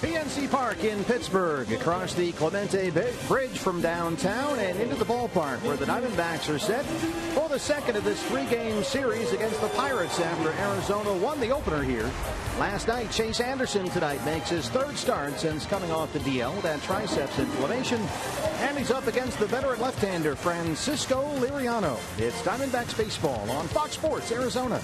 PNC Park in Pittsburgh, across the Clemente Bridge from downtown and into the ballpark where the Diamondbacks are set for the second of this three-game series against the Pirates after Arizona won the opener here last night. Chase Anderson tonight makes his third start since coming off the DL with that triceps inflammation, and he's up against the veteran left-hander Francisco Liriano. It's Diamondbacks baseball on Fox Sports Arizona.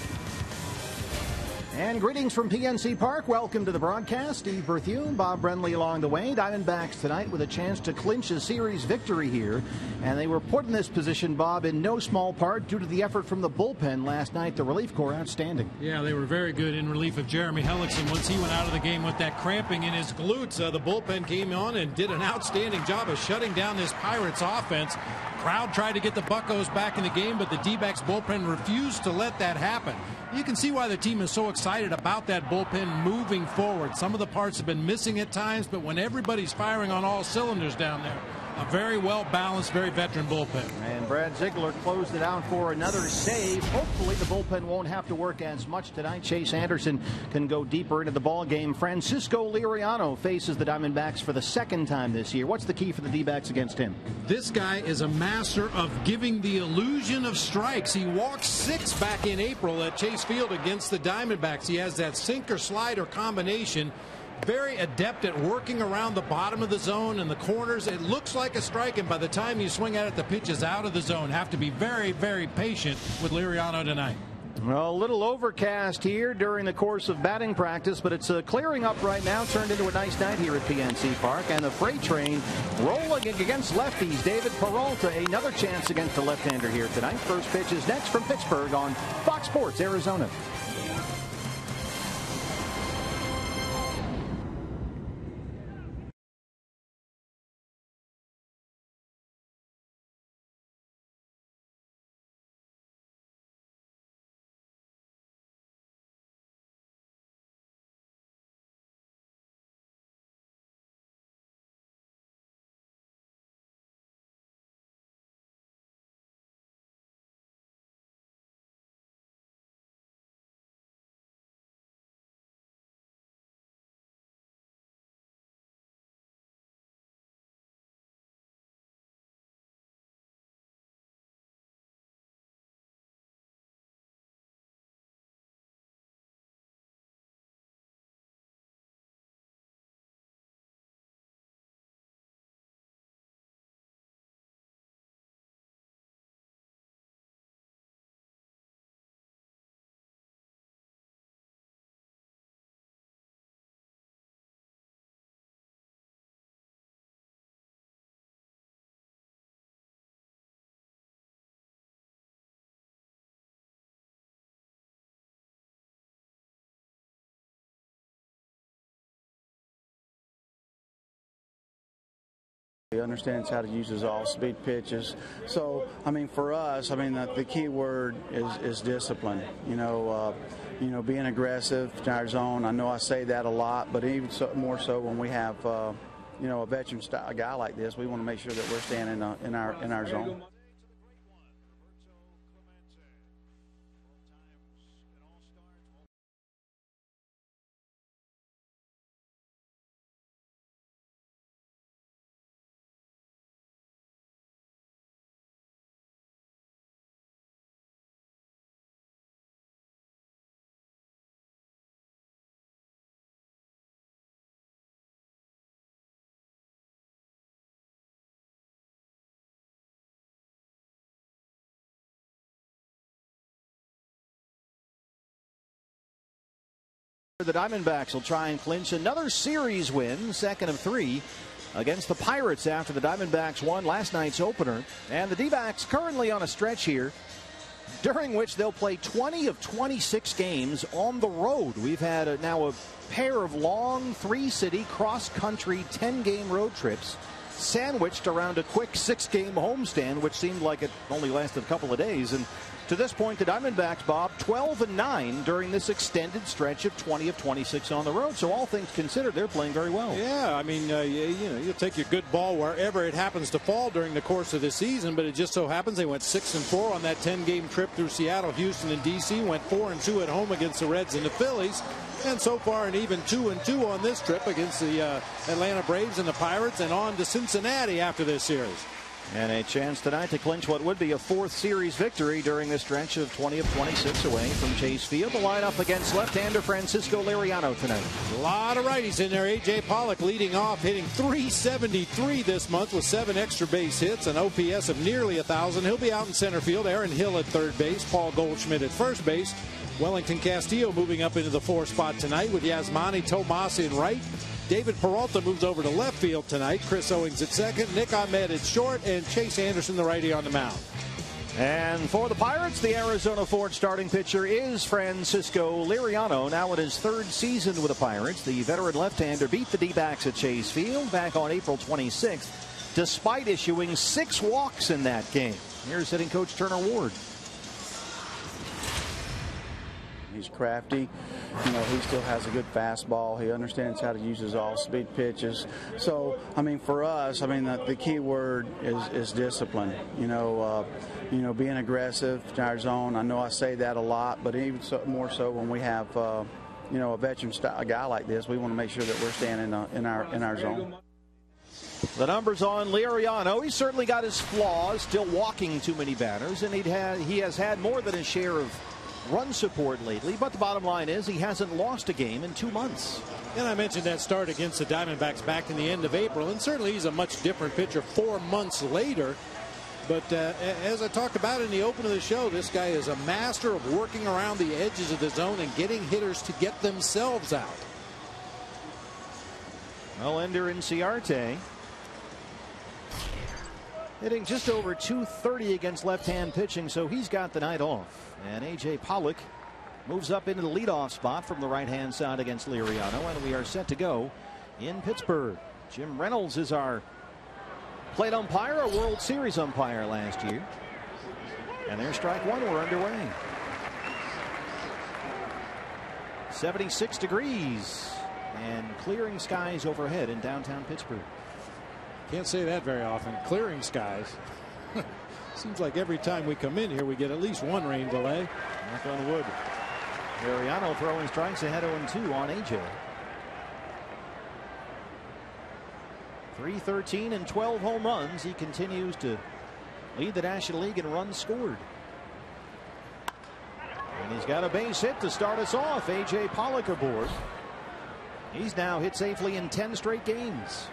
And greetings from PNC Park. Welcome to the broadcast. Steve Berthew, Bob Brenly along the way. Diamondbacks tonight with a chance to clinch a series victory here. And they were put in this position, Bob, in no small part due to the effort from the bullpen last night. The relief corps outstanding. Yeah, they were very good in relief of Jeremy Hellickson. Once he went out of the game with that cramping in his glutes, the bullpen came on and did an outstanding job of shutting down this Pirates offense. Crowd tried to get the Buccos back in the game, but the D-backs bullpen refused to let that happen. You can see why the team is so excited about that bullpen moving forward. Some of the parts have been missing at times, but when everybody's firing on all cylinders down there, a very well-balanced, very veteran bullpen. And Brad Ziegler closed it out for another save. Hopefully the bullpen won't have to work as much tonight. Chase Anderson can go deeper into the ball game. Francisco Liriano faces the Diamondbacks for the second time this year. What's the key for the D-backs against him? This guy is a master of giving the illusion of strikes. He walked 6 back in April at Chase Field against the Diamondbacks. He has that sinker-slider combination. Very adept at working around the bottom of the zone and the corners. It looks like a strike, and by the time you swing at it, the pitch is out of the zone. Have to be very, very patient with Liriano tonight. Well, a little overcast here during the course of batting practice, but it's clearing up right now. Turned into a nice night here at PNC Park, and the freight train rolling against lefties. David Peralta, another chance against the left-hander here tonight. First pitch is next from Pittsburgh on Fox Sports Arizona. He understands how to use his off-speed pitches. So, I mean, for us, I mean, the key word is discipline. You know, being aggressive in our zone. I know I say that a lot, but even more so when we have, a veteran style guy like this, we want to make sure that we're staying in our zone. The Diamondbacks will try and clinch another series win, second of 3, against the Pirates after the Diamondbacks won last night's opener. And the D-backs currently on a stretch here during which they'll play 20 of 26 games on the road. We've had now a pair of long 3-city cross-country 10-game road trips sandwiched around a quick 6-game homestand, which seemed like it only lasted a couple of days. And To this point, the Diamondbacks, Bob, 12-9 during this extended stretch of 20 of 26 on the road. So all things considered, they're playing very well. Yeah, I mean, you'll take your good ball wherever it happens to fall during the course of the season, but it just so happens they went 6-4 on that 10-game trip through Seattle, Houston, and D.C., went 4-2 at home against the Reds and the Phillies, and so far an even 2-2 on this trip against the Atlanta Braves and the Pirates, and on to Cincinnati after this series. And a chance tonight to clinch what would be a fourth series victory during this stretch of 20 of 26 away from Chase Field. The lineup against left-hander Francisco Liriano tonight. A lot of righties in there. A.J. Pollock leading off, hitting .373 this month with 7 extra base hits, an OPS of nearly 1,000. He'll be out in center field. Aaron Hill at third base. Paul Goldschmidt at first base. Wellington Castillo moving up into the 4th spot tonight with Yasmani Tomas in right. David Peralta moves over to left field tonight. Chris Owings at second. Nick Ahmed at short. And Chase Anderson, the righty, on the mound. And for the Pirates, the Arizona Ford starting pitcher is Francisco Liriano. Now in his 3rd season with the Pirates, the veteran left-hander beat the D-backs at Chase Field back on April 26th, despite issuing 6 walks in that game. Here's hitting coach Turner Ward. He's crafty. He still has a good fastball. He understands how to use his all-speed pitches. So, I mean, for us, the key word is discipline. Being aggressive in our zone. I know I say that a lot, but even more so when we have, a veteran style guy like this, we want to make sure that we're staying in our zone. The numbers on Liriano. He's certainly got his flaws, still walking too many batters, and he has had more than his share of run support lately, but the bottom line is he hasn't lost a game in 2 months. And I mentioned that start against the Diamondbacks back in the end of April, and certainly he's a much different pitcher 4 months later. But as I talked about in the open of the show, this guy is a master of working around the edges of the zone and getting hitters to get themselves out. Well, Ender Inciarte hitting just over .230 against left-hand pitching, so he's got the night off. And A.J. Pollock moves up into the leadoff spot from the right-hand side against Liriano, and we are set to go in Pittsburgh. Jim Reynolds is our plate umpire, a World Series umpire last year. And there's strike one. We're underway. 76 degrees and clearing skies overhead in downtown Pittsburgh. Can't say that very often. Clearing skies. Seems like every time we come in here we get at least one rain delay. Knock on wood. Liriano throwing strikes ahead 0-2 on AJ. 313 and 12 home runs. He continues to lead the National League in runs scored. And he's got a base hit to start us off. A.J. Pollock aboard. He's now hit safely in 10 straight games.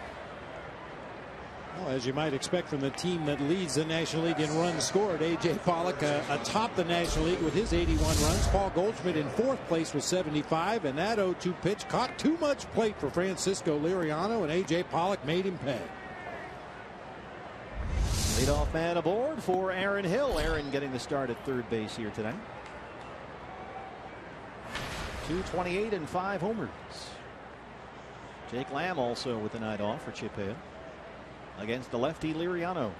Well, as you might expect from the team that leads the National League in runs scored, A.J. Pollock atop the National League with his 81 runs. Paul Goldschmidt in 4th place with 75, and that 0-2 pitch caught too much plate for Francisco Liriano, and A.J. Pollock made him pay. Leadoff man aboard for Aaron Hill. Aaron getting the start at third base here tonight. 228 and 5 homers. Jake Lamb also with the night off for Chip Hill against the lefty Liriano.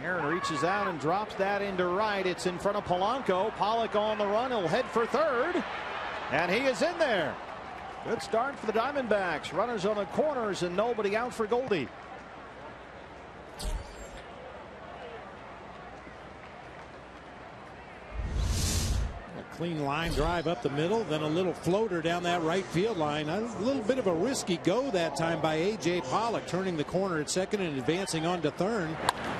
Aaron reaches out and drops that into right. It's in front of Polanco. Pollock on the run. He'll head for third. And he is in there. Good start for the Diamondbacks. Runners on the corners and nobody out for Goldie. Clean line drive up the middle, then a little floater down that right field line. A little bit of a risky go that time by A.J. Pollock, turning the corner at second and advancing on to third.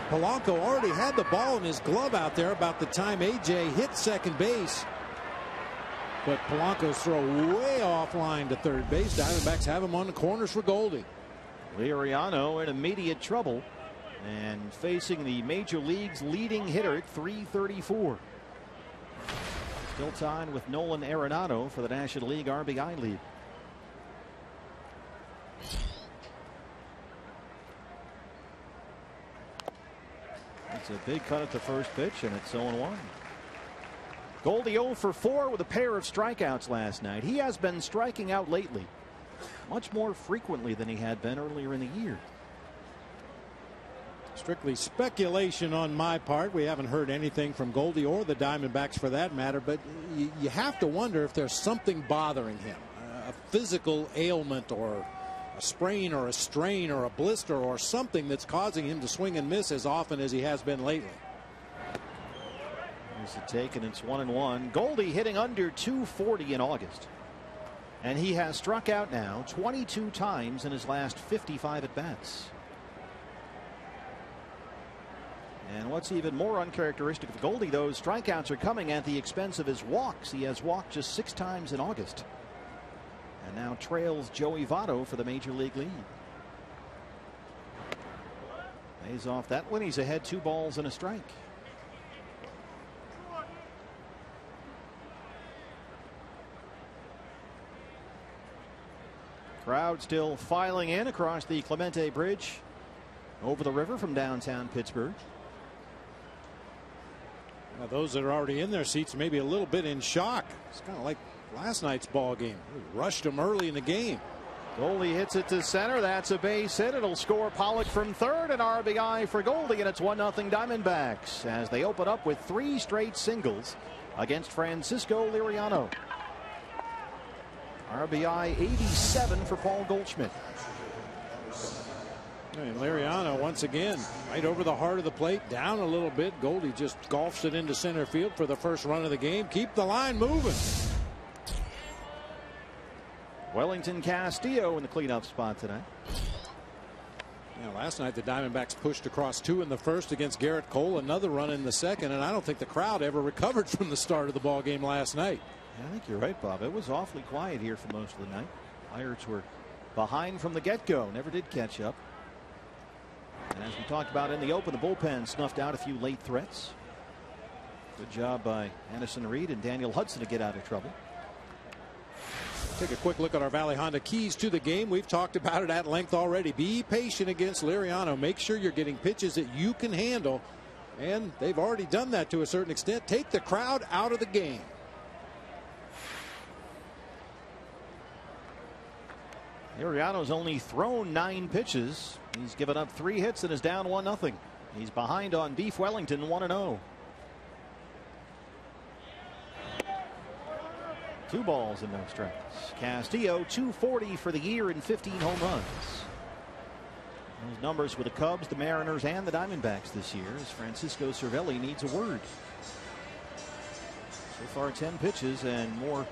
Polanco already had the ball in his glove out there about the time A.J. hit second base. But Polanco's throw way offline to third base. Diamondbacks have him on the corners for Goldie. Liriano in immediate trouble and facing the major league's leading hitter at .334. Still tied with Nolan Arenado for the National League RBI lead. It's a big cut at the first pitch, and it's 0-1. Goldie 0 for 4 with a pair of strikeouts last night. He has been striking out lately, much more frequently than he had been earlier in the year. Strictly speculation on my part. We haven't heard anything from Goldie or the Diamondbacks for that matter, but you have to wonder if there's something bothering him, a physical ailment or a sprain or a strain or a blister or something that's causing him to swing and miss as often as he has been lately. Here's the take, and it's 1-1. Goldie hitting under 240 in August, and he has struck out now 22 times in his last 55 at bats. And what's even more uncharacteristic of Goldie, those strikeouts are coming at the expense of his walks. He has walked just 6 times in August, and now trails Joey Votto for the major league lead. Pays off that one. He's ahead 2 balls and a strike. Crowd still filing in across the Clemente Bridge over the river from downtown Pittsburgh. Now those that are already in their seats may be a little bit in shock. It's kind of like last night's ball game. We rushed them early in the game. Goldie hits it to center. That's a base hit. It'll score Pollock from third. An RBI for Goldie, and it's 1-0 Diamondbacks as they open up with 3 straight singles against Francisco Liriano. RBI 87 for Paul Goldschmidt. And Liriano once again right over the heart of the plate, down a little bit. Goldie just golfs it into center field for the first run of the game. Keep the line moving. Wellington Castillo in the cleanup spot tonight. Last night the Diamondbacks pushed across 2 in the first against Garrett Cole, another run in the second, and I don't think the crowd ever recovered from the start of the ball game last night. Yeah, I think you're right, Bob. It was awfully quiet here for most of the night. Pirates were behind from the get-go, never did catch up. And as we talked about in the open, the bullpen snuffed out a few late threats. Good job by Anderson Reed and Daniel Hudson to get out of trouble. Take a quick look at our Valley Honda keys to the game. We've talked about it at length already. Be patient against Liriano. Make sure you're getting pitches that you can handle. And they've already done that to a certain extent. Take the crowd out of the game. Liriano's only thrown 9 pitches. He's given up 3 hits and is down 1-0. He's behind on Beef Wellington 1-0. 2 balls and no strikes. Castillo 240 for the year and 15 home runs. Those numbers with the Cubs, the Mariners, and the Diamondbacks this year as Francisco Cervelli needs a word. So far 10 pitches and more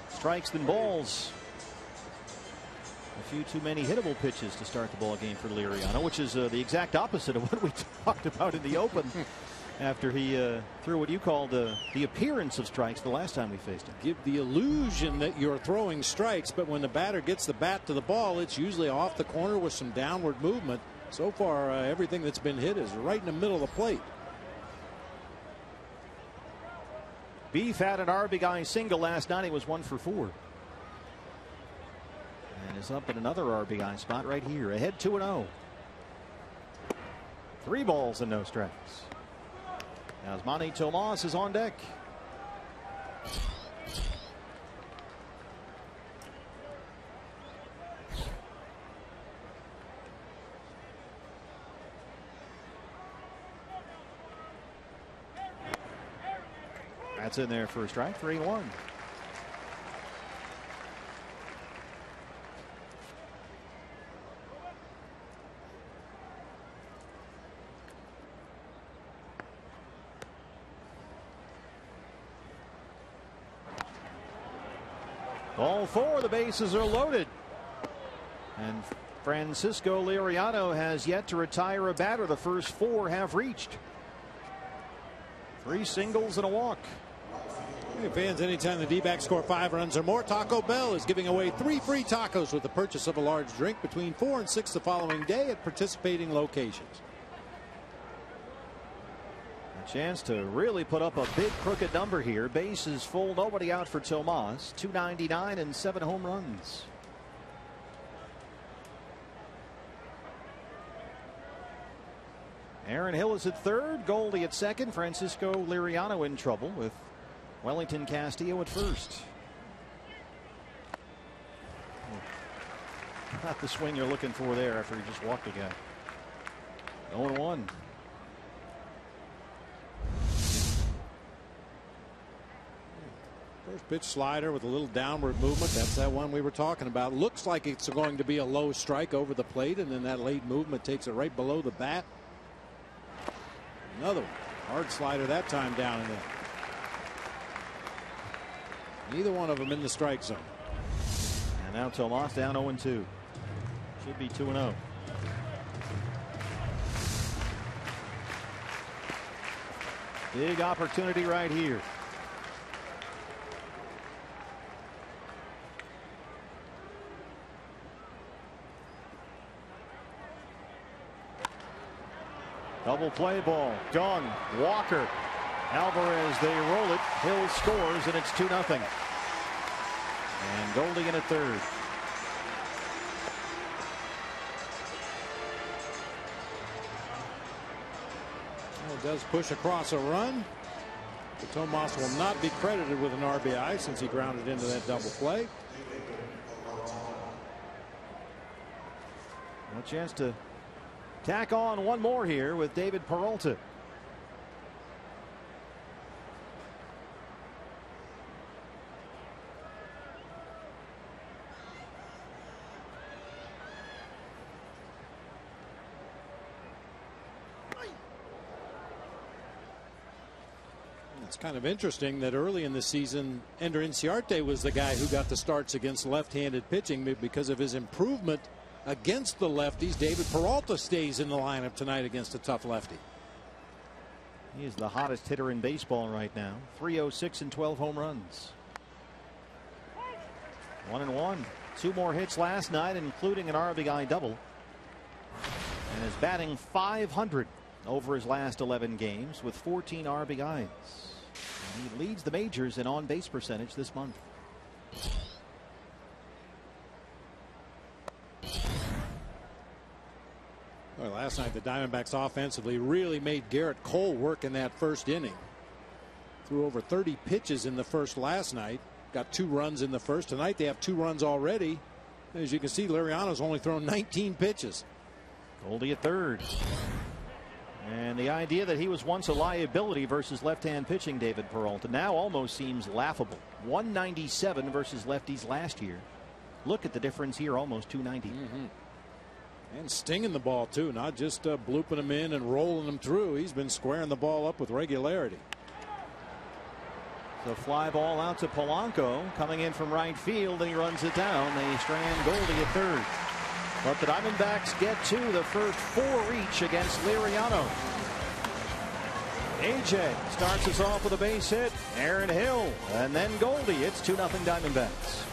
strikes than balls. A few too many hittable pitches to start the ball game for Liriano, which is the exact opposite of what we talked about in the open after he threw what you called the appearance of strikes the last time we faced him. Give the illusion that you're throwing strikes, but when the batter gets the bat to the ball, it's usually off the corner with some downward movement. So far, everything that's been hit is right in the middle of the plate. Beef had an RBI single last night. He was 1 for 4. And is up in another RBI spot right here. Ahead 2-0. 3 balls and no strikes. Now Manny Tomas is on deck. That's in there for a strike. 3-1. Ball 4, the bases are loaded. And Francisco Liriano has yet to retire a batter. The first 4 have reached. 3 singles and a walk. Hey fans, anytime the D-backs score 5 runs or more, Taco Bell is giving away 3 free tacos with the purchase of a large drink between 4 and 6 the following day at participating locations. A chance to really put up a big crooked number here. Bases full, nobody out for Tomas. 299 and 7 home runs. Aaron Hill is at third, Goldie at second, Francisco Liriano in trouble with Wellington Castillo at first. Not the swing you're looking for there after he just walked a guy. 0-1. First pitch slider with a little downward movement. That's that one we were talking about. Looks like it's going to be a low strike over the plate, and then that late movement takes it right below the bat. Another one. Hard slider that time down in there. Neither one of them in the strike zone. And now Tomas down 0-2. Should be 2-0. Big opportunity right here. Double play ball. Done. Walker. Alvarez, they roll it. Hill scores, and it's 2-0. And Goldie in at third. Well, it does push across a run. But Tomas will not be credited with an RBI since he grounded into that double play. A chance to tack on one more here with David Peralta. It's kind of interesting that early in the season, Ender Inciarte was the guy who got the starts against left-handed pitching because of his improvement against the lefties. David Peralta stays in the lineup tonight against a tough lefty. He is the hottest hitter in baseball right now. 306 and 12 home runs. 1-1. 2 more hits last night, including an RBI double. And is batting .500 over his last 11 games with 14 RBIs. And he leads the majors in on-base percentage this month. Well, last night the Diamondbacks offensively really made Garrett Cole work in that first inning. Threw over 30 pitches in the first last night. Got 2 runs in the first. Tonight they have 2 runs already. As you can see, Liriano's only thrown 19 pitches. Goldie at third. And the idea that he was once a liability versus left-hand pitching, David Peralta, now almost seems laughable. 197 versus lefties last year. Look at the difference here, almost 290. And stinging the ball too, not just blooping him in and rolling him through. He's been squaring the ball up with regularity. The fly ball out to Polanco, coming in from right field, and he runs it down. They strand Goldie at third. But the Diamondbacks get to the first 4 each against Liriano. AJ starts us off with a base hit. Aaron Hill, and then Goldie. It's 2-0 Diamondbacks.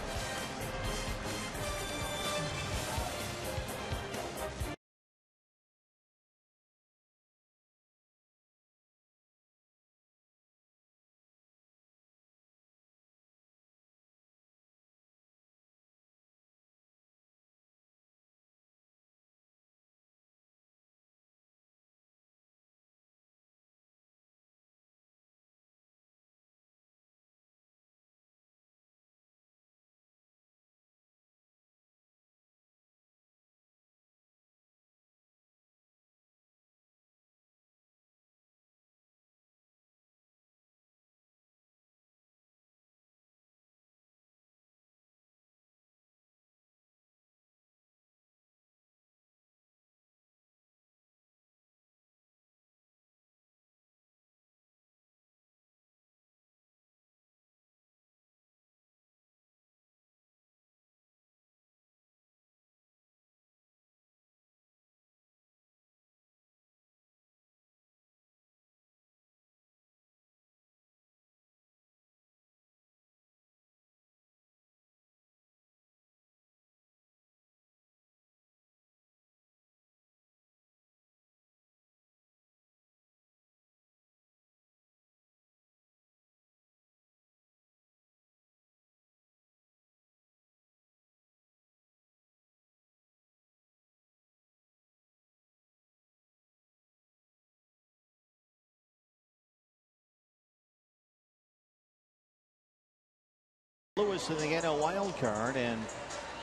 Lewis in the NL wild card, and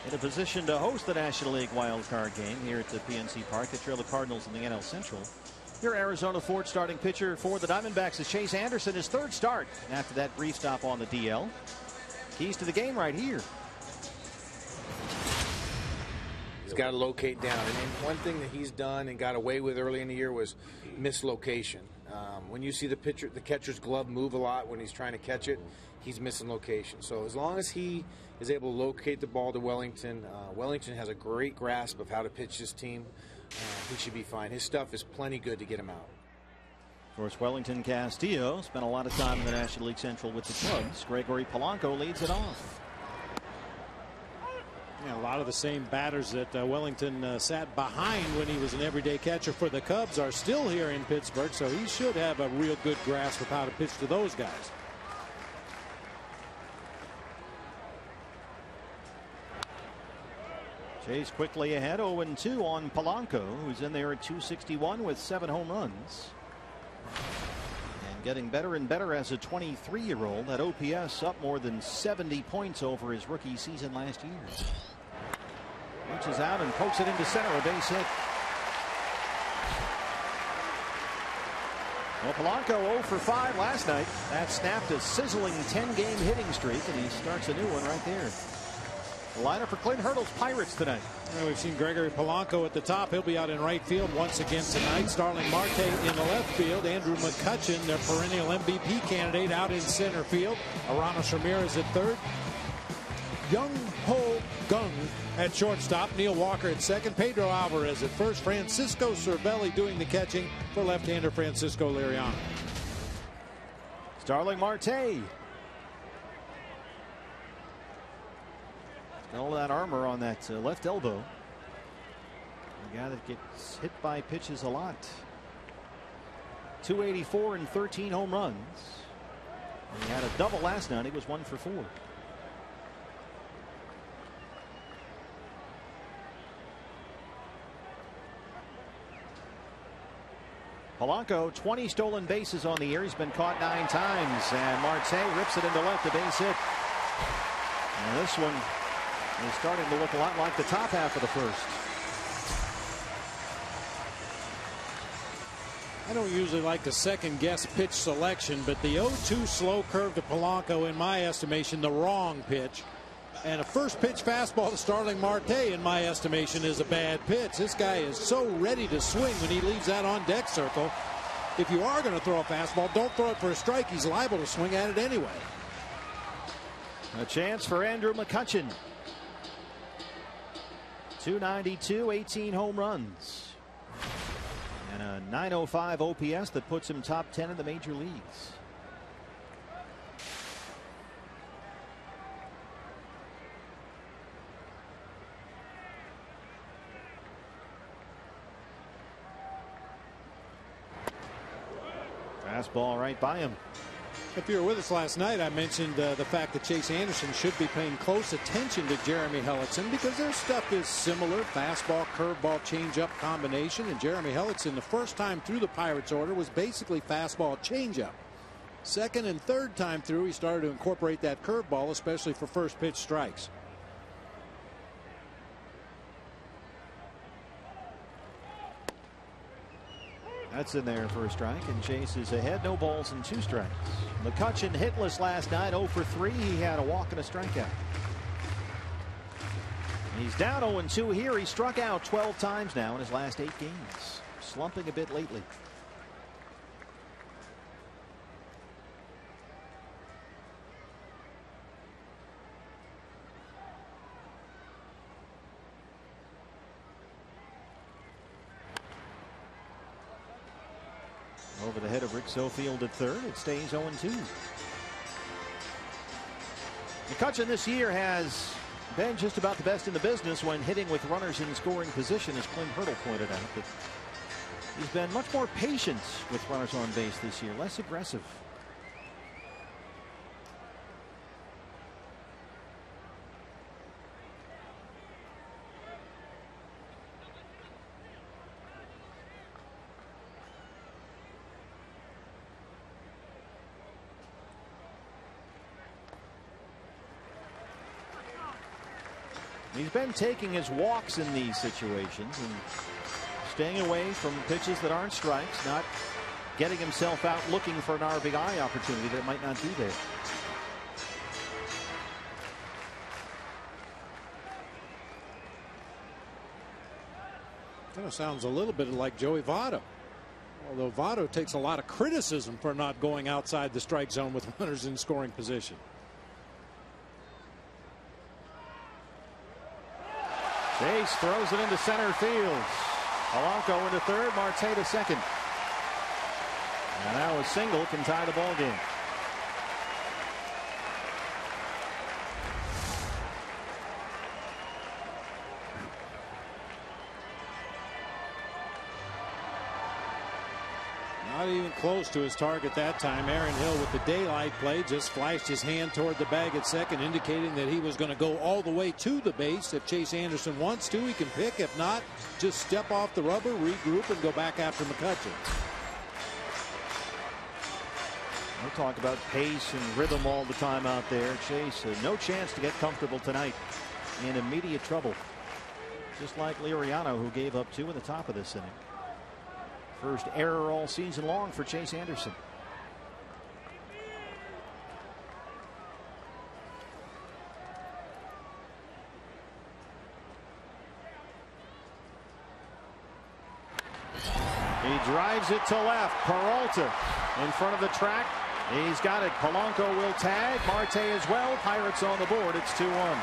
in a position to host the National League wild card game here at the PNC Park. They trail the Cardinals in the NL Central. Your Arizona Ford starting pitcher for the Diamondbacks is Chase Anderson, his third start after that brief stop on the DL. Keys to the game right here. He's got to locate down. And one thing that he's done and got away with early in the year was mislocation. When you see the catcher's glove move a lot when he's trying to catch it, he's missing location. So as long as he is able to locate the ball to Wellington, Wellington has a great grasp of how to pitch this team. He should be fine. His stuff is plenty good to get him out. Of course, Wellington Castillo spent a lot of time in the National League Central with the Cubs. Gregory Polanco leads it off. Yeah, a lot of the same batters that Wellington sat behind when he was an everyday catcher for the Cubs are still here in Pittsburgh, so he should have a real good grasp of how to pitch to those guys. Chase quickly ahead, 0-2 on Polanco, who's in there at 261 with 7 home runs. And getting better and better as a 23-year-old. That OPS up more than 70 points over his rookie season last year. Reaches out and pokes it into center, a base hit. Well, Polanco 0 for 5 last night. That snapped a sizzling 10-game hitting streak, and he starts a new one right there. The lineup for Clint Hurdle's Pirates tonight. Well, we've seen Gregory Polanco at the top. He'll be out in right field once again tonight. Starling Marte in the left field. Andrew McCutchen, their perennial MVP candidate, out in center field. Aramis Ramirez at third. Young Ho Gung at shortstop. Neil Walker at second. Pedro Alvarez at first. Francisco Cervelli doing the catching for left-hander Francisco Liriano. Starling Marte. All that armor on that left elbow. A guy that gets hit by pitches a lot. 284 and 13 home runs. And he had a double last night. He was 1 for 4. Polanco, 20 stolen bases on the year. He's been caught 9 times. And Marte rips it into left, a base hit. And this one is starting to look a lot like the top half of the first. I don't usually like to second guess pitch selection, but the 0-2 slow curve to Polanco, in my estimation, the wrong pitch. And a first pitch fastball to Starling Marte, in my estimation, is a bad pitch. This guy is so ready to swing when he leaves that on deck circle. If you are going to throw a fastball, don't throw it for a strike. He's liable to swing at it anyway. A chance for Andrew McCutchen. 292, 18 home runs. And a 905 OPS that puts him top 10 in the major leagues. Fastball right by him. If you were with us last night, I mentioned the fact that Chase Anderson should be paying close attention to Jeremy Hellickson because their stuff is similar. Fastball, curveball, changeup combination. And Jeremy Hellickson, the first time through the Pirates order, was basically fastball, changeup. Second and third time through, he started to incorporate that curveball, especially for first pitch strikes. That's in there for a strike, and Chase is ahead. No balls and 2 strikes. McCutchen hitless last night, 0 for 3. He had a walk and a strikeout. He's down 0-2 here. He struck out 12 times now in his last 8 games. Slumping a bit lately. Over the head of Rick Sofield at third. It stays 0-2. McCutchen this year has been just about the best in the business when hitting with runners in scoring position, as Clint Hurdle pointed out. But he's been much more patient with runners on base this year, less aggressive. He's been taking his walks in these situations and staying away from pitches that aren't strikes, not getting himself out looking for an RBI opportunity that might not be there. Kind of sounds a little bit like Joey Votto. Although Votto takes a lot of criticism for not going outside the strike zone with runners in scoring position. Chase throws it into center field. Polanco into third, Marte to second. And now a single can tie the ball game. Not even close to his target that time. Aaron Hill with the daylight play just flashed his hand toward the bag at second, indicating that he was going to go all the way to the base. If Chase Anderson wants to, he can pick. If not, just step off the rubber, regroup, and go back after McCutchen. We'll talk about pace and rhythm all the time out there. Chase, no chance to get comfortable tonight. In immediate trouble. Just like Liriano, who gave up 2 in the top of this inning. First error all season long for Chase Anderson. He drives it to left. Peralta in front of the track. He's got it. Polanco will tag. Marte as well. Pirates on the board. It's 2-1.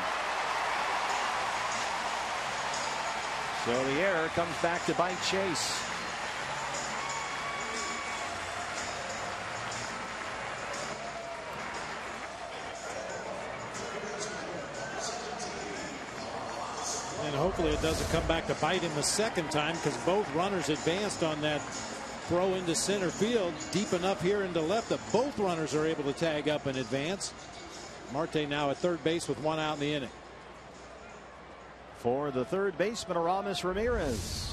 So the error comes back to bite Chase. And hopefully it doesn't come back to bite him the second time, because both runners advanced on that throw into center field deep enough here into left that both runners are able to tag up and advance. Marte now at third base with 1 out in the inning. For the third baseman, Aramis Ramirez.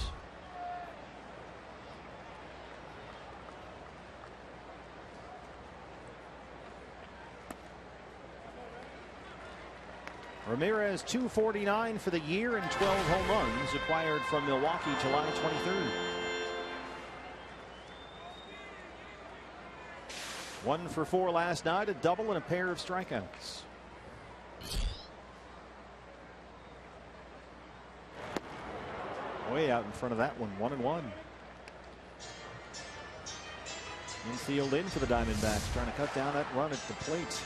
Ramirez 249 for the year and 12 home runs, acquired from Milwaukee July 23rd. 1 for 4 last night, a double and a pair of strikeouts. Way out in front of that one, 1-1. Infield in for the Diamondbacks, trying to cut down that run at the plate.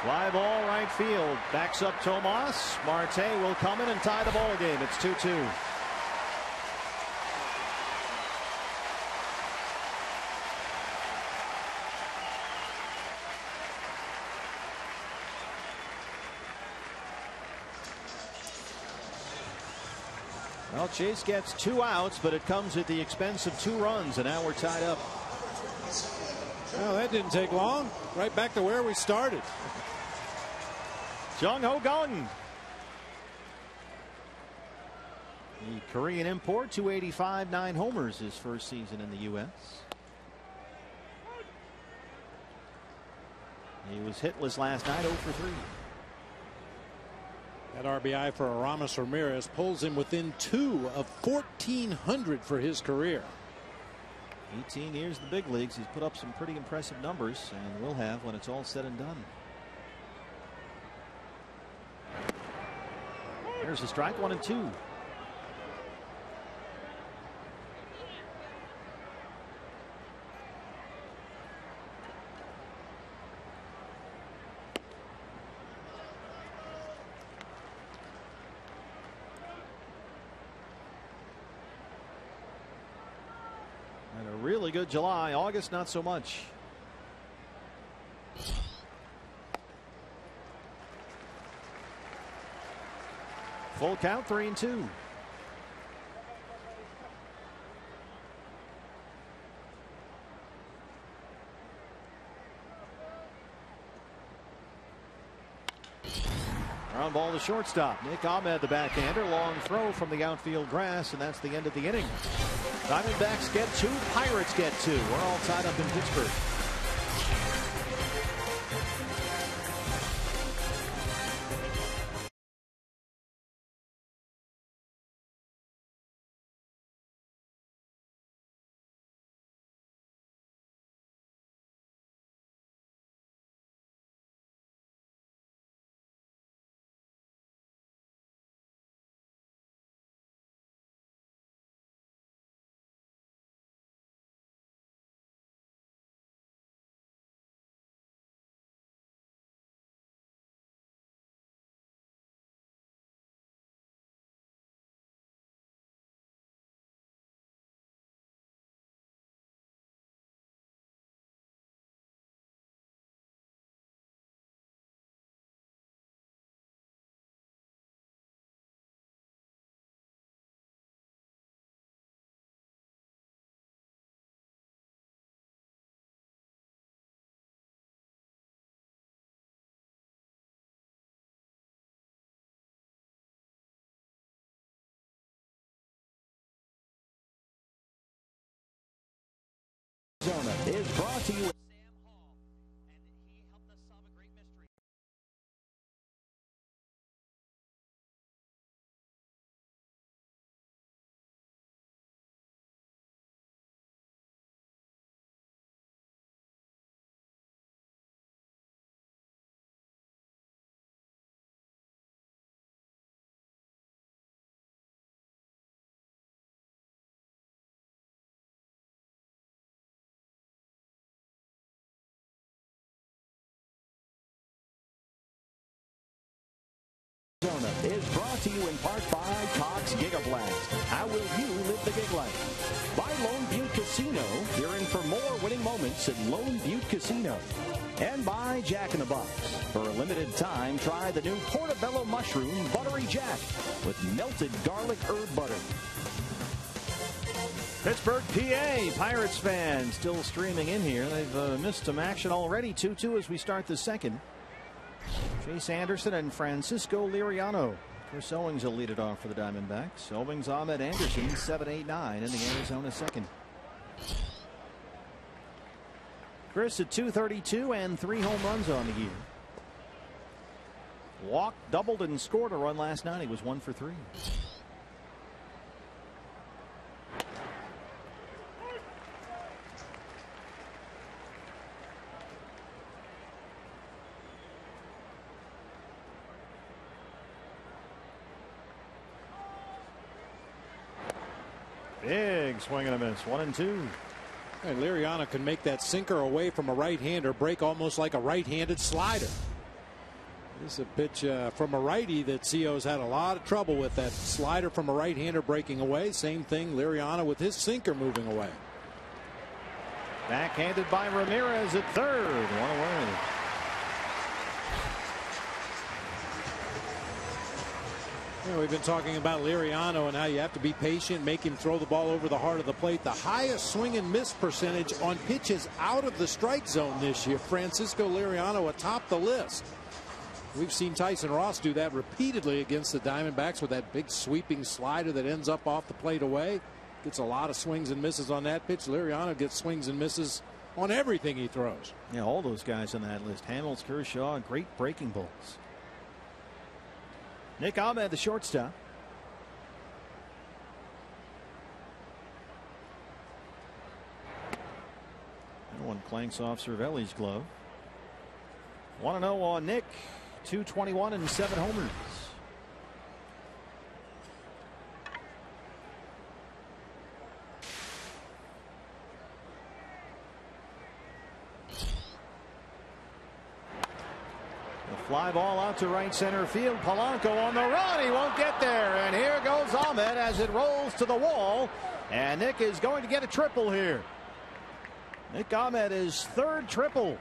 Fly ball right field. Backs up Tomas. Marte will come in and tie the ball game. It's 2-2. Well, Chase gets 2 outs, but it comes at the expense of 2 runs, and now we're tied up. Well, that didn't take long. Right back to where we started. Jung Ho Kang, the Korean import, 285, 9 homers his first season in the U.S. He was hitless last night, 0 for 3. That RBI for Aramis Ramirez pulls him within 2 of 1,400 for his career. 18 years in the big leagues. He's put up some pretty impressive numbers, and will have when it's all said and done. Here's a strike, 1-2. And a really good July. August, not so much. Full count, 3-2. Ground ball to shortstop. Nick Ahmed, the backhander. Long throw from the outfield grass, and that's the end of the inning. Diamondbacks get 2. Pirates get 2. We're all tied up in Pittsburgh. Is brought to you. Is brought to you in part by Cox Gigablast. How will you live the gig life? By Lone Butte Casino. You're in for more winning moments at Lone Butte Casino. And by Jack in the Box. For a limited time, try the new Portobello Mushroom Buttery Jack with melted garlic herb butter. Pittsburgh, PA. Pirates fans still streaming in here. They've missed some action already. 2-2 as we start the second. Chase Anderson and Francisco Liriano. Chris Owings will lead it off for the Diamondbacks. Owings, Ahmed, Anderson, 7-8-9 in the Arizona second. Chris at .232 and 3 home runs on the year. Walked, doubled, and scored a run last night. He was 1 for 3. Big swing and a miss. 1-2. And Liriano can make that sinker away from a right-hander break almost like a right-handed slider. This is a pitch from a righty that CO's had a lot of trouble with. That slider from a right-hander breaking away. Same thing, Liriano with his sinker moving away. Backhanded by Ramirez at third. 1 away. You know, we've been talking about Liriano and how you have to be patient, make him throw the ball over the heart of the plate. The highest swing and miss percentage on pitches out of the strike zone this year. Francisco Liriano atop the list. We've seen Tyson Ross do that repeatedly against the Diamondbacks with that big sweeping slider that ends up off the plate away. Gets a lot of swings and misses on that pitch. Liriano gets swings and misses on everything he throws. Yeah, all those guys on that list. Hamels, Kershaw, great breaking balls. Nick Ahmed, the shortstop. That one clanks off Cervelli's glove. 1-0 on Nick. 221 and 7 homers. Fly ball out to right center field. Polanco on the run. He won't get there. And here goes Ahmed as it rolls to the wall. And Nick is going to get a triple here. Nick Ahmed is third triple.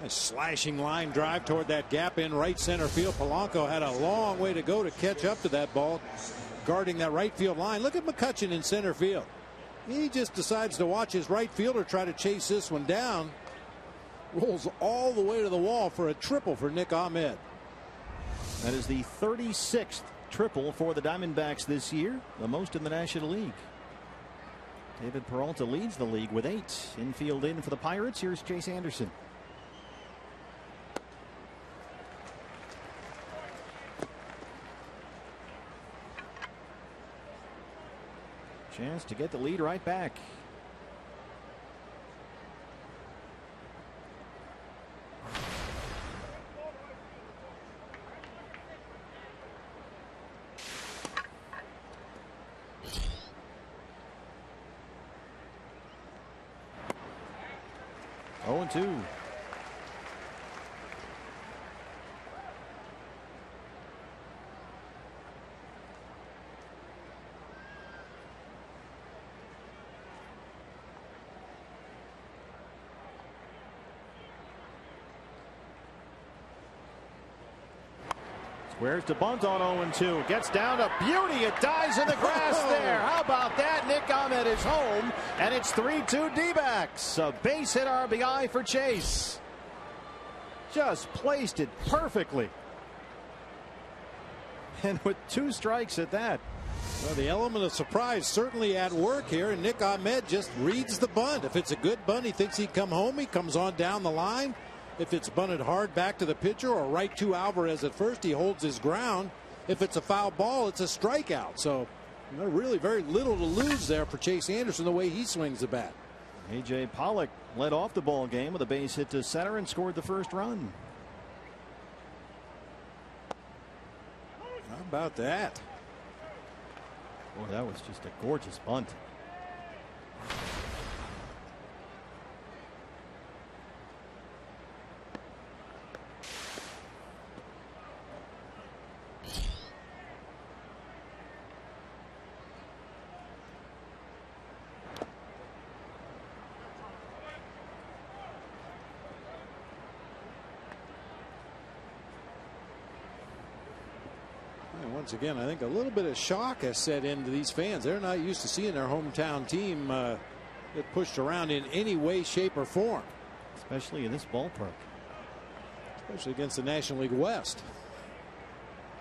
A slashing line drive toward that gap in right center field. Polanco had a long way to go to catch up to that ball, guarding that right field line. Look at McCutchen in center field. He just decides to watch his right fielder try to chase this one down. Rolls all the way to the wall for a triple for Nick Ahmed. That is the 36th triple for the Diamondbacks this year, the most in the National League. David Peralta leads the league with 8. Infield in for the Pirates. Here's Chase Anderson. Chance to get the lead right back. Oh, and 2. Squares to bunt on 0-2. Gets down to beauty. It dies in the grass there. How about that? Nick Ahmed is home, and it's 3-2 D-backs. A base hit RBI for Chase. Just placed it perfectly. And with 2 strikes at that. Well, the element of surprise certainly at work here, and Nick Ahmed just reads the bunt. If it's a good bunt, he thinks he'd come home. He comes on down the line. If it's bunted hard back to the pitcher or right to Alvarez at first, he holds his ground. If it's a foul ball, it's a strikeout. So really very little to lose there for Chase Anderson the way he swings the bat. A.J. Pollock led off the ball game with a base hit to center and scored the first run. How about that? Boy, that was just a gorgeous bunt. Once again, I think a little bit of shock has set into these fans. They're not used to seeing their hometown team get pushed around in any way, shape, or form. Especially in this ballpark. Especially against the National League West.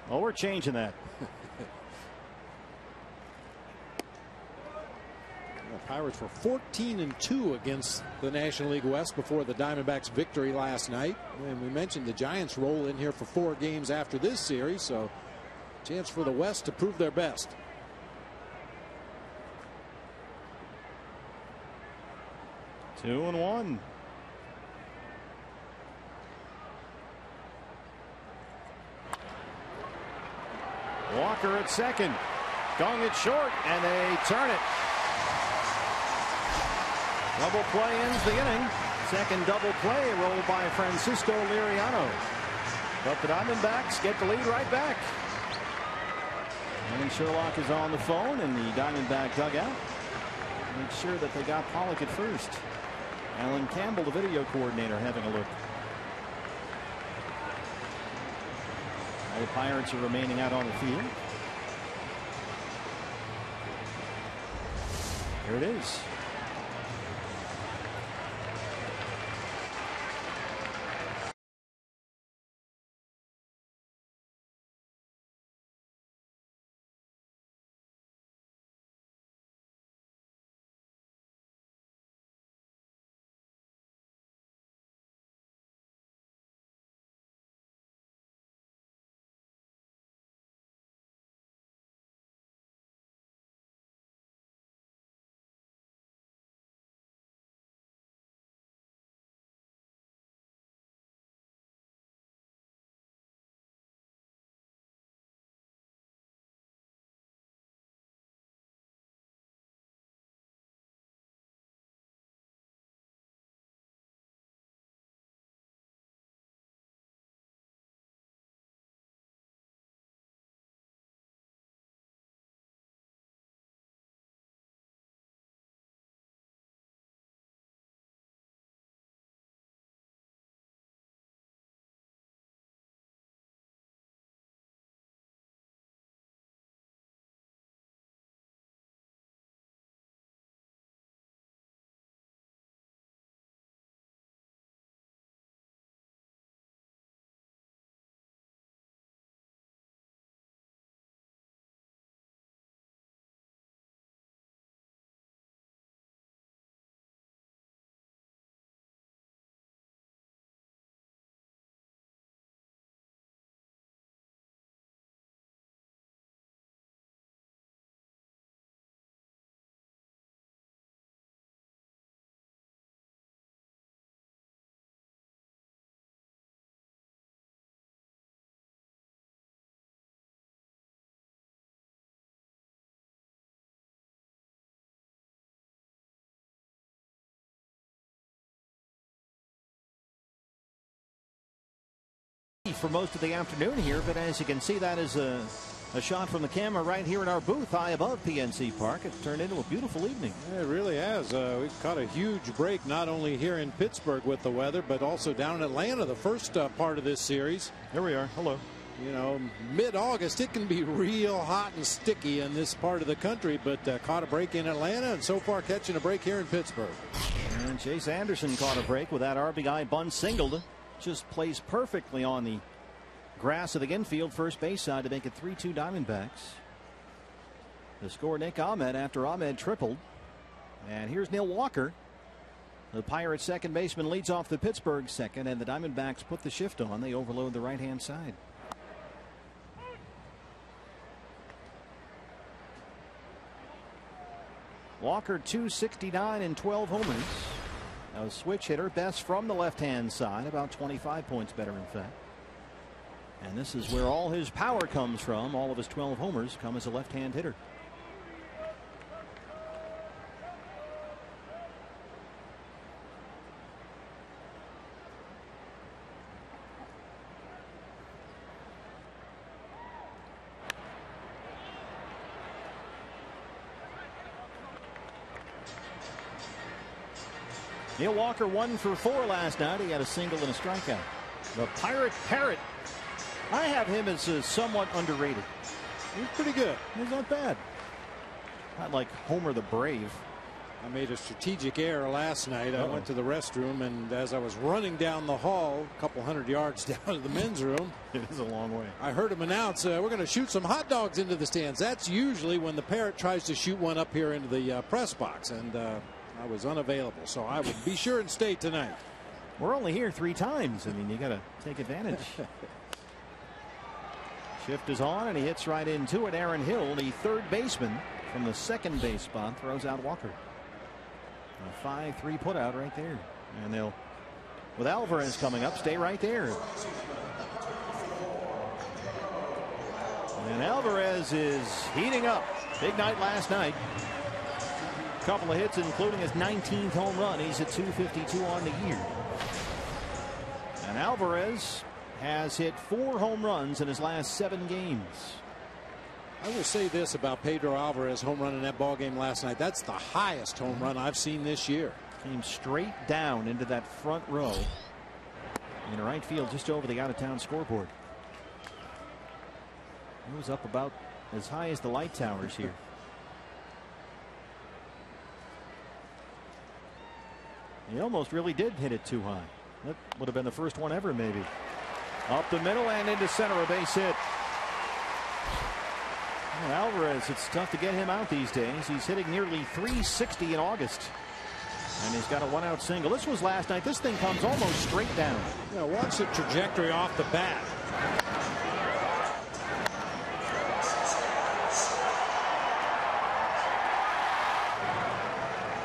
Oh, we're changing that. The Pirates were 14-2 against the National League West before the Diamondbacks' victory last night. And we mentioned the Giants roll in here for 4 games after this series, so chance for the West to prove their best. 2-1. Walker at second. Going it short, and they turn it. Double play ends the inning. Second double play rolled by Francisco Liriano. But the Diamondbacks get the lead right back. And Sherlock is on the phone in the Diamondback dugout. Make sure that they got Pollock at first. Alan Campbell, the video coordinator, having a look. All the Pirates are remaining out on the field. Here it is. for most of the afternoon here, but as you can see, that is a shot from the camera right here in our booth high above PNC Park. It's turned into a beautiful evening. Yeah, it really has. We've caught a huge break not only here in Pittsburgh with the weather, but also down in Atlanta the first part of this series. Here we are. Hello. You know, mid-August it can be real hot and sticky in this part of the country, but caught a break in Atlanta and so far catching a break here in Pittsburgh. And Chase Anderson caught a break with that RBI bunt single. Just plays perfectly on the grass of the infield first base side to make it 3-2 Diamondbacks. The score, Nick Ahmed, after Ahmed tripled. And here's Neil Walker. The Pirates second baseman leads off the Pittsburgh second, and the Diamondbacks put the shift on. They overload the right hand side. Walker 269 and 12 homers. A switch hitter, best from the left hand side, about 25 points better in fact. And this is where all his power comes from. All of his 12 homers come as a left hand hitter. Neil Walker 1 for 4 last night. He had a single and a strikeout. The Pirate Parrot. I have him as somewhat underrated. He's pretty good. He's not bad. Not like Homer the Brave. I made a strategic error last night. I went to the restroom, and as I was running down the hall, a couple hundred yards down to the men's room, it is a long way. I heard him announce, we're going to shoot some hot dogs into the stands. That's usually when the Parrot tries to shoot one up here into the press box, and I was unavailable, so I would be sure and stay tonight. We're only here 3 times. I mean, you got to take advantage. Shift is on, and he hits right into it. Aaron Hill, the third baseman from the second base spot, throws out Walker. A 5-3 put out right there. And they'll, with Alvarez coming up, stay right there. And Alvarez is heating up. Big night last night. Couple of hits, including his 19th home run. He's at 252 on the year. And Alvarez has hit 4 home runs in his last 7 games. I will say this about Pedro Alvarez home run in that ball game last night. That's the highest home run I've seen this year. Came straight down into that front row in right field, just over the out-of-town scoreboard. It was up about as high as the light towers here. He almost really did hit it too high. That would have been the first one ever, maybe. Up the middle and into center, a base hit. Well, Alvarez, it's tough to get him out these days. He's hitting nearly 360 in August. And he's got a 1-out single. This was last night. This thing comes almost straight down. Yeah, watch the trajectory off the bat.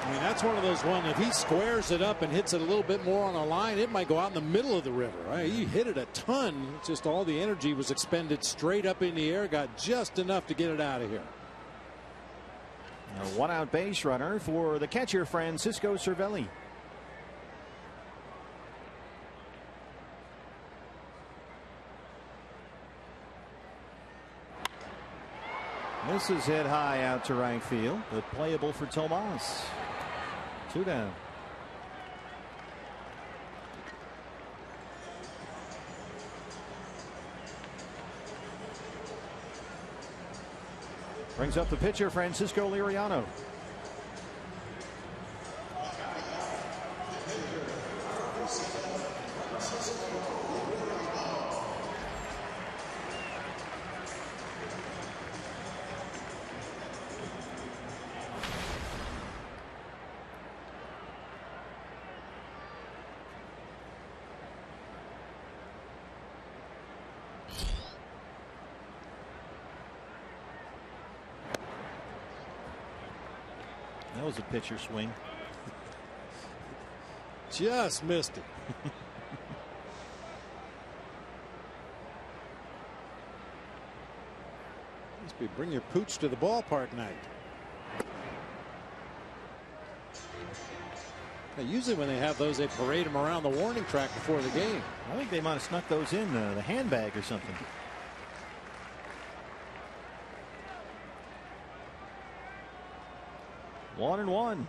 I mean, that's one of those ones, if he squares it up and hits it a little bit more on a line, it might go out in the middle of the river. Right? He hit it a ton. Just all the energy was expended straight up in the air. Got just enough to get it out of here. A 1-out base runner for the catcher, Francisco Cervelli. This is hit high out to right field, but playable for Tomas. 2 down. Brings up the pitcher, Francisco Liriano. That was a pitcher swing. Just missed it. Must be bring your pooch to the ballpark night. Now, usually when they have those, they parade them around the warning track before the game. I think they might have snuck those in the handbag or something. One and one.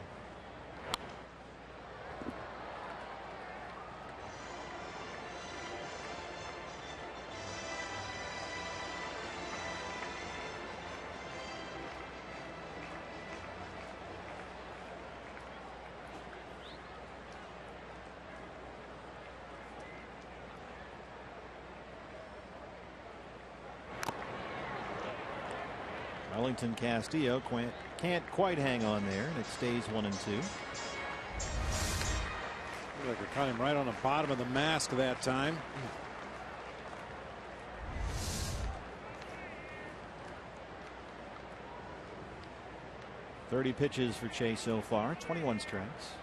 Arlington Castillo can't quite hang on there, and it stays 1-2. Look like they caught him right on the bottom of the mask that time. .30 pitches for Chase so far, 21 strikes.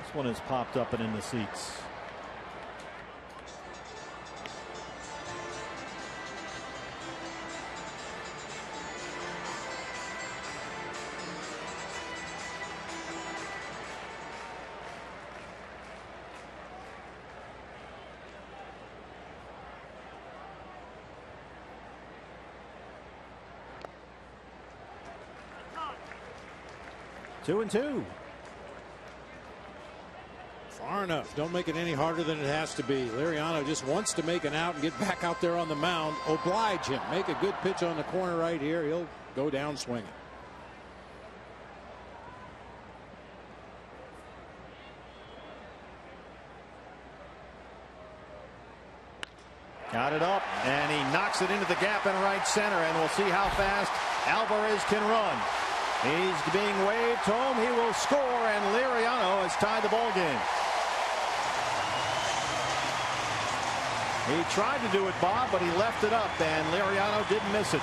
This one has popped up and in the seats. Two and two. Far enough. Don't make it any harder than it has to be. Liriano just wants to make an out and get back out there on the mound. Oblige him. Make a good pitch on the corner right here. He'll go down swinging. Got it up, and he knocks it into the gap in right center, and we'll see how fast Alvarez can run. He's being waved home. He will score, and Liriano has tied the ball game. He tried to do it, Bob, but he left it up, and Liriano didn't miss it.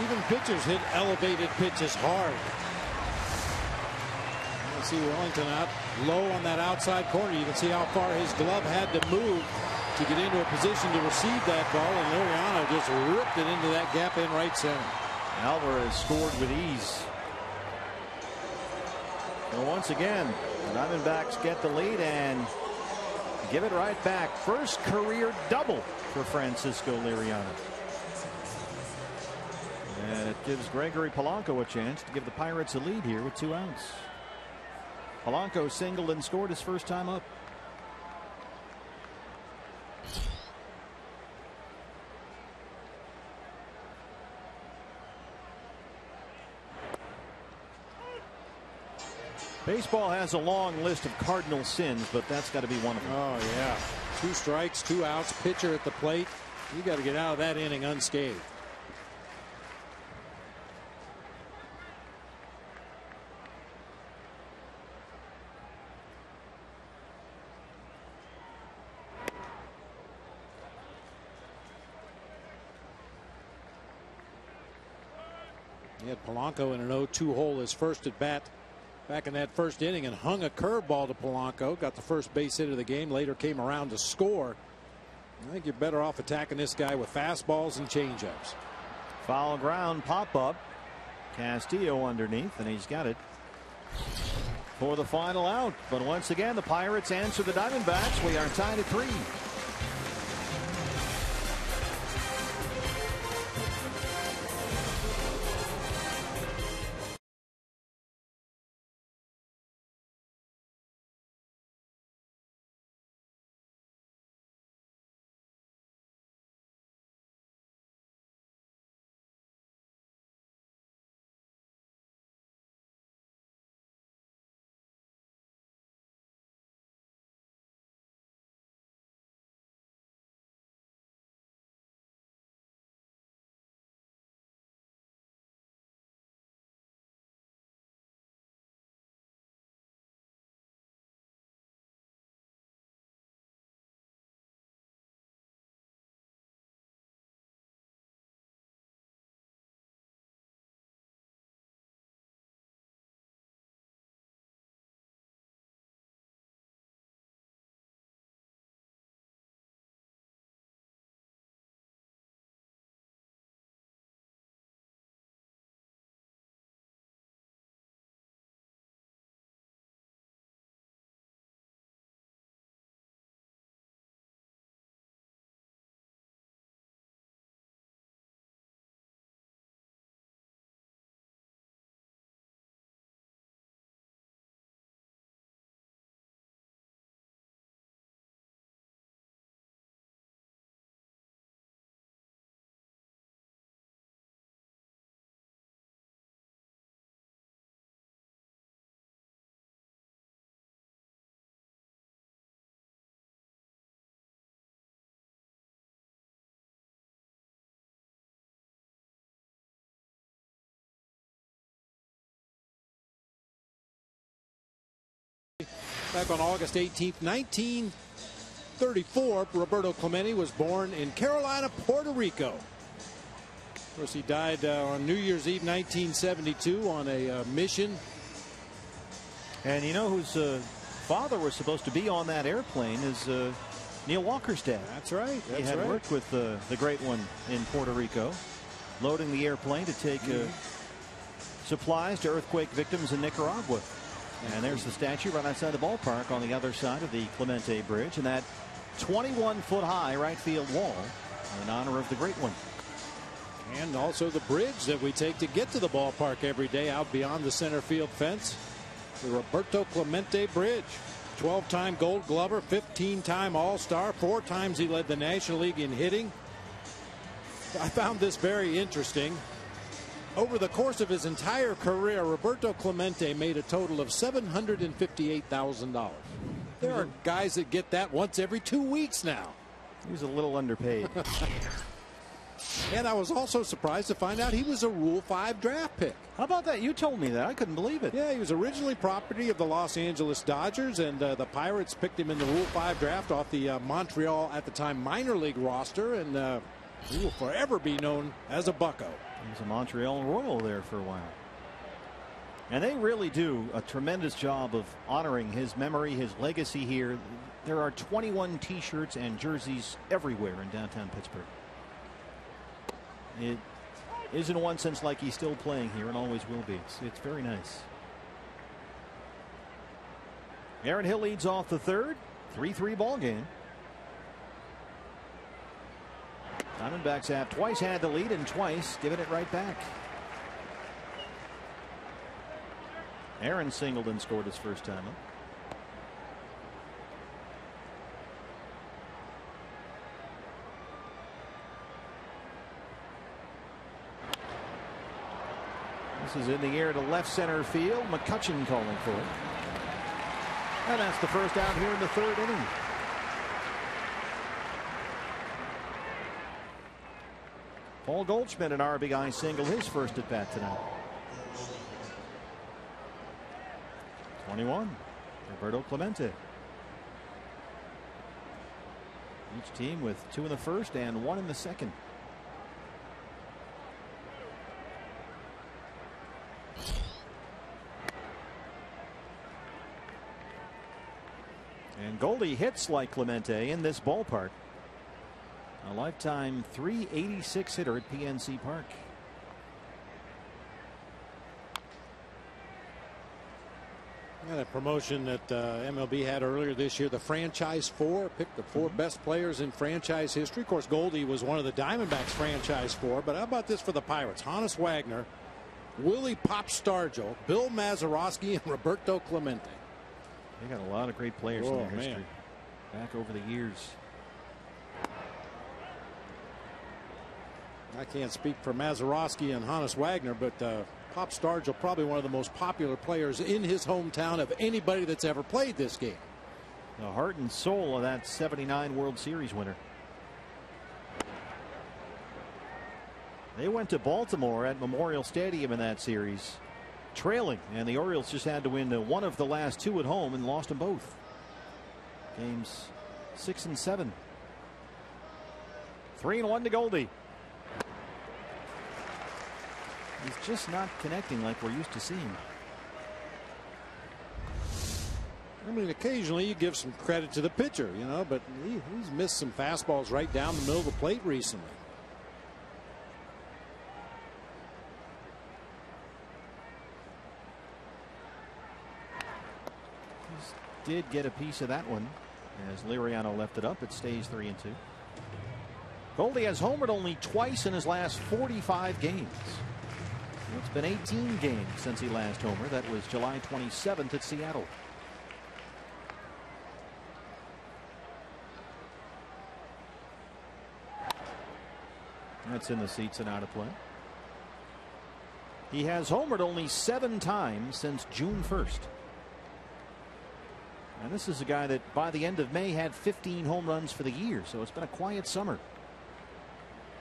Even pitchers hit elevated pitches hard. You can see Wellington out low on that outside corner. You can see how far his glove had to move to get into a position to receive that ball, and Liriano just ripped it into that gap in right center. Alvarez scored with ease. And once again, the Diamondbacks get the lead and give it right back. First career double for Francisco Liriano. And it gives Gregory Polanco a chance to give the Pirates a lead here with 2 outs. Polanco singled and scored his first time up. Baseball has a long list of cardinal sins, but that's got to be one of them. Oh, yeah. 2 strikes, 2 outs, pitcher at the plate. You got to get out of that inning unscathed. He had Polanco in an 0-2 hole his first at bat back in that first inning and hung a curveball to Polanco. Got the first base hit of the game. Later came around to score. I think you're better off attacking this guy with fastballs and changeups. Foul ground pop up. Castillo underneath, and he's got it for the final out. But once again, the Pirates answer the Diamondbacks. We are tied at 3. Back on August 18th, 1934, Roberto Clemente was born in Carolina, Puerto Rico. Of course, he died on New Year's Eve 1972 on a mission. And you know whose father was supposed to be on that airplane is Neil Walker's dad. That's right. He had worked with the great one in Puerto Rico, loading the airplane to take supplies to earthquake victims in Nicaragua. And there's the statue right outside the ballpark on the other side of the Clemente Bridge, and that 21-foot high right field wall in honor of the great one. And also the bridge that we take to get to the ballpark every day out beyond the center field fence. The Roberto Clemente Bridge. 12-time Gold Glover, 15-time All-Star, 4 times he led the National League in hitting. I found this very interesting. Over the course of his entire career, Roberto Clemente made a total of $758,000. There are guys that get that once every 2 weeks now. He's a little underpaid. And I was also surprised to find out he was a Rule 5 draft pick. How about that? You told me that. I couldn't believe it. Yeah, he was originally property of the Los Angeles Dodgers, and the Pirates picked him in the Rule 5 draft off the Montreal, at the time, minor league roster, and he will forever be known as a Bucko. He was a Montreal Royal there for a while. And they really do a tremendous job of honoring his memory, his legacy here. There are 21 T-shirts and jerseys everywhere in downtown Pittsburgh. It is in one sense like he's still playing here and always will be. It's very nice. Aaron Hill leads off the third. 3-3 ball game. Diamondbacks have twice had the lead and twice given it right back. Aaron singled and scored his first time up. This is in the air to left center field. McCutchen calling for it. And that's the first out here in the third inning. Paul Goldschmidt, an RBI single, his first at bat tonight. 21. Roberto Clemente. Each team with 2 in the first and 1 in the second. And Goldie hits like Clemente in this ballpark. A lifetime .386 hitter at PNC Park. Yeah, that promotion that MLB had earlier this year, the franchise 4, picked the 4 best players in franchise history. Of course, Goldie was one of the Diamondbacks franchise 4, but how about this for the Pirates? Honus Wagner, Willie Pop Stargell, Bill Mazeroski, and Roberto Clemente. They got a lot of great players in their history back over the years. I can't speak for Mazeroski and Honus Wagner, but Pop Stargell, probably one of the most popular players in his hometown of anybody that's ever played this game. The heart and soul of that '79 World Series winner. They went to Baltimore at Memorial Stadium in that series, trailing, and the Orioles just had to win one of the last 2 at home and lost them both. Games 6 and 7. 3-1 to Goldie. He's just not connecting like we're used to seeing. I mean, occasionally you give some credit to the pitcher, you know, but he's missed some fastballs right down the middle of the plate recently. He did get a piece of that one as Liriano left it up. It stays 3-2. Goldie has homered only twice in his last 45 games. It's been 18 games since he last homered. That was July 27th at Seattle. That's in the seats and out of play. He has homered only 7 times since June 1st. And this is a guy that by the end of May had 15 home runs for the year. So it's been a quiet summer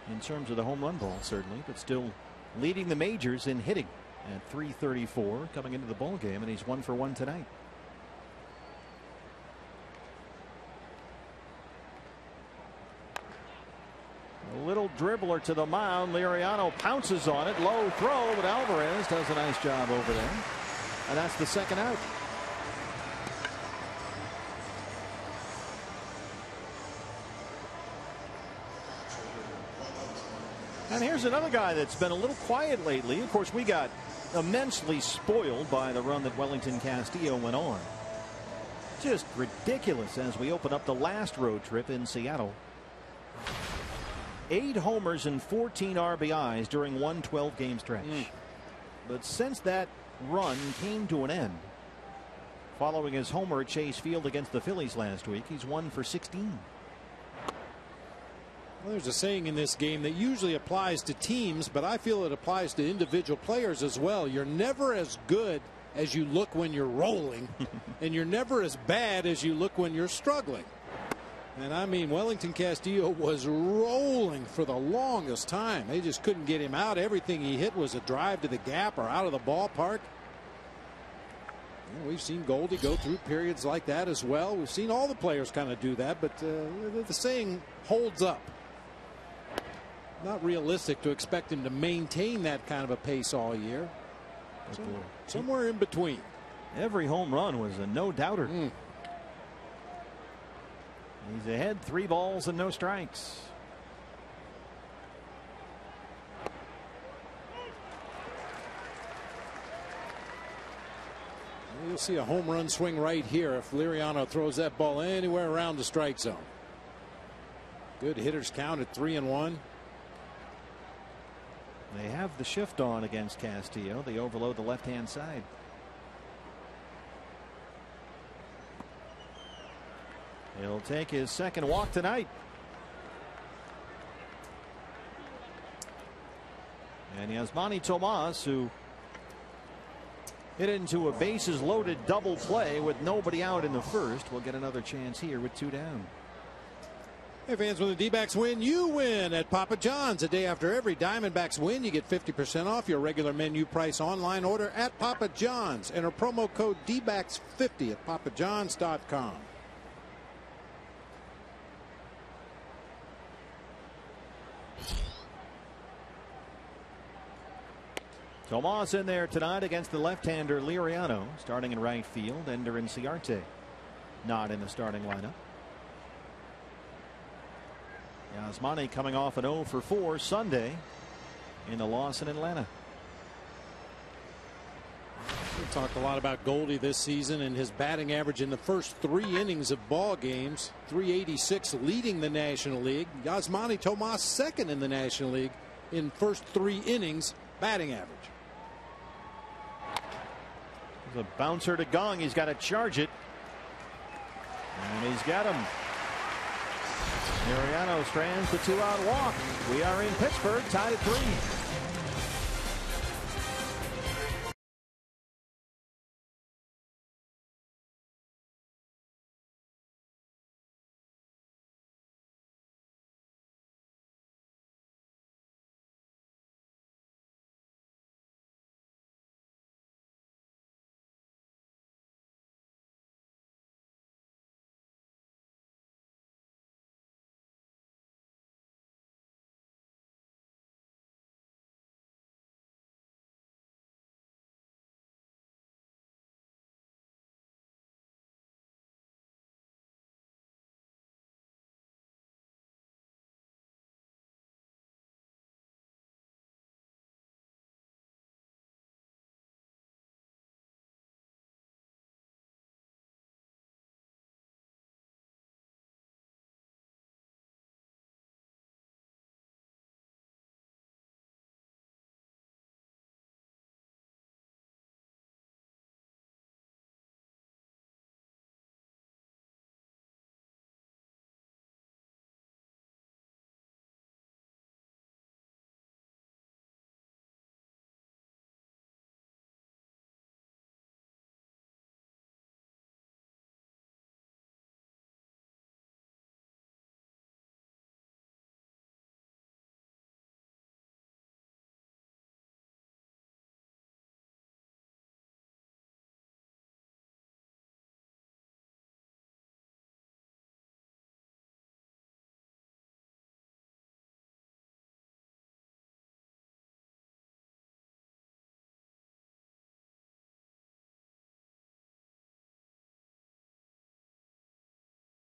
in terms of the home run ball, certainly, but still leading the majors in hitting at .334 coming into the ball game, and he's 1 for 1 tonight. dribbler to the mound. Liriano pounces on it. Low throw, but Alvarez does a nice job over there. And that's the second out. And here's another guy that's been a little quiet lately. Of course, we got immensely spoiled by the run that Wellington Castillo went on. Just ridiculous as we open up the last road trip in Seattle. 8 homers and 14 RBIs during one 12-game stretch. But since that run came to an end, following his homer at Chase Field against the Phillies last week, he's 1 for 16. Well, there's a saying in this game that usually applies to teams, but I feel it applies to individual players as well. You're never as good as you look when you're rolling, and you're never as bad as you look when you're struggling. And I mean, Wellington Castillo was rolling for the longest time. They just couldn't get him out. Everything he hit was a drive to the gap or out of the ballpark. We've seen Goldie go through periods like that as well. We've seen all the players kind of do that, but the saying holds up. Not realistic to expect him to maintain that kind of a pace all year. So, somewhere in between. Every home run was a no-doubter. He's ahead, 3 balls and no strikes. You'll see a home run swing right here if Liriano throws that ball anywhere around the strike zone. Good hitters count at 3-1. They have the shift on against Castillo. They overload the left-hand side. He'll take his second walk tonight. And Yasmani Tomas, who hit into a bases loaded double play with nobody out in the first, will get another chance here with 2 down. Hey fans, when the D-backs win, you win at Papa John's. A day after every Diamondbacks win, you get 50% off your regular menu price online order at Papa John's. Enter promo code DBACKS50 at papajohns.com. Tomas in there tonight against the left-hander Liriano, starting in right field. Ender and Ciarte not in the starting lineup. Yasmani coming off an 0 for 4 Sunday in the loss in Atlanta. We talked a lot about Goldie this season and his batting average in the first 3 innings of ball games. .386 leading the National League. Yasmani Tomas second in the National League in first 3 innings batting average. There's a bouncer to Gong. He's got to charge it. And he's got him. Liriano strands the 2-out walk. We are in Pittsburgh, tied at 3.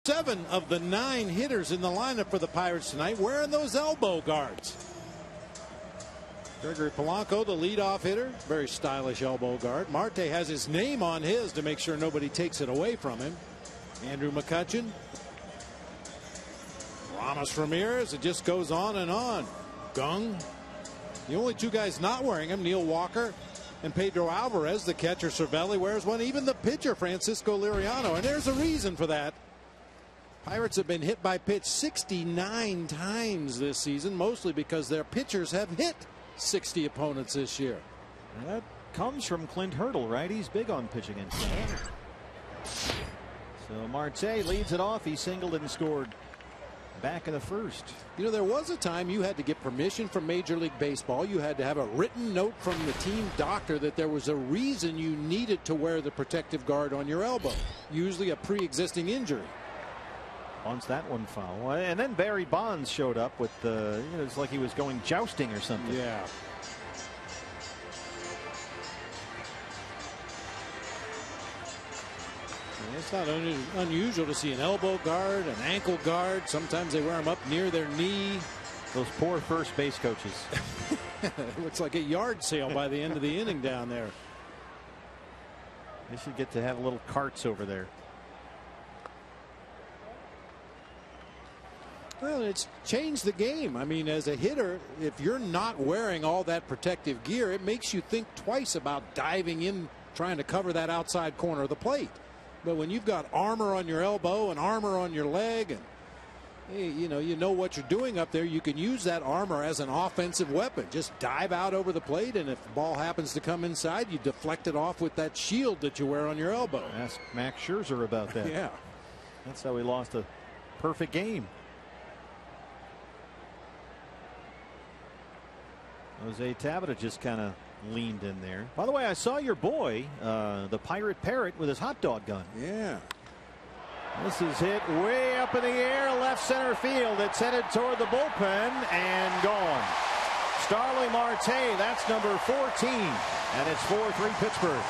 7 of the 9 hitters in the lineup for the Pirates tonight wearing those elbow guards. Gregory Polanco, the leadoff hitter, very stylish elbow guard. Marte has his name on his to make sure nobody takes it away from him. Andrew McCutchen, Ramos Ramirez, it just goes on and on. Gung. The only 2 guys not wearing them, Neil Walker and Pedro Alvarez. The catcher Cervelli wears one. Even the pitcher Francisco Liriano. And there's a reason for that. Pirates have been hit by pitch 69 times this season, mostly because their pitchers have hit 60 opponents this year. And that comes from Clint Hurdle, right? He's big on pitching in. So Marte leads it off. He singled and scored back in the first. You know, there was a time you had to get permission from Major League Baseball. You had to have a written note from the team doctor that there was a reason you needed to wear the protective guard on your elbow, usually a pre-existing injury. Bunts that one foul. And then Barry Bonds showed up with the, you know, it's like he was going jousting or something. Yeah. It's not unusual to see an elbow guard, an ankle guard. Sometimes they wear them up near their knee. Those poor first base coaches. It looks like a yard sale by the end of the inning down there. They should get to have little carts over there. Well, it's changed the game. I mean, as a hitter, if you're not wearing all that protective gear, it makes you think twice about diving in, trying to cover that outside corner of the plate. But when you've got armor on your elbow and armor on your leg, and hey, you know what you're doing up there, you can use that armor as an offensive weapon. Just dive out over the plate, and if the ball happens to come inside, you deflect it off with that shield that you wear on your elbow. Ask Max Scherzer about that. Yeah. That's how he lost a perfect game. Jose Tabata just kind of leaned in there. By the way, I saw your boy, the Pirate Parrot, with his hot dog gun. Yeah. This is hit way up in the air, left center field. It's headed toward the bullpen and gone. Starling Marte, that's number 14. And it's 4-3 Pittsburgh.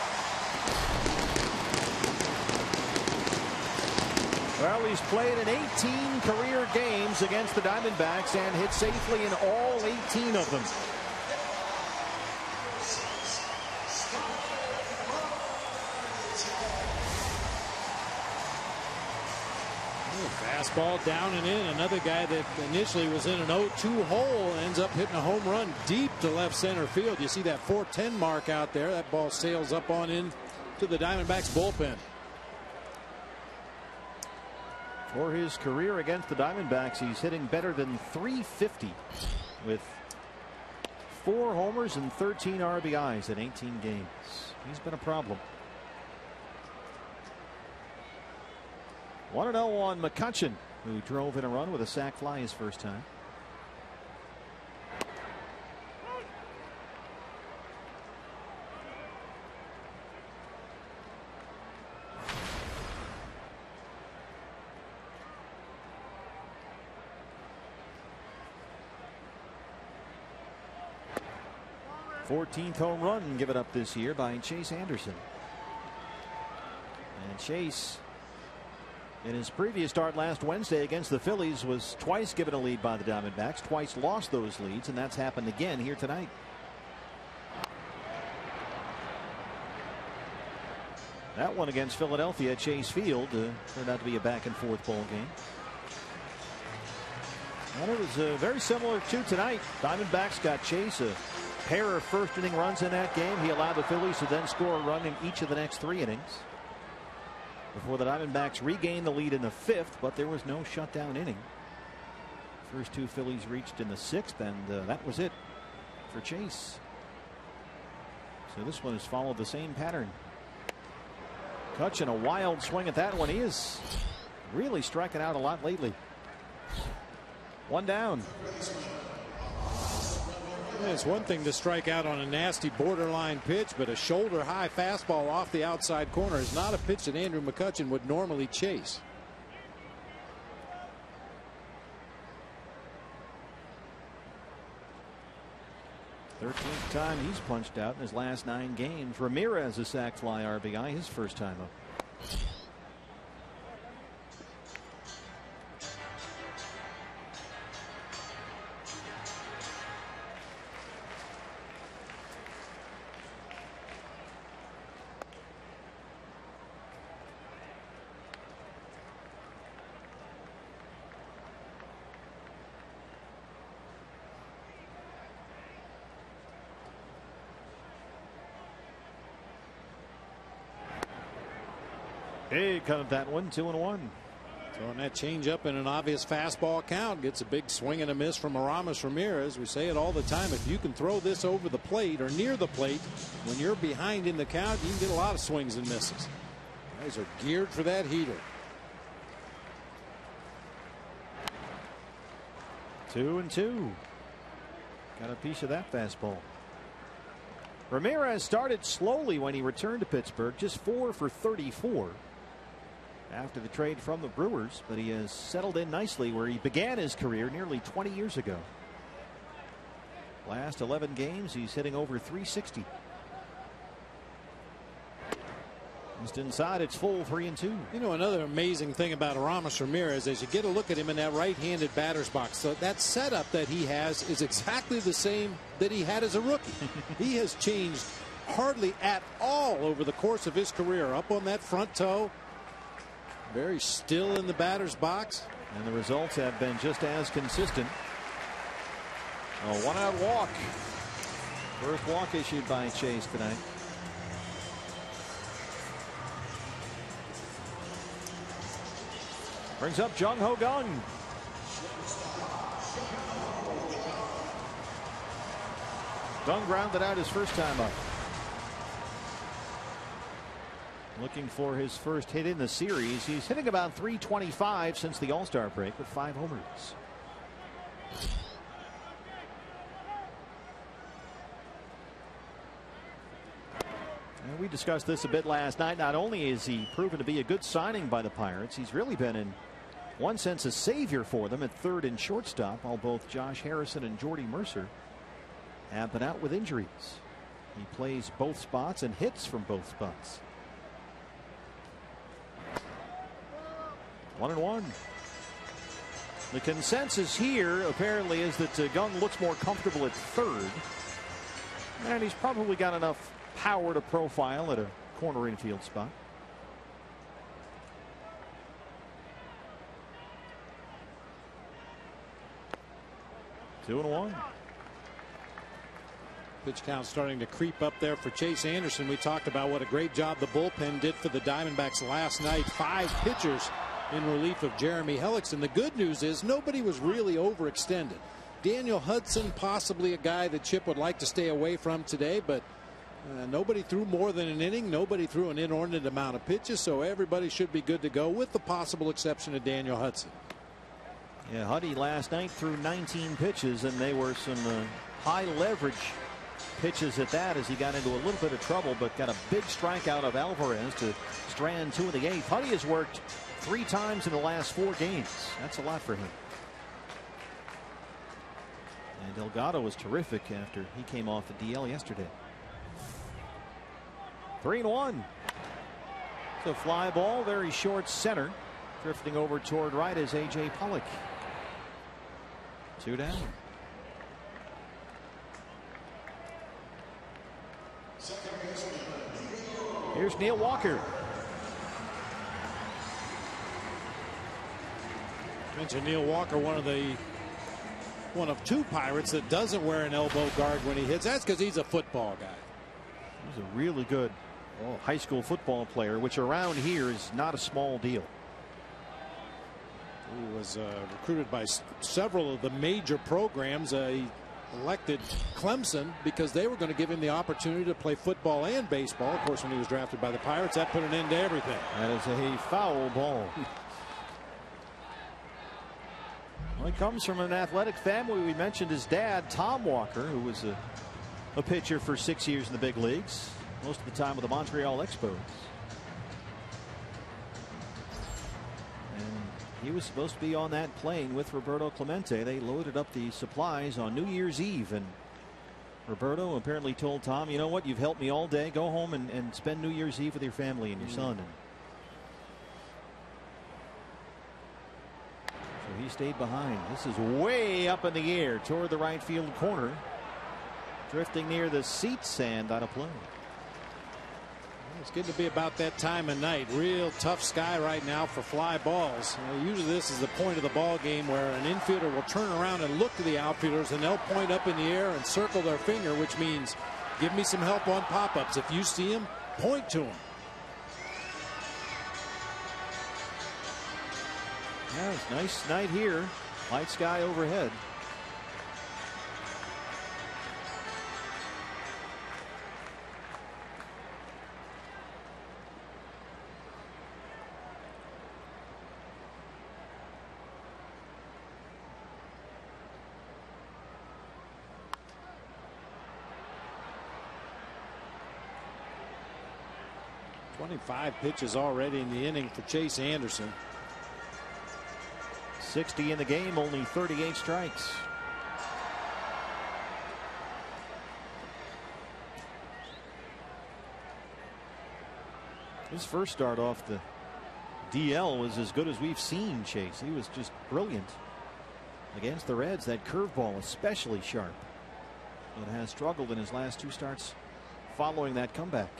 Well, he's played in 18 career games against the Diamondbacks and hit safely in all 18 of them. Fastball down and in. Another guy that initially was in an 0-2 hole ends up hitting a home run deep to left center field. You see that 410 mark out there. That ball sails up on in to the Diamondbacks bullpen. For his career against the Diamondbacks, he's hitting better than .350 with 4 homers and 13 RBIs in 18 games. He's been a problem. 1-0 on McCutchen, who drove in a run with a sac fly his first time. '14th home run given up this year by Chase Anderson. And Chase, in his previous start last Wednesday against the Phillies, was twice given a lead by the Diamondbacks, twice lost those leads, and that's happened again here tonight. That one against Philadelphia at Chase Field turned out to be a back-and-forth ball game. And it was very similar to tonight. Diamondbacks got Chase a pair of first-inning runs in that game. He allowed the Phillies to then score a run in each of the next 3 innings before the Diamondbacks regained the lead in the 5th, but there was no shutdown inning. First 2 Phillies reached in the 6th, and that was it for Chase. So this one has followed the same pattern. McCutchen, a wild swing at that one. He is really striking out a lot lately. 1 down. It's one thing to strike out on a nasty borderline pitch, but a shoulder high fastball off the outside corner is not a pitch that Andrew McCutchen would normally chase. Thirteenth time he's punched out in his last 9 games. Ramirez, a sac fly RBI, his first time up. Big cut of that one, 2-1. Throwing that changeup in an obvious fastball count. Gets a big swing and a miss from Aramis Ramirez. We say it all the time. If you can throw this over the plate or near the plate when you're behind in the count, you can get a lot of swings and misses. Guys are geared for that heater. 2-2. Got a piece of that fastball. Ramirez started slowly when he returned to Pittsburgh, just 4 for 34 after the trade from the Brewers, but he has settled in nicely where he began his career nearly 20 years ago. Last 11 games, he's hitting over 360. Just inside, it's full, 3-2. You know, another amazing thing about Aramis Ramirez is you get a look at him in that right-handed batter's box. So that setup that he has is exactly the same that he had as a rookie. He has changed hardly at all over the course of his career. Up on that front toe, very still in the batter's box. And the results have been just as consistent. A 1-out walk. First walk issued by Chase tonight. Brings up Jung Ho Kang. Kang grounded out his first time up. Looking for his first hit in the series. He's hitting about .325 since the All-Star break with 5 homers. And we discussed this a bit last night. Not only is he proven to be a good signing by the Pirates, he's really been in one sense a savior for them at third and shortstop, while both Josh Harrison and Jordy Mercer have been out with injuries. He plays both spots and hits from both spots. 1-1. The consensus here apparently is that Kang looks more comfortable at third, and he's probably got enough power to profile at a corner infield spot. Two and 1. Pitch count starting to creep up there for Chase Anderson. We talked about what a great job the bullpen did for the Diamondbacks last night. 5 pitchers in relief of Jeremy Hellickson. The good news is nobody was really overextended. Daniel Hudson, possibly a guy that Chip would like to stay away from today, but nobody threw more than an inning. Nobody threw an inordinate amount of pitches, so everybody should be good to go, with the possible exception of Daniel Hudson. Yeah, Huddy last night threw 19 pitches, and they were some high leverage pitches at that, as he got into a little bit of trouble, but got a big strikeout of Alvarez to strand 2 in the 8th. Huddy has worked 3 times in the last 4 games. That's a lot for him. And Delgado was terrific after he came off the DL yesterday. 3-1. It's a fly ball, very short center. Drifting over toward right is A.J. Pollock. 2 down. Here's Neil Walker. Mentioned Neil Walker, one of 2 Pirates that doesn't wear an elbow guard when he hits. That's because he's a football guy. He's a really good high school football player, which around here is not a small deal. He was recruited by several of the major programs. He elected Clemson because they were going to give him the opportunity to play football and baseball. Of course, when he was drafted by the Pirates, that put an end to everything. That is a foul ball. Well, he comes from an athletic family. We mentioned his dad, Tom Walker, who was a pitcher for 6 years in the big leagues, most of the time with the Montreal Expos. And he was supposed to be on that plane with Roberto Clemente. They loaded up the supplies on New Year's Eve, and Roberto apparently told Tom, you know what, you've helped me all day. Go home and spend New Year's Eve with your family and your son. And so he stayed behind. This is way up in the air toward the right field corner. Drifting near the seats and out of play. It's getting to be about that time of night. Real tough sky right now for fly balls. Usually this is the point of the ball game where an infielder will turn around and look to the outfielders, and they'll point up in the air and circle their finger, which means give me some help on pop-ups. If you see him, point to him. Yeah, it's a nice night here. Light sky overhead. Five pitches already in the inning for Chase Anderson. 60 in the game, only 38 strikes. His first start off the DL was as good as we've seen Chase. He was just brilliant against the Reds. That curveball especially sharp. But has struggled in his last 2 starts following that comeback.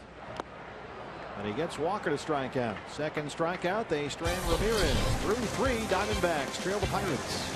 And he gets Walker to strike out. Second strikeout. They strand Ramirez. Through 3. Diamondbacks trail the Pirates.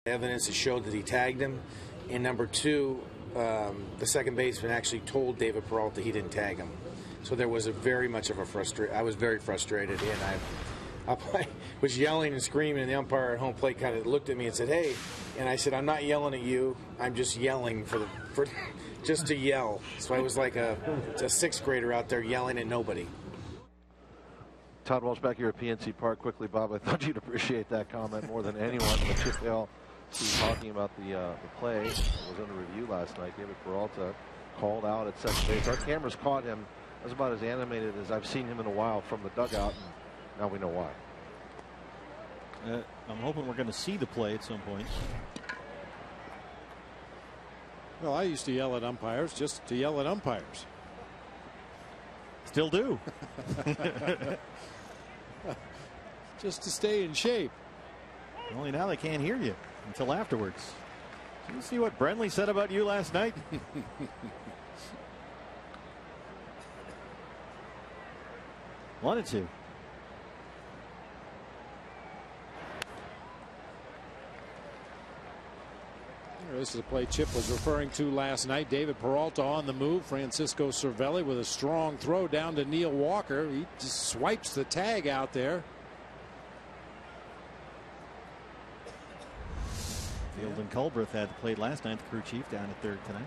Evidence that showed that he tagged him, and number 2, the second baseman actually told David Peralta he didn't tag him. So there was very much of a frustration. I was very frustrated, and I was yelling and screaming, and the umpire at home plate kind of looked at me and said, "Hey," and I said, "I'm not yelling at you. I'm just yelling for just to yell." So I was like a 6th grader out there yelling at nobody. Todd Walsh back here at PNC Park. Quickly, Bob, I thought you'd appreciate that comment more than anyone. But Chip Hale, he was talking about the play that was under review last night. David Peralta called out at second base. Our cameras caught him. That was about as animated as I've seen him in a while from the dugout, and now we know why. I'm hoping we're going to see the play at some point. Well, I used to yell at umpires just to yell at umpires. Still do. Just to stay in shape. Only now they can't hear you until afterwards. Did you see what Brenly said about you last night? 1-2. This is a play Chip was referring to last night. David Peralta on the move. Francisco Cervelli with a strong throw down to Neil Walker. He just swipes the tag out there. Field and Culbreth had played last night, the crew chief, down at third tonight.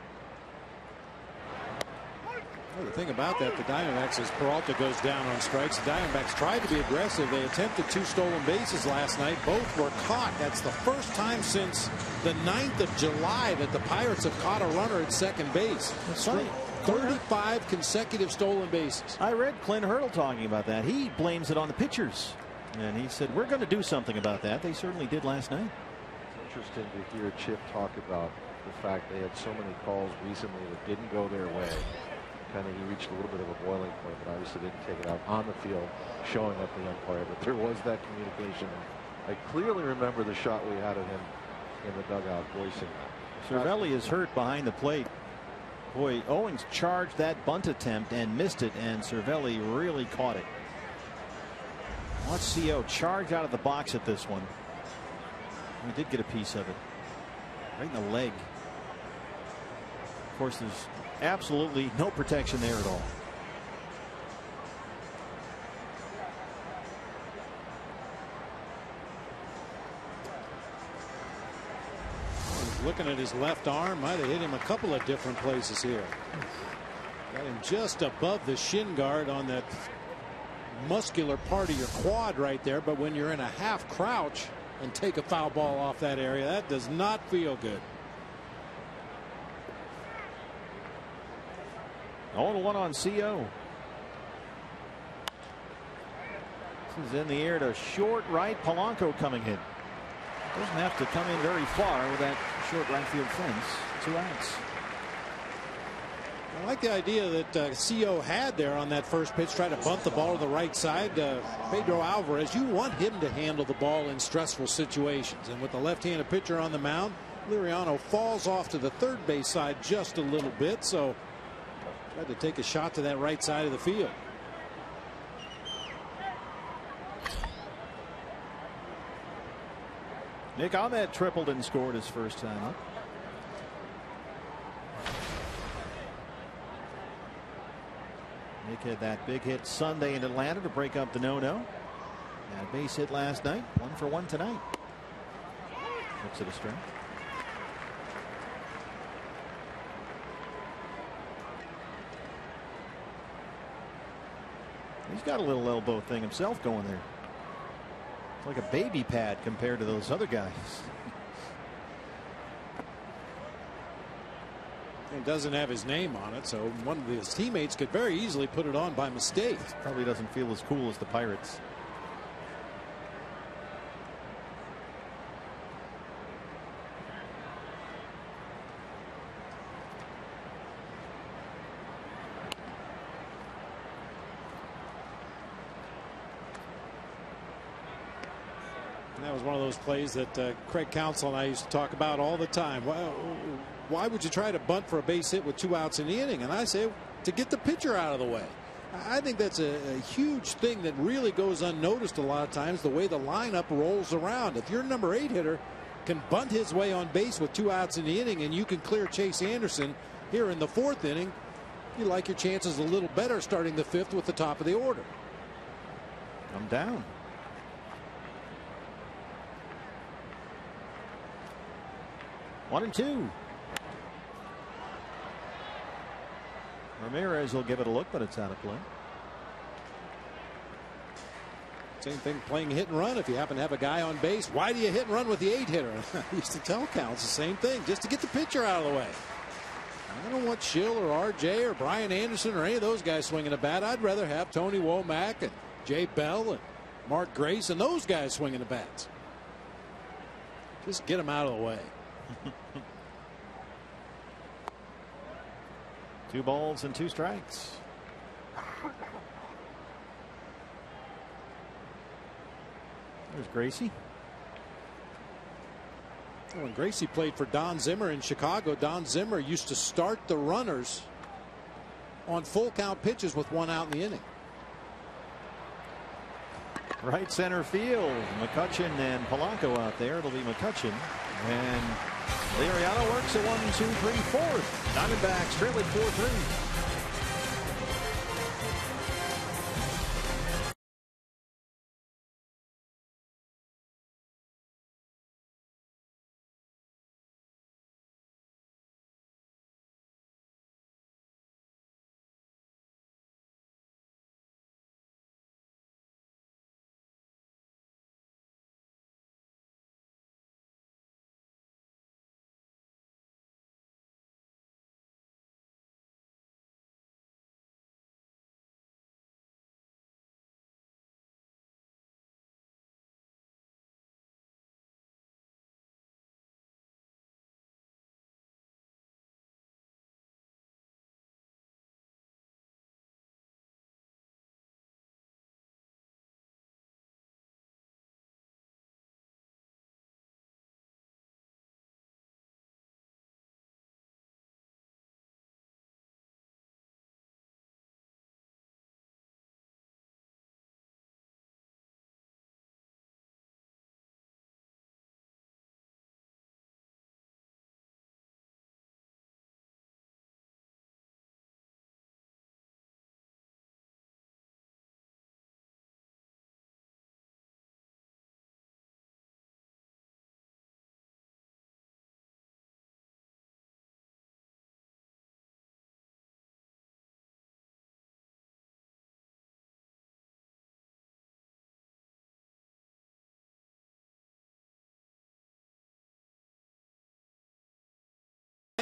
Well, the thing about that, the Diamondbacks, as Peralta goes down on strikes, the Diamondbacks tried to be aggressive. They attempted 2 stolen bases last night. Both were caught. That's the first time since the 9th of July that the Pirates have caught a runner at second base. That's funny. 35 consecutive stolen bases. I read Clint Hurdle talking about that. He blames it on the pitchers. And he said, we're going to do something about that. They certainly did last night. It's interesting to hear Chip talk about the fact they had so many calls recently that didn't go their way. he reached a little bit of a boiling point, but obviously didn't take it out on the field, showing up the umpire. But there was that communication. I clearly remember the shot we had of him in the dugout voicing that. Cervelli is hurt behind the plate. Boy, Owings charged that bunt attempt and missed it, and Cervelli really caught it. Watch CO charge out of the box at this one. We did get a piece of it. Right in the leg. Of course, there's absolutely no protection there at all. Looking at his left arm, might have hit him a couple of different places here. Got him just above the shin guard on that muscular part of your quad right there. But when you're in a half crouch and take a foul ball off that area, that does not feel good. 0-1 on CO. This is in the air to short right. Polanco coming in. Doesn't have to come in very far with that short right field fence. 2 outs. I like the idea that CO had there on that first pitch, try to bunt the ball to the right side. Pedro Alvarez, you want him to handle the ball in stressful situations. And with the left-handed pitcher on the mound, Liriano falls off to the third base side just a little bit. So tried to take a shot to that right side of the field. Nick Ahmed tripled and scored his first time up. Nick had that big hit Sunday in Atlanta to break up the no-no. Had a base hit last night. 1 for 1 tonight. Looks at a strike. He's got a little elbow thing himself going there. It's like a baby pad compared to those other guys. It doesn't have his name on it, so one of his teammates could very easily put it on by mistake. Probably doesn't feel as cool as the Pirates. And that was one of those plays that Craig Counsell and I used to talk about all the time. Why would you try to bunt for a base hit with 2 outs in the inning? And I say to get the pitcher out of the way. I think that's a huge thing that really goes unnoticed a lot of times, the way the lineup rolls around. If your number 8 hitter can bunt his way on base with 2 outs in the inning and you can clear Chase Anderson here in the 4th inning, you like your chances a little better starting the 5th with the top of the order. Come down. One and 2. Ramirez will give it a look, but it's out of play. Same thing playing hit and run. If you happen to have a guy on base, why do you hit and run with the 8 hitter? I used to tell Counts the same thing, just to get the pitcher out of the way. I don't want Schill or RJ or Brian Anderson or any of those guys swinging a bat. I'd rather have Tony Womack and Jay Bell and Mark Grace and those guys swinging the bats. Just get them out of the way. 2 balls and 2 strikes. There's Gracie. When Gracie played for Don Zimmer in Chicago, Don Zimmer used to start the runners on full count pitches with 1 out in the inning. Right center field. McCutchen and Polanco out there. It'll be McCutchen. And Liriano works at 1, 2, 3, 4th. Diamondbacks trail at 4-3.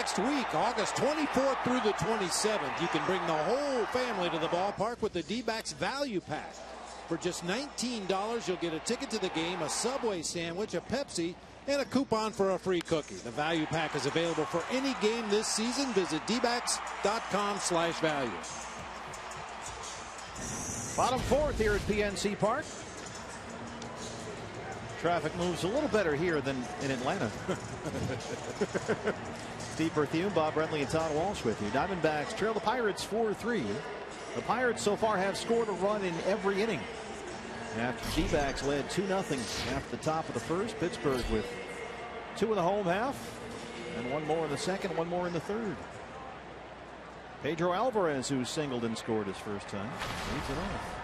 Next week, August 24th through the 27th, you can bring the whole family to the ballpark with the D-backs Value Pack. For just $19, you'll get a ticket to the game, a Subway sandwich, a Pepsi, and a coupon for a free cookie. The Value Pack is available for any game this season. Visit dbacks.com/value. Bottom fourth here at PNC Park. Traffic moves a little better here than in Atlanta. Steve Berthiaume, Bob Brentley, and Todd Walsh with you. Diamondbacks trail the Pirates 4-3. The Pirates so far have scored a run in every inning. After D-backs led 2-0 after the top of the first. Pittsburgh with 2 in the home half and 1 more in the second, 1 more in the third. Pedro Alvarez, who singled and scored his first time, leads it off.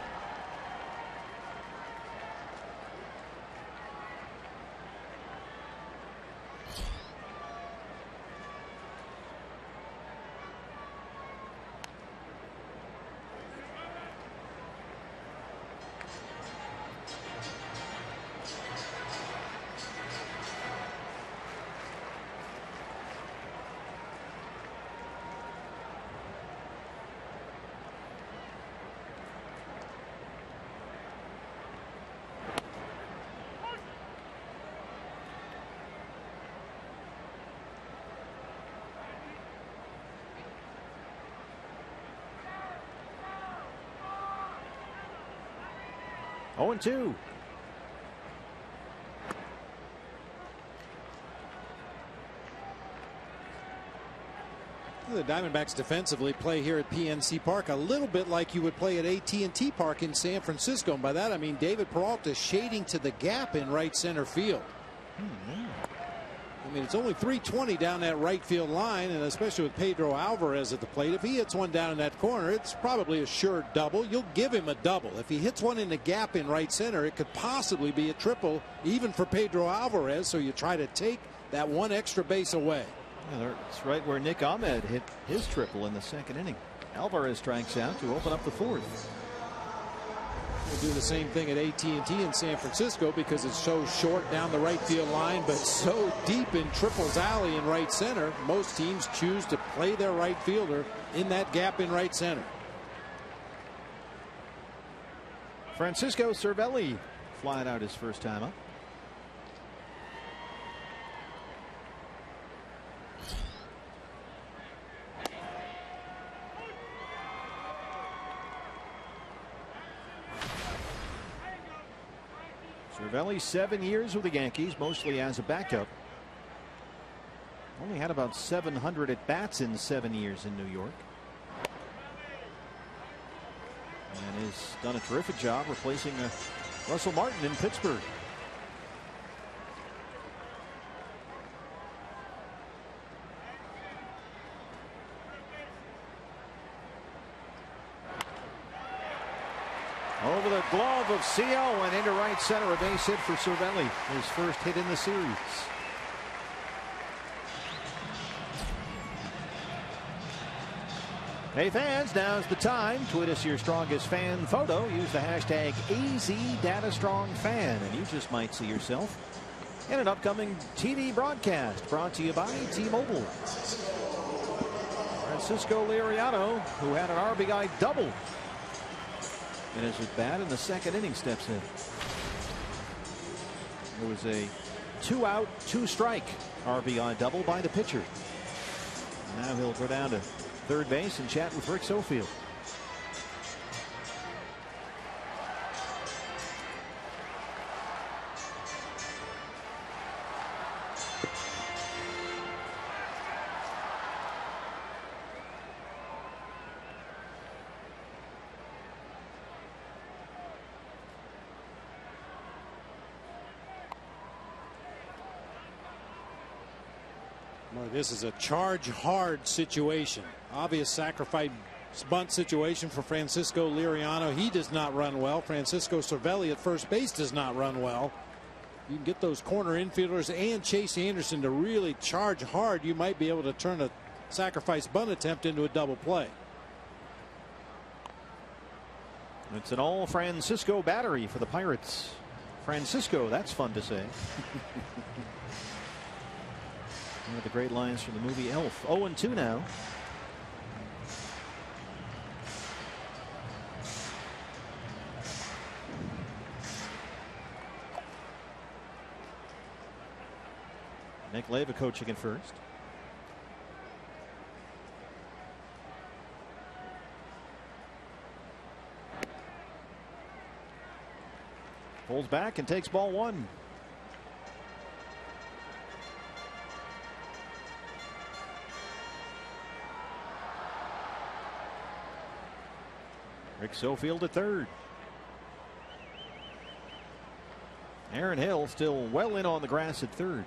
Oh, 0-2. The Diamondbacks defensively play here at PNC Park a little bit like you would play at AT&T Park in San Francisco. And by that, I mean David Peralta shading to the gap in right center field. I mean, it's only 320 down that right field line, and especially with Pedro Alvarez at the plate, if he hits one down in that corner, it's probably a sure double. You'll give him a double. If he hits one in the gap in right center, it could possibly be a triple, even for Pedro Alvarez, so you try to take that one extra base away. Yeah, that's right where Nick Ahmed hit his triple in the second inning. Alvarez strikes out to open up the fourth. We'll do the same thing at AT&T in San Francisco because it's so short down the right field line, but so deep in Triple's alley in right center. Most teams choose to play their right fielder in that gap in right center. Francisco Cervelli flying out his first time up. Cervelli 7 years with the Yankees, mostly as a backup. Only had about 700 at bats in 7 years in New York. And has done a terrific job replacing Russell Martin in Pittsburgh. Over the glove of CO and into right center, a base hit for Cervelli, his first hit in the series. Hey fans, now's the time. Tweet us your strongest fan photo. Use the hashtag AZDataStrongFan, and you just might see yourself in an upcoming TV broadcast brought to you by T-Mobile. Francisco Liriano, who had an RBI double and is at bat in the second inning, steps in. It was a 2-out, 2-strike RBI double by the pitcher. Now he'll go down to third base and chat with Rick Sofield. This is a charge hard situation. Obvious sacrifice bunt situation for Francisco Liriano. He does not run well. Francisco Cervelli at first base does not run well. You can get those corner infielders and Chase Anderson to really charge hard. You might be able to turn a sacrifice bunt attempt into a double play. It's an all Francisco battery for the Pirates. Francisco, that's fun to say. One of the great lines from the movie Elf. 0-2 now. Nick Leva coaching at first. Pulls back and takes ball one. Rick Sofield at third. Aaron Hill still well in on the grass at third.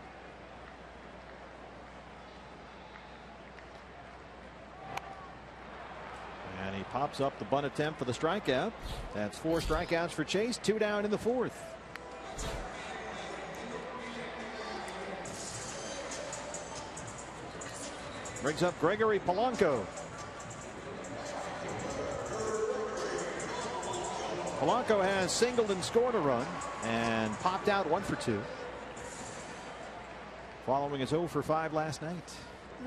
And he pops up the bunt attempt for the strikeout. That's 4 strikeouts for Chase, 2 down in the fourth. Brings up Gregory Polanco. Polanco has singled and scored a run and popped out 1 for 2. Following his 0 for 5 last night.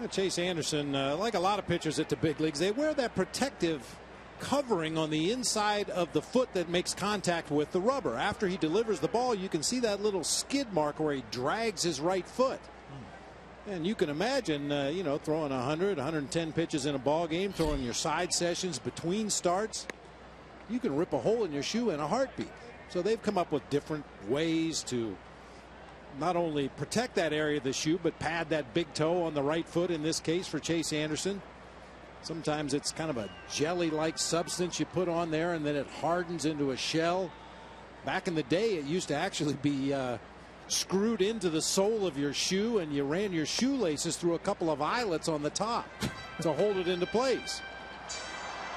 Chase Anderson, like a lot of pitchers at the big leagues, they wear that protective covering on the inside of the foot that makes contact with the rubber. After he delivers the ball, you can see that little skid mark where he drags his right foot. And you can imagine, you know, throwing 100, 110 pitches in a ball game, throwing your side sessions between starts. You can rip a hole in your shoe in a heartbeat. So they've come up with different ways to not only protect that area of the shoe, but pad that big toe on the right foot in this case for Chase Anderson. Sometimes it's kind of a jelly-like substance you put on there and then it hardens into a shell. Back in the day, it used to actually be screwed into the sole of your shoe, and you ran your shoelaces through a couple of eyelets on the top to hold it into place.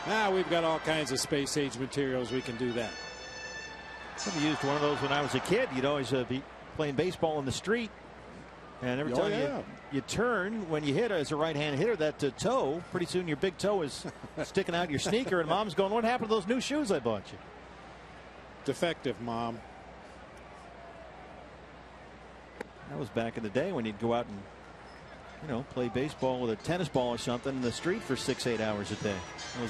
Now we've got all kinds of space age materials we can do that. I used one of those when I was a kid. You'd always be playing baseball in the street, and every time you turn when you hit as a right-hand hitter, that toe, pretty soon your big toe is sticking out your sneaker, and mom's going, "What happened to those new shoes I bought you?" Defective, Mom. That was back in the day when you'd go out and, you know, play baseball with a tennis ball or something in the street for 6-8 hours a day.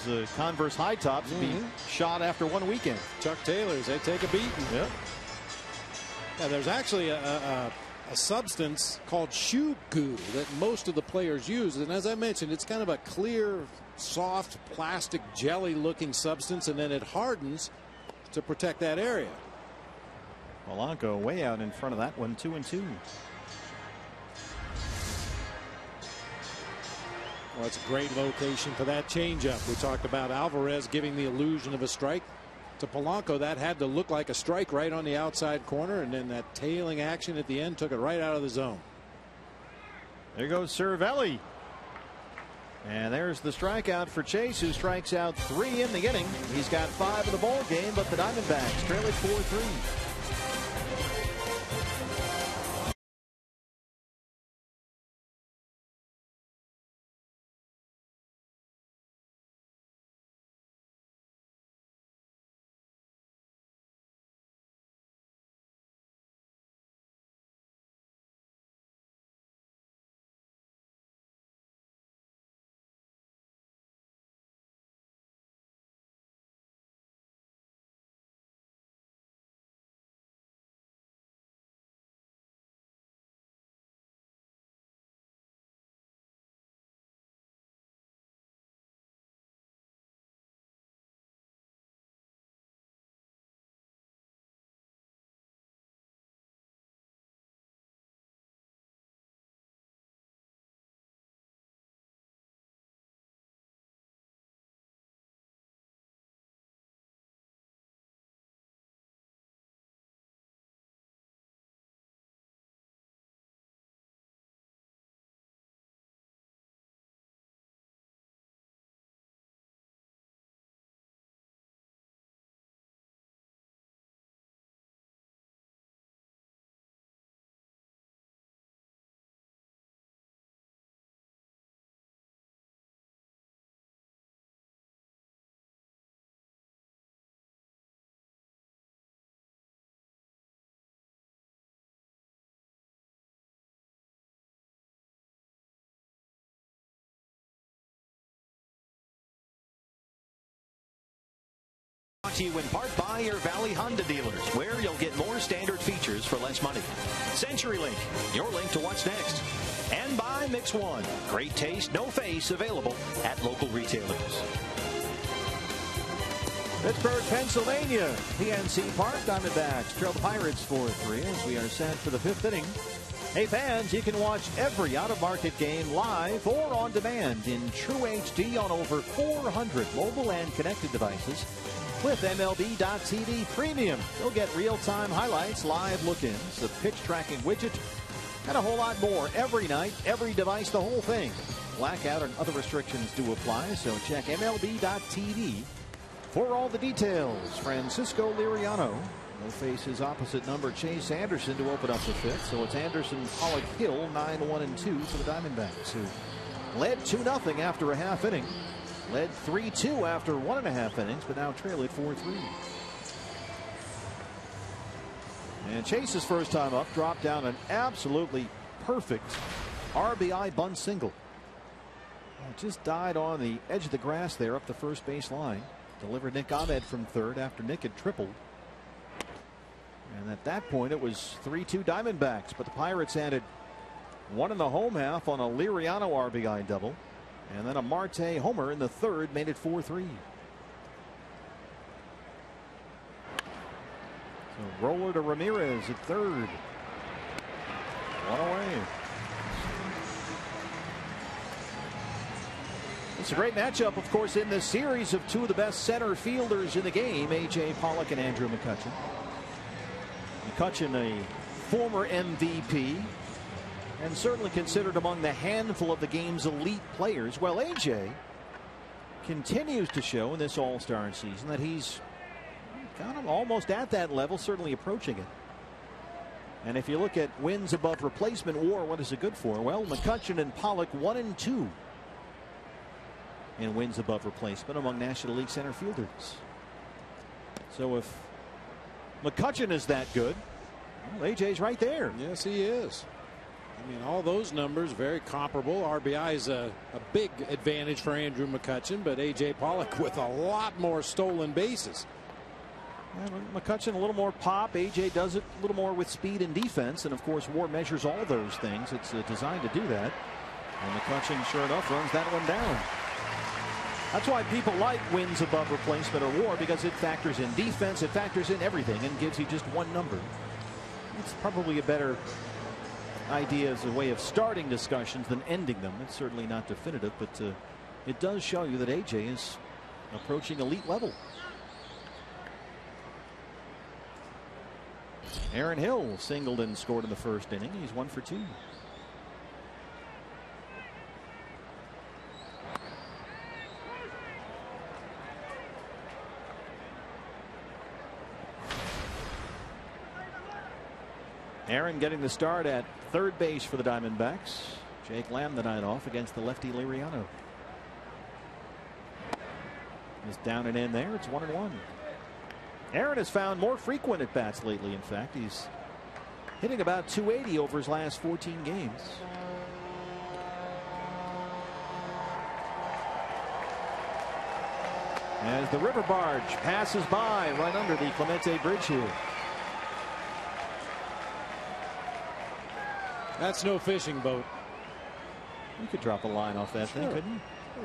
Those Converse high tops would be shot after one weekend. Chuck Taylors, they take a beating. Yep. Yeah, there's actually a substance called shoe goo that most of the players use, and as I mentioned, it's kind of a clear, soft, plastic, jelly-looking substance, and then it hardens to protect that area. Polanco way out in front of that one, 2-2. Well, it's a great location for that changeup. We talked about Alvarez giving the illusion of a strike to Polanco. That had to look like a strike right on the outside corner, and then that tailing action at the end took it right out of the zone. There goes Cervelli. And there's the strikeout for Chase, who strikes out 3 in the inning. He's got 5 in the ball game, but the Diamondbacks trail it 4-3. Brought to you in part by your Valley Honda dealers, where you'll get more standard features for less money. CenturyLink, your link to what's next. And by Mix One, great taste, no face, available at local retailers. Pittsburgh, Pennsylvania, PNC Park. Diamondbacks trail the Pirates 4-3 as we are set for the 5th inning. Hey fans, you can watch every out-of-market game live or on demand in true HD on over 400 mobile and connected devices with MLB.TV Premium. You'll get real-time highlights, live look-ins, the pitch tracking widget, and a whole lot more every night, every device, the whole thing. Blackout and other restrictions do apply, so check MLB.TV for all the details. Francisco Liriano will face his opposite number, Chase Anderson, to open up the 5th. So it's Anderson, Pollock, Hill, 9-1-2 for the Diamondbacks, who led 2-0 after a half inning. Led 3-2 after 1.5 innings, but now trail it 4-3. And Chase's first time up dropped down an absolutely perfect RBI bunt single. Just died on the edge of the grass there up the first base line. Delivered Nick Ahmed from third after Nick had tripled. And at that point it was 3-2 Diamondbacks, but the Pirates added one in the home half on a Liriano RBI double. And then a Marte homer in the third made it 4-3. So roller to Ramirez at third. One away. It's a great matchup, of course, in this series of two of the best center fielders in the game, A.J. Pollock and Andrew McCutchen. McCutchen, a former MVP, and certainly considered among the handful of the game's elite players. Well, A.J. continues to show in this All-Star season that he's kind of almost at that level, certainly approaching it. And if you look at wins above replacement WAR, what is it good for? Well, McCutchen and Pollock 1-2 in wins above replacement among National League center fielders. So if McCutchen is that good, well, AJ's right there. Yes, he is. I mean, all those numbers very comparable. RBI is a big advantage for Andrew McCutchen, but A.J. Pollock with a lot more stolen bases. McCutchen a little more pop. A.J. does it a little more with speed and defense, and of course WAR measures all those things. It's designed to do that, and McCutchen sure enough runs that one down. That's why people like wins above replacement or WAR, because it factors in defense, it factors in everything, and gives you just one number. It's probably a better idea as a way of starting discussions than ending them. It's certainly not definitive, but it does show you that A.J. is approaching elite level. Aaron Hill singled and scored in the first inning. He's 1 for 2. Aaron getting the start at third base for the Diamondbacks. Jake Lamb the night off against the lefty Liriano. Is down and in there. It's 1-1. Aaron has found more frequent at bats lately. In fact, he's hitting about 280 over his last 14 games. As the river barge passes by right under the Clemente Bridge here. That's no fishing boat. You could drop a line off that thing, couldn't you? Sure.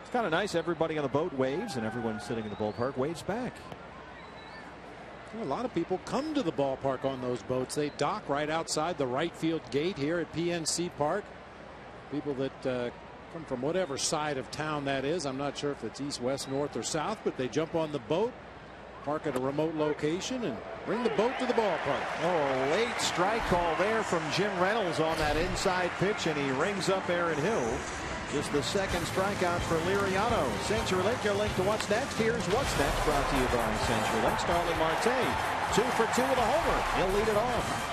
It's kind of nice. Everybody on the boat waves, and everyone sitting in the ballpark waves back. A lot of people come to the ballpark on those boats. They dock right outside the right field gate here at PNC Park. People that come from whatever side of town that is. I'm not sure if it's east, west, north, or south, but they jump on the boat, park at a remote location, and bring the boat to the ballpark. Oh, late strike call there from Jim Reynolds on that inside pitch, and he rings up Aaron Hill. Just the second strikeout for Liriano. CenturyLink, your link to what's next. Here's what's next, brought to you by CenturyLink. Starling Marte, 2 for 2 with a homer. He'll lead it off.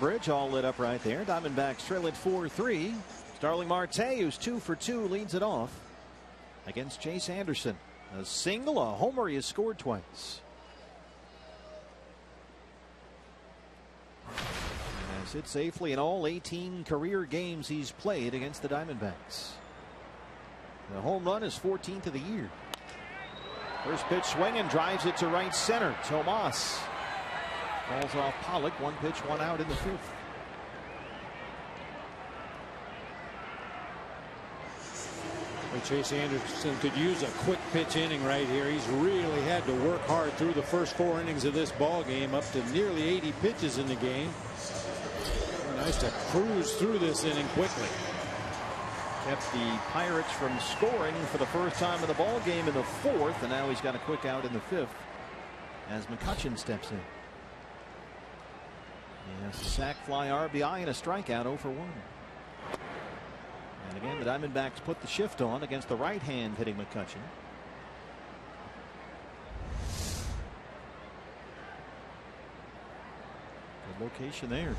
Bridge all lit up right there. Diamondbacks trail it 4-3. Starling Marte, who's 2 for 2, leads it off against Chase Anderson. A single, a homer. He has scored twice. And has hit safely in all 18 career games he's played against the Diamondbacks. The home run is 14th of the year. First pitch swinging, drives it to right center. Tomas falls off Pollock. 1 pitch, 1 out in the 5th. Chase Anderson could use a quick pitch inning right here. He's really had to work hard through the first 4 innings of this ball game, up to nearly 80 pitches in the game. Nice to cruise through this inning quickly. Kept the Pirates from scoring for the first time in the ball game in the 4th, and now he's got a quick out in the 5th as McCutchen steps in. He has a sac fly, RBI, and a strikeout, 0 for 1. And again, the Diamondbacks put the shift on against the right hand hitting McCutchen. Good location there.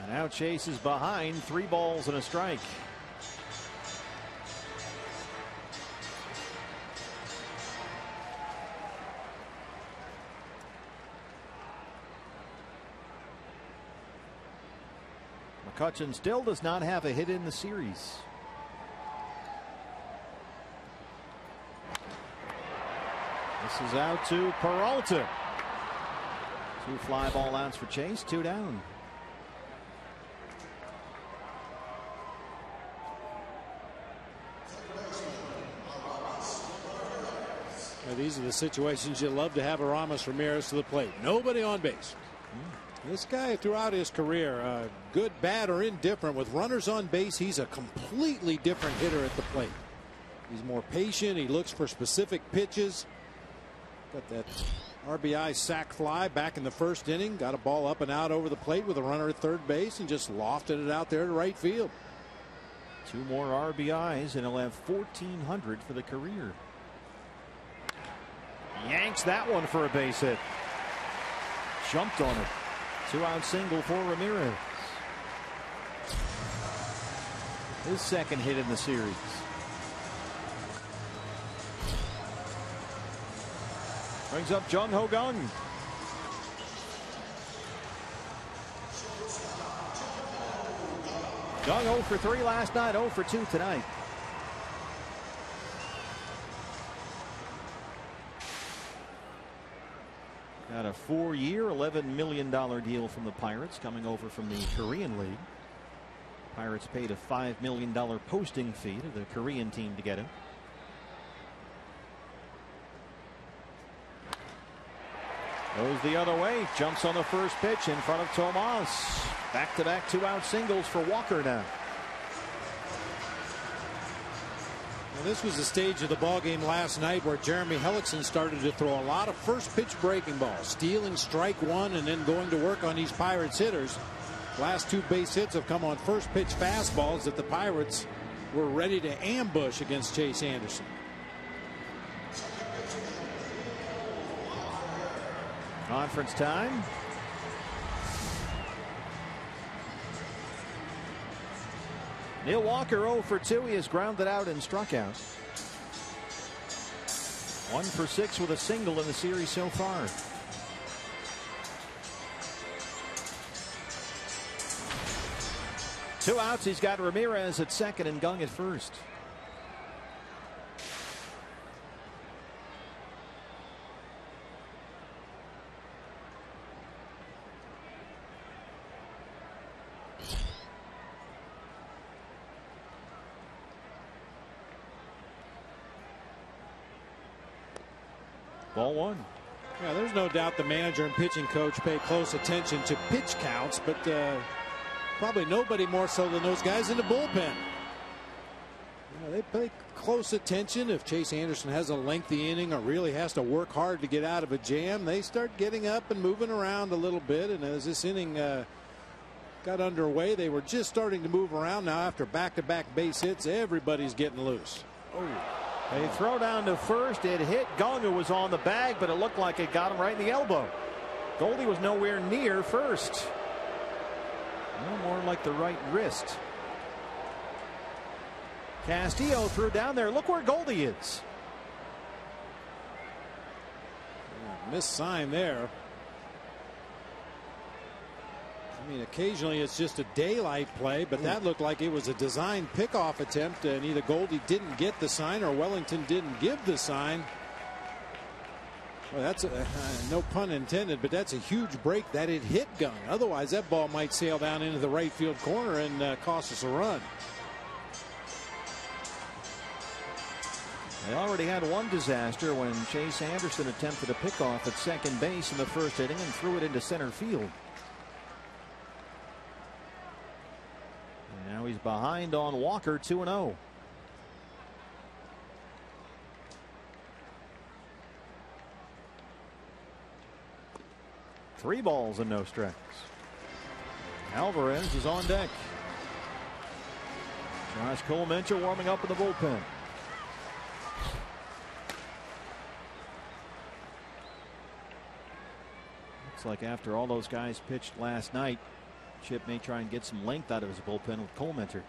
Now Chase is behind, 3 balls and a strike. McCutchen still does not have a hit in the series. This is out to Peralta. 2 fly ball outs for Chase, 2 down. These are the situations you love to have Aramis Ramirez to the plate. Nobody on base. This guy throughout his career, good, bad, or indifferent, with runners on base, he's a completely different hitter at the plate. He's more patient. He looks for specific pitches. Got that RBI sac fly back in the 1st inning. Got a ball up and out over the plate with a runner at 3rd base and just lofted it out there to right field. 2 more RBIs and he'll have 1,400 for the career. Yanks that one for a base hit. Jumped on it. 2-out single for Ramirez. His 2nd hit in the series. Brings up Jung Ho Gung. Gung 0 for 3 last night, 0 for 2 tonight. Got a 4-year, $11 million deal from the Pirates coming over from the Korean League. Pirates paid a $5 million posting fee to the Korean team to get him. Goes the other way, jumps on the first pitch in front of Tomas. Back-to-back 2-out singles for Walker now. This was the stage of the ball game last night where Jeremy Hellickson started to throw a lot of first pitch breaking balls, stealing strike 1 and then going to work on these Pirates hitters. Last 2 base hits have come on first pitch fastballs that the Pirates were ready to ambush against Chase Anderson. Conference time. Neil Walker 0 for 2. He has grounded out and struck out. 1 for 6 with a single in the series so far. Two outs. He's got Ramirez at 2nd and Gung at 1st. Ball one. Yeah, there's no doubt the manager and pitching coach pay close attention to pitch counts, but probably nobody more so than those guys in the bullpen. They pay close attention. If Chase Anderson has a lengthy inning or really has to work hard to get out of a jam, they start getting up and moving around a little bit. And as this inning got underway, they were just starting to move around. Now after back-to-back base hits, everybody's getting loose. They throw down to first. It hit Gung, who was on the bag, but it looked like it got him right in the elbow. Goldie was nowhere near first. No more like the right wrist. Castillo threw down there. Look where Goldie is. Missed sign there. I mean, occasionally it's just a daylight play, but that looked like it was a design pickoff attempt, and either Goldie didn't get the sign or Wellington didn't give the sign. Well, that's no pun intended, but that's a huge break that it hit Gung. Otherwise, that ball might sail down into the right field corner and cost us a run. They already had one disaster when Chase Anderson attempted a pickoff at second base in the first inning and threw it into center field. And now he's behind on Walker, 2-0. Three balls and no strikes. Alvarez is on deck. Josh Colemencher warming up in the bullpen. Looks like after all those guys pitched last night, Chip may try and get some length out of his bullpen with Colemencher.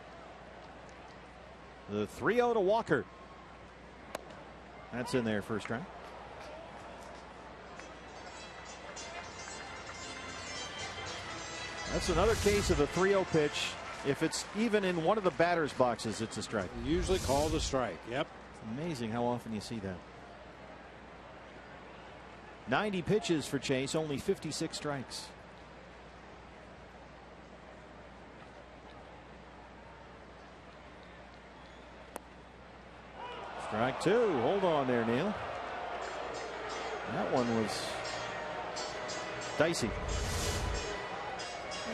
The 3-0 to Walker. That's in there, first strike. That's another case of a 3-0 pitch. If it's even in one of the batter's boxes, it's a strike. Usually called a strike. Yep. It's amazing how often you see that. 90 pitches for Chase, only 56 strikes. Strike two. Hold on there, Neil. That one was dicey.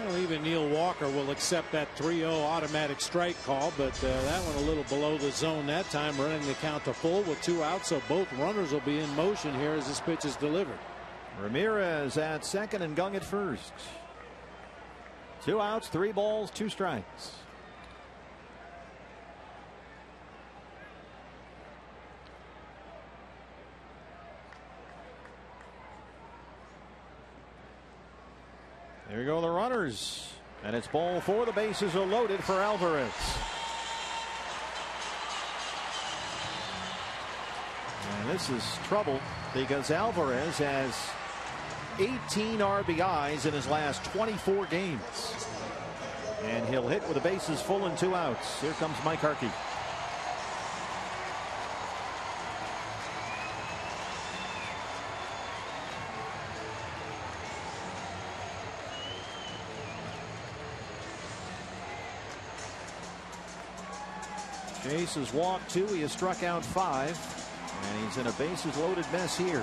Well, even Neil Walker will accept that 3-0 automatic strike call, but that one a little below the zone that time, running the count to full with 2 outs, so both runners will be in motion here as this pitch is delivered. Ramirez at second and Gung at first. 2 outs, 3 balls, 2 strikes. There go the runners, and it's ball 4. The bases are loaded for Alvarez. And this is trouble because Alvarez has 18 RBIs in his last 24 games. And he'll hit with the bases full and 2 outs. Here comes Mike Harkey. Chase has walked 2. He has struck out 5. And he's in a bases loaded mess here.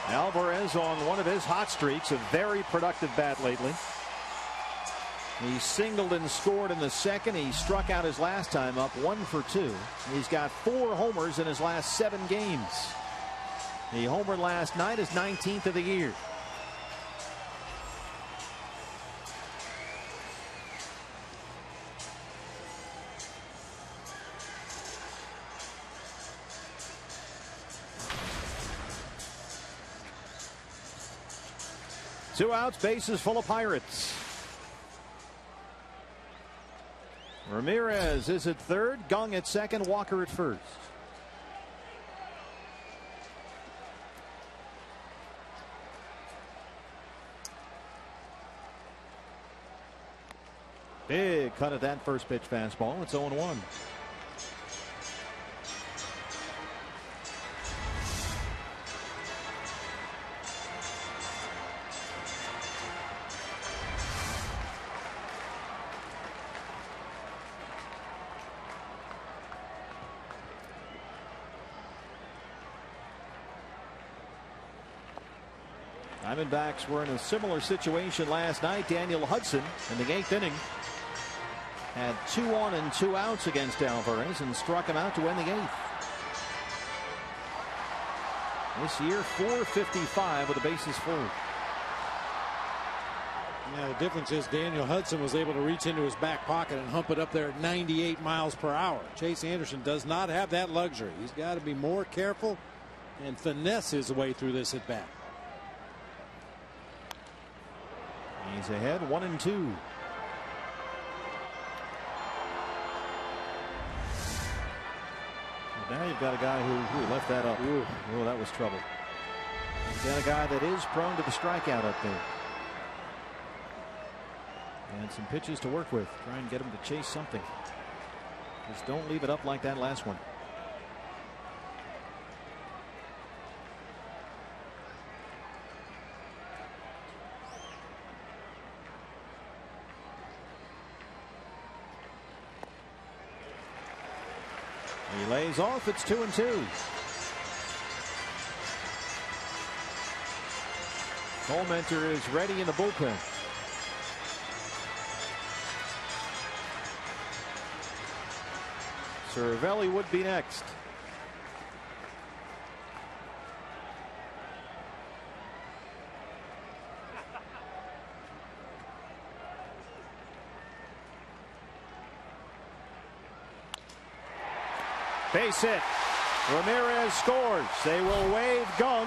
Alvarez on one of his hot streaks, a very productive bat lately. He singled and scored in the second. He struck out his last time up 1 for 2. He's got 4 homers in his last 7 games. He homered last night, his 19th of the year. Two outs, bases full of Pirates. Ramirez is at third, Gung at second, Walker at first. Big cut at that first pitch fastball. It's 0-1. Diamondbacks were in a similar situation last night. Daniel Hudson in the 8th inning had 2 on and 2 outs against Alvarez and struck him out to win the 8th. This year, .455 with the bases full. Yeah, the difference is Daniel Hudson was able to reach into his back pocket and hump it up there at 98 miles per hour. Chase Anderson does not have that luxury. He's got to be more careful and finesse his way through this at bat. He's ahead 1-2. Now you've got a guy who left that up. Ooh, that was trouble. You've got a guy that is prone to the strikeout up there. And some pitches to work with. Try and get him to chase something. Just don't leave it up like that last one. He lays off. It's 2-2. Colementor is ready in the bullpen. Cervelli would be next. Base hit. Ramirez scores. They will wave gun.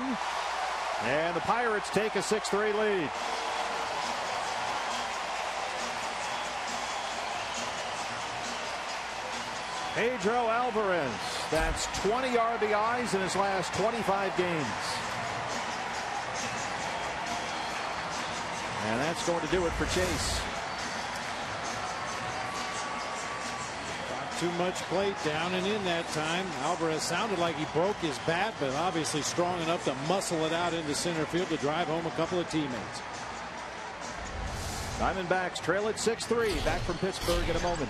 And the Pirates take a 6-3 lead. Pedro Alvarez. That's 20 RBIs in his last 25 games. And that's going to do it for Chase. Too much plate down and in that time. Alvarez sounded like he broke his bat, but obviously strong enough to muscle it out into center field to drive home a couple of teammates. Diamondbacks trail it 6-3. Back from Pittsburgh in a moment.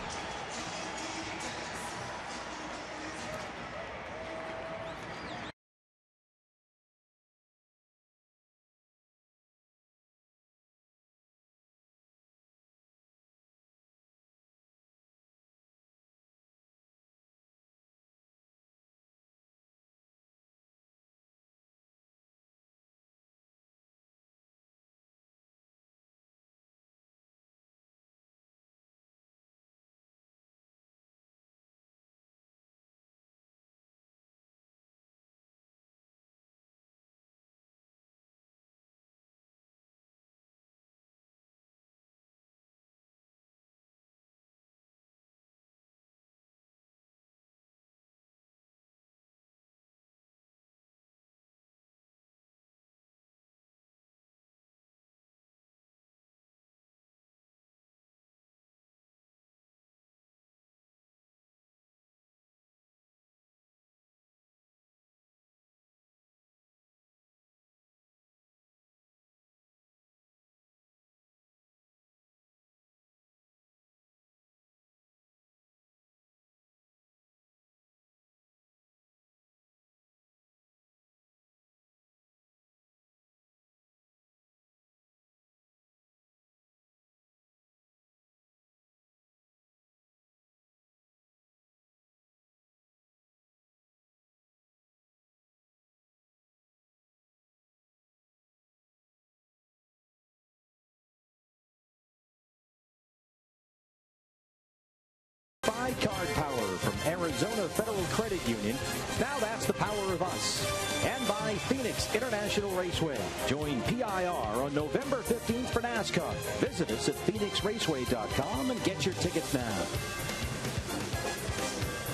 Card power from Arizona Federal Credit Union. Now that's the power of us. And by Phoenix International Raceway. Join PIR on November 15th for NASCAR. Visit us at phoenixraceway.com and get your tickets now.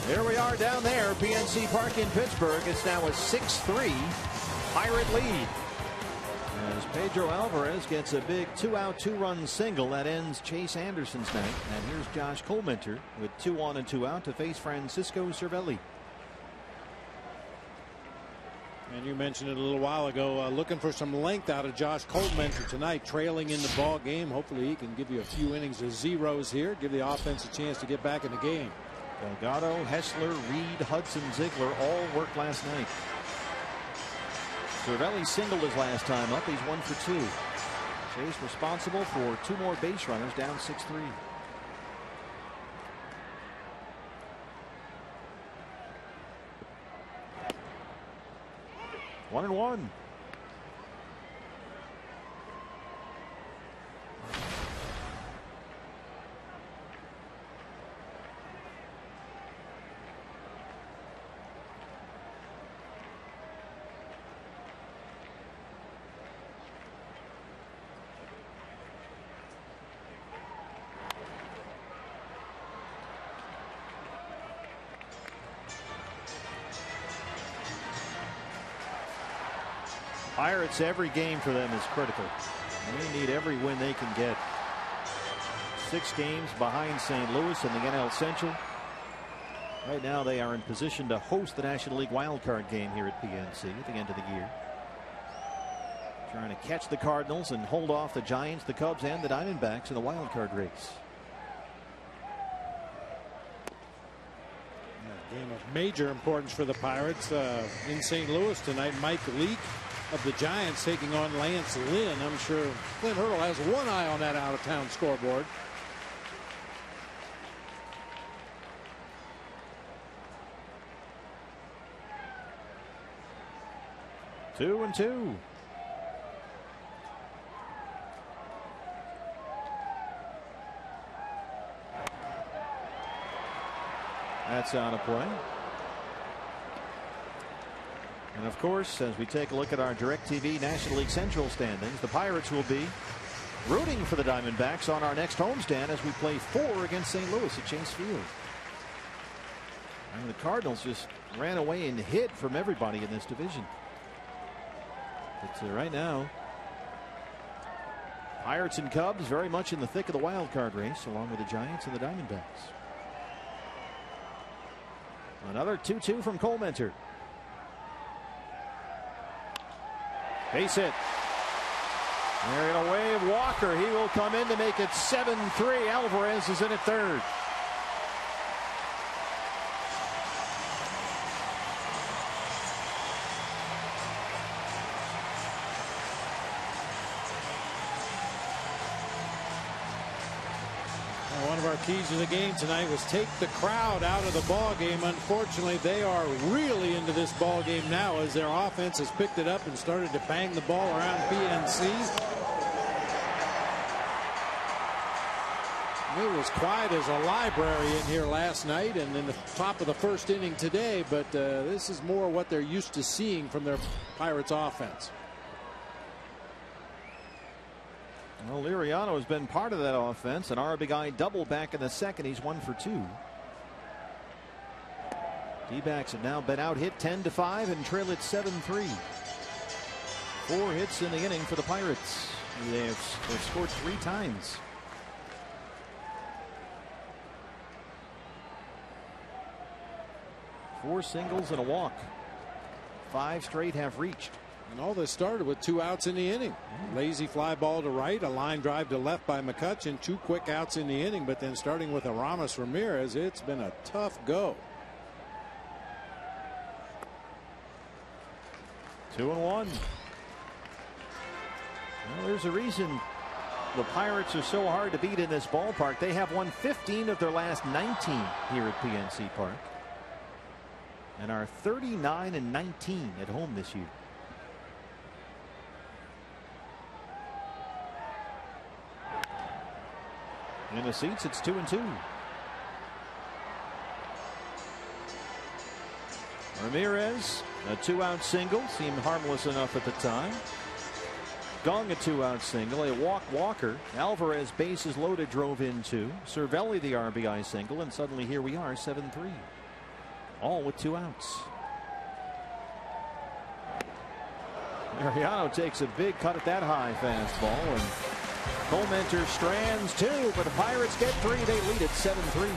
Here we are down there, PNC Park in Pittsburgh. It's now a 6-3 Pirate lead. As Pedro Alvarez gets a big 2-out 2-run single that ends Chase Anderson's night. And here's Josh Colementor with 2 on and 2 out to face Francisco Cervelli. And you mentioned it a little while ago, looking for some length out of Josh Colementor tonight, trailing in the ball game. Hopefully he can give you a few innings of zeros here, give the offense a chance to get back in the game. Delgado, Hessler, Reed, Hudson, Ziegler all worked last night. Cervelli singled his last time up. He's 1 for 2. Chase responsible for 2 more base runners, down 6-3. One and one. Pirates, every game for them is critical. They need every win they can get. 6 games behind St. Louis in the NL Central. Right now they are in position to host the National League wild card game here at PNC at the end of the year. Trying to catch the Cardinals and hold off the Giants, the Cubs, and the Diamondbacks in the wild card race. Game of major importance for the Pirates in St. Louis tonight. Mike Leake of the Giants taking on Lance Lynn. I'm sure Clint Hurdle has one eye on that out-of-town scoreboard. Two and two. That's out of play. And of course, as we take a look at our DirecTV National League Central standings, the Pirates will be rooting for the Diamondbacks on our next homestand as we play 4 against St. Louis at Chase Field. And the Cardinals just ran away and hid from everybody in this division. But right now, Pirates and Cubs very much in the thick of the wild card race, along with the Giants and the Diamondbacks. Another 2-2 from Colementor. Base hit. They're going to wave Walker. He will come in to make it 7-3. Alvarez is in at third. One of our keys to the game tonight was take the crowd out of the ball game. Unfortunately, they are really into this ball game now as their offense has picked it up and started to bang the ball around PNC. It was quiet as a library in here last night and in the top of the first inning today, but this is more what they're used to seeing from their Pirates offense. Well, Liriano has been part of that offense. An RBI double back in the second. He's 1 for 2. D-backs have now been out hit 10-5 and trail it 7-3. 4 hits in the inning for the Pirates. They've scored 3 times. Four singles and a walk. 5 straight have reached. And all this started with 2 outs in the inning. Lazy fly ball to right, a line drive to left by McCutchen, 2 quick outs in the inning, but then starting with Aramis Ramirez, it's been a tough go. 2-1. Well, there's a reason the Pirates are so hard to beat in this ballpark. They have won 15 of their last 19 here at PNC Park and are 39-19 at home this year. In the seats, it's 2-2. Ramirez, a 2-out single, seemed harmless enough at the time. Gong, a 2-out single, a walk Walker. Alvarez, bases loaded, drove in 2. Cervelli, the RBI single, and suddenly here we are, 7-3. All with 2 outs. Mariano takes a big cut at that high fastball, and Colementor strands 2, but the Pirates get 3. They lead at 7-3.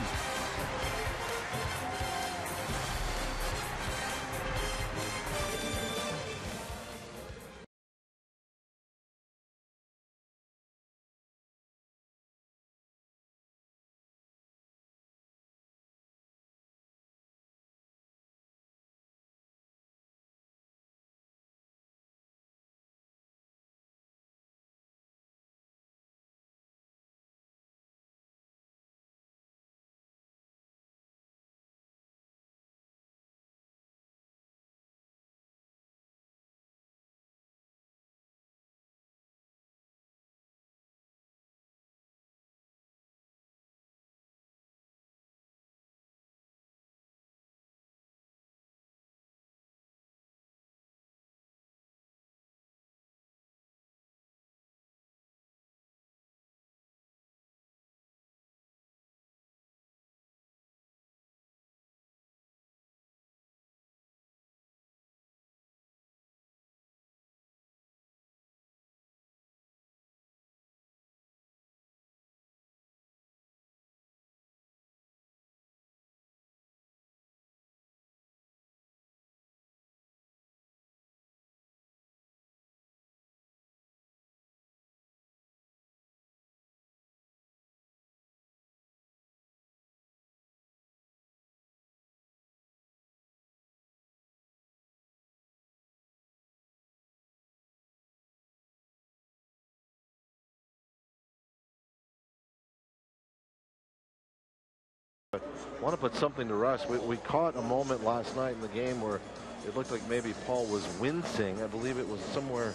I want to put something to rest. We caught a moment last night in the game where it looked like maybe Paul was wincing. I believe it was somewhere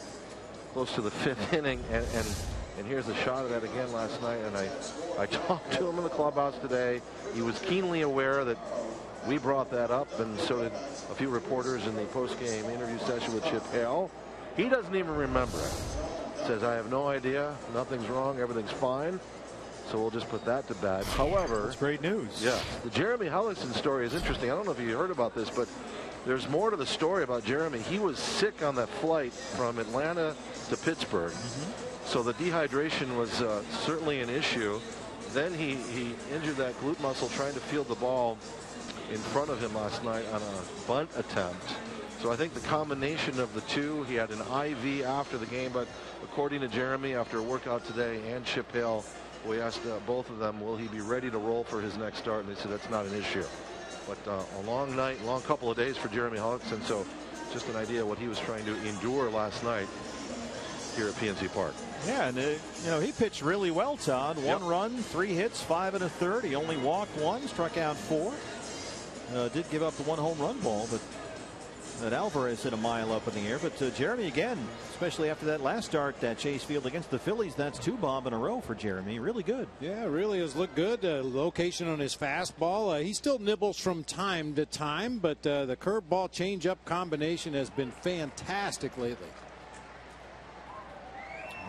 close to the 5th inning, and here's a shot of that again last night. And I talked to him in the clubhouse today. He was keenly aware that we brought that up, and so did a few reporters in the post-game interview session with Chip Hale. He doesn't even remember it. Says, I have no idea. Nothing's wrong. Everything's fine. So we'll just put that to bed. However, that's great news. Yeah, the Jeremy Hellickson story is interesting. I don't know if you heard about this, but there's more to the story about Jeremy. He was sick on that flight from Atlanta to Pittsburgh. So the dehydration was certainly an issue. Then he injured that glute muscle trying to field the ball in front of him last night on a bunt attempt. So I think the combination of the two, he had an IV after the game, but according to Jeremy, after a workout today, and Chip Hale, we asked both of them, will he be ready to roll for his next start? And they said that's not an issue. But a long night, long couple of days for Jeremy Hellickson. So just an idea what he was trying to endure last night here at PNC Park. Yeah, and you know, he pitched really well, Todd. One run, 3 hits, 5 1/3. He only walked 1, struck out 4. Did give up the 1 home run ball, but that Alvarez hit a mile up in the air. But Jeremy, again, especially after that last start at Chase Field against the Phillies, that's 2 bombs in a row for Jeremy. Really good. Yeah, really has looked good. Location on his fastball. He still nibbles from time to time, but the curveball changeup combination has been fantastic lately.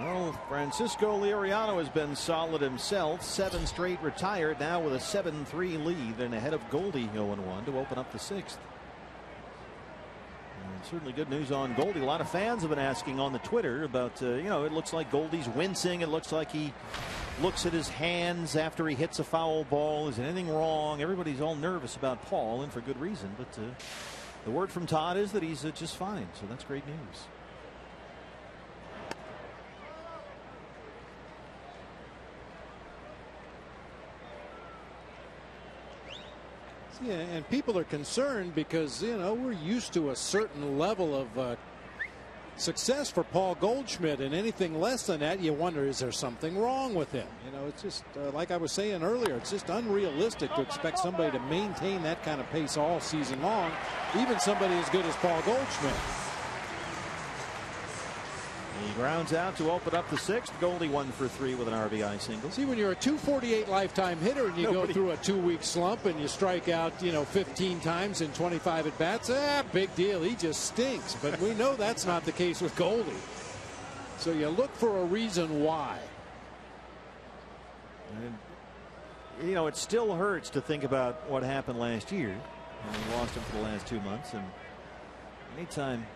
Well, Francisco Liriano has been solid himself. 7 straight retired, now with a 7-3 lead and ahead of Goldie 0-1 to open up the 6th. And certainly good news on Goldie. A lot of fans have been asking on the Twitter about, you know, it looks like Goldie's wincing. It looks like he looks at his hands after he hits a foul ball. Is anything wrong? Everybody's all nervous about Paul, and for good reason. But the word from Todd is that he's just fine. So that's great news. Yeah, and people are concerned because, you know, we're used to a certain level of success for Paul Goldschmidt, and anything less than that, you wonder, is there something wrong with him? You know, it's just like I was saying earlier, it's just unrealistic to expect somebody to maintain that kind of pace all season long, even somebody as good as Paul Goldschmidt. He grounds out to open up the 6th. Goldie 1 for 3 with an RBI single. See, when you're a .248 lifetime hitter and you go through a 2-week slump and you strike out, you know, 15 times in 25 at bats, big deal. He just stinks. But we know that's not the case with Goldie. So you look for a reason why. And, you know, it still hurts to think about what happened last year. And we lost him for the last 2 months. And anytime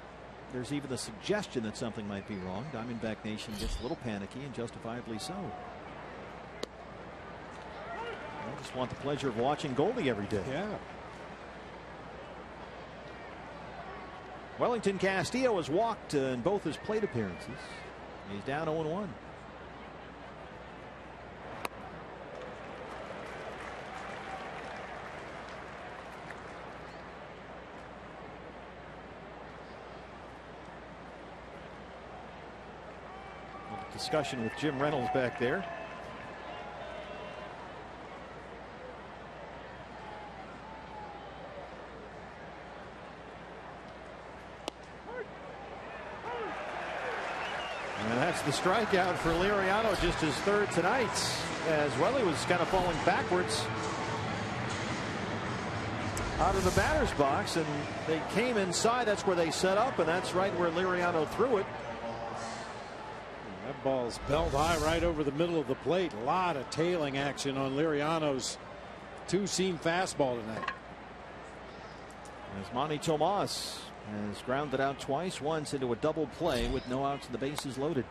there's even the suggestion that something might be wrong, Diamondback Nation gets a little panicky, and justifiably so. I just want the pleasure of watching Goldie every day. Yeah. Wellington Castillo has walked in both his plate appearances. He's down 0-1. Discussion with Jim Reynolds back there. And that's the strikeout for Liriano, just his 3rd tonight, as well. He was kind of falling backwards out of the batter's box, and they came inside. That's where they set up, and that's right where Liriano threw it. That ball's belt high right over the middle of the plate. A lot of tailing action on Liriano's 2-seam fastball tonight. As Manny Tomas has grounded out twice, once into a double play with no outs and the bases loaded.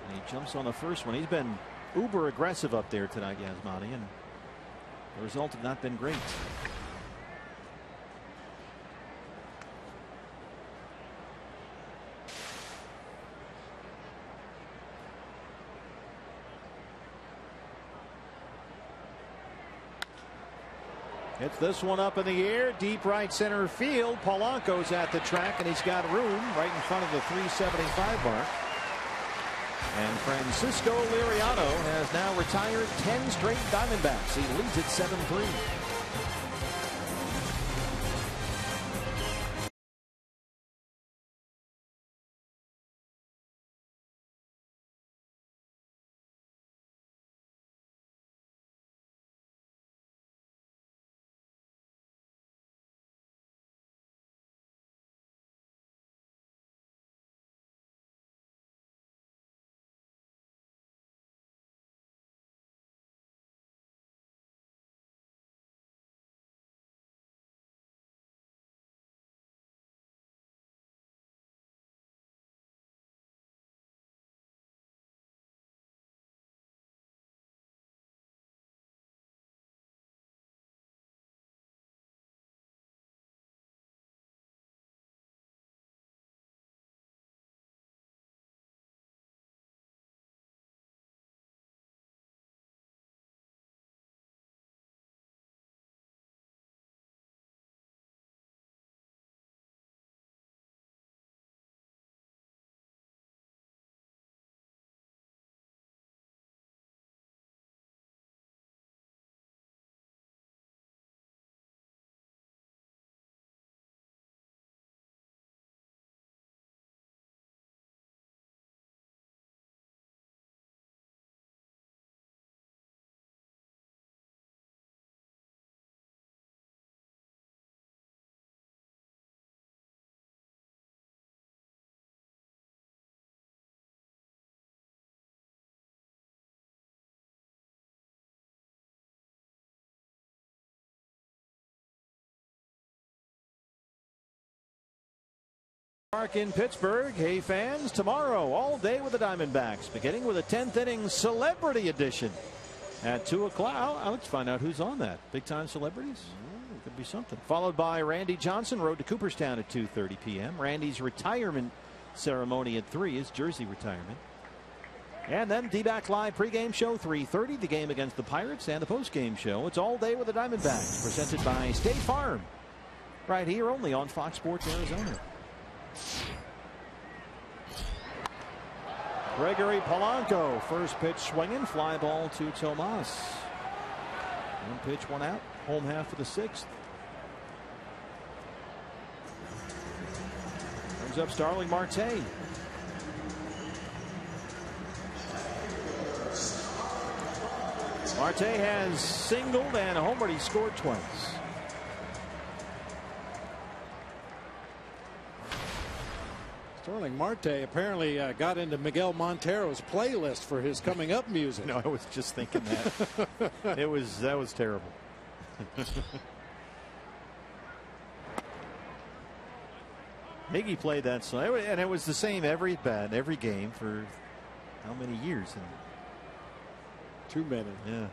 And he jumps on the first one. He's been uber aggressive up there tonight, Yasmani, and the result has not been great. Hits this one up in the air, deep right center field. Polanco's at the track, and he's got room right in front of the 375 mark. And Francisco Liriano has now retired 10 straight Diamondbacks. He leads at 7-3. Park in Pittsburgh. Hey fans, tomorrow all day with the Diamondbacks, beginning with a 10th inning celebrity edition at 2 o'clock. Let's find out who's on that. Big time celebrities? Could be something. Followed by Randy Johnson, road to Cooperstown at 2:30 p.m. Randy's retirement ceremony at 3, his jersey retirement. And then D-Back Live pregame show 3:30, the game against the Pirates, and the postgame show. It's all day with the Diamondbacks, presented by State Farm. Right here only on Fox Sports Arizona. Gregory Polanco, first pitch swinging, fly ball to Tomas. One pitch, one out, home half of the 6th. Brings up Starling Marte. Marte has singled and homered. He scored twice. Starling Marte apparently got into Miguel Montero's playlist for his coming up music. No, I was just thinking that. That was terrible. Higgy played that song, and it was the same every at bat, every game for how many years? Too many. Yeah.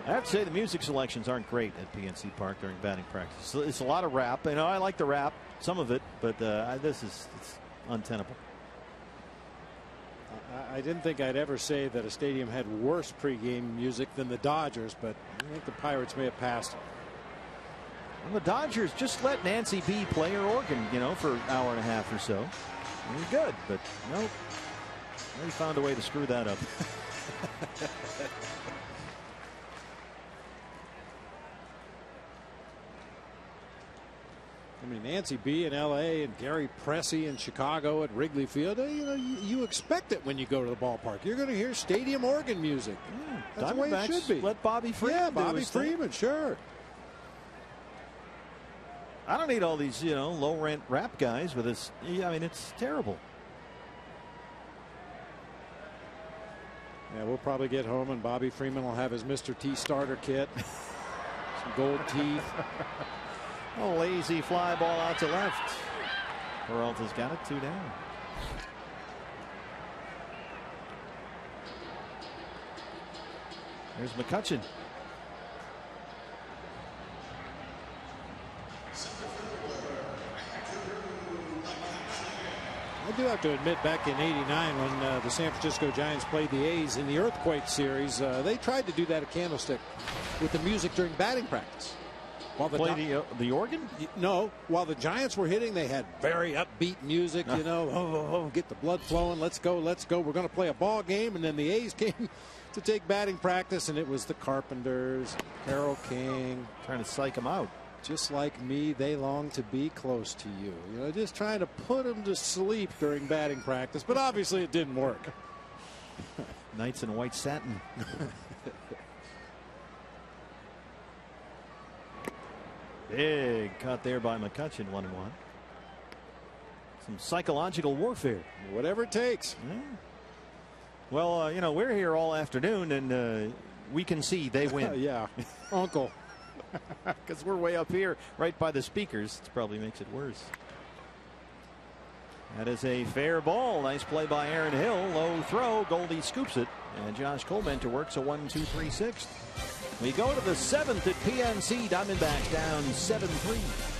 I have to say the music selections aren't great at PNC Park during batting practice. It's a lot of rap. I like the rap, some of it, but it's untenable. I didn't think I'd ever say that a stadium had worse pregame music than the Dodgers, but I think the Pirates may have passed it. Well, the Dodgers just let Nancy B play her organ, for an hour and a half or so. It was good, but nope. They found a way to screw that up. I mean, Nancy B in L.A. and Gary Pressey in Chicago at Wrigley Field. You expect it when you go to the ballpark. You're going to hear stadium organ music. Yeah, that's the way it should be. Let Bobby Freeman. Yeah, Bobby Freeman, sure. I don't need all these, low rent rap guys with this. I mean, it's terrible. Yeah, we'll probably get home and Bobby Freeman will have his Mr. T starter kit. Some gold teeth. Oh, lazy fly ball out to left. Peralta's got it, 2 down. There's McCutchen. I do have to admit, back in '89 when the San Francisco Giants played the A's in the Earthquake series, they tried to do that at Candlestick with the music during batting practice. While the organ? No, while the Giants were hitting, they had very upbeat music, get the blood flowing, let's go, we're going to play a ball game. And then the A's came to take batting practice, and it was the Carpenters, Carole King. Trying to psych them out. Just like me, they long to be close to you. Just trying to put them to sleep during batting practice, but obviously it didn't work. Knights in white satin. Big cut there by McCutchen, 1-1. Some psychological warfare. Whatever it takes. Yeah. Well, we're here all afternoon, and we can see they win. Yeah, Uncle. Because we're way up here, right by the speakers. It probably makes it worse. That is a fair ball. Nice play by Aaron Hill. Low throw. Goldie scoops it. And Josh Colmenter works a 1-2-3-6. We go to the 7th at PNC. Diamondbacks down 7-3.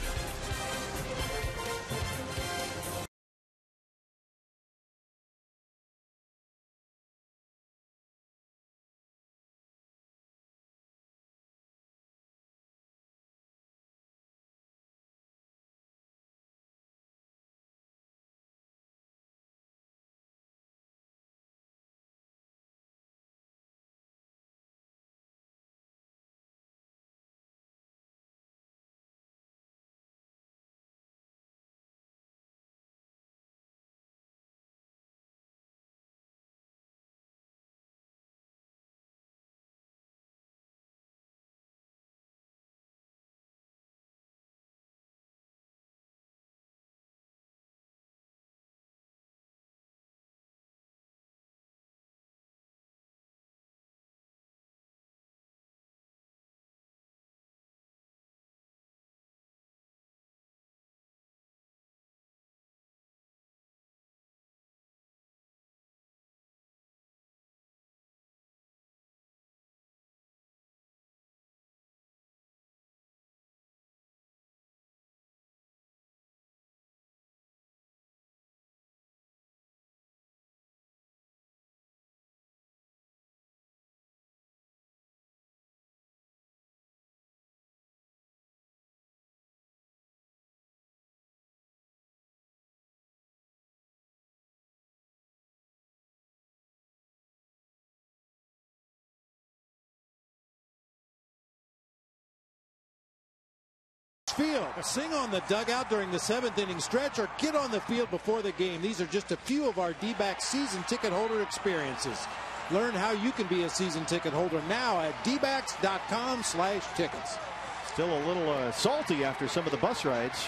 Field. Sing on the dugout during the 7th inning stretch or get on the field before the game. These are just a few of our D-backs season ticket holder experiences. Learn how you can be a season ticket holder now at dbacks.com/tickets. Still a little salty after some of the bus rides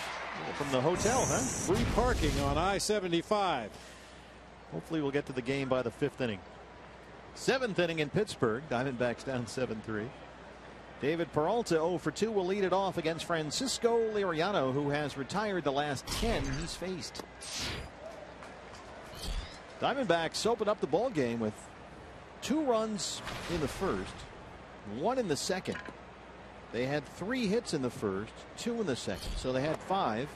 from the hotel, huh? Free parking on I-75. Hopefully we'll get to the game by the 5th inning. 7th inning in Pittsburgh. Diamondbacks down 7-3. David Peralta 0 for 2 will lead it off against Francisco Liriano, who has retired the last 10 he's faced. Diamondbacks opened up the ball game with 2 runs in the first, 1 in the second. They had 3 hits in the first, 2 in the second, so they had 5.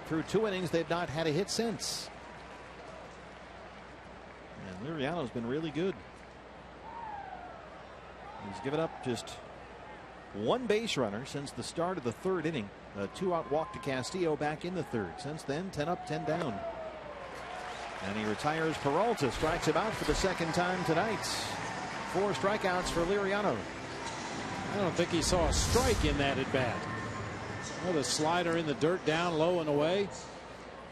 Through 2 innings, they've not had a hit since. And Liriano's been really good. He's given up just 1 base runner since the start of the 3rd inning. A 2-out walk to Castillo back in the 3rd. Since then, 10 up, 10 down. And he retires Peralta, strikes him out for the 2nd time tonight. 4 strikeouts for Liriano. I don't think he saw a strike in that at bat. The slider in the dirt, down low and away.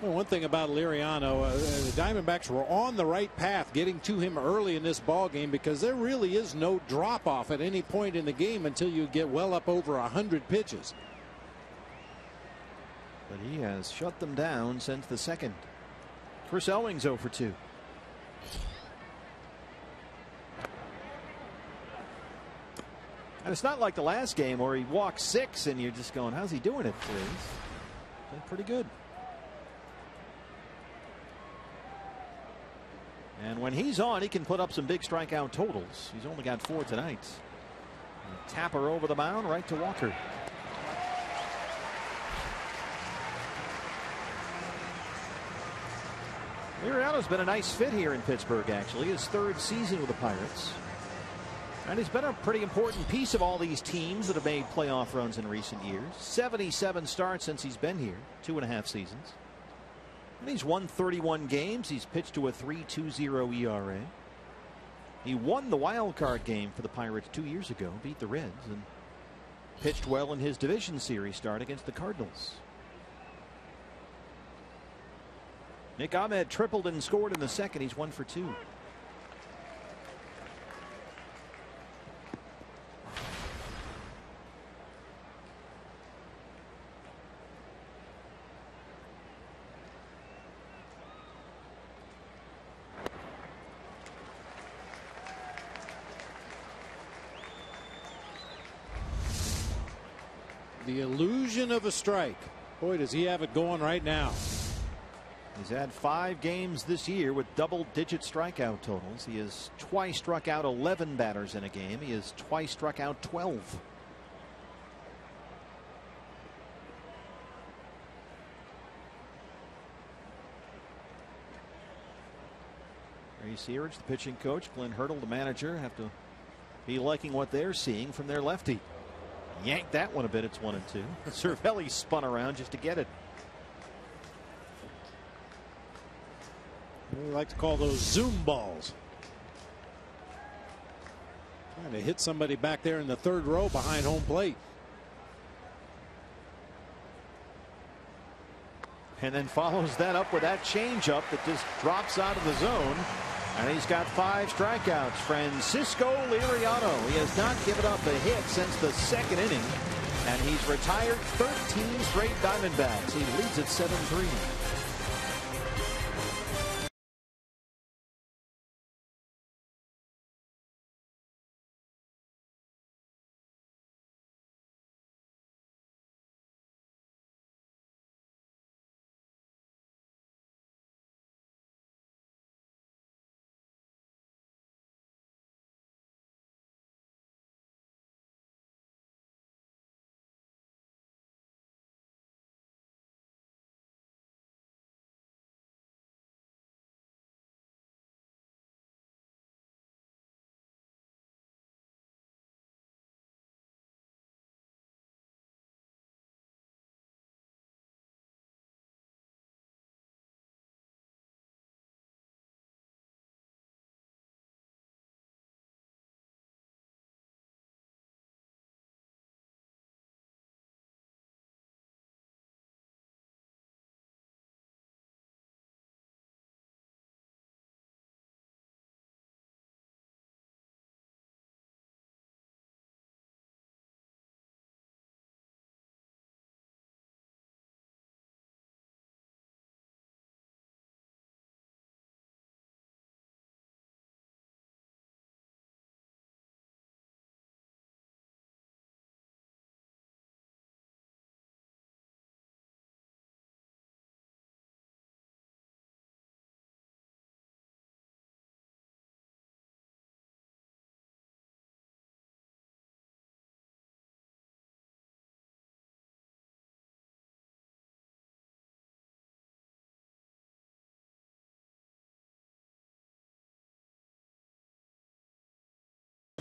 Well, one thing about Liriano, the Diamondbacks were on the right path getting to him early in this ball game, because there really is no drop off at any point in the game until you get well up over 100 pitches. But he has shut them down since the 2nd. Chris Elling's 0 for 2. And it's not like the last game where he walked 6 and you're just going, how's he doing it? He's been pretty good. And when he's on, he can put up some big strikeout totals. He's only got 4 tonight. Tapper over the mound, right to Walker. Liriano's been a nice fit here in Pittsburgh, actually. His 3rd season with the Pirates. And he's been a pretty important piece of all these teams that have made playoff runs in recent years. 77 starts since he's been here, 2.5 seasons. And he's won 31 games. He's pitched to a 3.20 ERA. He won the wild card game for the Pirates 2 years ago, beat the Reds, and pitched well in his division series start against the Cardinals. Nick Ahmed tripled and scored in the 2nd. He's 1 for 2. The illusion of a strike. Boy, does he have it going right now. He's had 5 games this year with double-digit strikeout totals. He has twice struck out 11 batters in a game. He has twice struck out 12. Ray Searage, the pitching coach, Glenn Hurdle, the manager, have to be liking what they're seeing from their lefty. Yanked that one a bit. It's 1-2. Cervelli spun around just to get it. We like to call those zoom balls. Trying to hit somebody back there in the 3rd row behind home plate. And then follows that up with that changeup that just drops out of the zone. And he's got 5 strikeouts. Francisco Liriano. He has not given up a hit since the 2nd inning. And he's retired 13 straight Diamondbacks. He leads at 7-3.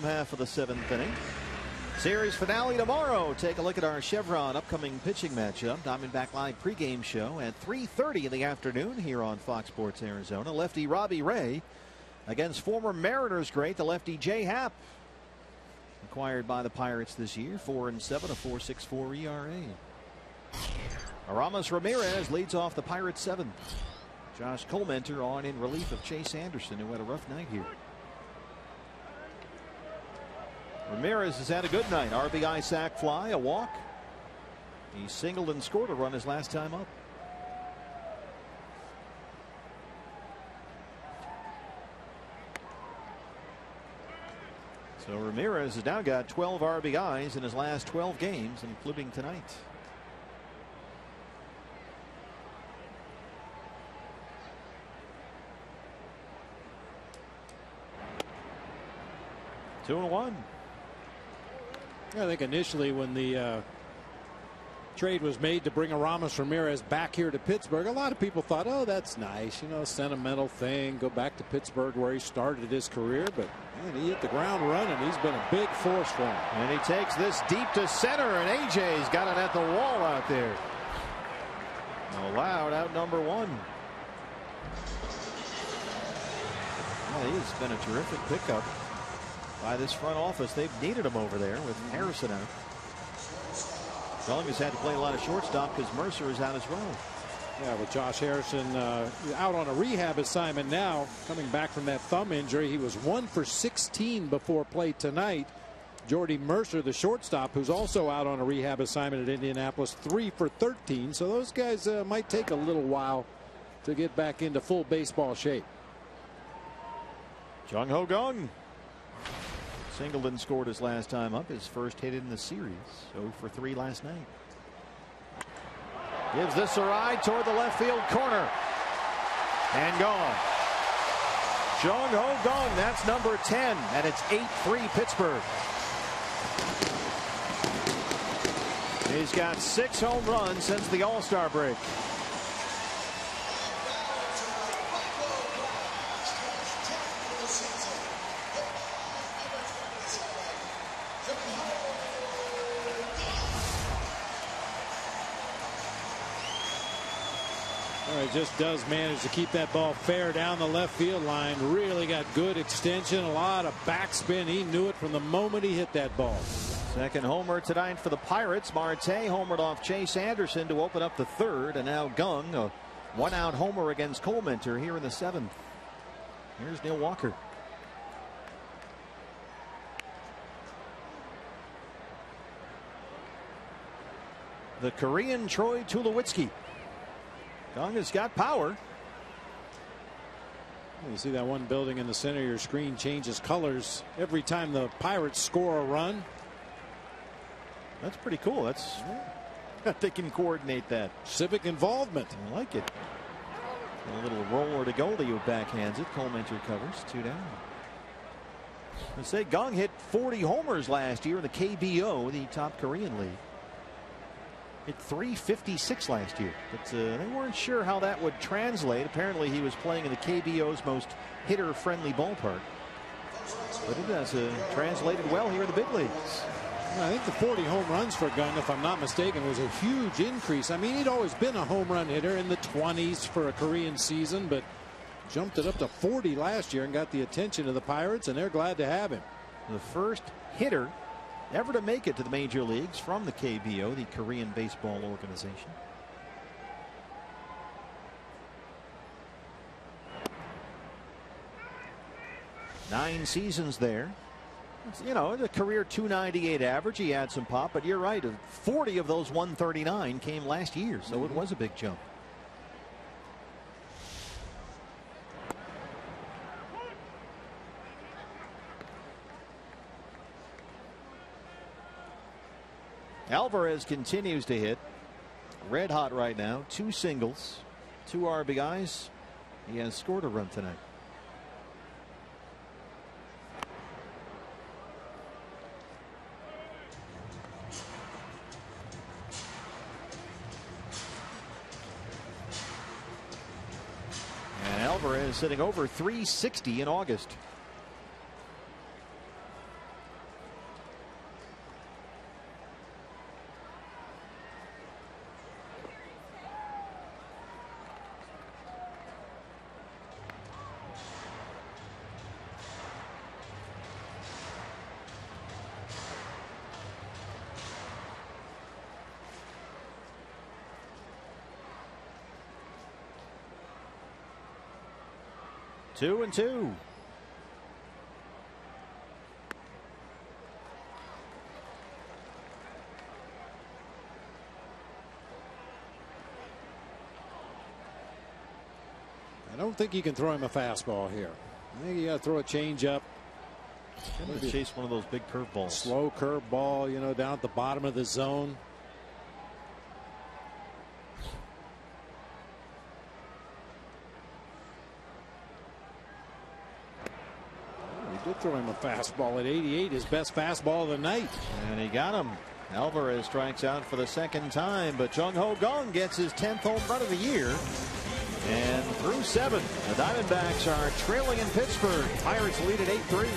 Half of the 7th inning. Series finale tomorrow. Take a look at our Chevron upcoming pitching matchup. Diamondback Live pregame show at 3:30 in the afternoon here on Fox Sports Arizona. Lefty Robbie Ray against former Mariners great, the lefty Jay Happ. Acquired by the Pirates this year. 4-7, a 4.64 ERA. Aramis Ramirez leads off the Pirates 7th. Josh Colmenter on in relief of Chase Anderson, who had a rough night here. Ramirez has had a good night. RBI, sac fly, a walk. He singled and scored a run his last time up. So Ramirez has now got 12 RBIs in his last 12 games, including tonight. Two and one. I think initially when the trade was made to bring Aramis Ramirez back here to Pittsburgh, a lot of people thought, oh, that's nice, you know, sentimental thing, go back to Pittsburgh where he started his career. But man, he hit the ground running. He's been a big force for him. And he takes this deep to center, and AJ's got it at the wall out there. Allowed out number one. Well, he's been a terrific pickup by this front office. They've needed him over there with Harrison out. Young has had to play a lot of shortstop because Mercer is out as well. Yeah, with Josh Harrison out on a rehab assignment now, coming back from that thumb injury. He was 1 for 16 before play tonight. Jordy Mercer, the shortstop, who's also out on a rehab assignment at Indianapolis, 3 for 13. So those guys might take a little while to get back into full baseball shape. Jung Ho Kang. Singleton scored his last time up, his first hit in the series. 0 for 3 last night. Gives this a ride toward the left field corner. And gone. Jung Ho Kang, that's number 10, and it's 8-3 Pittsburgh. He's got 6 home runs since the All-Star break. Just does manage to keep that ball fair down the left field line. Really got good extension, a lot of backspin. He knew it from the moment he hit that ball. Second homer tonight for the Pirates. Marte homered off Chase Anderson to open up the third, and now Kang, a 1-out homer against Colmenter here in the 7th. Here's Neil Walker. The Korean Troy Tulowitzki. Kang has got power. You see that one building in the center of your screen changes colors every time the Pirates score a run. That's pretty cool. That's they can coordinate that. Civic involvement. I like it. A little roller to Goldie who backhands it. Colmenter covers, 2 down. I say Kang hit 40 homers last year in the KBO, the top Korean league. Hit 356 last year, but they weren't sure how that would translate. Apparently he was playing in the KBO's most hitter-friendly ballpark, but it has translated well here in the big leagues. I think the 40 home runs for Kang, if I'm not mistaken, was a huge increase. I mean, he'd always been a home run hitter in the 20s for a Korean season, but jumped it up to 40 last year and got the attention of the Pirates, and they're glad to have him. The first hitter ever to make it to the major leagues from the KBO, the Korean baseball organization. Nine seasons there. You know, the career 298 average. He had some pop, but you're right. 40 of those 139 came last year, so it was a big jump. Alvarez continues to hit. Red hot right now. 2 singles, 2 RBIs. He has scored a run tonight. And Alvarez sitting over 360 in August. 2-2. I don't think you can throw him a fastball here. I think you got to throw a changeup. Maybe chase one of those big curveballs. Slow curveball, you know, down at the bottom of the zone. He did throw him a fastball at 88, his best fastball of the night. And he got him. Alvarez strikes out for the second time, but Jung Ho Kang gets his 10th home run of the year. And through 7, the Diamondbacks are trailing in Pittsburgh. Pirates lead at 8-3.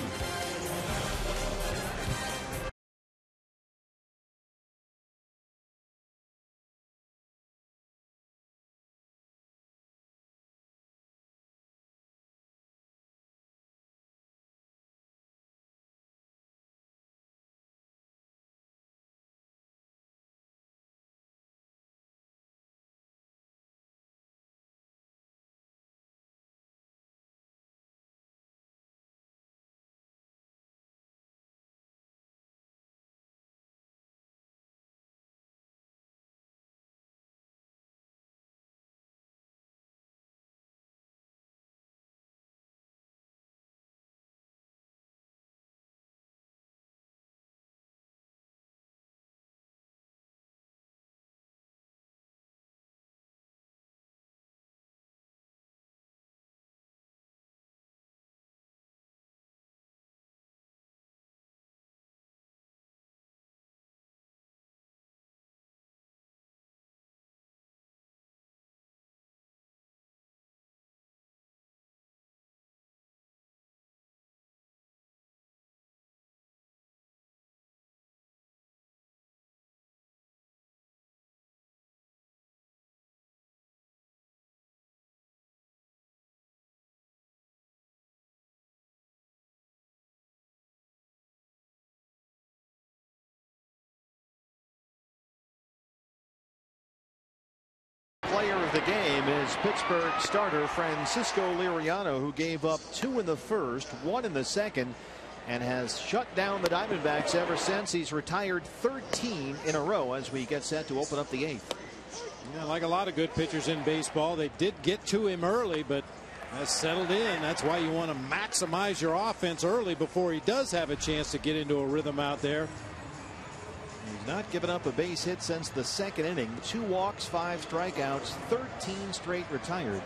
Player of the game is Pittsburgh starter Francisco Liriano, who gave up 2 in the first, 1 in the second, and has shut down the Diamondbacks ever since. He's retired 13 in a row as we get set to open up the 8th. Yeah, like a lot of good pitchers in baseball, they did get to him early, but has settled in. That's why you want to maximize your offense early before he does have a chance to get into a rhythm out there. He's not given up a base hit since the second inning. 2 walks, 5 strikeouts, 13 straight retired.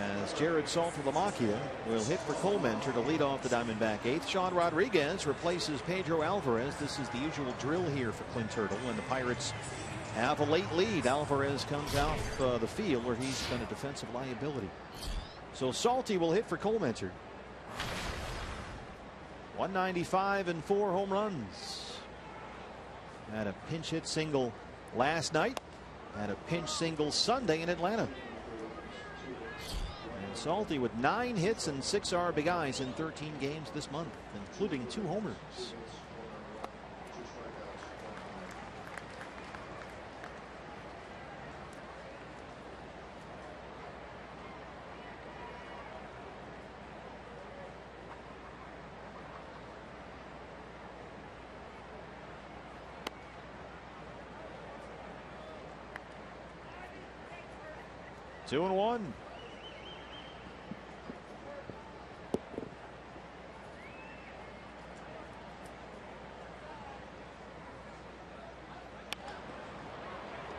As Jared Saltalamacchia will hit for Colementer to lead off the Diamondback 8th. Sean Rodriguez replaces Pedro Alvarez. This is the usual drill here for Clint Turtle, and the Pirates have a late lead. Alvarez comes out the field where he's been a defensive liability. So Salty will hit for Colementer. 195 and 4 home runs. Had a pinch hit single last night. Had a pinch single Sunday in Atlanta. And Salty with 9 hits and 6 RBIs in 13 games this month, including 2 homers. Two and 1.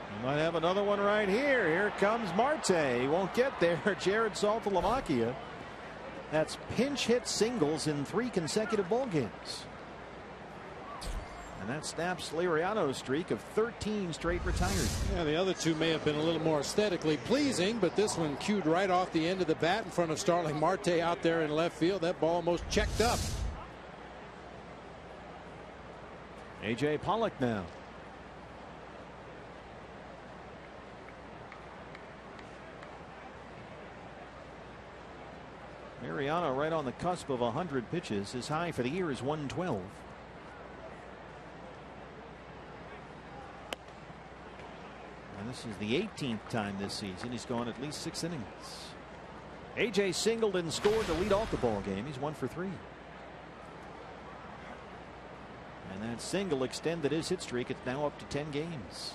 We might have another one right here. Here comes Marte. He won't get there. Jared Saltalamacchia. That's pinch hit singles in 3 consecutive ball games. And that snaps Liriano's streak of 13 straight retired. Yeah, the other 2 may have been a little more aesthetically pleasing, but this one cued right off the end of the bat in front of Starling Marte out there in left field. That ball almost checked up. A.J. Pollock now. Liriano right on the cusp of 100 pitches. His high for the year is 112. And this is the 18th time this season he's gone at least 6 innings. AJ singled and scored to lead off the ball game. He's 1 for 3. And that single extended his hit streak. It's now up to 10 games.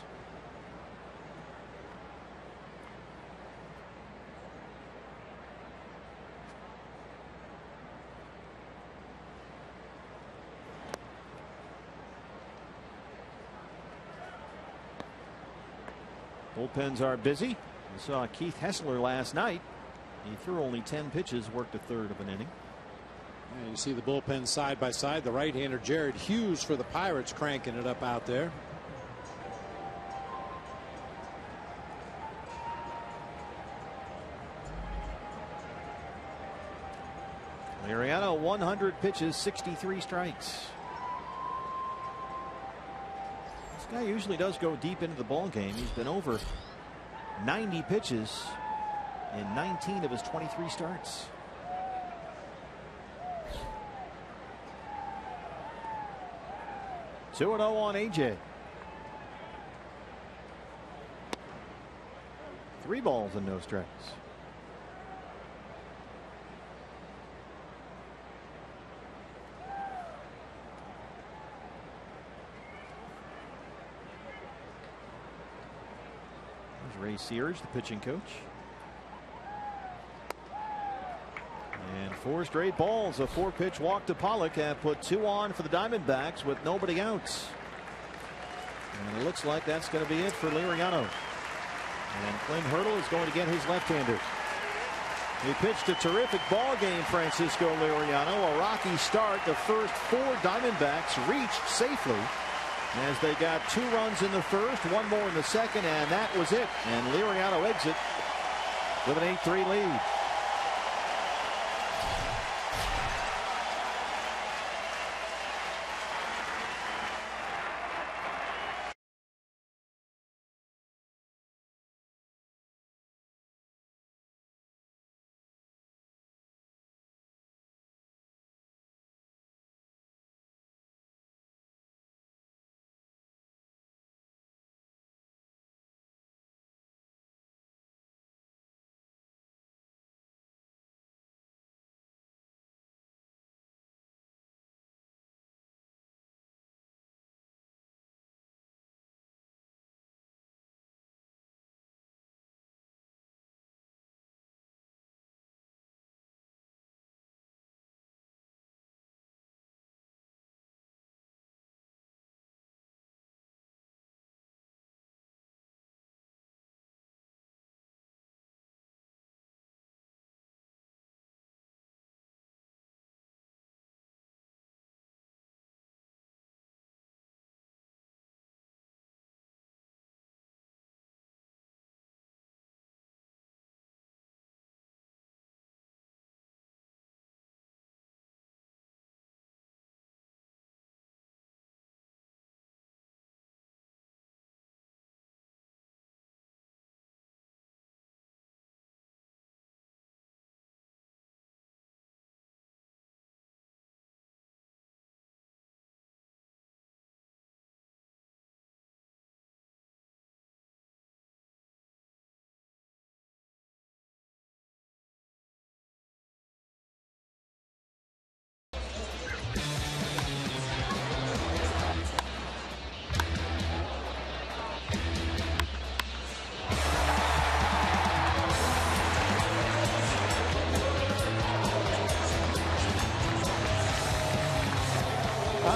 Bullpens are busy. We saw Keith Hessler last night. He threw only 10 pitches, worked a third of an inning. Yeah, you see the bullpen side by side. The right-hander Jared Hughes for the Pirates cranking it up out there. Liriano, 100 pitches, 63 strikes. This guy usually does go deep into the ball game. He's been over 90 pitches in 19 of his 23 starts. Two 2-0 on AJ. 3 balls and no strikes. Ray Sears, the pitching coach. And 4 straight balls. A 4-pitch walk to Pollock have put 2 on for the Diamondbacks with nobody out. And it looks like that's going to be it for Liriano. And Clint Hurdle is going to get his left-hander. He pitched a terrific ball game, Francisco Liriano. A rocky start. The first 4 Diamondbacks reached safely as they got 2 runs in the first, 1 more in the second, and that was it. And Liriano exit with an 8-3 lead.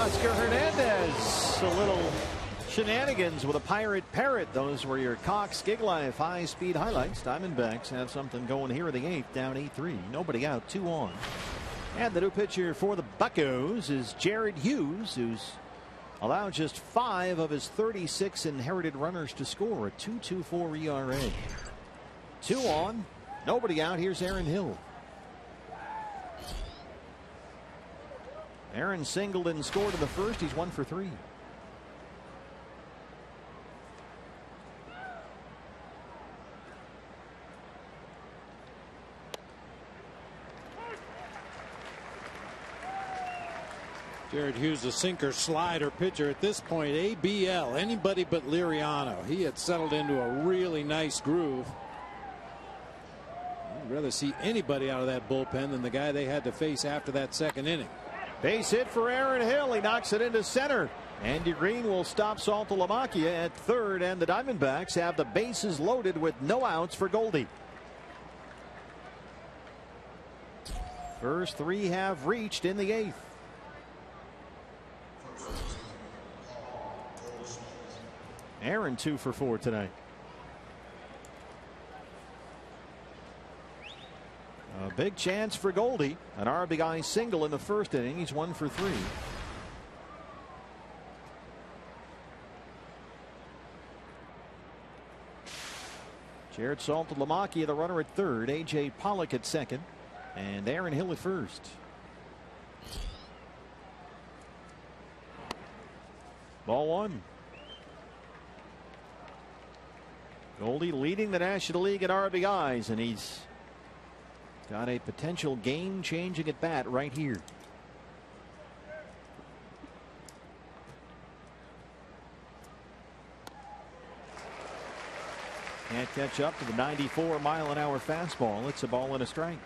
Oscar Hernandez, a little shenanigans with a pirate parrot. Those were your Cox Gig Life high-speed highlights. Diamondbacks have something going here in the 8th, down 8-3. Nobody out, 2 on. And the new pitcher for the Buccos is Jared Hughes, who's allowed just 5 of his 36 inherited runners to score, a 2.24 ERA. 2 on, nobody out. Here's Aaron Hill. Aaron singled and scored in the first. He's 1 for 3. Jared Hughes, a sinker slider pitcher at this point. ABL, anybody but Liriano. He had settled into a really nice groove. I'd rather see anybody out of that bullpen than the guy they had to face after that second inning. Base hit for Aaron Hill. He knocks it into center. Andy Green will stop Saltalamacchia at third, and the Diamondbacks have the bases loaded with no outs for Goldie. First three have reached in the eighth. Aaron 2 for 4 tonight. A big chance for Goldie. An RBI single in the first inning. He's 1 for 3. Jared Saltalamacchia, the runner at third. A.J. Pollock at second. And Aaron Hill at first. Ball one. Goldie leading the National League in RBIs, and he's got a potential game-changing at bat right here. Can't catch up to the 94-mile-an-hour fastball. It's a ball and a strike.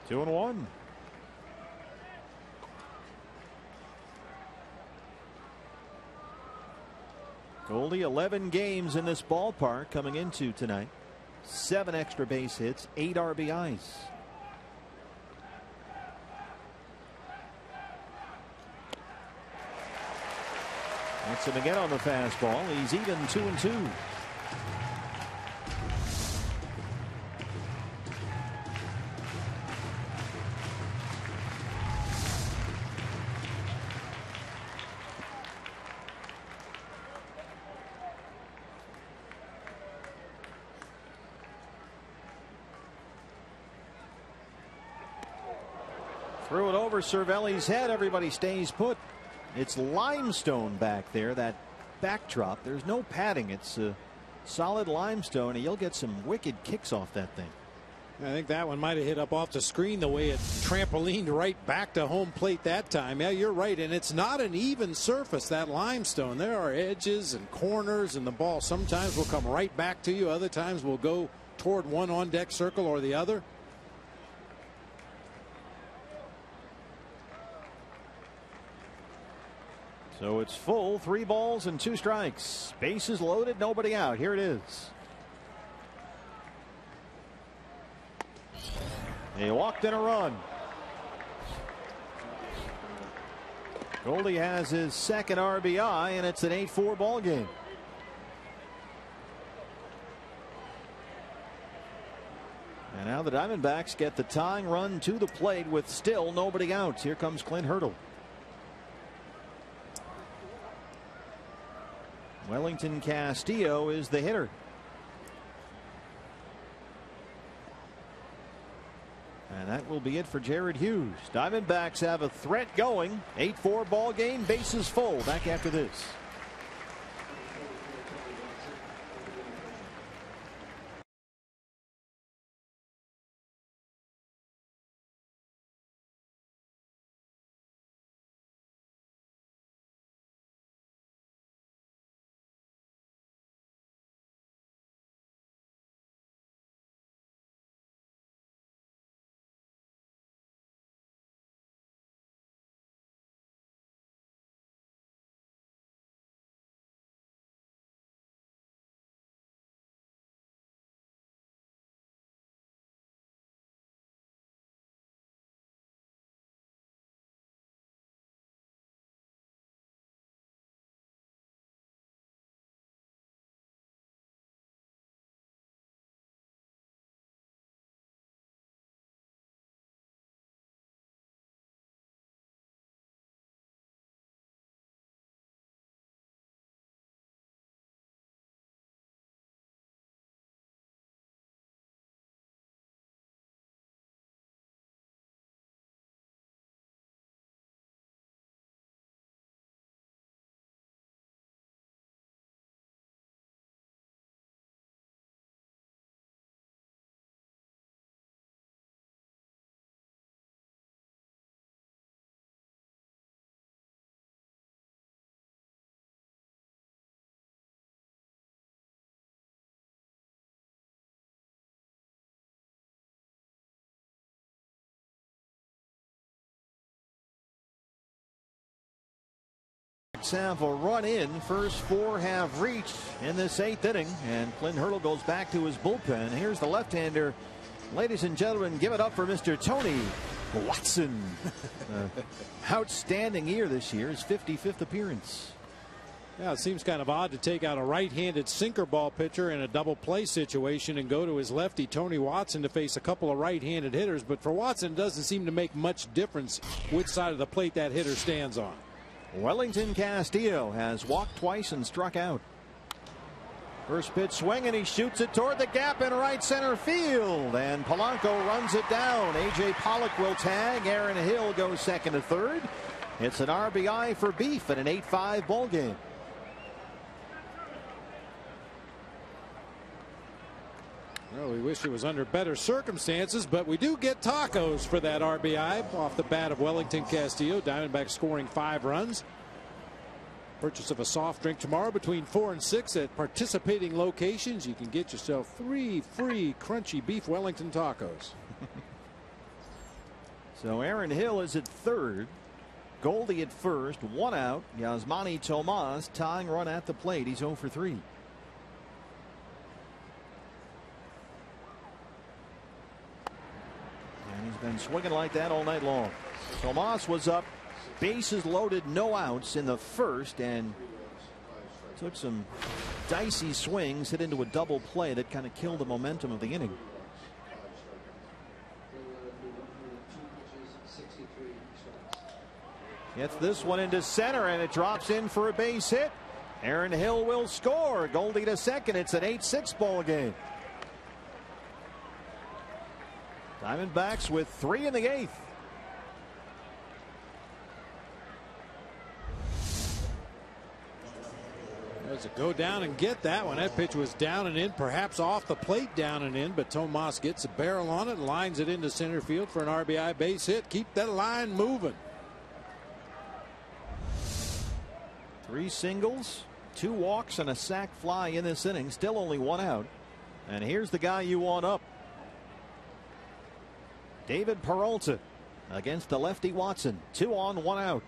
Two and one. Goldie 11 games in this ballpark coming into tonight. 7 extra base hits, 8 RBIs. Hits him again on the fastball. He's even 2-2. Threw it over Cervelli's head. Everybody stays put. It's limestone back there, that backdrop. There's no padding. It's a solid limestone, and you'll get some wicked kicks off that thing. I think that one might have hit up off the screen the way it trampolined right back to home plate that time. Yeah, you're right. And it's not an even surface, that limestone. There are edges and corners, and the ball sometimes will come right back to you. Other times will go toward one on-deck circle or the other. So it's full, 3 balls and 2 strikes. Bases loaded, nobody out. Here it is. He walked in a run. Goldie has his second RBI, and it's an 8-4 ball game. And now the Diamondbacks get the tying run to the plate with still nobody out. Here comes Clint Hurdle. Wellington Castillo is the hitter. And that will be it for Jared Hughes. Diamondbacks have a threat going. 8-4 ball game. Bases full. Back after this. Diamondbacks have a run in. First 4 have reached in this 8th inning, and Clint Hurdle goes back to his bullpen. Here's the left-hander. Ladies and gentlemen, give it up for Mr. Tony Watson. Outstanding year this year, his 55th appearance. Yeah, it seems kind of odd to take out a right-handed sinker ball pitcher in a double play situation and go to his lefty Tony Watson to face a couple of right-handed hitters. But for Watson, it doesn't seem to make much difference which side of the plate that hitter stands on. Wellington Castillo has walked twice and struck out. First pitch swing, and he shoots it toward the gap in right center field, and Polanco runs it down. A.J. Pollock will tag. Aaron Hill goes second to third. It's an RBI for Beef in an 8-5 ball game. Well, we wish it was under better circumstances, but we do get tacos for that RBI off the bat of Wellington Castillo. Diamondbacks scoring 5 runs. Purchase of a soft drink tomorrow between 4 and 6 at participating locations. You can get yourself 3 free crunchy beef Wellington tacos. So Aaron Hill is at third. Goldie at first. 1 out. Yasmani Tomas tying run at the plate. He's 0 for 3. And he's been swinging like that all night long. Tomas was up, bases loaded, no outs in the first, and took some dicey swings, hit into a double play that kind of killed the momentum of the inning. Gets this one into center, and it drops in for a base hit. Aaron Hill will score. Goldie to second. It's an 8-6 ball game. Diamondbacks with 3 in the 8th. Does it go down and get that one? That pitch was down and in, perhaps off the plate down and in, but Tomas gets a barrel on it and lines it into center field for an RBI base hit. Keep that line moving. 3 singles, 2 walks, and a sac fly in this inning. Still only 1 out. And here's the guy you want up. David Peralta against the lefty Watson. 2 on, 1 out.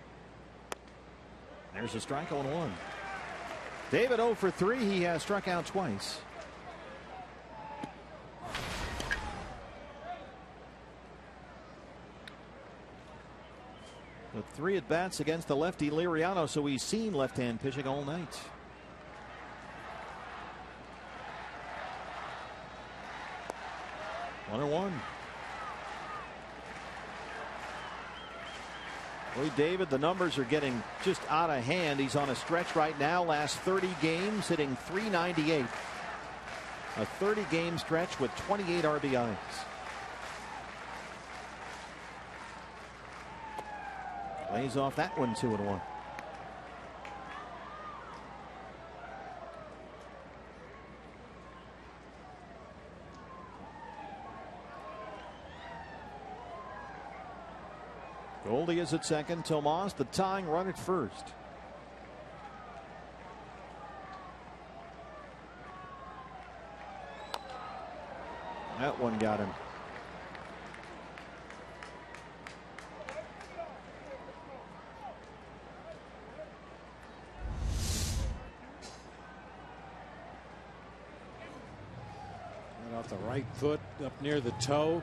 There's a strike on 1. David 0 for 3. He has struck out twice. With 3 at bats against the lefty Liriano, so he's seen left-hand pitching all night. One and 1. Boy, David, the numbers are getting just out of hand. He's on a stretch right now. Last 30 games, hitting .398. A 30-game stretch with 28 RBIs. Lays off that one, 2 and 1. Goldie is at second. Tomas, the tying run at first. That one got him. Right off the right foot up near the toe.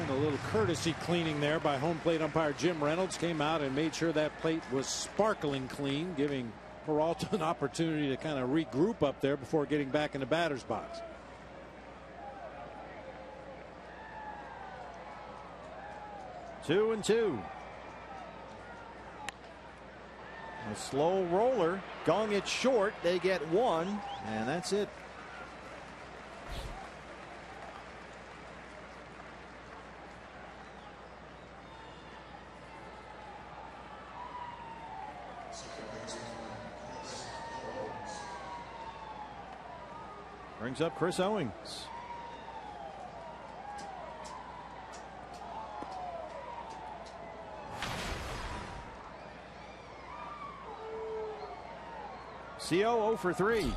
And a little courtesy cleaning there by home plate umpire Jim Reynolds. Came out and made sure that plate was sparkling clean, giving Peralta an opportunity to kind of regroup up there before getting back in the batter's box. 2 and 2. A slow roller. Gong it short. They get 1, and that's it. Brings up Chris Owings. CO 0 for 3.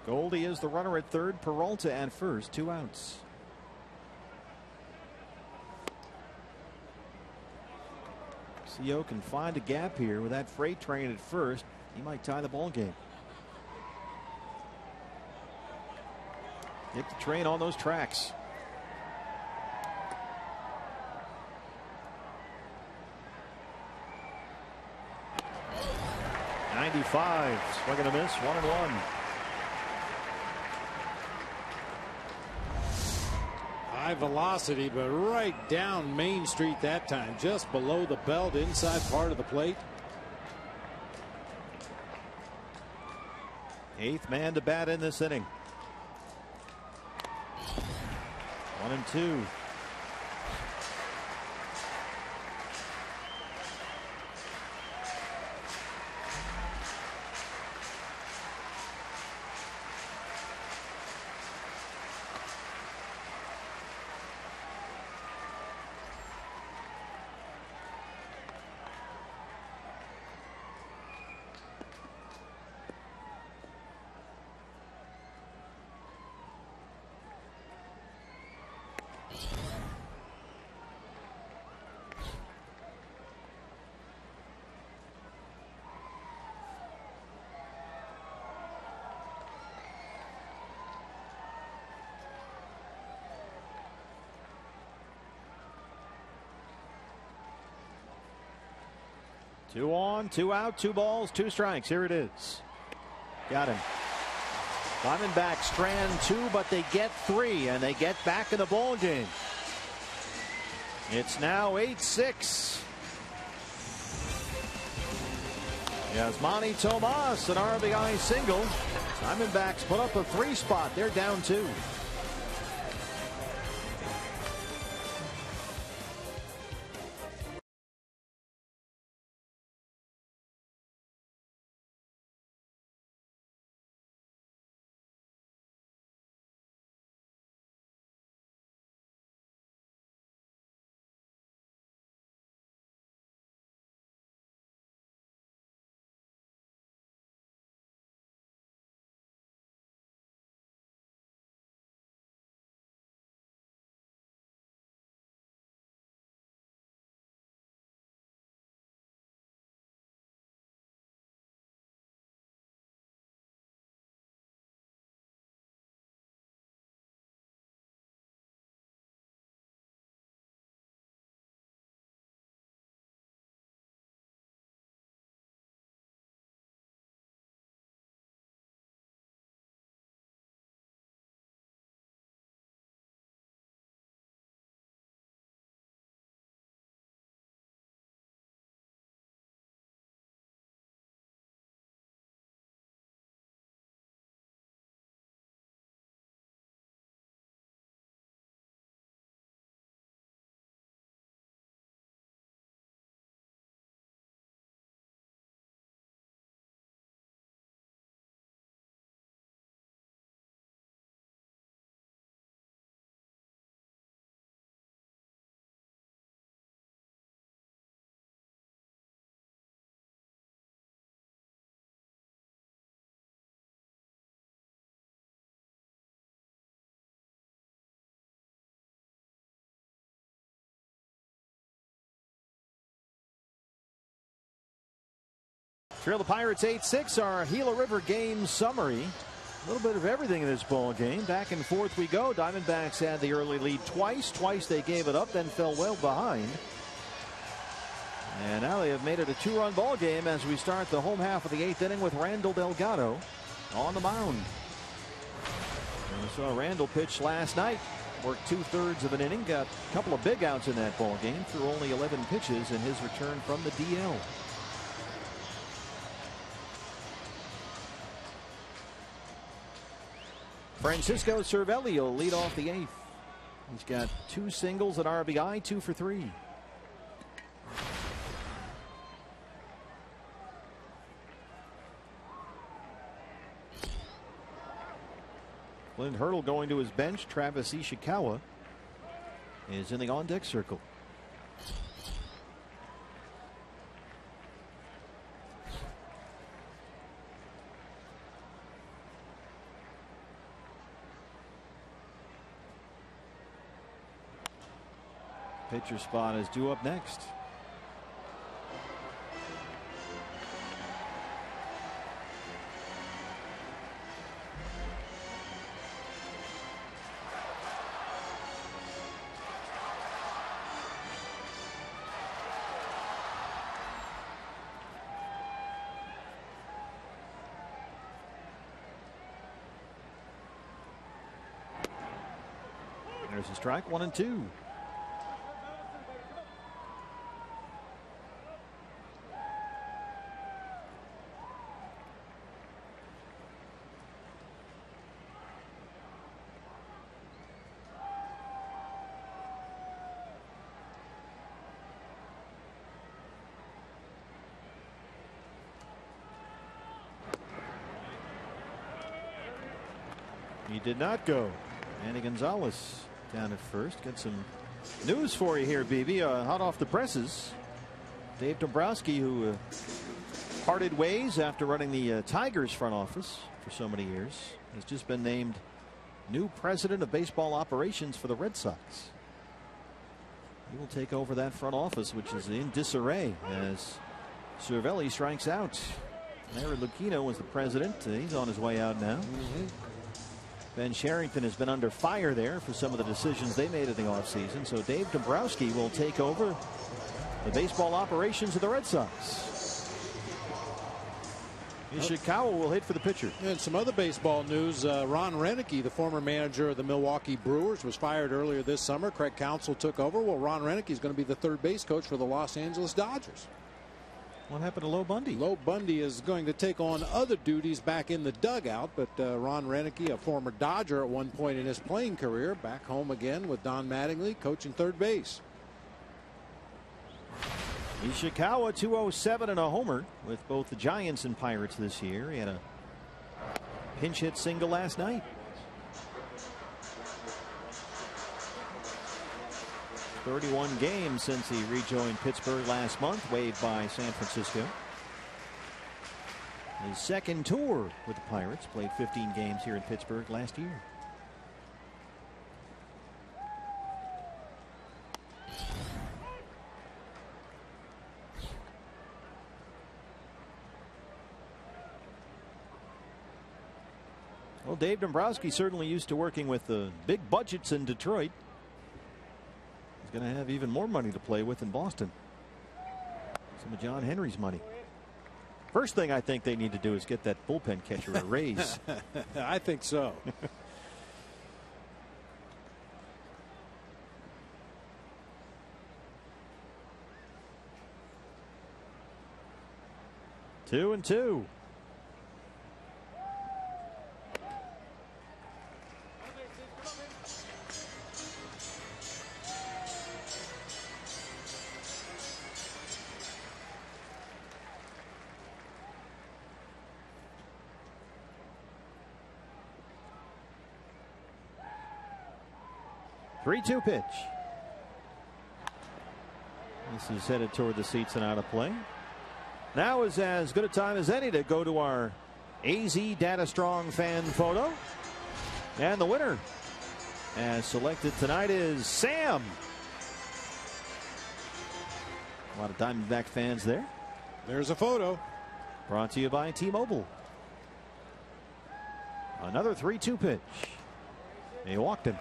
Goldie is the runner at third. Peralta at first. 2 outs. CO can find a gap here with that freight train at first. He might tie the ball game. Get the train on those tracks. .95. Swing and a miss. 1-1. High velocity, but right down Main Street that time, just below the belt, inside part of the plate. 8th man to bat in this inning. 1-2. Two on, 2 out, 2 balls, 2 strikes. Here it is. Got him. Diamondbacks strand 2, but they get 3, and they get back in the ball game. It's now 8-6. Yasmani Tomas, an RBI single. Diamondbacks put up a 3 spot. They're down 2. Trail the Pirates 8-6. Our Gila River game summary. A little bit of everything in this ball game. Back and forth we go. Diamondbacks had the early lead twice. Twice they gave it up, then fell well behind. And now they have made it a 2-run ball game as we start the home half of the 8th inning with Randall Delgado on the mound. And we saw Randall pitch last night. Worked 2/3 of an inning. Got a couple of big outs in that ball game. Threw only 11 pitches in his return from the DL. Francisco Cervelli will lead off the 8th. He's got 2 singles, an RBI, 2 for 3. Clint Hurdle going to his bench. Travis Ishikawa is in the on-deck circle. Pitcher spot is due up next. There's a strike, 1-2. He did not go. Andy Gonzalez down at first. Get some news for you here, BB. Hot off the presses. Dave Dombrowski, who parted ways after running the Tigers front office for so many years, has just been named new president of baseball operations for the Red Sox. He will take over that front office, which is in disarray as Cervelli strikes out. Larry Lucchino was the president. He's on his way out now. Ben Sherrington has been under fire there for some of the decisions they made in the offseason. So Dave Dombrowski will take over the baseball operations of the Red Sox. Ishikawa will hit for the pitcher. And some other baseball news. Ron Renicky, the former manager of the Milwaukee Brewers, was fired earlier this summer. Craig Counsell took over. Well, Ron Renicky is going to be the third base coach for the Los Angeles Dodgers. What happened to Low Bundy? Low Bundy is going to take on other duties back in the dugout, but Ron Renicky, a former Dodger at one point in his playing career, back home again with Don Mattingly coaching third base. Ishikawa 207 and a homer with both the Giants and Pirates this year. He had a pinch hit single last night. "31 games since he rejoined Pittsburgh last month, waived by San Francisco. His second tour with the Pirates, played 15 games here in Pittsburgh last year. Well, Dave Dombrowski certainly used to working with the big budgets in Detroit. He's going to have even more money to play with in Boston. Some of John Henry's money. First thing I think they need to do is get that bullpen catcher a raise. I think so. Two and two. Three-two pitch. This is headed toward the seats and out of play. Now is as good a time as any to go to our AZ Data Strong fan photo. And the winner, as selected tonight, is Sam. A lot of Diamondback fans there. There's a photo. Brought to you by T-Mobile. Another 3-2 pitch. He walked him.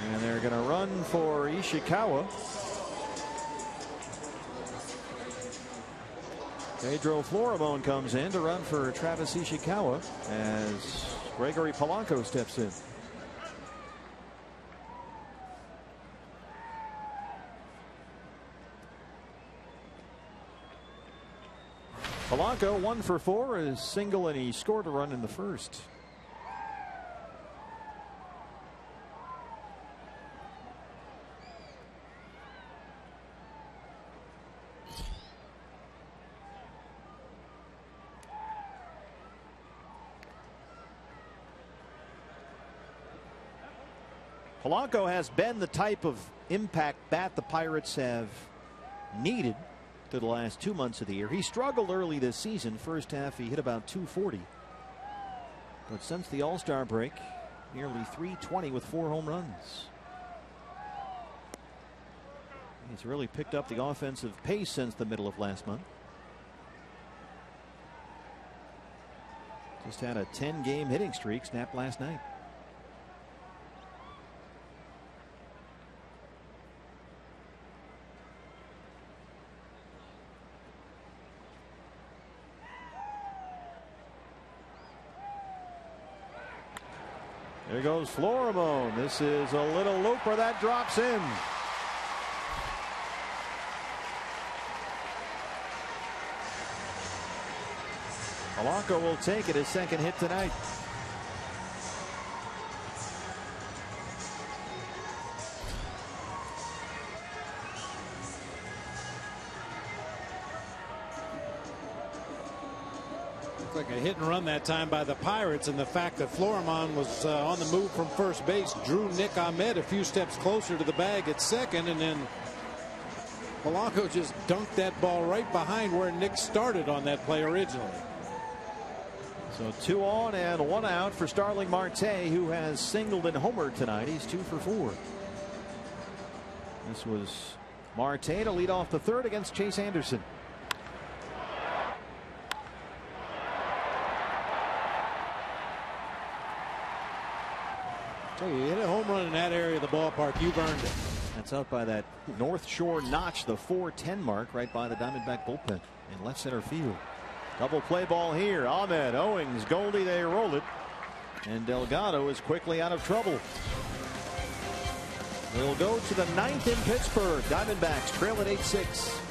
And they're going to run for Ishikawa. Pedro Florimon comes in to run for Travis Ishikawa as Gregory Polanco steps in. Polanco 1 for 4, is single, and he scored a run in the first. Polanco has been the type of impact bat the Pirates have needed through the last 2 months of the year. He struggled early this season. First half, he hit about .240. But since the All-Star break, nearly .320 with 4 home runs. He's really picked up the offensive pace since the middle of last month. Just had a 10-game hitting streak snapped last night. There goes Florimone. This is a little looper that drops in. Polanco will take it, his second hit tonight. Like a hit and run that time by the Pirates, and the fact that Florimone was on the move from first base drew Nick Ahmed a few steps closer to the bag at second, and then Polanco just dunked that ball right behind where Nick started on that play originally. So 2 on and 1 out for Starling Marte, who has singled and homered tonight. He's 2 for 4. This was Marte to lead off the third against Chase Anderson. So you hit a home run in that area of the ballpark, you've earned it. That's out by that North Shore notch, the 410 mark, right by the Diamondback bullpen in left center field. Double play ball here. Ahmed, Owings, Goldie, they roll it. And Delgado is quickly out of trouble. We'll go to the 9th in Pittsburgh. Diamondbacks trail at 8-6.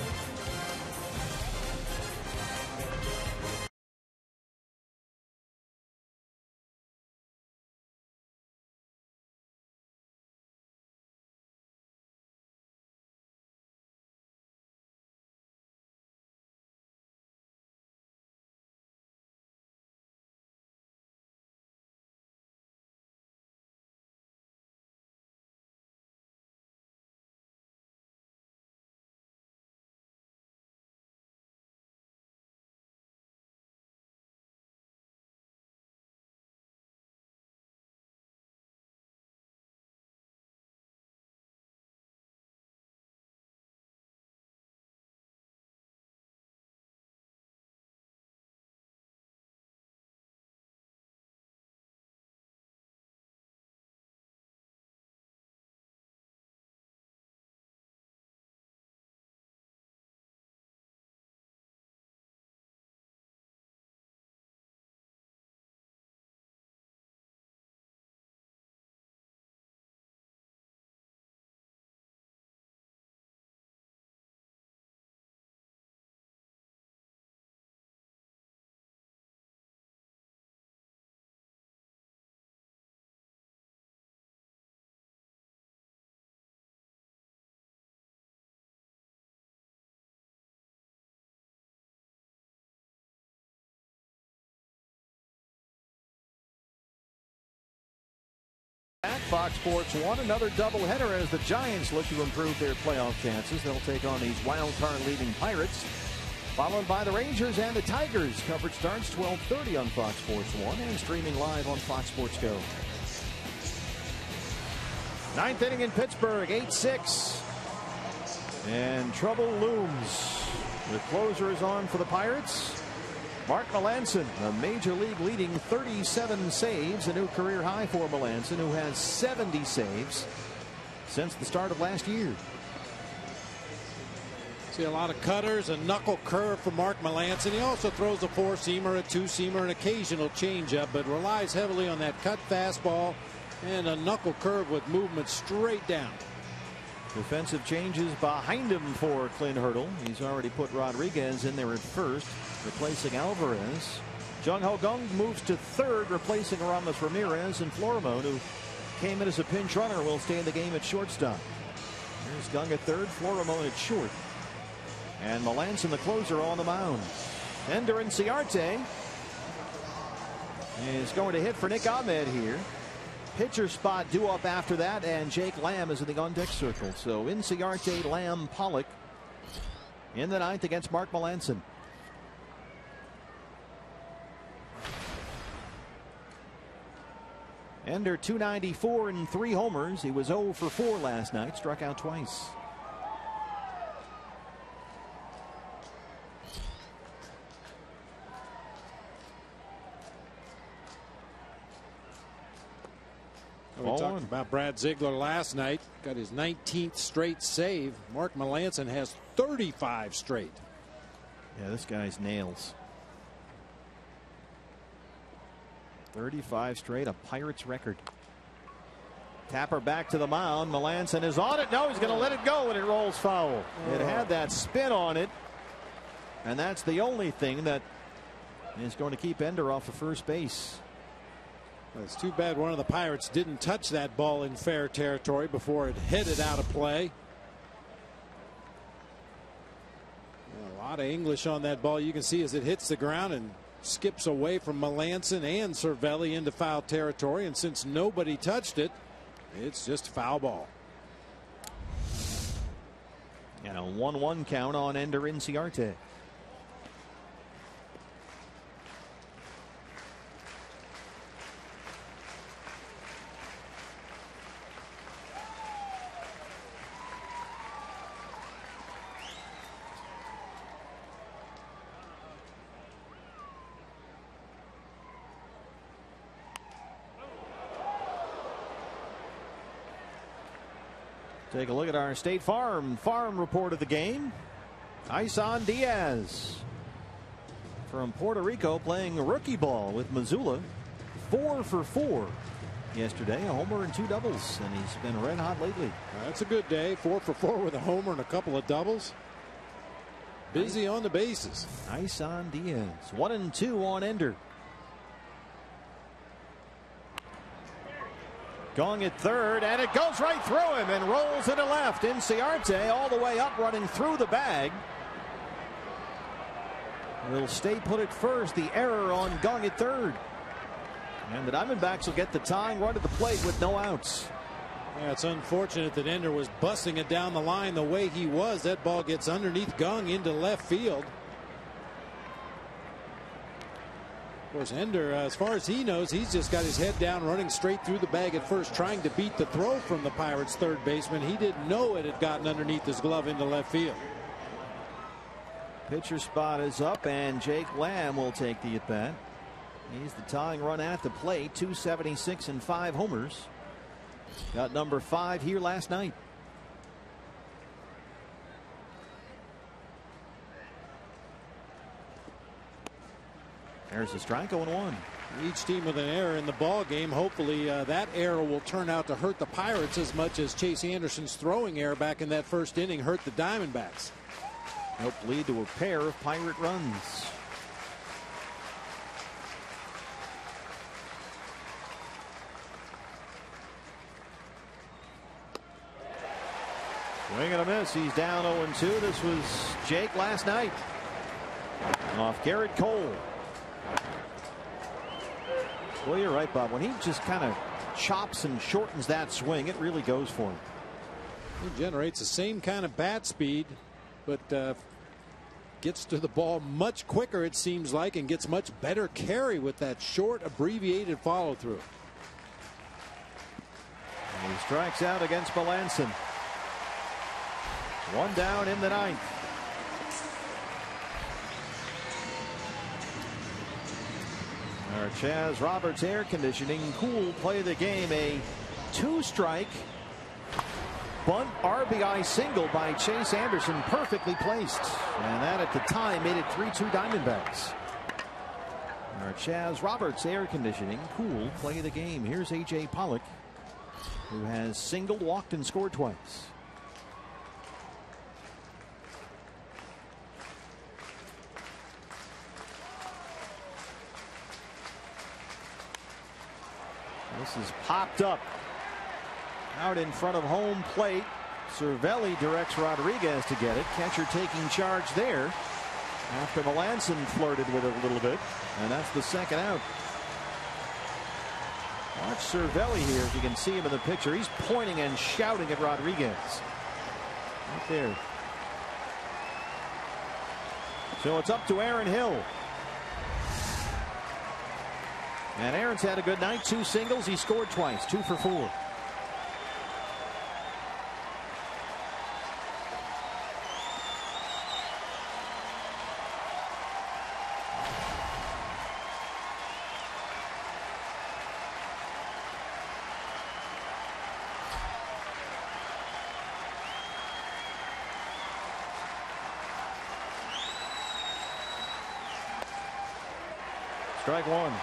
At Fox Sports 1, another doubleheader as the Giants look to improve their playoff chances. They'll take on these wild card leading Pirates, followed by the Rangers and the Tigers. Coverage starts 12:30 on Fox Sports 1 and streaming live on Fox Sports Go. 9th inning in Pittsburgh, 8-6. And trouble looms. The closer is on for the Pirates. Mark Melancon, a major league leading 37 saves, a new career high for Melancon, who has 70 saves since the start of last year. See a lot of cutters, a knuckle curve for Mark Melancon. He also throws a 4-seamer, a 2-seamer, an occasional changeup, but relies heavily on that cut fastball and a knuckle curve with movement straight down. Defensive changes behind him for Clint Hurdle. He's already put Rodriguez in there at first, replacing Alvarez. Jung Ho Kang moves to third, replacing Aramis Ramirez, and Florimone, who came in as a pinch runner, will stay in the game at shortstop. Here's Kang at third, Florimone at short. And Melancon, the closer, on the mound. Ender Inciarte is going to hit for Nick Ahmed here. pitcher spot due up after that, and Jake Lamb is in the on-deck circle. So Inciarte, Lamb, Pollock in the ninth against Mark Melancon. Ender 294 and 3 homers. He was 0 for 4 last night, struck out twice. We talked about Brad Ziegler last night. Got his 19th straight save. Mark Melancon has 35 straight. Yeah, this guy's nails. 35 straight, a Pirates record. Tapper back to the mound. Melancon is on it. No, he's going to let it go, and it rolls foul. It had that spin on it, and that's the only thing that is going to keep Ender off of first base. It's too bad one of the Pirates didn't touch that ball in fair territory before it headed out of play. A lot of English on that ball. You can see as it hits the ground and skips away from Melancon and Cervelli into foul territory. And since nobody touched it, it's just a foul ball. And a 1-1 count on Ender Inciarte. Take a look at our State Farm report of the game. Isan Diaz from Puerto Rico playing rookie ball with Missoula. 4 for 4 yesterday, a homer and 2 doubles, and he's been red hot lately. That's a good day. 4 for 4 with a homer and a couple of doubles. Busy on the bases. Isan Diaz. 1-2 on Ender. Going at third, and it goes right through him and rolls into left. Inciarte all the way up, running through the bag. Will stay put at first. The error on Gong at third. And the Diamondbacks will get the tying run at the plate with no outs. Yeah, it's unfortunate that Ender was busting it down the line the way he was. That ball gets underneath Gong into left field. Of course, Ender, as far as he knows, he's just got his head down, running straight through the bag at first, trying to beat the throw from the Pirates' third baseman. He didn't know it had gotten underneath his glove into left field. Pitcher spot is up, and Jake Lamb will take the at bat. He's the tying run at the plate. 276 and 5 homers. Got number 5 here last night. There's a strike, 0-1. Each team with an error in the ball game. Hopefully that error will turn out to hurt the Pirates as much as Chase Anderson's throwing error back in that first inning hurt the Diamondbacks. Helped lead to a pair of Pirate runs. Swing and a miss. He's down 0-2. This was Jake last night. Off Garrett Cole. Well, you're right, Bob. When he just kind of chops and shortens that swing, it really goes for him. He generates the same kind of bat speed, but gets to the ball much quicker, it seems like, and gets much better carry with that short, abbreviated follow through. And he strikes out against Melancon. 1 down in the ninth. Our Chaz Roberts air conditioning cool play of the game. A 2-strike bunt RBI single by Chase Anderson, perfectly placed, and that at the time made it 3-2 Diamondbacks. Our Chaz Roberts air conditioning cool play of the game. Here's A.J. Pollock, who has singled, walked, and scored twice. This is popped up out in front of home plate. Cervelli directs Rodriguez to get it. Catcher taking charge there after Melancon flirted with it a little bit, and that's the second out. Watch Cervelli here, if you can see him in the picture. He's pointing and shouting at Rodriguez. Right there. So it's up to Aaron Hill. And Aaron's had a good night. 2 singles. He scored twice. 2 for 4. Strike 1.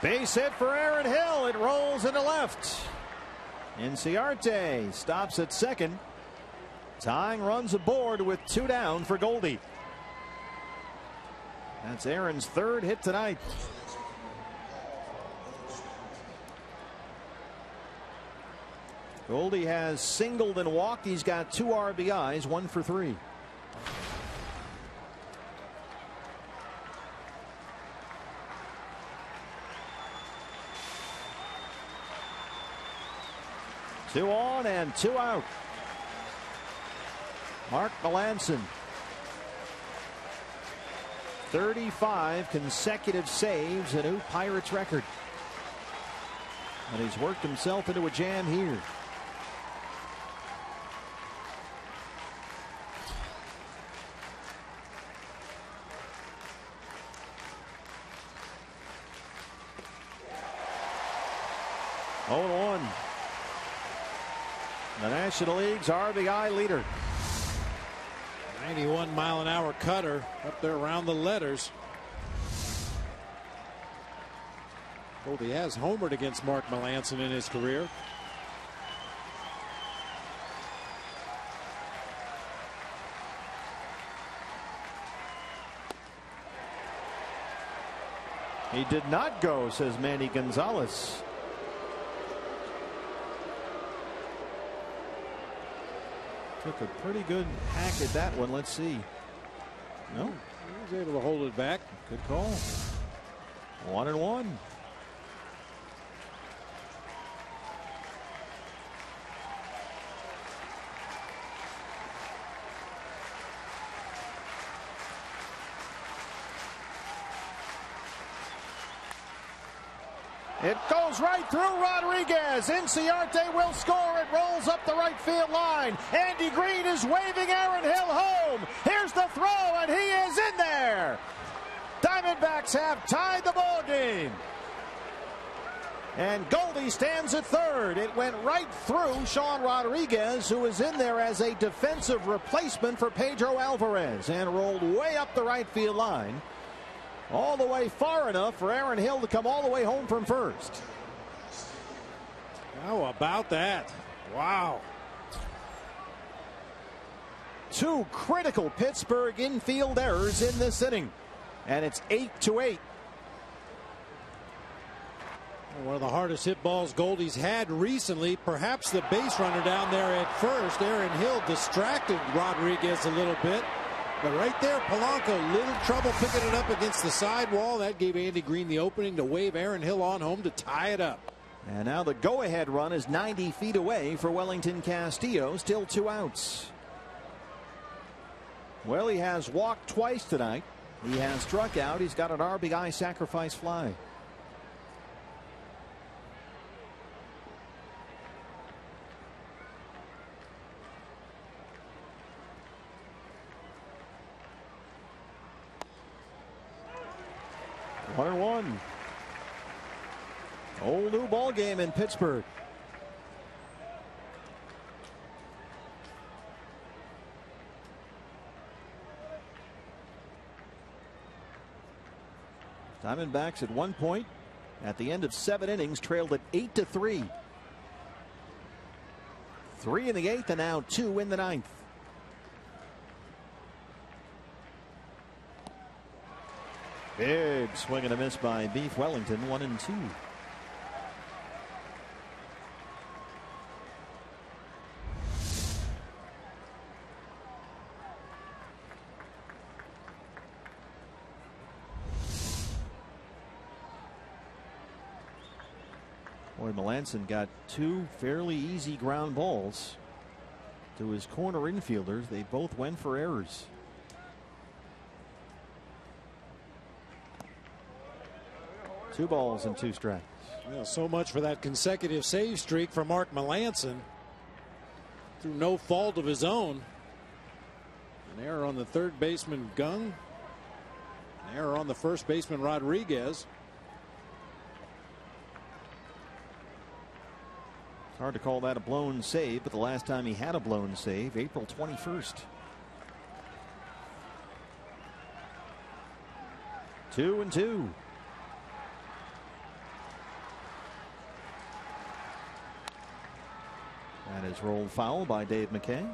Base hit for Aaron Hill. It rolls into left. Inciarte stops at second. Tying runs aboard with 2 down for Goldie. That's Aaron's 3rd hit tonight. Goldie has singled and walked. He's got 2 RBIs, 1 for 3. Two on and 2 out. Mark Melancon. 35 consecutive saves, a new Pirates record. And he's worked himself into a jam here. The National League's RBI leader. 91-mile-an-hour cutter up there around the letters. Goldie has homered against Mark Melancon in his career. He did not go, says Manny Gonzalez. Took a pretty good hack at that one. Let's see. No, he was able to hold it back. Good call. 1-1. It goes right through Rodriguez. Inciarte will score. It rolls up the right field line. Andy Green is waving Aaron Hill home. Here's the throw, and he is in there. Diamondbacks have tied the ball game. And Goldie stands at third. It went right through Sean Rodriguez, who is in there as a defensive replacement for Pedro Alvarez, and rolled way up the right field line. All the way far enough for Aaron Hill to come all the way home from first. How about that? Wow. 2 critical Pittsburgh infield errors in this inning. And it's 8-8. One of the hardest hit balls Goldie's had recently. Perhaps the base runner down there at first. Aaron Hill distracted Rodriguez a little bit. But right there, Polanco, little trouble picking it up against the sidewall. That gave Andy Green the opening to wave Aaron Hill on home to tie it up. And now the go-ahead run is 90 feet away for Wellington Castillo. Still 2 outs. Well, he has walked twice tonight. He has struck out. He's got an RBI sacrifice fly. One and one. Old new ball game in Pittsburgh. Diamondbacks at one point at the end of 7 innings trailed at 8-3. 3 in the 8th and now 2 in the 9th. Big swing and a miss by Beef Wellington, 1-2. Boy, Melanson got two fairly easy ground balls to his corner infielders. They both went for errors. Two balls and two strikes. Well, so much for that consecutive save streak for Mark Melanson. Through no fault of his own. An error on the third baseman Gung. An error on the first baseman Rodriguez. Hard to call that a blown save, but the last time he had a blown save, April 21st. 2-2. That is rolled foul by Dave McKay.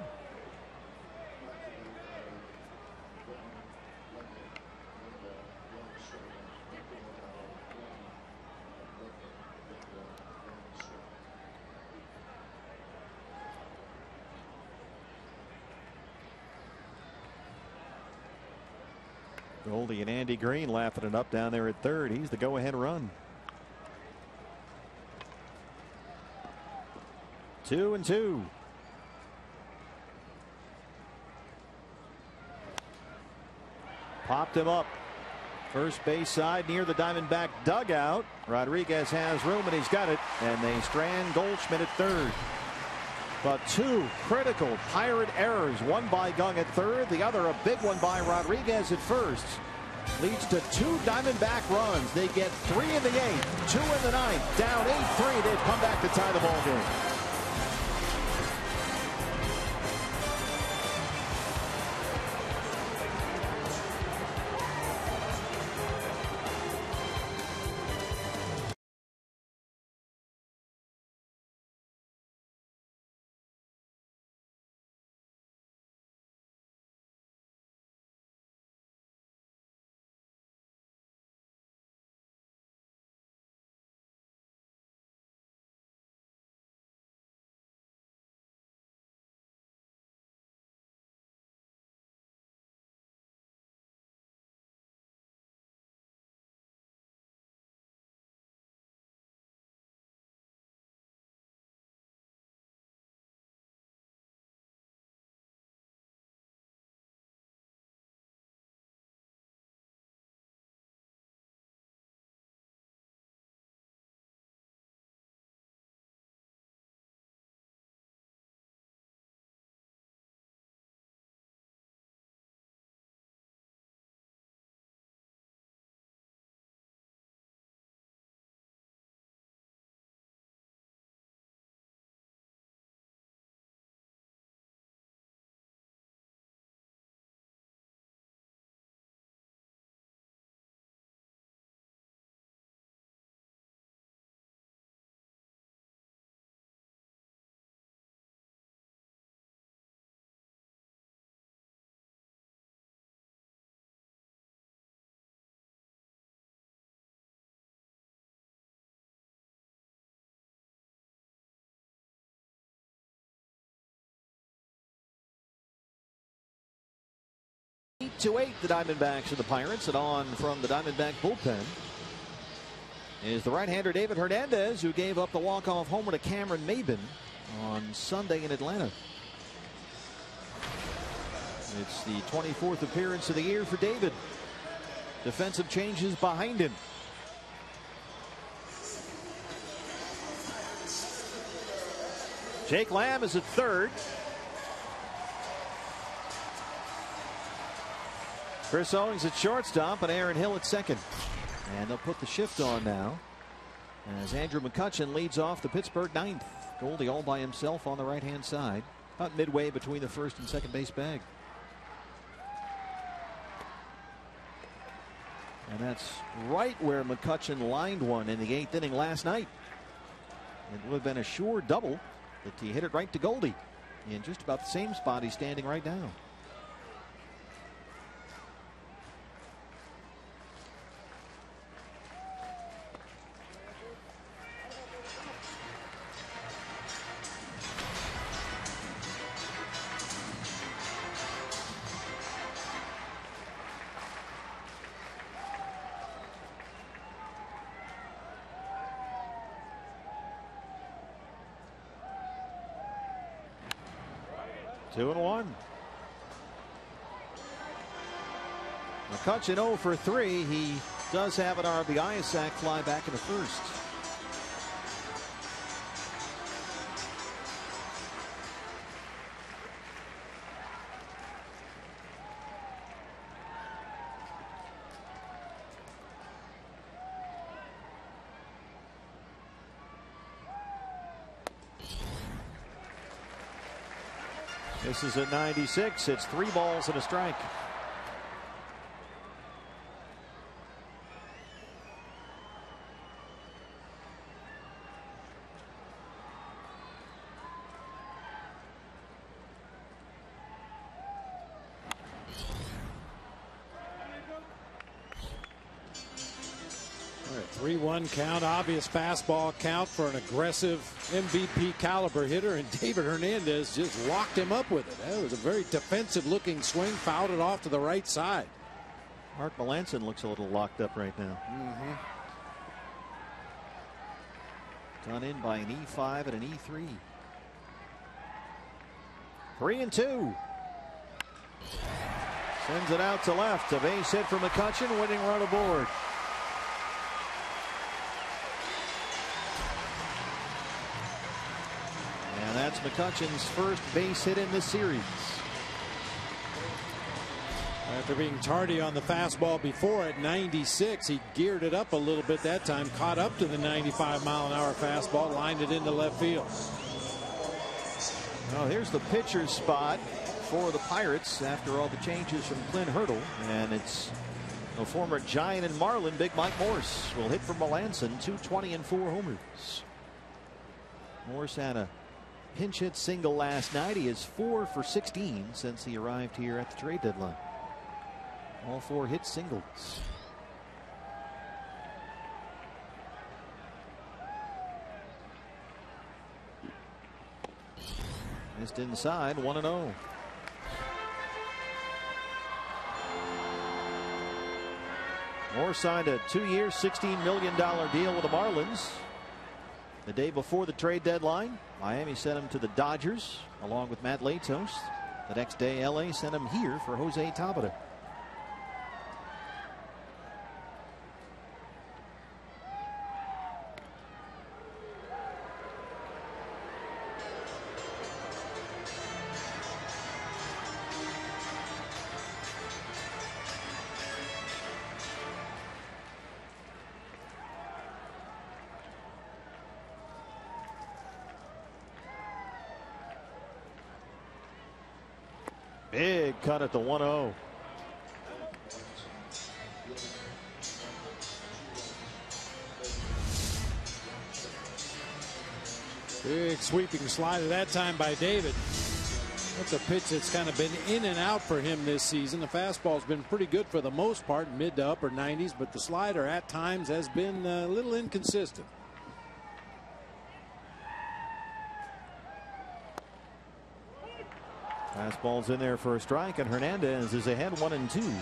Goldie and Andy Green laughing it up down there at third. He's the go-ahead run. 2-2. Popped him up. First base side near the Diamondback dugout. Rodriguez has room and he's got it. And they strand Goldschmidt at third. But two critical Pirate errors. One by Gung at third. The other a big one by Rodriguez at first. Leads to two Diamondback runs. They get 3 in the 8th, 2 in the 9th. Down 8-3. They've come back to tie the ball game. To 8, the Diamondbacks and the Pirates, and on from the Diamondback bullpen is the right-hander David Hernandez, who gave up the walk-off homer to Cameron Maybin on Sunday in Atlanta. It's the 24th appearance of the year for David. Defensive changes behind him. Jake Lamb is at third. Chris Owings at shortstop and Aaron Hill at second. And they'll put the shift on now as Andrew McCutchen leads off the Pittsburgh ninth. Goldie all by himself on the right-hand side, about midway between the first and second base bag. And that's right where McCutchen lined one in the 8th inning last night. It would have been a sure double, but he hit it right to Goldie in just about the same spot he's standing right now. 2-1. McCutchen 0 for 3. He does have an RBI, a sac fly back in the first. This is at 96. It's 3 balls and a strike. All right, 3-1 count, obvious fastball count for an aggressive MVP caliber hitter, and David Hernandez just locked him up with it. That was a very defensive looking swing, fouled it off to the right side. Mark Melanson looks a little locked up right now. Done in by an E5 and an E3. 3-2. Sends it out to left. A base hit for McCutchen. Winning run aboard. And that's McCutchen's first base hit in the series. After being tardy on the fastball before at 96, he geared it up a little bit that time, caught up to the 95-mile-an-hour fastball, lined it into left field. Well, here's the pitcher's spot for the Pirates after all the changes from Clint Hurdle, and it's a former Giant and Marlin, Big Mike Morse, will hit for Melanson, 220 and 4 homers. Morse had a pinch hit single last night. He is 4 for 16 since he arrived here at the trade deadline. All 4 hit singles. Missed inside, 1-0. Moore signed a 2-year, $16 million deal with the Marlins. The day before the trade deadline, Miami sent him to the Dodgers along with Matt Latos. The next day, LA sent him here for Jose Tabata. Big cut at the 1-0. Big sweeping slider that time by David. That's a pitch that's kind of been in and out for him this season. The fastball's been pretty good for the most part, mid to upper 90s, but the slider at times has been a little inconsistent. Fastball's in there for a strike, and Hernandez is ahead 1-2.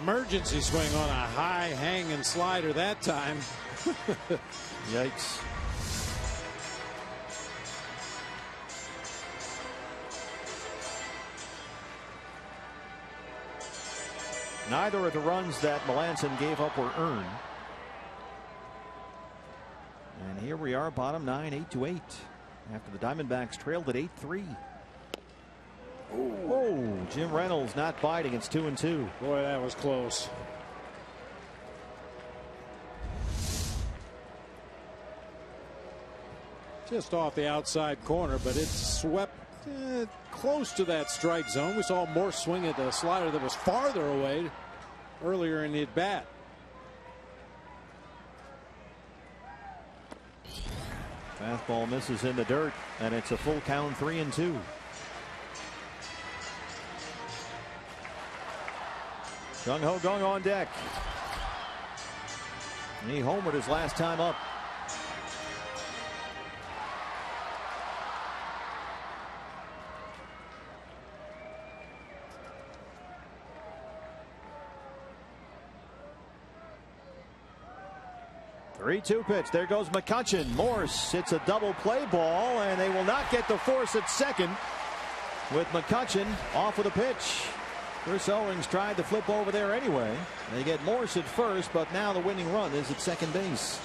Emergency swing on a high hanging slider that time. Yikes. Neither of the runs that Melanson gave up were earned. And here we are, bottom 9, 8-8. After the Diamondbacks trailed at 8-3. Oh, Jim Reynolds not biting. It's 2-2. Boy, that was close. Just off the outside corner, but it swept close to that strike zone. We saw Morse swing at the slider that was farther away earlier in the at bat. Fastball misses in the dirt, and it's a full count, 3-2. Jung Ho Kang on deck. He homered his last time up. Three-two pitch. There goes McCutchen. Morse hits a double play ball, and they will not get the force at second with McCutchen off of the pitch. Chris Owings tried to flip over there anyway. They get Morse at first, but now the winning run is at second base.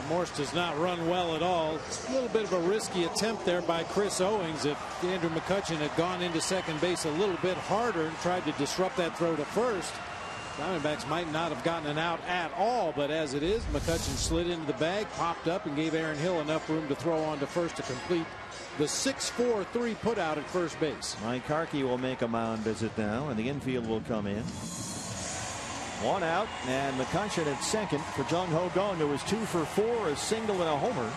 Morse does not run well at all. It's a little bit of a risky attempt there by Chris Owings. If Andrew McCutchen had gone into second base a little bit harder and tried to disrupt that throw to first, Diamondbacks might not have gotten an out at all. But as it is, McCutchen slid into the bag, popped up, and gave Aaron Hill enough room to throw on to first to complete the 6-4 3 put out at first base. Mike Harkey will make a mound visit now, and the infield will come in. One out, and McCutchen at second for Jung Ho Kang, who was 2 for 4, a single and a homer.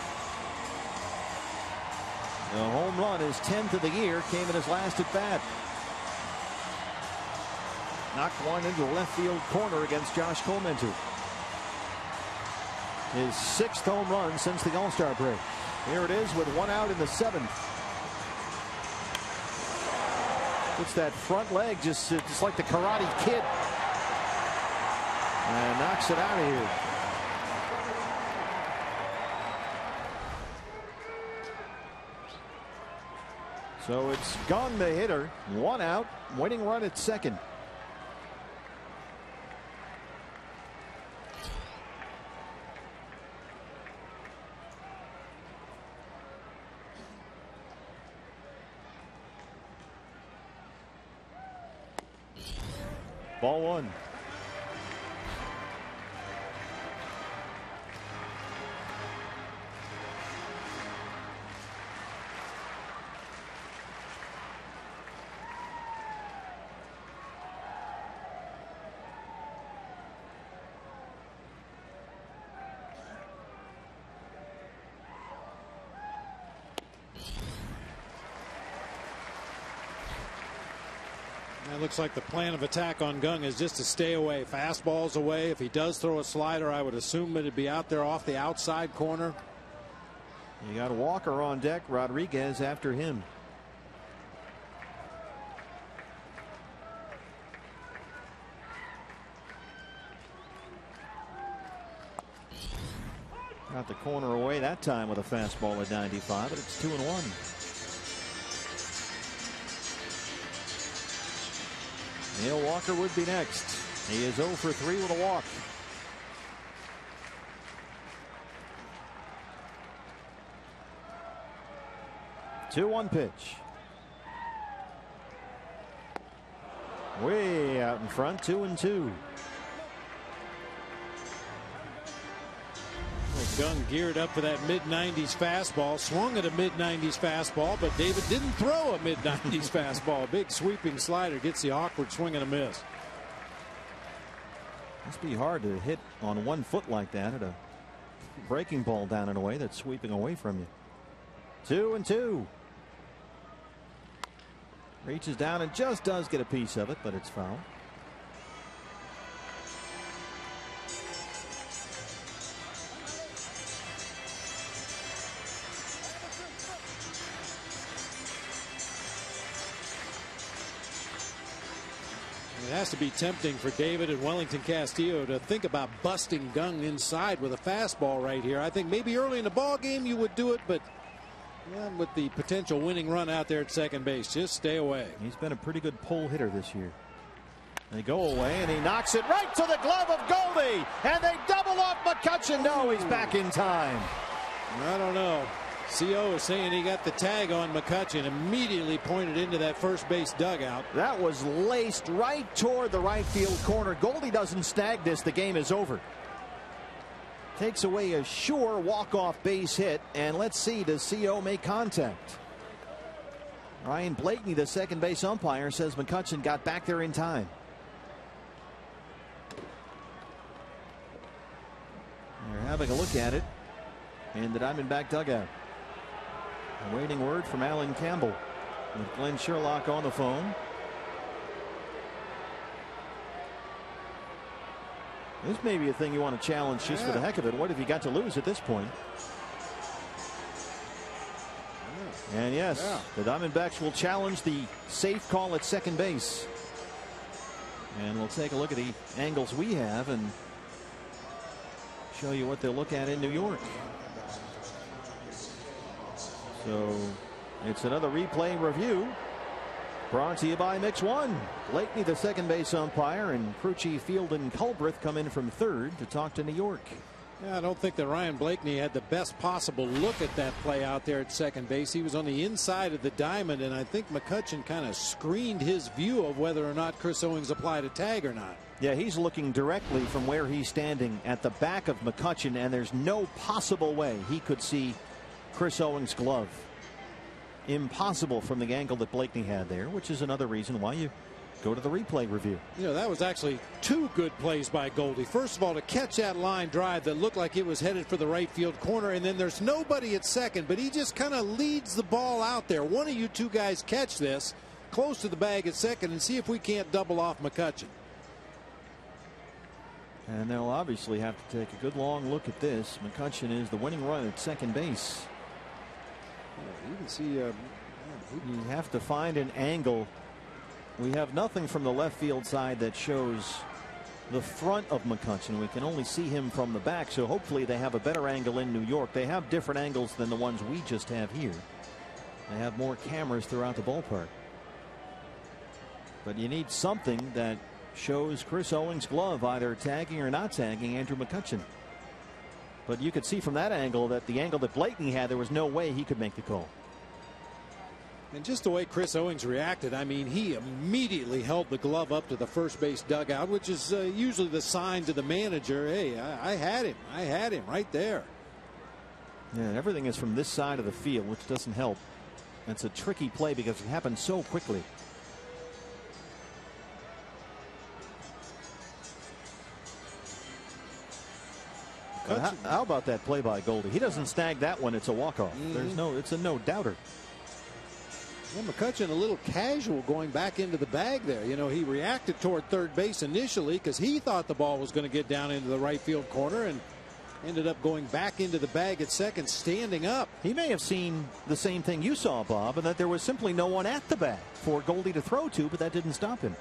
The home run, his 10th of the year, came in his last at bat. Knocked one into the left field corner against Josh Clemente. His 6th home run since the All-Star break. Here it is with one out in the 7th. Puts that front leg just like the Karate Kid. And knocks it out of here. So it's Kang the hitter. One out. Winning run at second. Ball one. It looks like the plan of attack on Kang is just to stay away. Fastballs away. If he does throw a slider, I would assume it'd be out there off the outside corner. You got Walker on deck. Rodriguez after him. Got the corner away that time with a fastball at 95, but it's 2-1. Neil Walker would be next. He is 0 for 3 with a walk. Two-one pitch. Way out in front, 2-2. Kang geared up for that mid-90s fastball, swung at a mid-90s fastball, but David didn't throw a mid-90s fastball. A big sweeping slider gets the awkward swing and a miss. Must be hard to hit on 1 foot like that at a breaking ball down and away that's sweeping away from you. 2-2. Reaches down and just does get a piece of it, but it's foul. It has to be tempting for David and Wellington Castillo to think about busting Kang inside with a fastball right here. I think maybe early in the ball game you would do it, but yeah, with the potential winning run out there at second base, just stay away. He's been a pretty good pull hitter this year. They go away, and he knocks it right to the glove of Goldie, and they double off McCutchen. No, he's back in time. I don't know. CO is saying he got the tag on McCutchen, immediately pointed into that first base dugout. That was laced right toward the right field corner. Goldie doesn't snag this. The game is over. Takes away a sure walk-off base hit, and let's see, does CO make contact? Ryan Blakeney, the second base umpire, says McCutchen got back there in time. They're having a look at it in the Diamondback dugout. Awaiting word from Alan Campbell with Glenn Sherlock on the phone. This may be a thing you want to challenge just for the heck of it. What if you got to lose at this point? And yes, the Diamondbacks will challenge the safe call at second base. And we'll take a look at the angles we have and show you what they'll look at in New York. So it's another replay review brought to you by Mix One. Blakeney, the second base umpire, and Crucci, Field, and Culbreth come in from third to talk to New York. Yeah, I don't think that Ryan Blakeney had the best possible look at that play out there at second base. He was on the inside of the diamond, and I think McCutchen kind of screened his view of whether or not Chris Owings applied a tag or not. Yeah, he's looking directly from where he's standing at the back of McCutchen, and there's no possible way he could see Chris Owings' glove. Impossible from the angle that Blakeney had there, which is another reason why you go to the replay review. You know, that was actually two good plays by Goldie. First of all, to catch that line drive that looked like it was headed for the right field corner, and then there's nobody at second, but he just kind of leads the ball out there. One of you two guys catch this close to the bag at second and see if we can't double off McCutchen. And they'll obviously have to take a good long look at this. McCutchen is the winning run at second base. You can see you have to find an angle. We have nothing from the left field side that shows the front of McCutchen. We can only see him from the back, so hopefully they have a better angle in New York. They have different angles than the ones we just have here. They have more cameras throughout the ballpark. But you need something that shows Chris Owings' glove either tagging or not tagging Andrew McCutchen. But you could see from that angle that the angle that Blakeney had, there was no way he could make the call. And just the way Chris Owings reacted, I mean, he immediately held the glove up to the first base dugout, which is usually the sign to the manager, hey, I had him right there. Yeah, everything is from this side of the field, which doesn't help. It's a tricky play because it happened so quickly. How about that play by Goldie? He doesn't snag that one. It's a walk-off. It's a no-doubter. Well, McCutchen a little casual going back into the bag there. You know, he reacted toward third base initially because he thought the ball was going to get down into the right field corner and ended up going back into the bag at second, standing up. He may have seen the same thing you saw, Bob, and that there was simply no one at the bag for Goldie to throw to, but that didn't stop him.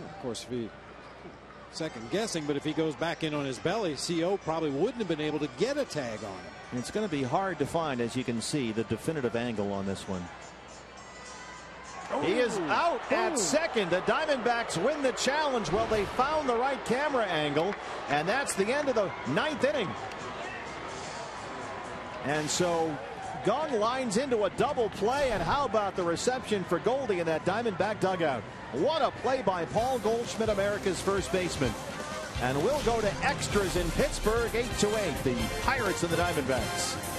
Of course, if he second guessing, but if he goes back in on his belly, CO probably wouldn't have been able to get a tag on him. It's going to be hard to find, as you can see, the definitive angle on this one. He is out at second. The Diamondbacks win the challenge. Well, they found the right camera angle, and that's the end of the ninth inning. And so Gong lines into a double play, and how about the reception for Goldie in that Diamondback dugout? What a play by Paul Goldschmidt, America's first baseman. And we'll go to extras in Pittsburgh, 8-8, the Pirates and the Diamondbacks.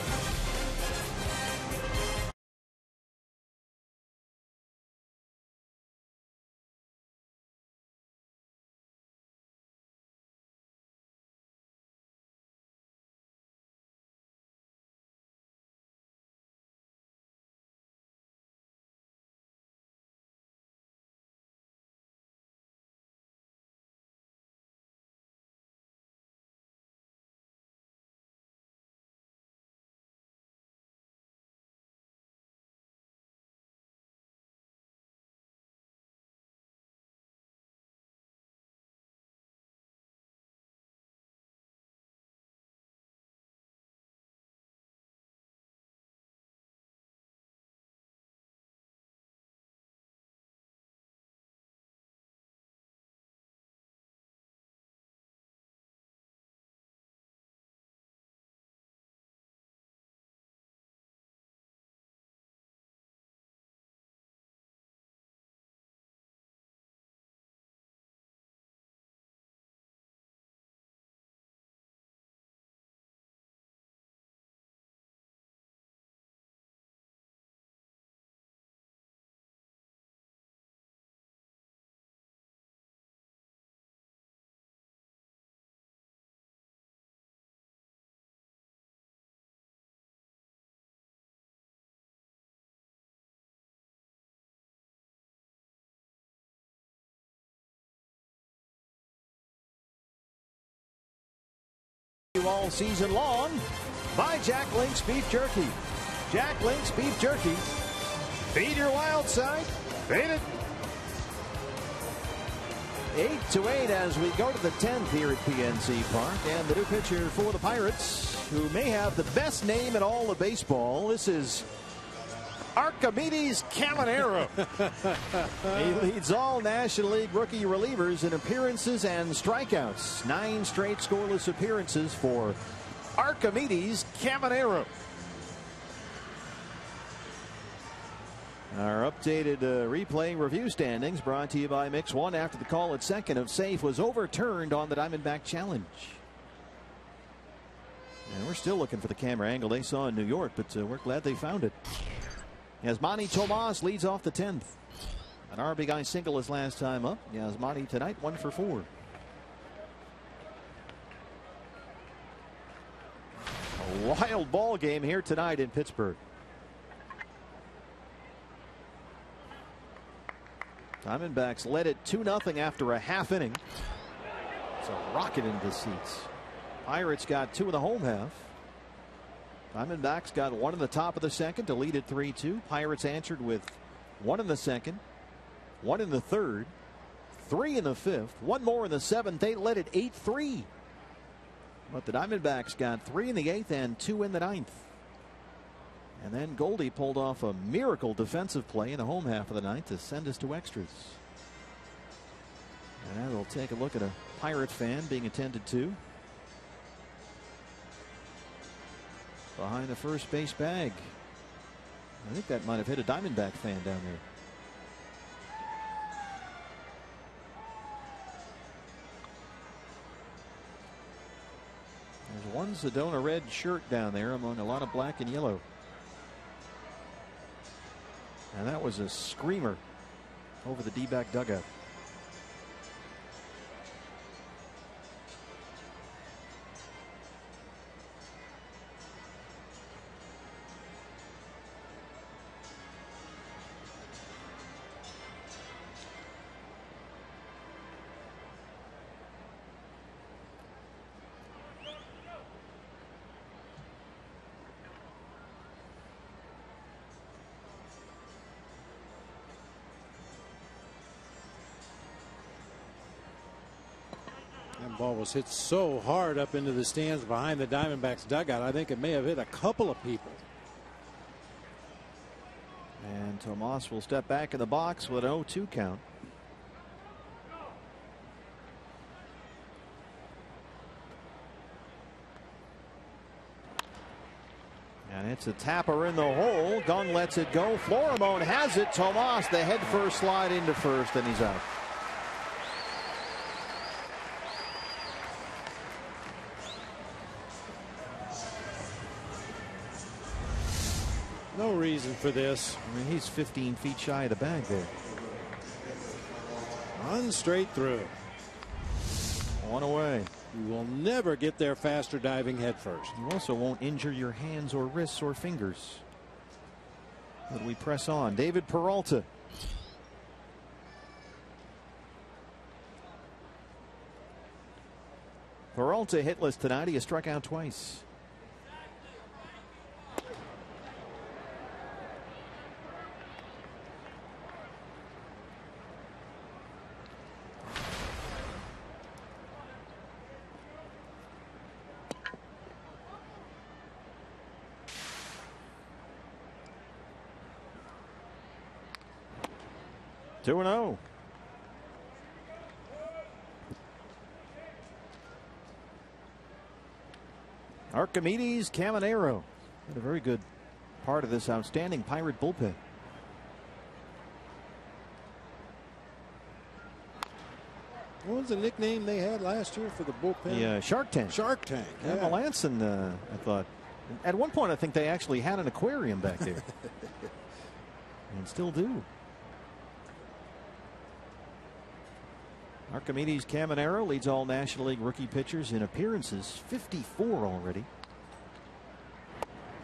you all season long by Jack Link's Beef Jerky. Jack Link's Beef Jerky. Feed your wild side. Feed it. 8-8 as we go to the 10th here at PNC Park. And the new pitcher for the Pirates, who may have the best name in all of baseball. This is Archimedes Caminero. He leads all National League rookie relievers in appearances and strikeouts. 9 straight scoreless appearances for Archimedes Caminero. Our updated replay review standings brought to you by Mix One after the call at second of safe was overturned on the Diamondback challenge. And we're still looking for the camera angle they saw in New York, but we're glad they found it. Yasmani Tomas leads off the 10th. An RBI single his last time up. Yasmani tonight 1 for 4. A wild ball game here tonight in Pittsburgh. Diamondbacks led it 2-0 after a half inning. It's a rocket into seats. Pirates got 2 in the home half. Diamondbacks got 1 in the top of the second to lead it 3-2. Pirates answered with 1 in the second, 1 in the third, 3 in the fifth, 1 more in the seventh. They led it 8-3. But the Diamondbacks got 3 in the 8th and 2 in the 9th. And then Goldie pulled off a miracle defensive play in the home half of the 9th to send us to extras. And we'll take a look at a Pirate fan being attended to behind the first base bag. I think that might have hit a Diamondback fan down there. There's one Sedona red shirt down there among a lot of black and yellow. And that was a screamer over the D-back dugout. Ball was hit so hard up into the stands behind the Diamondbacks dugout. I think it may have hit a couple of people. And Tomas will step back in the box with an 0-2 count. And it's a tapper in the hole. Gung lets it go. Florimone has it. Tomas the head first slide into first, and he's out. No reason for this. I mean, he's 15 feet shy of the bag there. Run straight through. 1 away. You will never get there faster diving head first. You also won't injure your hands or wrists or fingers. But we press on. David Peralta. Peralta hitless tonight. He has struck out twice. Two and 0. Archimedes Caminero had a very good part of this outstanding Pirate bullpen. What was the nickname they had last year for the bullpen? Yeah, Shark Tank. Shark Tank. Yeah, Melanson, I thought. At one point, I think they actually had an aquarium back there. And still do. Archimedes Caminero leads all National League rookie pitchers in appearances, 54 already.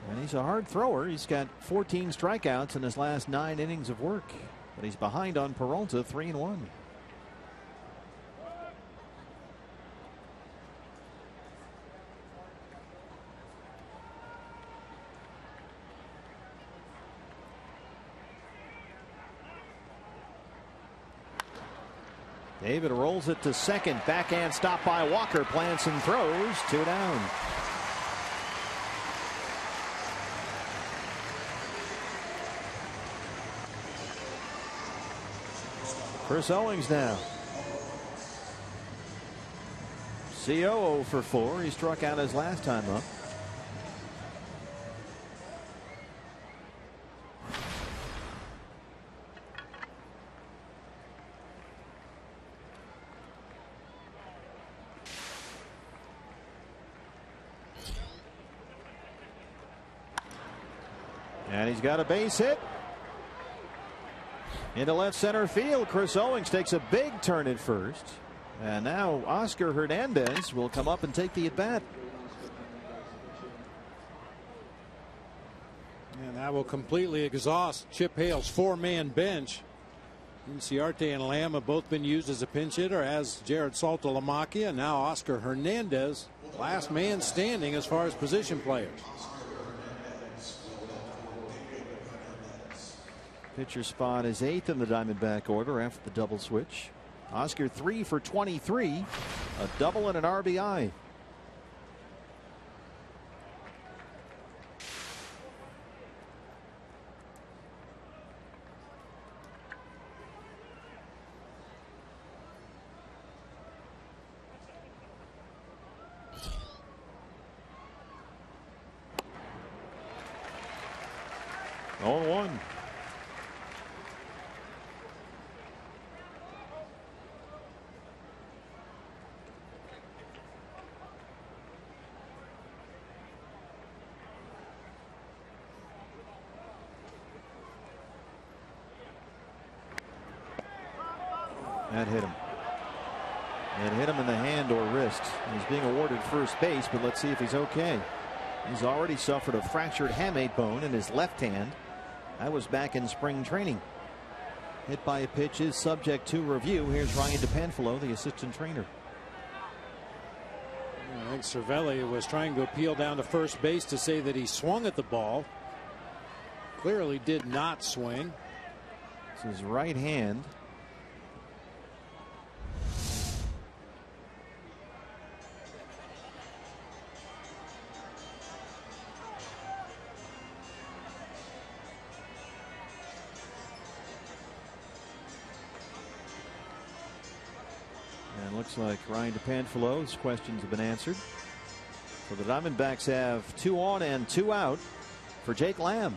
And he's a hard thrower. He's got 14 strikeouts in his last 9 innings of work. But he's behind on Peralta, 3-1. David rolls it to second. Backhand stop by Walker. Plants and throws. 2 down. Chris Owings now. CO 0 for 4. He struck out his last time up. And he's got a base hit. Into left center field. Chris Owings takes a big turn at first. And now Oscar Hernandez will come up and take the at bat. And that will completely exhaust Chip Hale's 4-man bench. Inciarte and Lamb have both been used as a pinch hitter, as Jared Saltalamacchia, and now Oscar Hernandez, last man standing as far as position players. Pitcher spot is 8th in the Diamondback order after the double switch. Oscar 3 for 23, a double and an RBI. On 1. That hit him. It hit him in the hand or wrist. He's being awarded first base, but let's see if he's okay. He's already suffered a fractured hamate bone in his left hand. That was back in spring training. Hit by a pitch is subject to review. Here's Ryan DePanfilo, the assistant trainer. I think Cervelli was trying to appeal down to first base to say that he swung at the ball. Clearly did not swing. It's his right hand. Looks like Ryan DePanfillo's questions have been answered. So the Diamondbacks have 2 on and 2 out for Jake Lamb.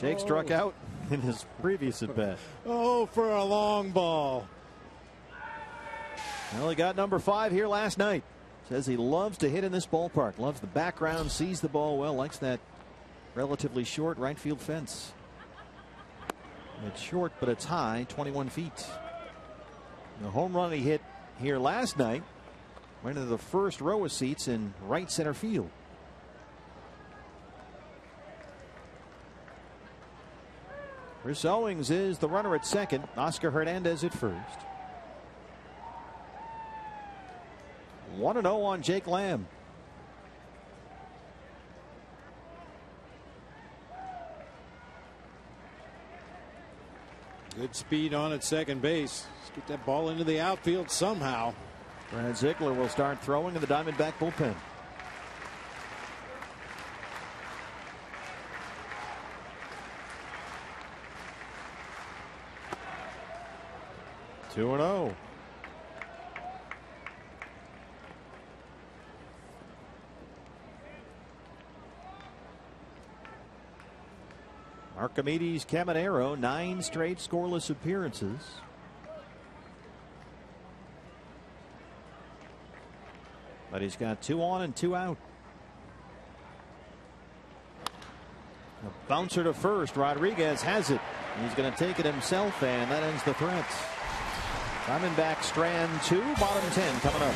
Jake struck out in his previous at bat. Oh, for a long ball. Well, he got number 5 here last night. Says he loves to hit in this ballpark. Loves the background, sees the ball well, likes that relatively short right field fence. It's short, but it's high, 21 feet. The home run he hit here last night went into the first row of seats in right center field. Chris Owings is the runner at second. Oscar Hernandez at first. 1-0 on Jake Lamb. Good speed on at second base. Let's get that ball into the outfield somehow. Brad Ziegler will start throwing in the Diamondback bullpen. Two and 0. Archimedes Caminero, 9 straight scoreless appearances. But he's got 2 on and 2 out. A bouncer to first. Rodriguez has it. He's going to take it himself, and that ends the threat. Diamondback strand 2, bottom 10 coming up.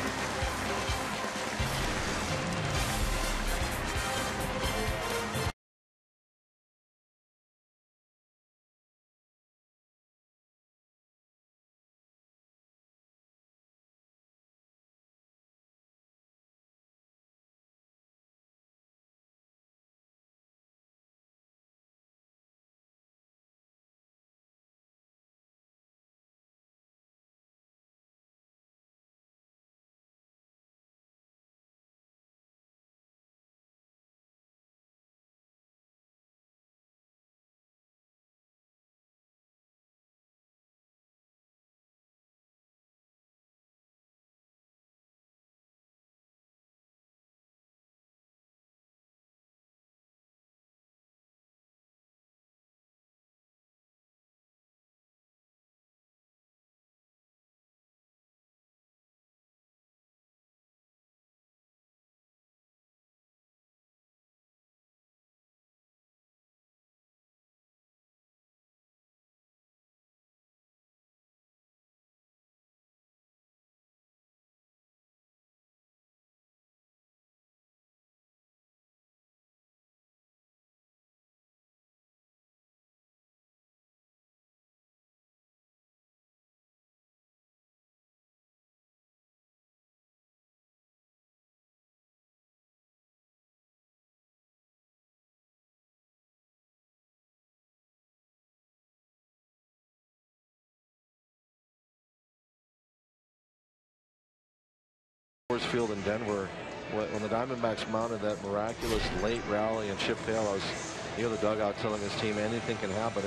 Coors Field in Denver, when the Diamondbacks mounted that miraculous late rally and Chip Hale, I was near the dugout telling his team anything can happen,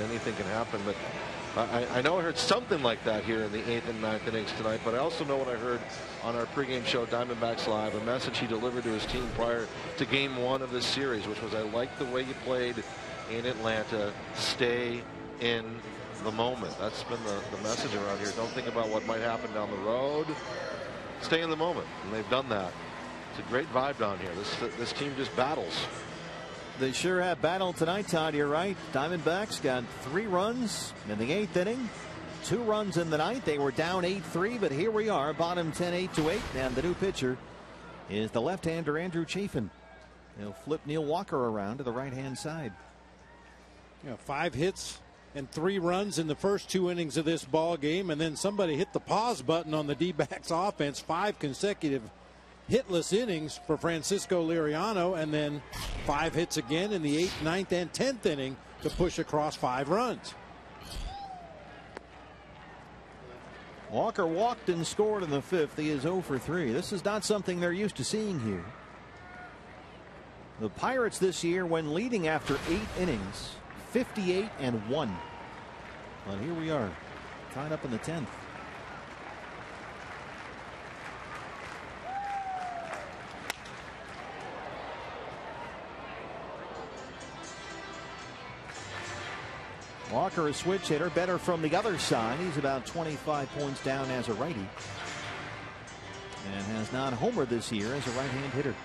but I know I heard something like that here in the 8th and 9th innings tonight, but I also know what I heard on our pregame show, Diamondbacks Live, a message he delivered to his team prior to Game 1 of this series, which was, I like the way you played in Atlanta. Stay in the moment. That's been the message around here. Don't think about what might happen down the road. Stay in the moment, and they've done that. It's a great vibe down here. This team just battles. They sure have battled tonight, Todd. You're right. Diamondbacks got 3 runs in the 8th inning, 2 runs in the 9th. They were down 8-3, but here we are, bottom 10, 8-8, and the new pitcher is the left-hander Andrew Chafin. He'll flip Neil Walker around to the right-hand side. 5 hits and 3 runs in the first 2 innings of this ball game, and then somebody hit the pause button on the D-backs offense. 5 consecutive hitless innings for Francisco Liriano, and then 5 hits again in the 8th, 9th, and 10th inning to push across 5 runs. Walker walked and scored in the 5th. He is 0 for 3. This is not something they're used to seeing here. The Pirates this year, when leading after 8 innings, 58-1. Well, here we are, tied up in the 10th. Walker, a switch hitter, better from the other side. He's about 25 points down as a righty, and has not homered this year as a right-hand hitter.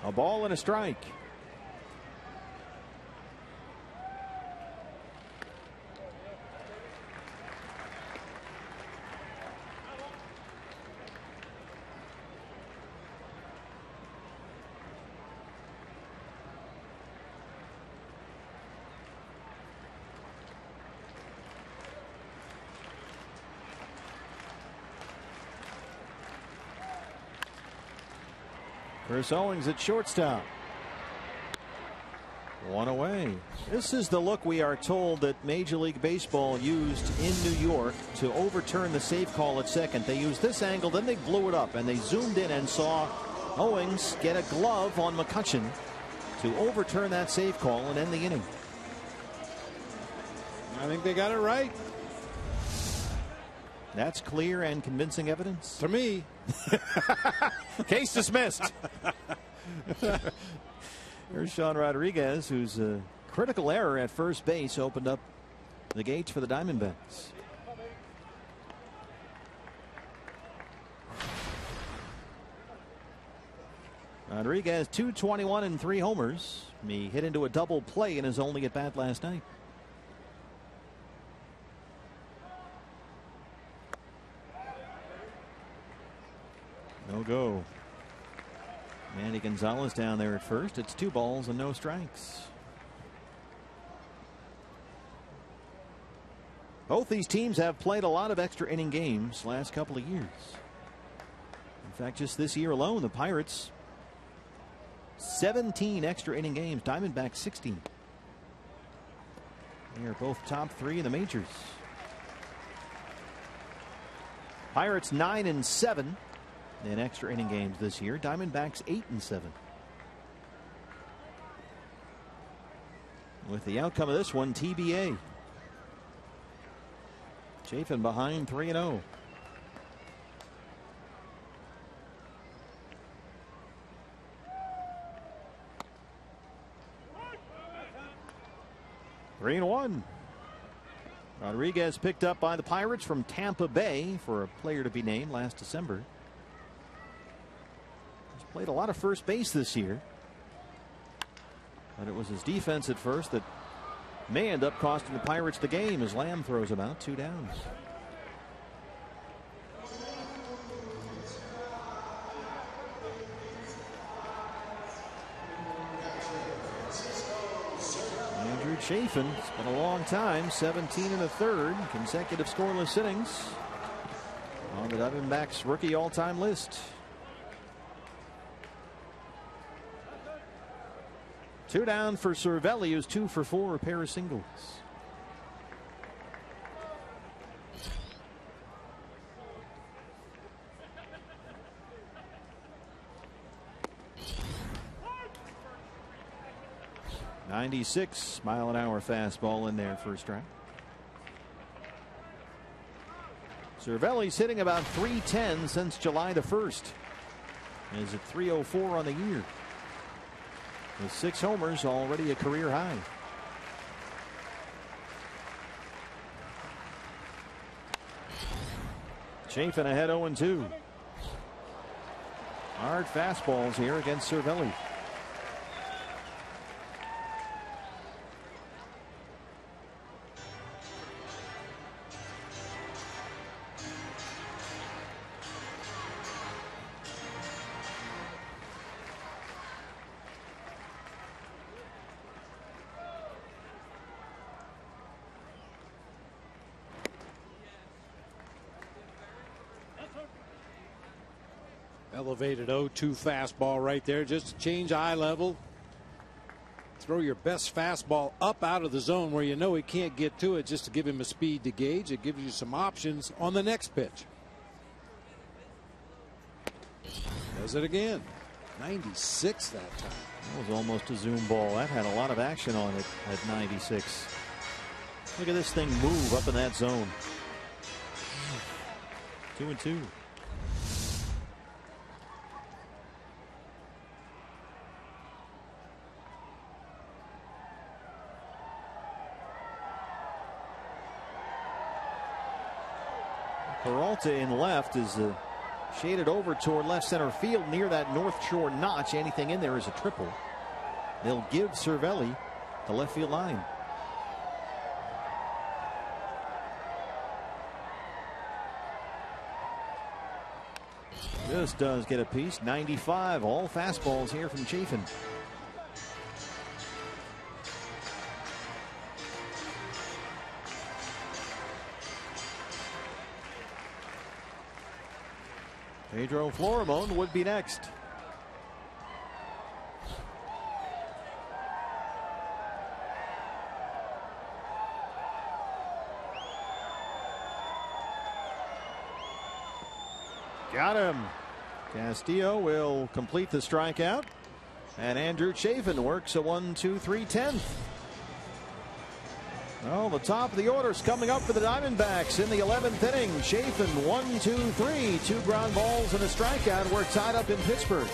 A ball and a strike. Chris Owings at shortstop. 1 away. This is the look we are told that Major League Baseball used in New York to overturn the save call at second. They used this angle, then they blew it up, and they zoomed in and saw Owings get a glove on McCutchen to overturn that save call and end the inning. I think they got it right. That's clear and convincing evidence to me. Case dismissed. Here's Sean Rodriguez, whose critical error at first base opened up the gates for the Diamondbacks. Rodriguez, 221 and 3 homers. He hit into a double play in his only at bat last night. No go. Manny Gonzalez down there at first. It's 2 balls and no strikes. Both these teams have played a lot of extra inning games last couple of years. In fact, just this year alone, the Pirates 17 extra inning games. Diamondbacks 16. They are both top 3 in the majors. Pirates 9-7 in extra inning games this year. Diamondbacks 8-7. With the outcome of this one, TBA. Chafin behind 3-0. Three and 1. Rodriguez picked up by the Pirates from Tampa Bay for a player to be named last December. He's played a lot of first base this year, but it was his defense at first that may end up costing the Pirates the game as Lamb throws him out, 2 downs. Chafin. It's been a long time. 17 1/3 consecutive scoreless innings on the Diamondbacks rookie all-time list. 2 down for Cervelli, who's 2 for 4, a pair of singles. .96 mile-an-hour fastball in there, first strike. Cervelli's hitting about .310 since July the 1st. Is at .304 on the year. With 6 homers, already a career high. Chafin ahead 0-2. Hard fastballs here against Cervelli. Elevated 0-2 fastball right there, just to change eye level. Throw your best fastball up out of the zone where you know he can't get to it, just to give him a speed to gauge. It gives you some options on the next pitch. Does it again. 96 that time. That was almost a zoom ball. That had a lot of action on it at 96. Look at this thing move up in that zone. 2-2. Peralta in left is shaded over toward left center field near that North Shore notch. Anything in there is a triple. They'll give Cervelli the left field line. Just does get a piece. 95. All fastballs here from Chafin. Pedro Florimon would be next. Got him. Castillo will complete the strikeout. And Andrew Chafin works a 1-2-3 10th. Well, the top of the order is coming up for the Diamondbacks in the 11th inning. Chafin 1-2-3, 2 ground balls and a strikeout. We're tied up in Pittsburgh.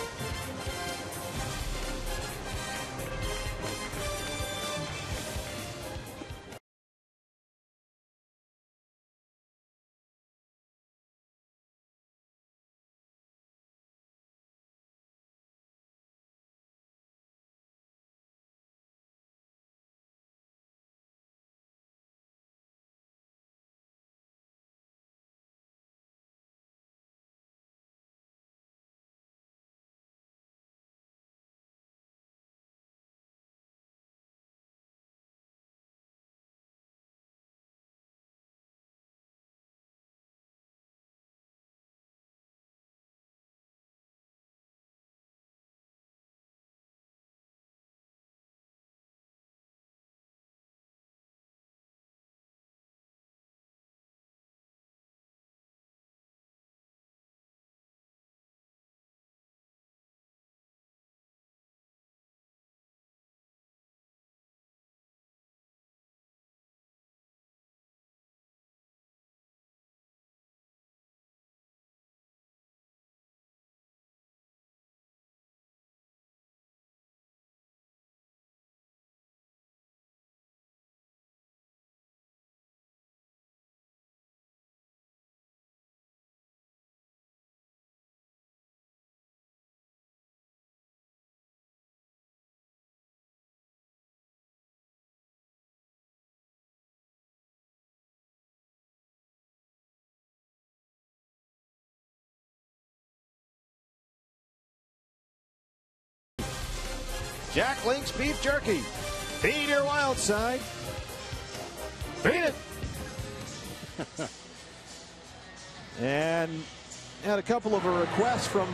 Jack Link's Beef Jerky. Feed your wild side. Feed it. And had a couple of requests from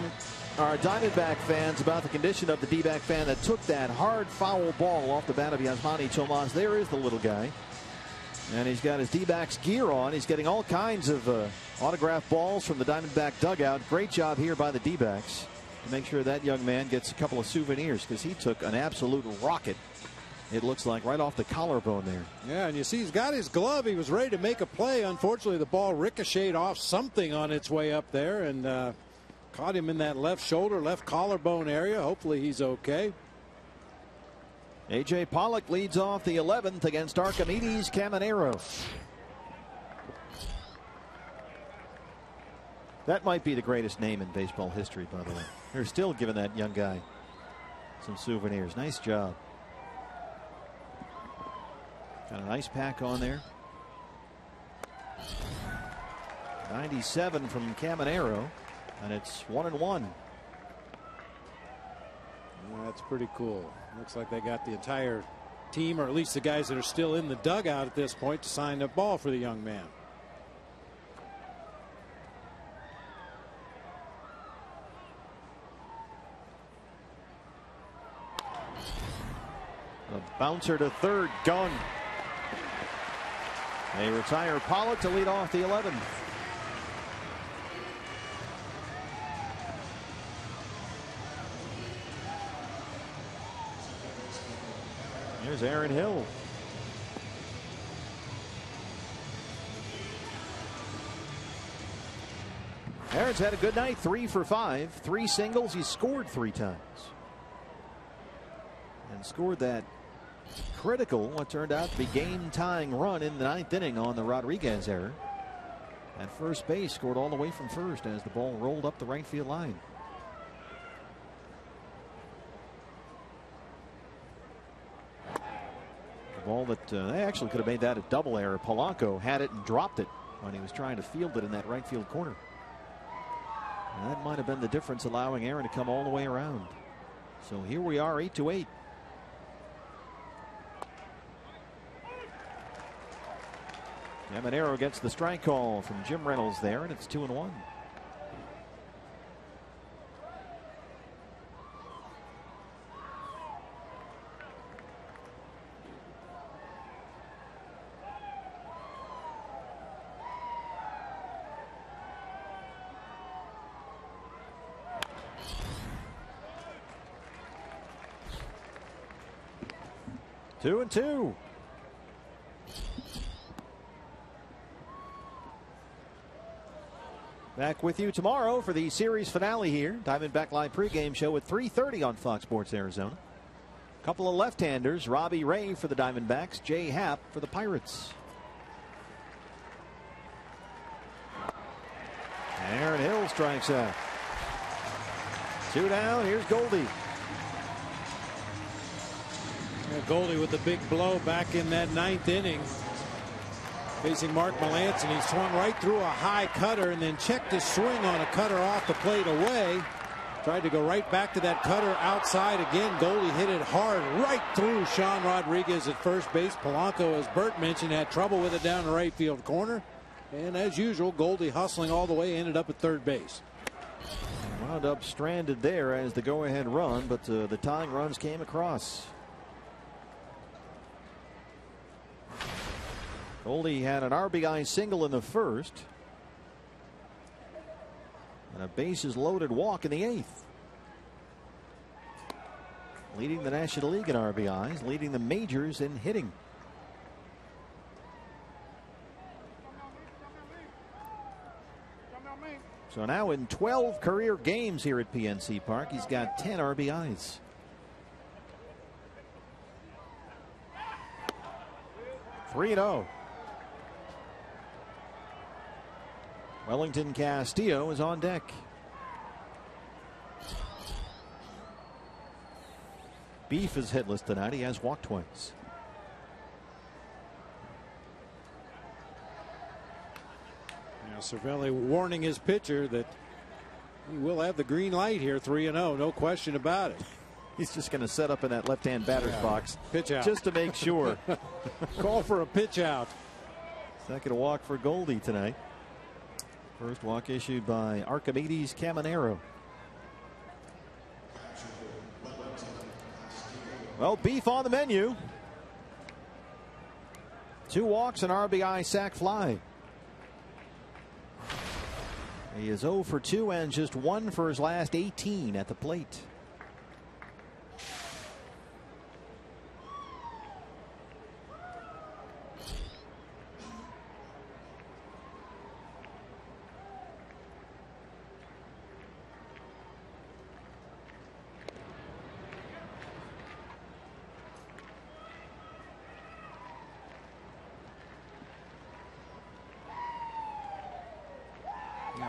our Diamondback fans about the condition of the D-back fan that took that hard foul ball off the bat of Yasmani Tomas. There is the little guy. And he's got his D-backs gear on. He's getting all kinds of autographed balls from the Diamondback dugout. Great job here by the D-backs to make sure that young man gets a couple of souvenirs, because he took an absolute rocket. It looks like right off the collarbone there. Yeah, and you see he's got his glove. He was ready to make a play. Unfortunately, the ball ricocheted off something on its way up there and caught him in that left shoulder, left collarbone area. Hopefully he's okay. A.J. Pollock leads off the 11th against Archimedes Caminero. That might be the greatest name in baseball history, by the way. They're still giving that young guy some souvenirs. Nice job. Got a nice pack on there. 97 from Caminero, and it's 1-1. Yeah, that's pretty cool. Looks like they got the entire team, or at least the guys that are still in the dugout at this point, to sign a ball for the young man. A bouncer to third, gone. They retire Pollock to lead off the 11th. Here's Aaron Hill. Aaron's had a good night, 3 for 5, 3 singles. He scored 3 times. And scored that critical, what turned out to be game-tying run in the 9th inning on the Rodriguez error. At first base, scored all the way from first as the ball rolled up the right field line. The ball that they actually could have made that a double error. Polanco had it and dropped it when he was trying to field it in that right field corner. And that might have been the difference, allowing Aaron to come all the way around. So here we are, 8-8. Caminero gets the strike call from Jim Reynolds there, and it's 2-1. Two and two. Back with you tomorrow for the series finale here. Diamondback Live pregame show at 3:30 on Fox Sports Arizona. Couple of left-handers. Robbie Ray for the Diamondbacks. Jay Happ for the Pirates. Aaron Hill strikes out. 2 down. Here's Goldie. Goldie with the big blow back in that 9th inning. Facing Mark Melancon, he swung right through a high cutter and then checked his swing on a cutter off the plate away. Tried to go right back to that cutter outside again. Goldie hit it hard right through Sean Rodriguez at first base. Polanco, as Bert mentioned, had trouble with it down the right field corner. And as usual, Goldie hustling all the way, ended up at third base. Wound up stranded there as the go-ahead run, but the tying runs came across. Goldie had an RBI single in the first and a bases loaded walk in the 8th. Leading the National League in RBIs, leading the majors in hitting. So now in 12 career games here at PNC Park, he's got 10 RBIs. (3-0). Wellington Castillo is on deck. Beef is hitless tonight. He has walked twice. Now Cervelli warning his pitcher that he will have the green light here, 3-0, no question about it. He's just going to set up in that left-hand batter's box. Pitch out. Just to make sure. Call for a pitch out. Second walk for Goldie tonight. First walk issued by Archimedes Caminero. Well, beef on the menu. 2 walks, an RBI, sac fly. He is 0 for 2 and just 1 for his last 18 at the plate.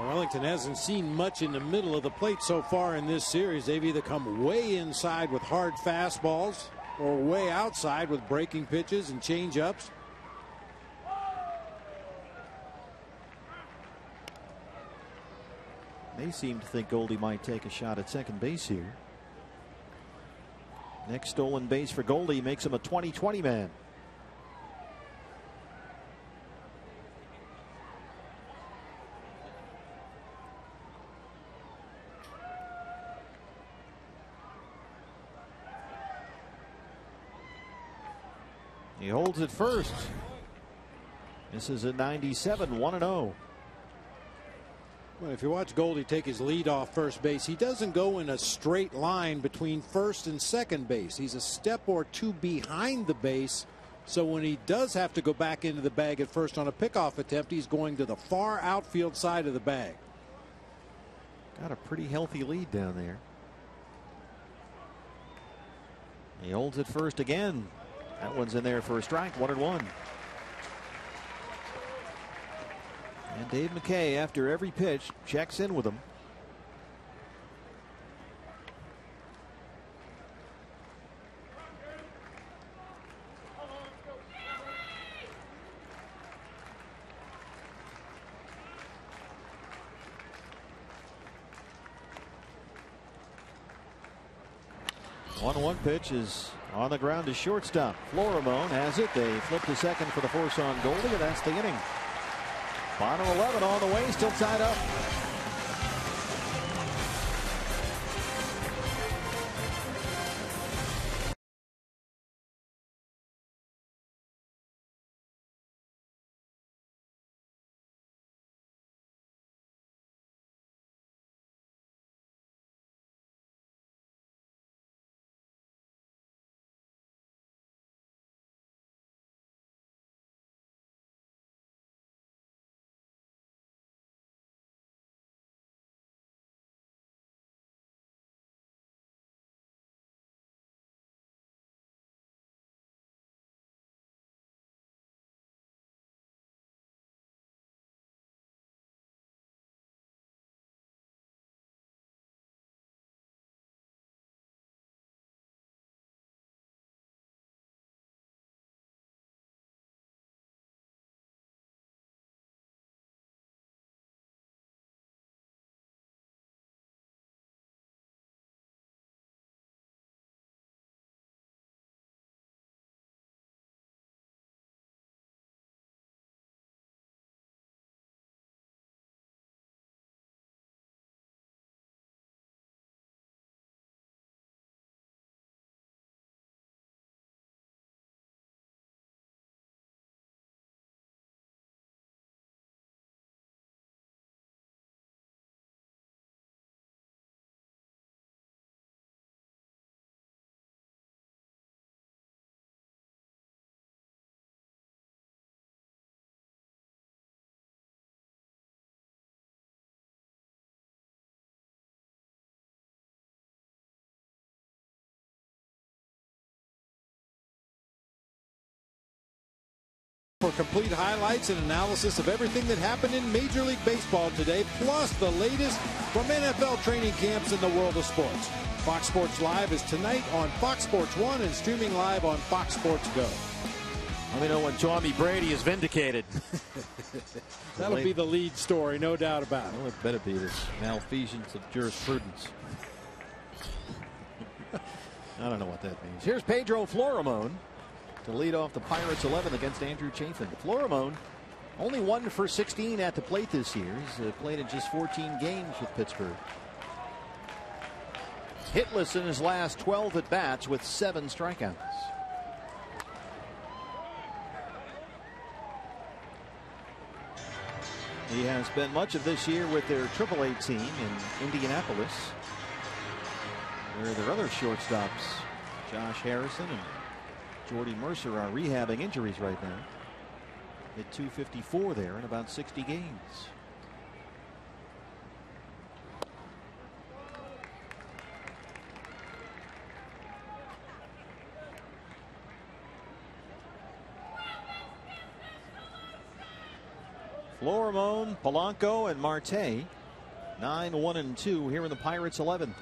Wellington hasn't seen much in the middle of the plate so far in this series. They've either come way inside with hard fastballs or way outside with breaking pitches and change-ups. They seem to think Goldie might take a shot at second base here. Next stolen base for Goldie makes him a 20-20 man. He holds it first. This is a 97, 1-0. Well, if you watch Goldie take his lead off first base, he doesn't go in a straight line between first and second base. He's a step or 2 behind the base. So when he does have to go back into the bag at first on a pickoff attempt, he's going to the far outfield side of the bag. Got a pretty healthy lead down there. He holds it first again. That one's in there for a strike, 1-1. And Dave McKay, after every pitch, checks in with him. One pitch is on the ground to shortstop. Florimone has it. They flip to second for the force on Goldie, and that's the inning. Bottom 11 on the way, still tied up. For complete highlights and analysis of everything that happened in Major League Baseball today, plus the latest from NFL training camps in the world of sports. Fox Sports Live is tonight on Fox Sports 1 and streaming live on Fox Sports Go. Let me know when Tommy Brady is vindicated. That'll be the lead story, no doubt about it. Well, it better be this malfeasance of jurisprudence. I don't know what that means. Here's Pedro Florimon to lead off the Pirates 11 against Andrew Chafin. Florimon only 1 for 16 at the plate this year. He's played in just 14 games with Pittsburgh. Hitless in his last 12 at bats with 7 strikeouts. He has spent much of this year with their AAA team in Indianapolis, where their other shortstops, Josh Harrison and Jordy Mercer, are rehabbing injuries right now. Hit .254 there in about 60 games. Florimon, Polanco, and Marte 9-1-2 here in the Pirates 11th.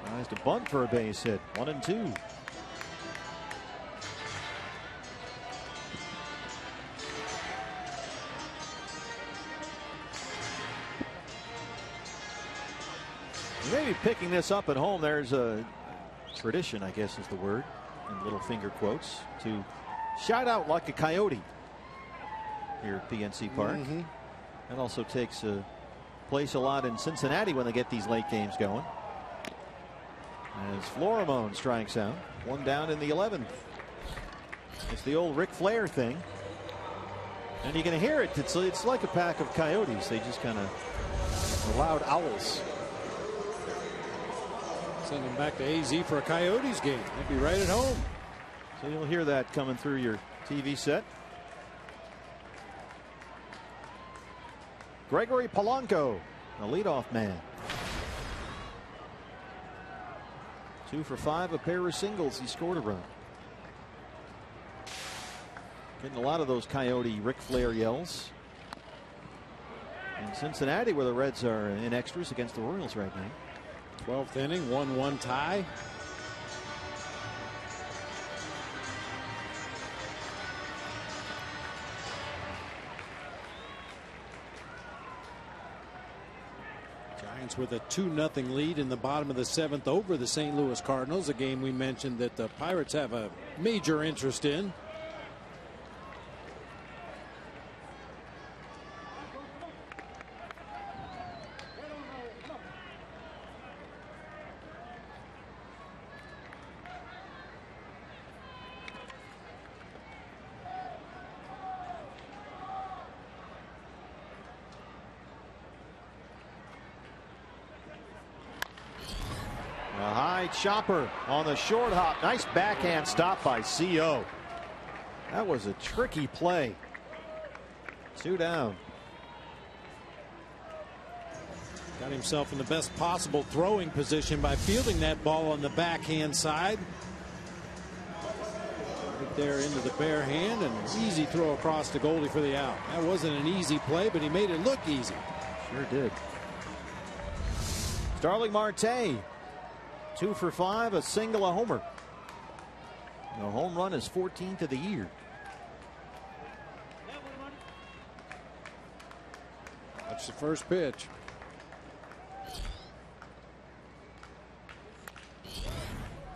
Tries to bunt for a base hit. 1-2. Maybe picking this up at home. There's a tradition, I guess is the word, in little finger quotes, to shout out like a coyote here at PNC Park. That also takes place a lot in Cincinnati when they get these late games going. As Florimon strikes out, 1 down in the 11th. It's the old Ric Flair thing, and you can hear it. It's like a pack of coyotes. They just kind of loud owls. Send them back to AZ for a Coyotes game. They'd be right at home. So you'll hear that coming through your TV set. Gregory Polanco, the leadoff man. 2 for 5, a pair of singles. He scored a run. Getting a lot of those Coyote Ric Flair yells in Cincinnati, where the Reds are in extras against the Orioles right now. 12th inning, 1-1 tie. Giants with a 2-0 lead in the bottom of the 7th over the St. Louis Cardinals, a game we mentioned that the Pirates have a major interest in. A high chopper on the short hop. Nice backhand stop by CO. That was a tricky play. 2 down. Got himself in the best possible throwing position by fielding that ball on the backhand side. Right there into the bare hand, and an easy throw across the goalie for the out. That wasn't an easy play, but he made it look easy. Sure did. Starling Marte, 2 for 5, a single, a homer. The home run is 14th of the year. That's the first pitch.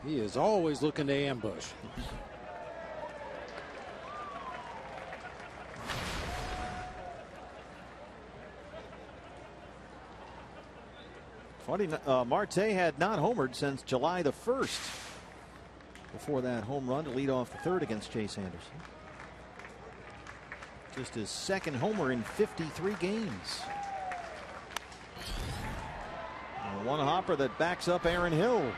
He is always looking to ambush. Funny, Marte had not homered since July the 1st. Before that home run to lead off the 3rd against Chase Anderson. Just his 2nd homer in 53 games. One hopper that backs up Aaron Hill.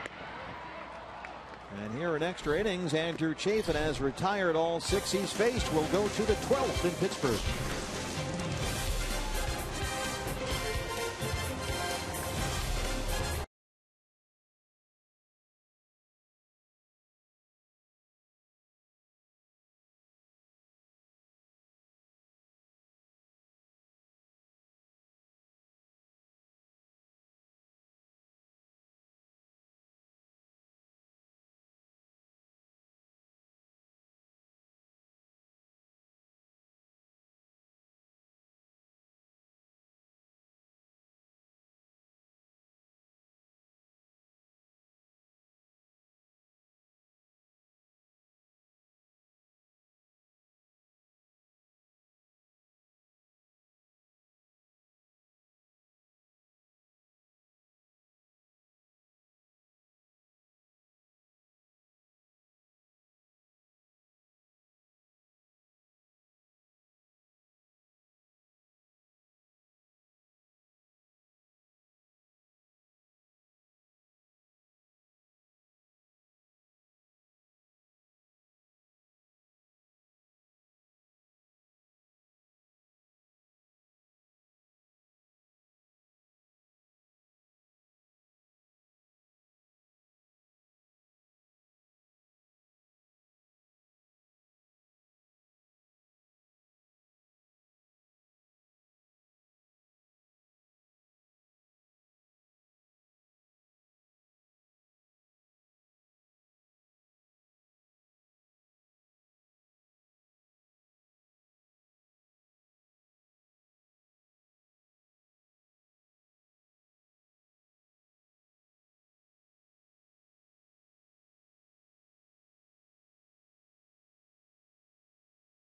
And here in extra innings, Andrew Chafin has retired all 6 he's faced. Will go to the 12th in Pittsburgh.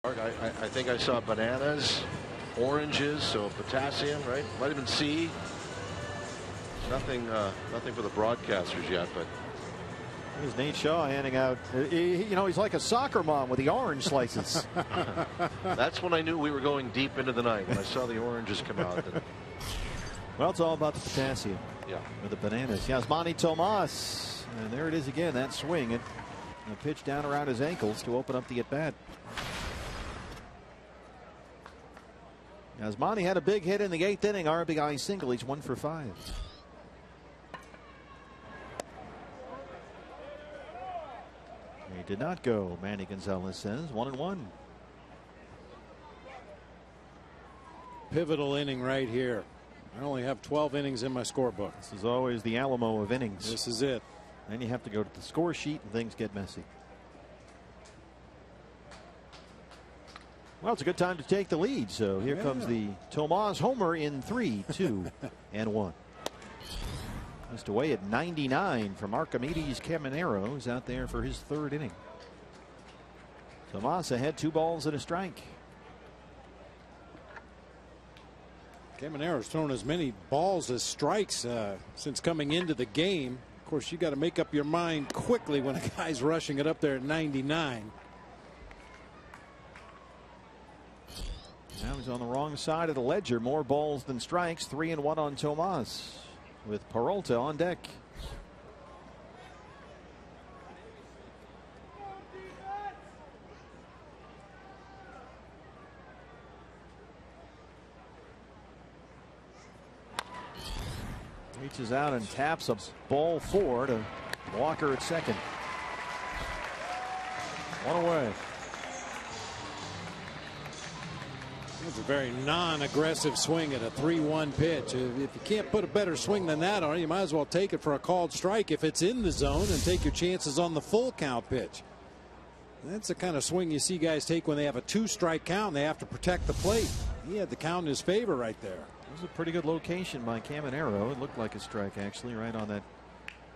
I think I saw bananas, oranges, so potassium, right? Vitamin C. Nothing for the broadcasters yet, but. Here's Nate Shaw handing out. He's like a soccer mom with the orange slices. That's when I knew we were going deep into the night, when I saw the oranges come out. Well, it's all about the potassium. Yeah. With the bananas. Yasmani Tomas. And there it is again, that swing. A pitch down around his ankles to open up the at-bat. Yasmani had a big hit in the 8th inning. RBI single. He's 1 for 5. He did not go, Manny Gonzalez says. 1-1. Pivotal inning right here. I only have 12 innings in my scorebook. This is always the Alamo of innings. This is it. Then you have to go to the score sheet and things get messy. Well, it's a good time to take the lead. So here comes the Tomas homer in 3, 2, and 1. Just away at 99 from Archimedes Caminero, who's out there for his 3rd inning. Tomas ahead, 2 balls and a strike. Caminero's thrown as many balls as strikes since coming into the game. Of course, you got to make up your mind quickly when a guy's rushing it up there at 99. Now he's on the wrong side of the ledger. More balls than strikes. 3-1 on Tomas, with Peralta on deck. Reaches out and taps a ball 4 to Walker at second. 1 away. It's a very non-aggressive swing at a 3-1 pitch. If you can't put a better swing than that on it, you might as well take it for a called strike if it's in the zone and take your chances on the full count pitch. That's the kind of swing you see guys take when they have a 2-strike count and they have to protect the plate. He had the count in his favor right there. It was a pretty good location by Caminero. It looked like a strike, actually, right on that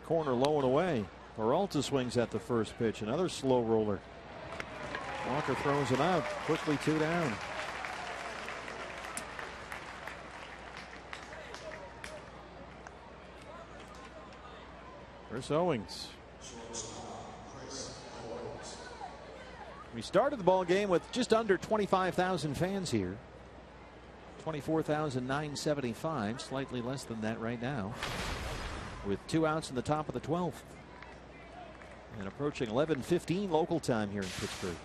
corner, low and away. Peralta swings at the first pitch. Another slow roller. Walker throws him out. Quickly 2 down. Chris Owings. We started the ball game with just under 25,000 fans here. 24,975, slightly less than that right now, with 2 outs in the top of the 12th. And approaching 11:15 local time here in Pittsburgh.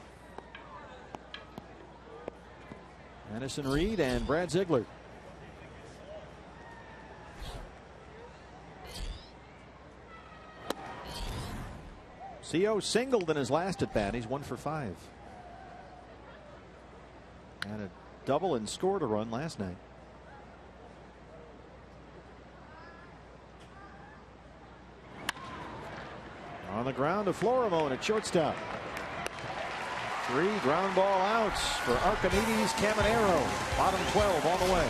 Addison Reed and Brad Ziegler. CO singled in his last at bat. He's 1 for 5. And a double and scored a run last night. On the ground to Florimone at shortstop. 3 ground ball outs for Archimedes Caminero. Bottom 12 on the way.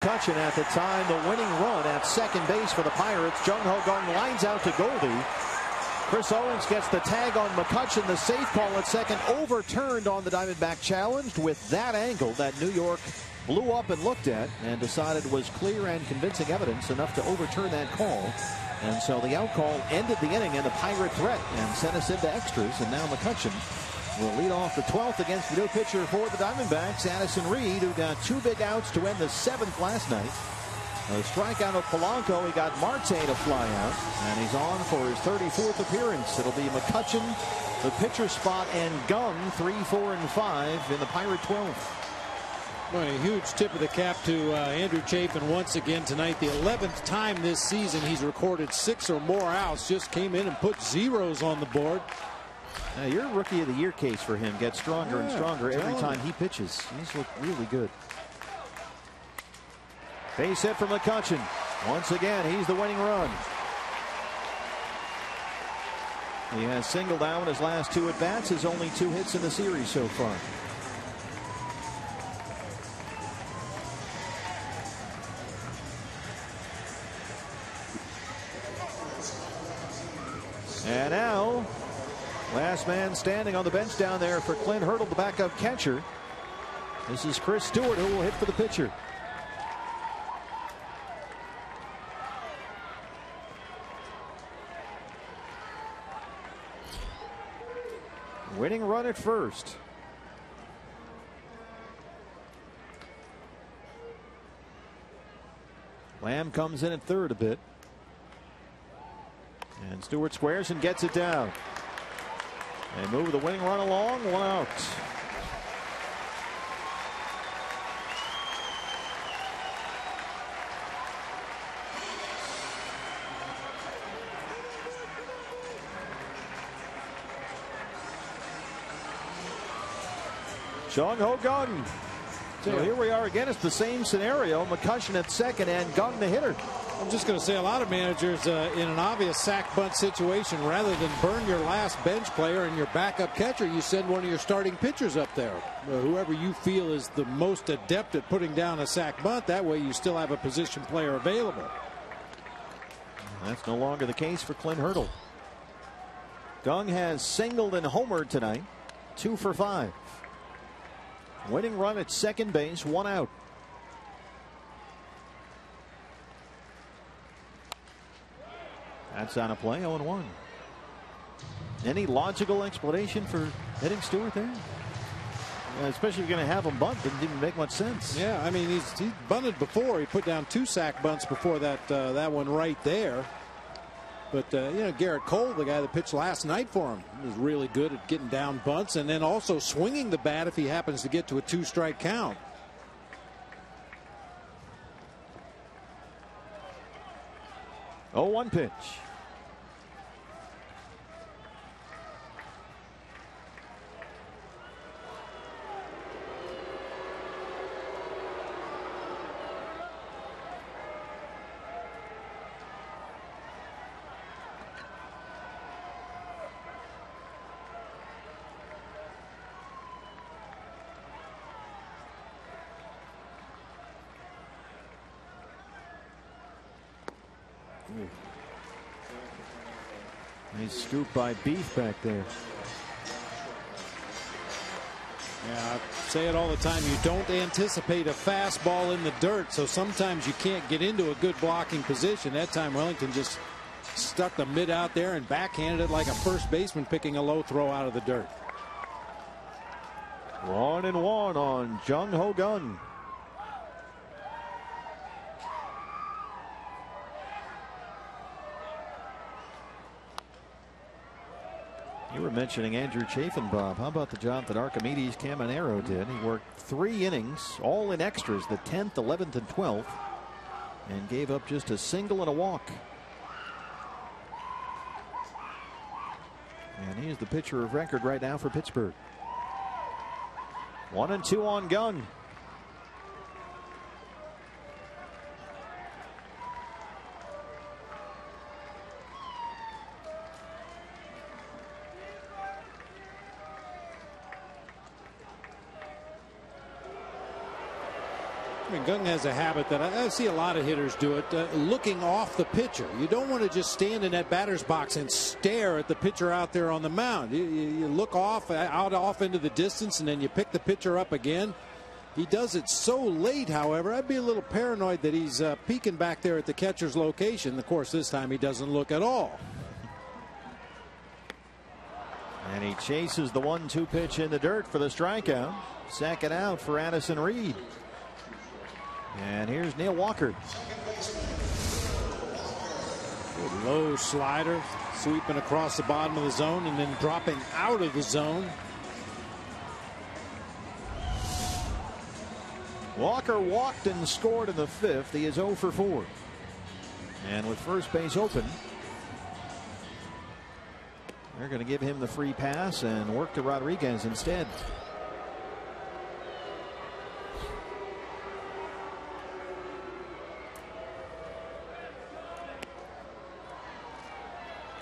McCutchen at the time the winning run at second base for the Pirates. Jung Ho Kang lines out to Goldie. Chris Owens gets the tag on McCutchen. The safe call at second overturned on the Diamondback challenged with that angle that New York blew up and looked at and decided was clear and convincing evidence enough to overturn that call. And so the out call ended the inning in a Pirate threat and sent us into extras. And now McCutchen will lead off the 12th against the new pitcher for the Diamondbacks, Addison Reed, who got 2 big outs to end the 7th last night. A strikeout of Polanco. He got Marte to fly out, and he's on for his 34th appearance. It'll be McCutchen, the pitcher spot, and Gung 3, 4, and 5 in the Pirate 12th. Well, a huge tip of the cap to Andrew Chafin once again tonight. The 11th time this season he's recorded 6 or more outs. Just came in and put zeros on the board. Your Rookie of the Year case for him gets stronger and stronger every time he pitches. He's looked really good. Base hit from McCutchen. Once again, he's the winning run. He has singled out in his last 2 at-bats. His only 2 hits in the series so far. And now, last man standing on the bench down there for Clint Hurdle, the backup catcher. This is Chris Stewart, who will hit for the pitcher. Winning run at first. Lamb comes in at third a bit. And Stewart squares and gets it down. They move the winning run along, 1 out. Jung Ho Kang. So here we are again. It's the same scenario. McCutchen at second and Gung the hitter. I'm just going to say a lot of managers in an obvious sack bunt situation, rather than burn your last bench player and your backup catcher, you send one of your starting pitchers up there. Whoever you feel is the most adept at putting down a sack bunt. That way you still have a position player available. That's no longer the case for Clint Hurdle. Gung has singled and homered tonight. 2 for 5. Winning run at second base, 1 out. That's on a play, 0-1. Any logical explanation for hitting Stewart there? Especially if you're going to have him bunt. Didn't even make much sense. Yeah, I mean, he's bunted before. He put down 2 sack bunts before that one right there. But you know, Garrett Cole, the guy that pitched last night for him, is really good at getting down bunts and then also swinging the bat if he happens to get to a 2-strike count. Oh, 1 pitch. Nice scoop by Beef back there. Yeah, I say it all the time. You don't anticipate a fastball in the dirt, so sometimes you can't get into a good blocking position. That time Wellington just stuck the mid out there and backhanded it like a first baseman picking a low throw out of the dirt. 1-1 on Jung Ho Kang. You were mentioning Andrew Chafin, Bob. How about the job that Archimedes Caminero did? He worked 3 innings, all in extras, the 10th, 11th, and 12th, and gave up just a single and a walk. And he is the pitcher of record right now for Pittsburgh. 1-2 on Gung. And Gung has a habit that I see a lot of hitters do it, looking off the pitcher. You don't want to just stand in that batter's box and stare at the pitcher out there on the mound. You look off into the distance, and then you pick the pitcher up again. He does it so late, however. I'd be a little paranoid that he's peeking back there at the catcher's location. Of course, this time he doesn't look at all. And he chases the 1-2 pitch in the dirt for the strikeout. Second out for Addison Reed. And here's Neil Walker. Good low slider, sweeping across the bottom of the zone and then dropping out of the zone. Walker walked and scored in the 5th. He is 0 for 4. And with first base open, they're going to give him the free pass and work to Rodriguez instead.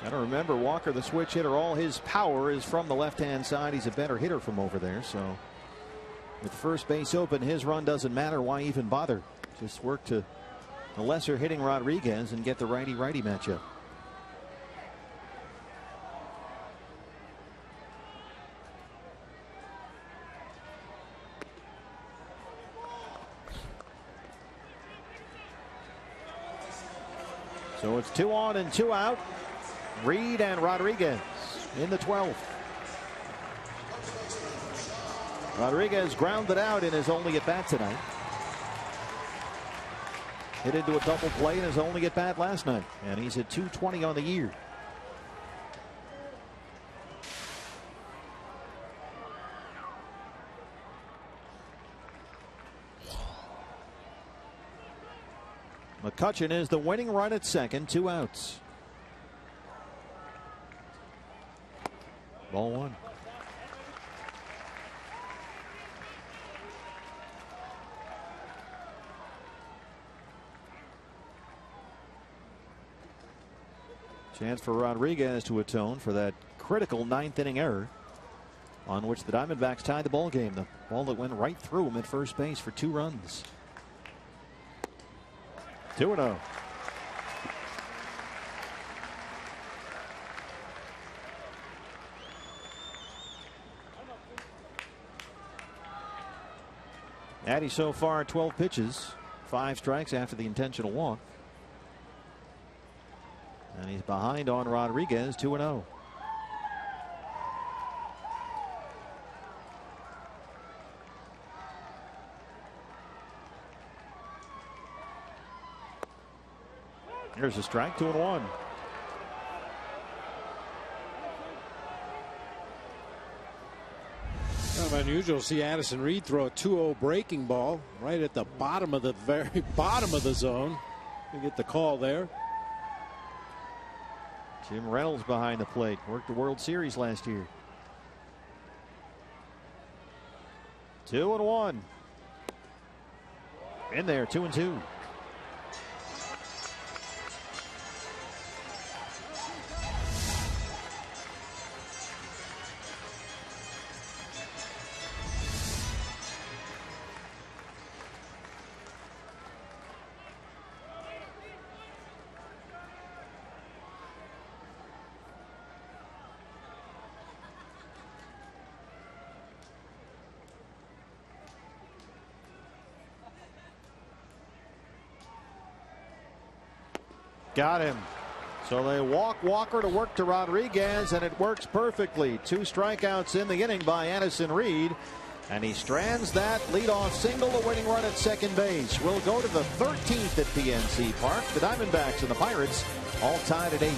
Got to remember, Walker, the switch hitter, all his power is from the left-hand side. He's a better hitter from over there. So with first base open, his run doesn't matter. Why even bother? Just work to the lesser hitting Rodriguez and get the righty-righty matchup. So it's 2 on and 2 out. Reed and Rodriguez in the 12th. Rodriguez grounded out in his only at bat tonight. Hit into a double play in his only at bat last night, and he's at .220 on the year. McCutchen is the winning run at second, 2 outs. Ball 1. Chance for Rodriguez to atone for that critical 9th inning error on which the Diamondbacks tied the ball game. The ball that went right through him at first base for 2 runs. 2-0. Addy so far 12 pitches, 5 strikes after the intentional walk. And he's behind on Rodriguez, 2-0. Here's a strike, 2-1. Kind of unusual to see Addison Reed throw a 2-0 breaking ball right at the bottom of the very bottom of the zone. You get the call there. Jim Reynolds behind the plate. Worked the World Series last year. 2-1. In there, 2-2. Got him. So they walk Walker to work to Rodriguez, and it works perfectly. 2 strikeouts in the inning by Addison Reed, and he strands that leadoff single, the winning run at second base. We'll go to the 13th at PNC Park. The Diamondbacks and the Pirates all tied at 8.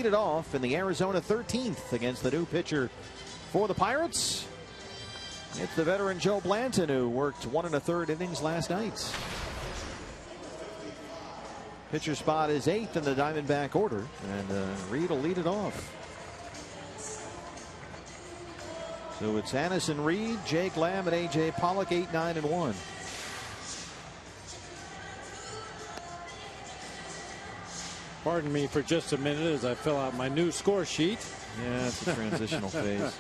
lead it off in the Arizona 13th against the new pitcher for the Pirates. It's the veteran Joe Blanton, who worked 1 1/3 innings last night. Pitcher spot is 8th in the Diamondback order, and Reed will lead it off. So it's Addison Reed, Jake Lamb, and A.J. Pollock, 8, 9, and 1. Pardon me for just a minute as I fill out my new score sheet. Yeah, it's a transitional phase.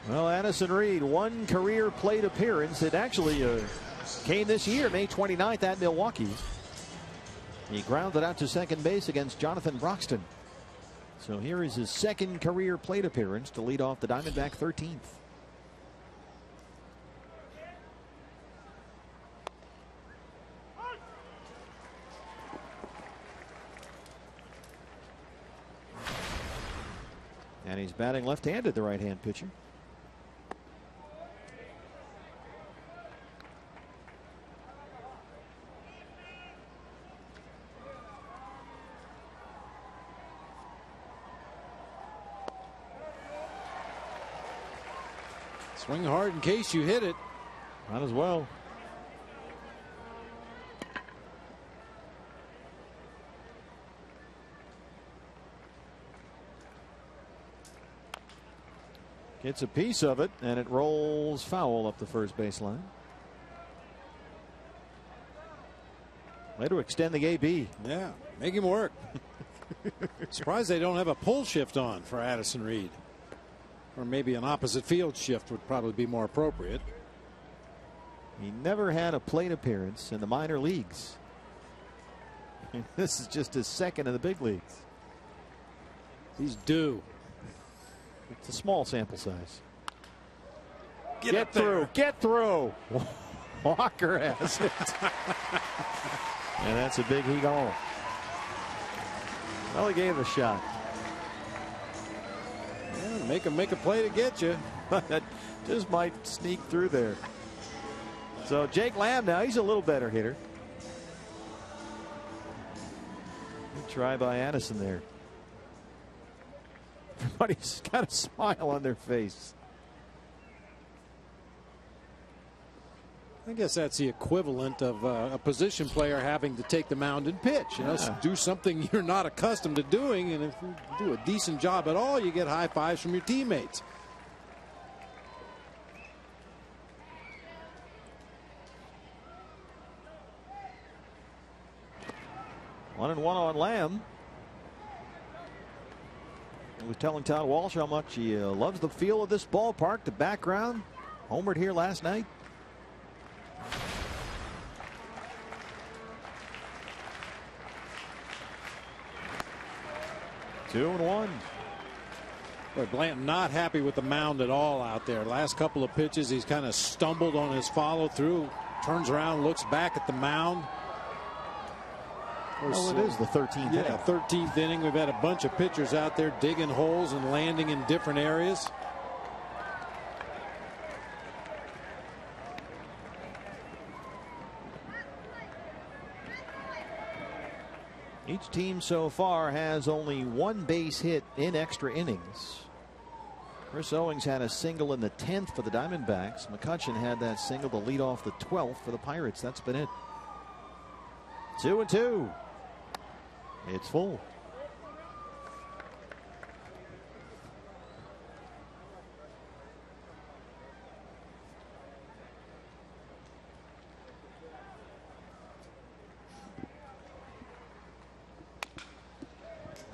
Well, Addison Reed, 1 career plate appearance. It actually came this year, May 29th at Milwaukee. He grounded out to second base against Jonathan Broxton. So here is his 2nd career plate appearance to lead off the Diamondback 13th. And he's batting left-handed, the right-hand pitcher. Swing hard in case you hit it. Might as well. Gets a piece of it, and it rolls foul up the first baseline. Way to extend the AB. Yeah, make him work. Surprised they don't have a pull shift on for Addison Reed. Or maybe an opposite field shift would probably be more appropriate. He never had a plate appearance in the minor leagues. This is just his 2nd in the big leagues. He's due. It's a small sample size. Get through. Get through. Walker has it. And that's a big gone. Well, he gave it a shot. Yeah, make him make a play to get you. That just might sneak through there. So Jake Lamb now, he's a little better hitter. Good try by Addison there. Everybody's got a smile on their face. I guess that's the equivalent of a position player having to take the mound and pitch. You know, do something you're not accustomed to doing, and if you do a decent job at all, you get high fives from your teammates. One and one on Lamb. He was telling Todd Walsh how much he loves the feel of this ballpark, the background. Homered here last night. Two and one. But Blanton not happy with the mound at all out there. Last couple of pitches, he's kind of stumbled on his follow through. Turns around, looks back at the mound. Well, it is the 13th inning. 13th inning. We've had a bunch of pitchers out there digging holes and landing in different areas. Each team so far has only 1 base hit in extra innings. Chris Owings had a single in the 10th for the Diamondbacks. McCutchen had that single to lead off the 12th for the Pirates. That's been it. 2 and 2. It's full.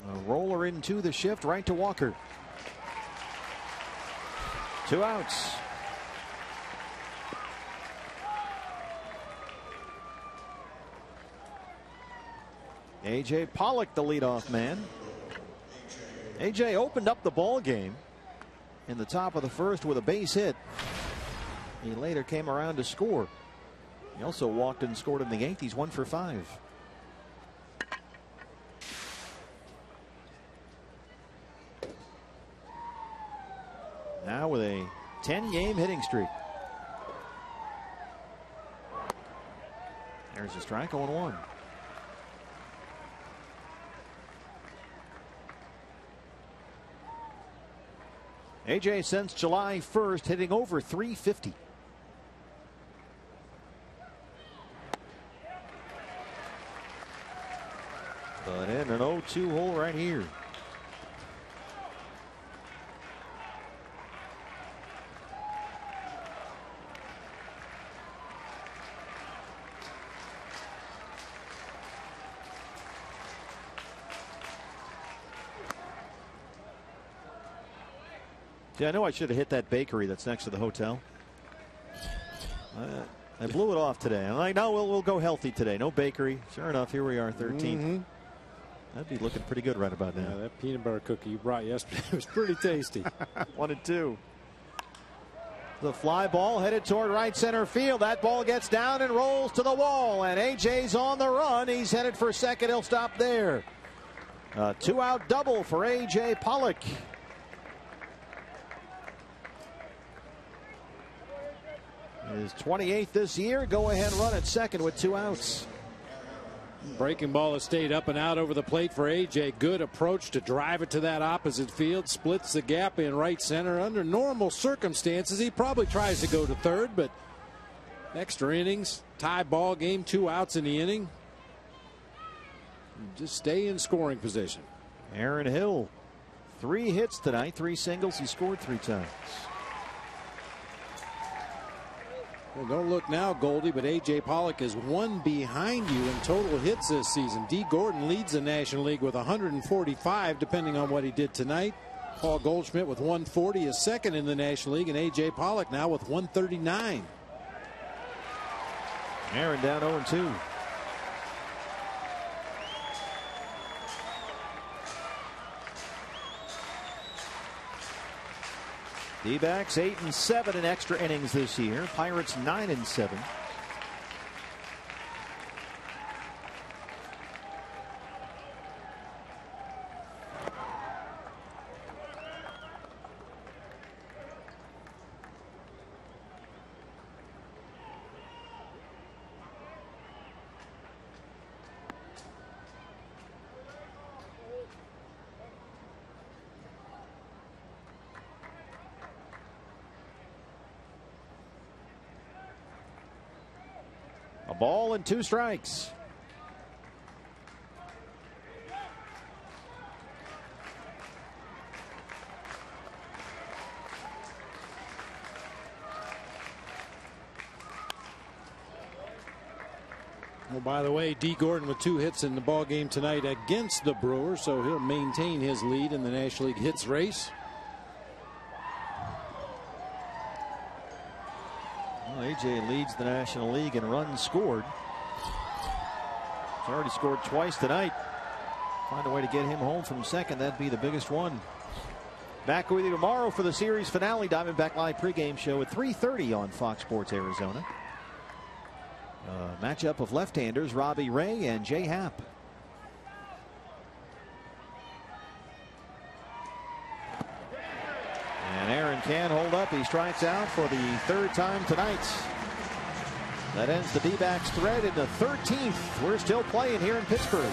A roller into the shift, right to Walker. 2 outs. A.J. Pollock, the leadoff man. A.J. opened up the ball game in the top of the first with a base hit. He later came around to score. He also walked and scored in the 8th. He's 1 for 5. Now with a 10-game hitting streak. There's a strike, 0-1. AJ since July 1st hitting over 350. But in an 0-2 hole right here. Yeah, I know I should have hit that bakery that's next to the hotel. I blew it off today. I'm like, no, we'll go healthy today. No bakery. Sure enough, here we are, 13th. That'd be looking pretty good right about now. Yeah, that peanut butter cookie you brought yesterday was pretty tasty. 1-2. The fly ball headed toward right center field. That ball gets down and rolls to the wall. And AJ's on the run. He's headed for second. He'll stop there. A 2-out double for AJ Pollock. His 28th this year. Go ahead run at second with 2 outs. Breaking ball has stayed up and out over the plate for AJ. Good approach to drive it to that opposite field. Splits the gap in right center. Under normal circumstances, he probably tries to go to third, but extra innings, tie ball game, 2 outs in the inning. Just stay in scoring position. Aaron Hill, 3 hits tonight, 3 singles. He scored 3 times. Well, don't look now, Goldie, but A.J. Pollock is 1 behind you in total hits this season. D. Gordon leads the National League with 145, depending on what he did tonight. Paul Goldschmidt with 140 is second in the National League, and A.J. Pollock now with 139. Aaron down 0-2. D-backs 8-7 in extra innings this year. Pirates 9-7. A ball and 2 strikes. Well, by the way, D. Gordon with 2 hits in the ball game tonight against the Brewers, so he'll maintain his lead in the National League hits race. Well, AJ leads the National League in runs scored. He's already scored twice tonight. Find a way to get him home from second. That'd be the biggest one. Back with you tomorrow for the series finale. Diamondback Live pregame show at 3:30 on Fox Sports Arizona. Matchup of left-handers Robbie Ray and Jay Happ. And Aaron can hold up. He strikes out for the 3rd time tonight. That ends the D-backs thread in the 13th. We're still playing here in Pittsburgh.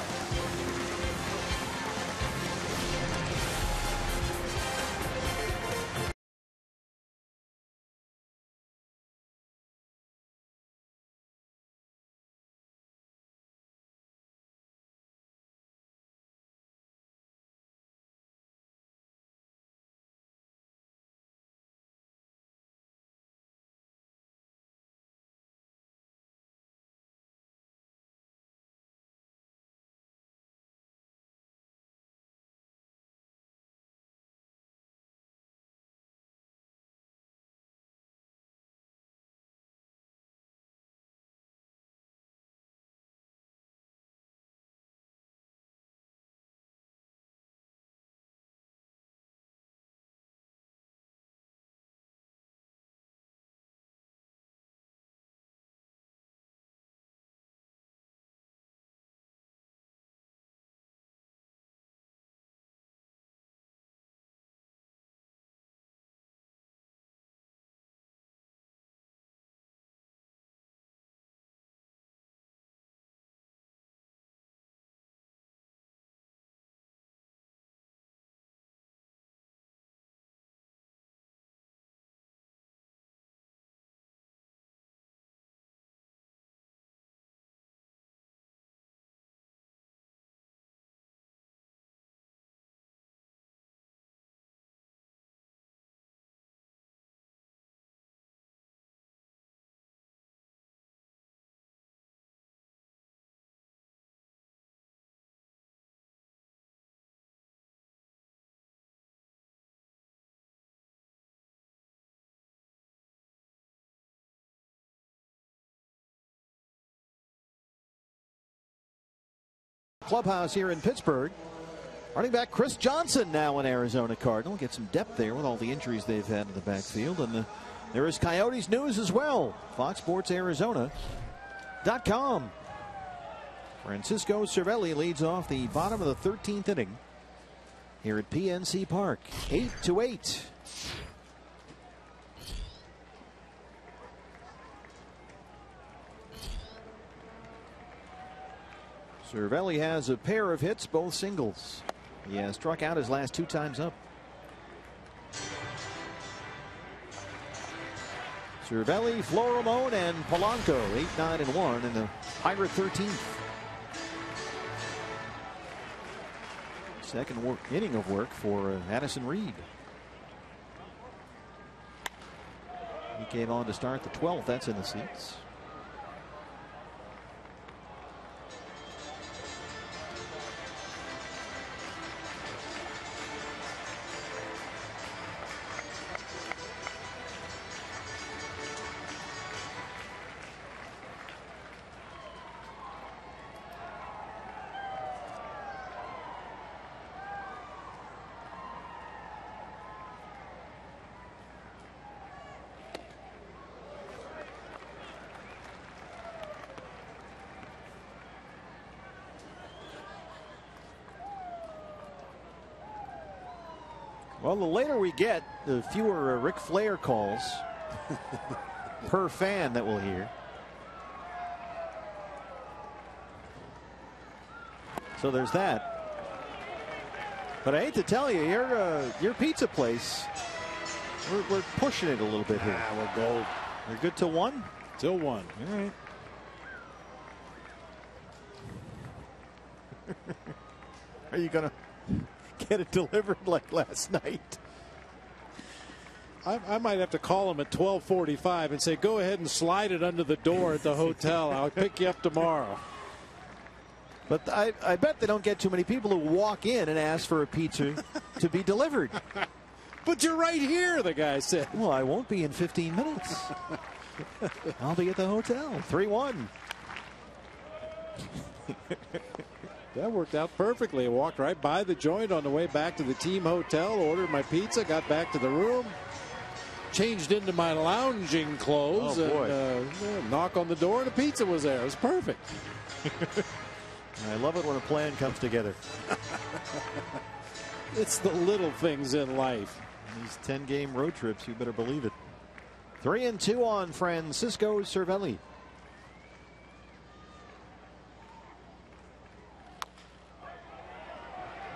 clubhouse here in Pittsburgh. Running back Chris Johnson now an Arizona Cardinal. Get some depth there with all the injuries they've had in the backfield. And there is Coyotes news as well. FoxSportsArizona.com. Francisco Cervelli leads off the bottom of the 13th inning here at PNC Park. 8-8. Cervelli has a pair of hits, both singles. He has struck out his last 2 times up. Cervelli, Florimon, and Polanco, 8-9-1 in the Pirate 13th. Second inning of work for Addison Reed. He came on to start the 12th. That's in the seats. Well, the later we get, the fewer Ric Flair calls per fan that we'll hear. So there's that. But I hate to tell you, your pizza place, we're pushing it a little bit here. We're gold. You're good till 1? Till 1. All right. Are you going to get it delivered like last night? I might have to call him at 12:45 and say, go ahead and slide it under the door at the hotel. I'll pick you up tomorrow. But I bet they don't get too many people who walk in and ask for a pizza to be delivered. But you're right here, the guy said. Well, I won't be in 15 minutes. I'll be at the hotel. 3-1. That worked out perfectly. I walked right by the joint on the way back to the team hotel, ordered my pizza, got back to the room, changed into my lounging clothes, and knock on the door, and the pizza was there. It was perfect. I love it when a plan comes together. It's the little things in life. These 10-game road trips, you better believe it. 3-2 on Francisco Cervelli.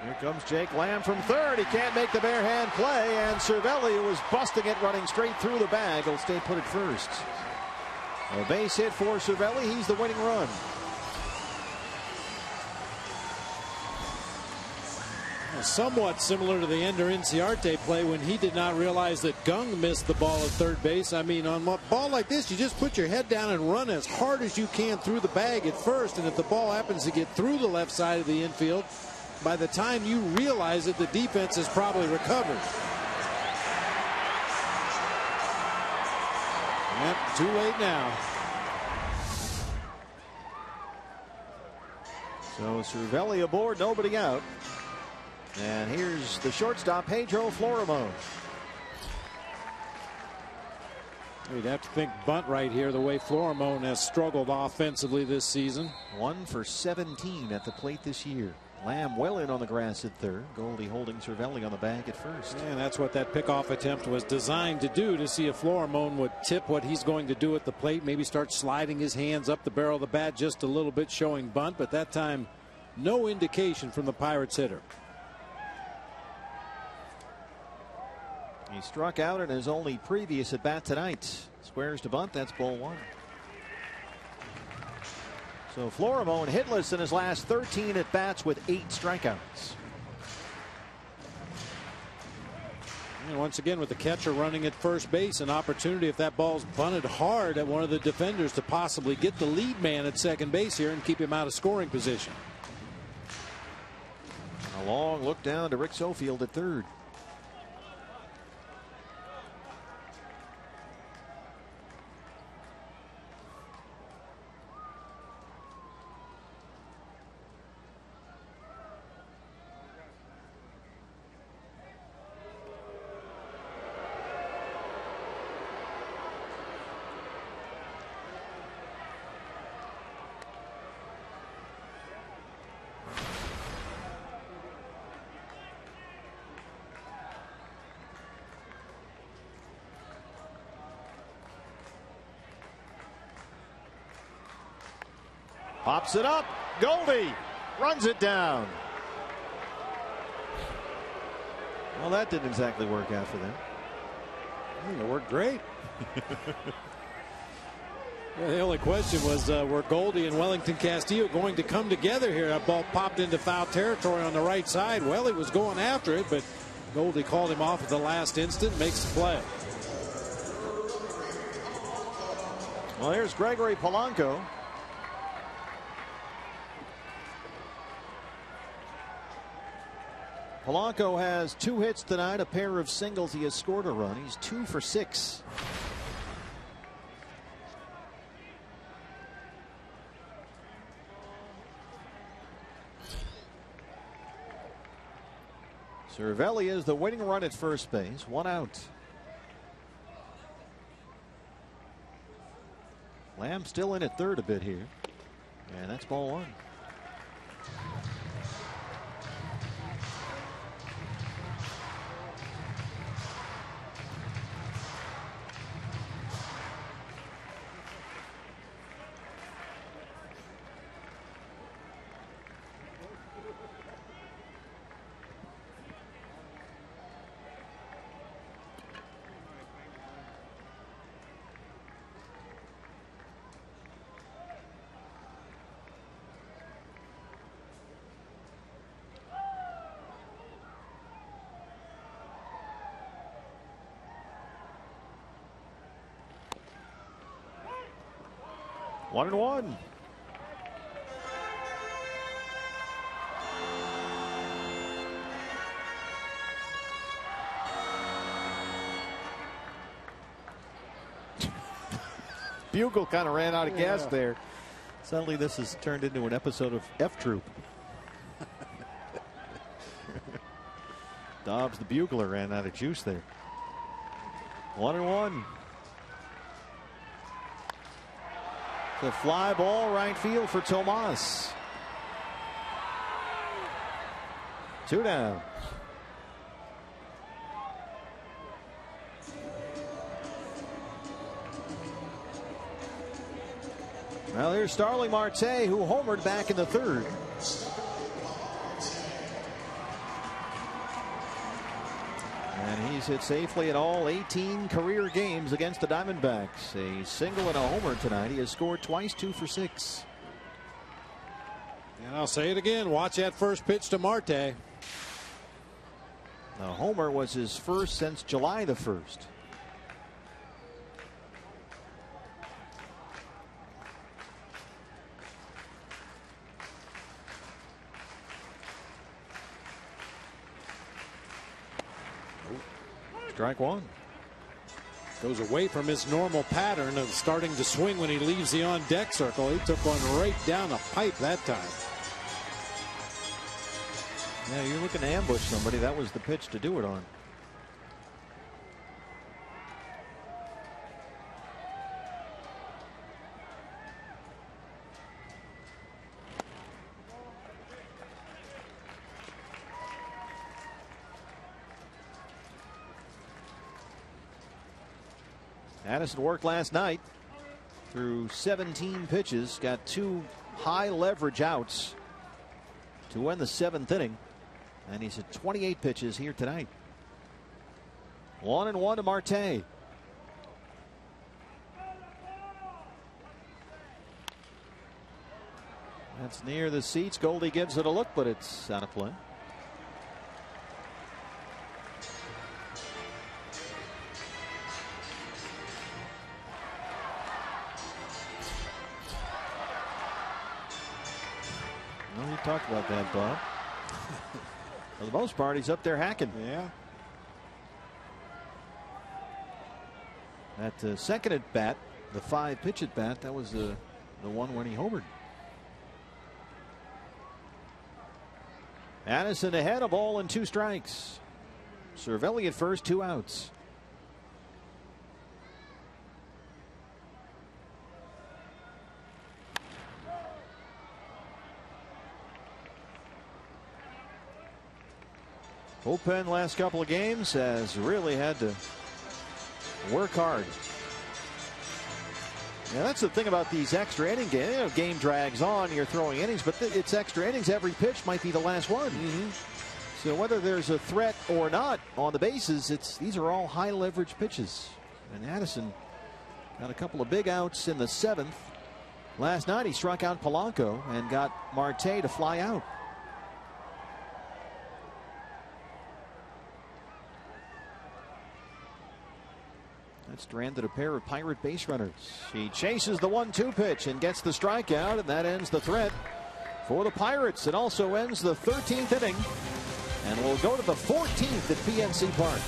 Here comes Jake Lamb from third. He can't make the bare hand play, and Cervelli, who was busting it, running straight through the bag, will stay put at first. A base hit for Cervelli. He's the winning run. Somewhat similar to the Ender Inciarte play when he did not realize that Gung missed the ball at third base. I mean, on a ball like this, you just put your head down and run as hard as you can through the bag at first, and if the ball happens to get through the left side of the infield, by the time you realize it, the defense has probably recovered. Yep, too late now. So Cervelli aboard, nobody out. And here's the shortstop, Pedro Florimon. You'd have to think bunt right here, the way Florimon has struggled offensively this season. 1 for 17 at the plate this year. Lamb well in on the grass at third. Goldie holding Cervelli on the bag at first. And that's what that pickoff attempt was designed to do, to see if Florimon would tip what he's going to do at the plate. Maybe start sliding his hands up the barrel of the bat just a little bit, showing bunt. But that time, no indication from the Pirates hitter. He struck out in his only previous at bat tonight. Squares to bunt. That's ball 1. So Florimon hitless in his last 13 at bats with 8 strikeouts. And once again, with the catcher running at first base, an opportunity, if that ball's bunted hard at one of the defenders, to possibly get the lead man at second base here and keep him out of scoring position. A long look down to Rick Sofield at third. Pops it up. Goldie runs it down. Well, that didn't exactly work out for them. It worked great. The only question was, were Goldie and Wellington Castillo going to come together here? That ball popped into foul territory on the right side. Well, he was going after it, but Goldie called him off at the last instant, makes the play. Well, here's Gregory Polanco. Polanco has 2 hits tonight, a pair of singles. He has scored a run. He's 2 for 6. Cervelli is the winning run at first base. 1 out. Lamb still in at third a bit here. And that's ball 1. One and one. Bugle kind of ran out of gas there. Suddenly this has turned into an episode of F Troop. Dobbs the bugler ran out of juice there. 1 and 1. The fly ball right field for Tomas. 2 down. Well, here's Starling Marte, who homered back in the 3rd. And he's hit safely in all 18 career games against the Diamondbacks. A single and a homer tonight. He has scored twice, 2 for 6. And I'll say it again. Watch that first pitch to Marte. The homer was his first since July the 1st. Strike 1. Goes away from his normal pattern of starting to swing when he leaves the on deck circle. He took one right down the pipe that time. Yeah, you're looking to ambush somebody. That was the pitch to do it on. Addison worked last night through 17 pitches, got 2 high leverage outs to win the 7th inning, and he's at 28 pitches here tonight. 1 and 1 to Marte. That's near the seats. Goldie gives it a look, but it's out of play. We talked about that, Bob. For the most part, he's up there hacking. Yeah. That second at bat, the 5-pitch at bat, that was the one when he homered. Addison ahead, a ball and 2 strikes. Cervelli at first, 2 outs. Bullpen last couple of games has really had to work hard. Yeah, that's the thing about these extra inning games. You know, game drags on, you're throwing innings, but it's extra innings. Every pitch might be the last one. So whether there's a threat or not on the bases, these are all high leverage pitches. And Addison got a couple of big outs in the 7th. Last night he struck out Polanco and got Marte to fly out. That stranded a pair of Pirate base runners. He chases the 1-2 pitch and gets the strikeout, and that ends the threat for the Pirates. It also ends the 13th inning, and we'll go to the 14th at PNC Park.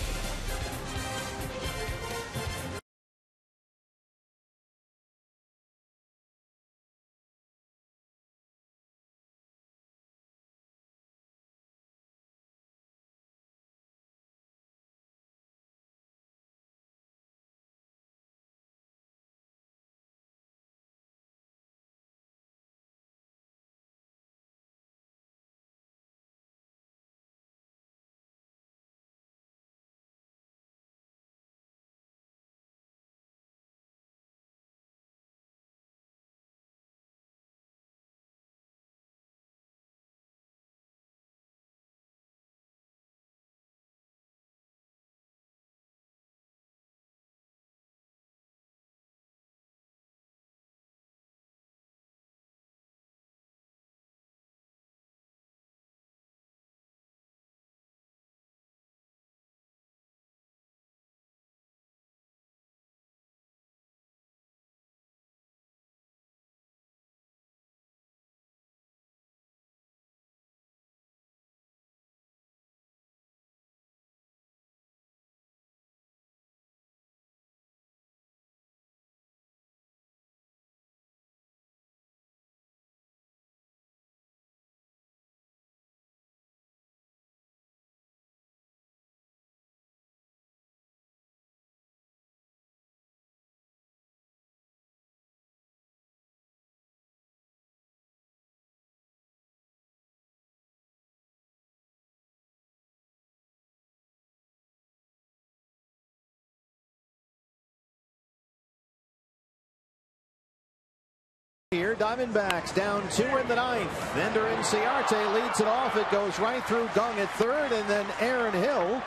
Here, Diamondbacks down 2 in the 9th. Ender Inciarte leads it off. It goes right through Gung at third, and then Aaron Hill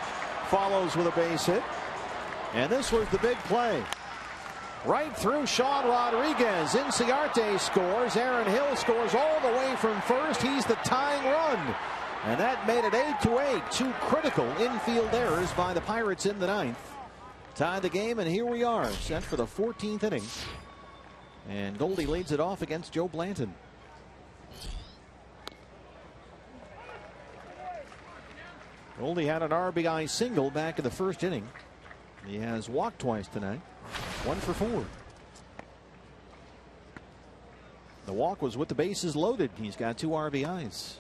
follows with a base hit. And this was the big play. Right through Sean Rodriguez. Inciarte scores. Aaron Hill scores all the way from first. He's the tying run. And that made it 8-8. 2 critical infield errors by the Pirates in the 9th. Tied the game, and here we are, set for the 14th inning. And Goldie leads it off against Joe Blanton. Goldie had an RBI single back in the first inning. He has walked twice tonight. 1 for 4. The walk was with the bases loaded. He's got 2 RBIs.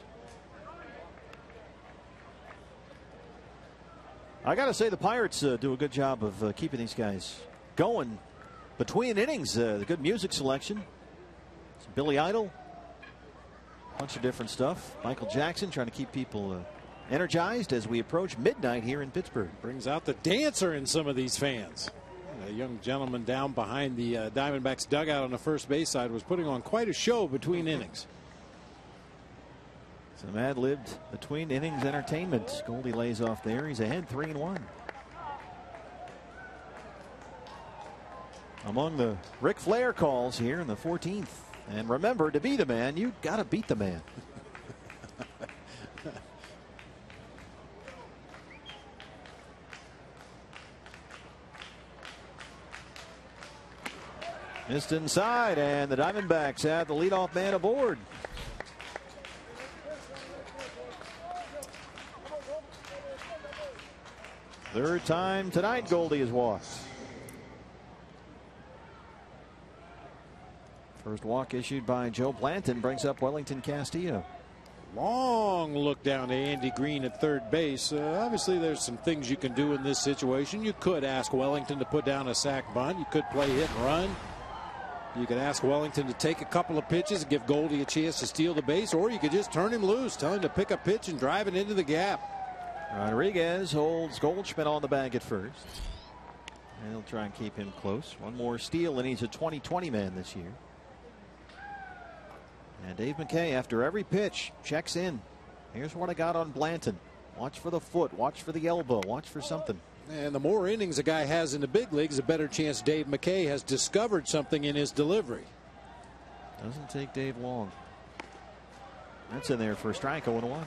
I got to say the Pirates do a good job of keeping these guys going between innings. The good music selection. It's Billy Idol. Bunch of different stuff. Michael Jackson trying to keep people energized as we approach midnight here in Pittsburgh. Brings out the dancer in some of these fans. A young gentleman down behind the Diamondbacks dugout on the first base side was putting on quite a show between innings. Some ad-libbed between innings entertainment. Goldie lays off there. He's ahead 3-1. Among the Ric Flair calls here in the 14th. And remember, to be the man, you got to beat the man. Missed inside, and the Diamondbacks have the leadoff man aboard. Third time tonight Goldie has walked. First walk issued by Joe Blanton brings up Wellington Castillo. Long look down to Andy Green at third base. Obviously there's some things you can do in this situation. You could ask Wellington to put down a sac bunt. You could play hit and run. You could ask Wellington to take a couple of pitches and give Goldie a chance to steal the base, or you could just turn him loose, tell him to pick a pitch and drive it into the gap. Rodriguez holds Goldschmidt on the bag at first. And he'll try and keep him close. One more steal, and he's a 20-20 man this year. And Dave McKay, after every pitch, checks in. Here's what I got on Blanton. Watch for the foot. Watch for the elbow. Watch for something. And the more innings a guy has in the big leagues, the better chance Dave McKay has discovered something in his delivery. Doesn't take Dave long. That's in there for a strike, 0-1.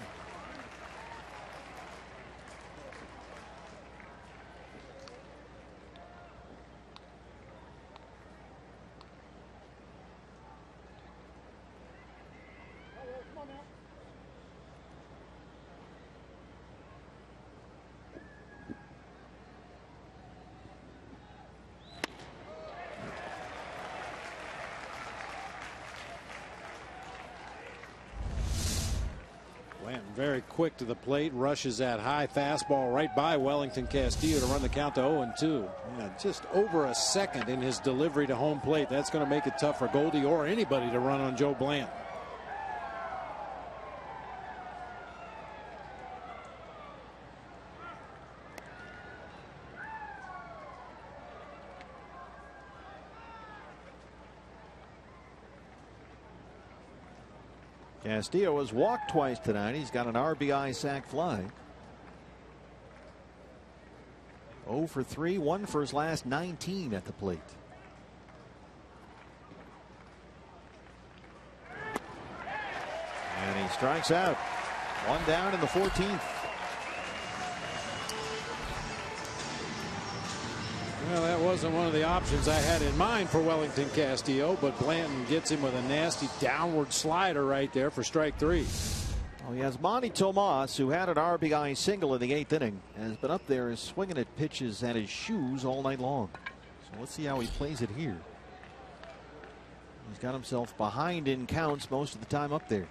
Very quick to the plate, rushes that high fastball right by Wellington Castillo to run the count to 0-2. Yeah, just over a second in his delivery to home plate. That's going to make it tough for Goldie or anybody to run on Joe Blanton. Castillo has walked twice tonight. He's got an RBI sac fly. 0 for 3, 1 for his last 19 at the plate. And he strikes out. One down in the 14th. Well, that wasn't one of the options I had in mind for Wellington Castillo, but Blanton gets him with a nasty downward slider right there for strike 3. Oh, he has Monty Tomas, who had an RBI single in the 8th inning, and has been up there swinging at pitches at his shoes all night long. So let's see how he plays it here. He's got himself behind in counts most of the time up there.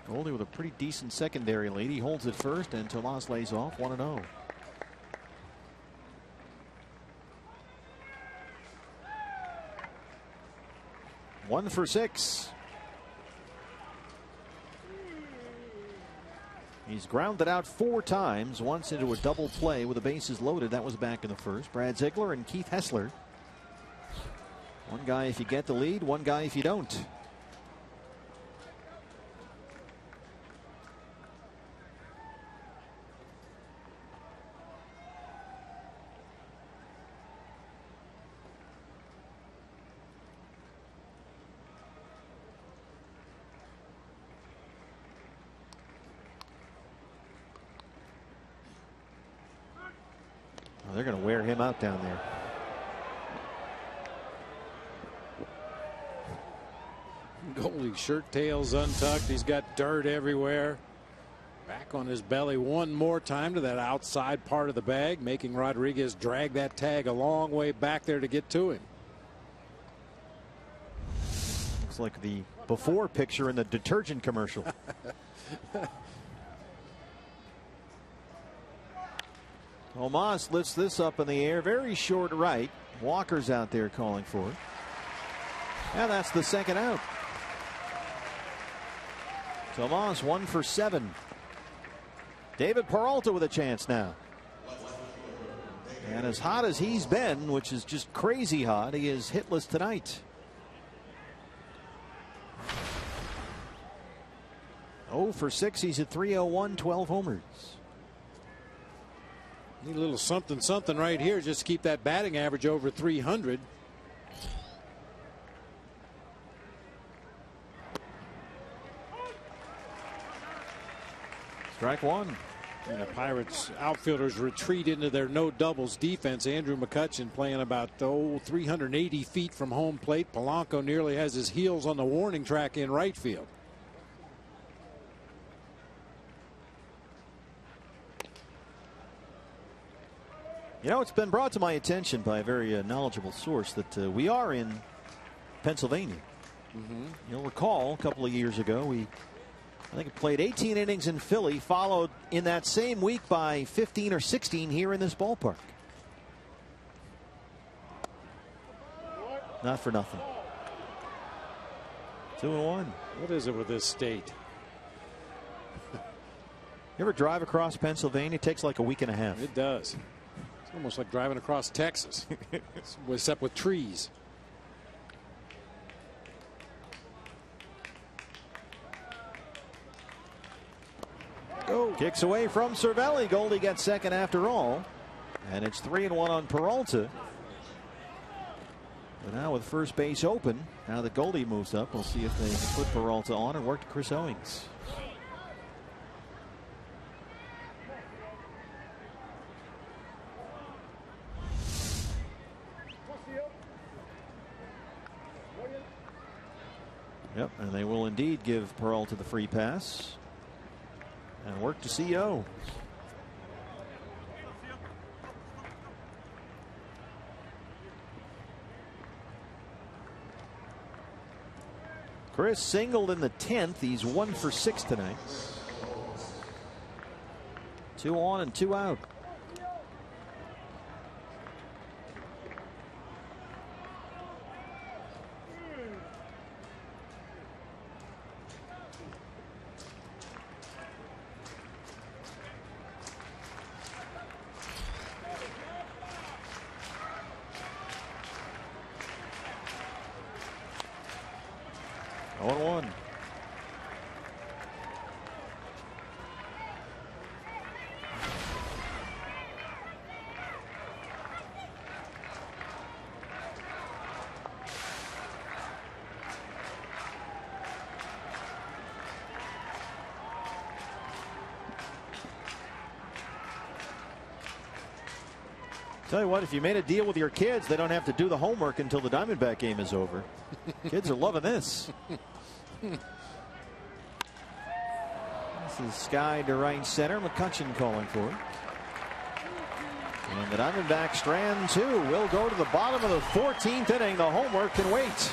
Goldie with a pretty decent secondary lead. He holds it first, and Tomas lays off 1-0. One for 6. He's grounded out 4 times, once into a double play with the bases loaded. That was back in the first. Brad Ziegler and Keith Hessler. One guy if you get the lead, one guy if you don't. They're going to wear him out down there. Goldie's shirt tail's untucked. He's got dirt everywhere. Back on his belly one more time to that outside part of the bag, making Rodriguez drag that tag a long way back there to get to him. Looks like the before picture in the detergent commercial. Tomas lifts this up in the air, very short right. Walker's out there calling for it. And that's the second out. Tomas 1 for 7. David Peralta with a chance now. And as hot as he's been, which is just crazy hot, he is hitless tonight. 0 for 6. He's at 301, 12 homers. Need a little something something right here just to keep that batting average over 300. Strike 1. And the Pirates outfielders retreat into their no doubles defense. Andrew McCutchen playing about 380 feet from home plate. Polanco nearly has his heels on the warning track in right field. You know, it's been brought to my attention by a very knowledgeable source that we are in Pennsylvania. You'll recall a couple of years ago, I think it played 18 innings in Philly, followed in that same week by 15 or 16 here in this ballpark. Not for nothing. 2-1. What is it with this state? You ever drive across Pennsylvania? It takes like a week and a half. It does. It's almost like driving across Texas, except with trees. Go. Kicks away from Cervelli. Goldie gets second after all. And it's 3-1 on Peralta. But now with first base open, now that Goldie moves up, we'll see if they put Peralta on and work to Chris Owings. Yep, and they will indeed give Peralta the free pass and work to CO. Chris singled in the 10th. He's 1 for 6 tonight. 2 on and 2 out. Tell you what, if you made a deal with your kids, they don't have to do the homework until the Diamondback game is over. Kids are loving this. This is Sky to right center. McCutchen calling for it. And the Diamondbacks strand 2 will go to the bottom of the 14th inning. The homework can wait.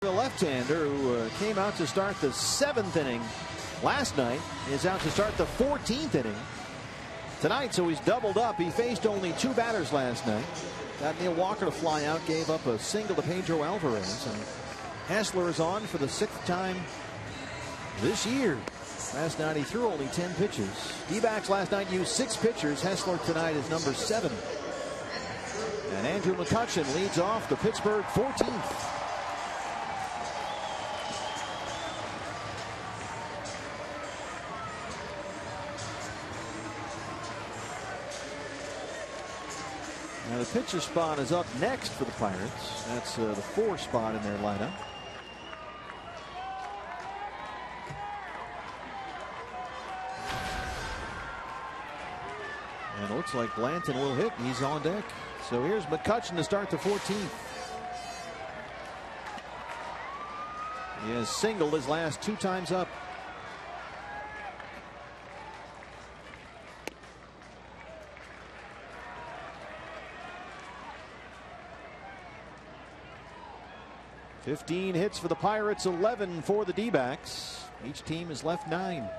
The left-hander who came out to start the 7th inning last night is out to start the 14th inning tonight, so he's doubled up. He faced only 2 batters last night. Got Neil Walker to fly out, gave up a single to Pedro Alvarez, and Hessler is on for the 6th time this year. Last night he threw only 10 pitches. D-backs last night used 6 pitchers. Hessler tonight is number 7. And Andrew McCutchen leads off the Pittsburgh 14th. Now the pitcher spot is up next for the Pirates. That's the 4 spot in their lineup. And it looks like Blanton will hit. He's on deck. So here's McCutchen to start the 14th. He has singled his last 2 times up. "15 hits for the Pirates, 11 for the D-backs. Each team has left 9.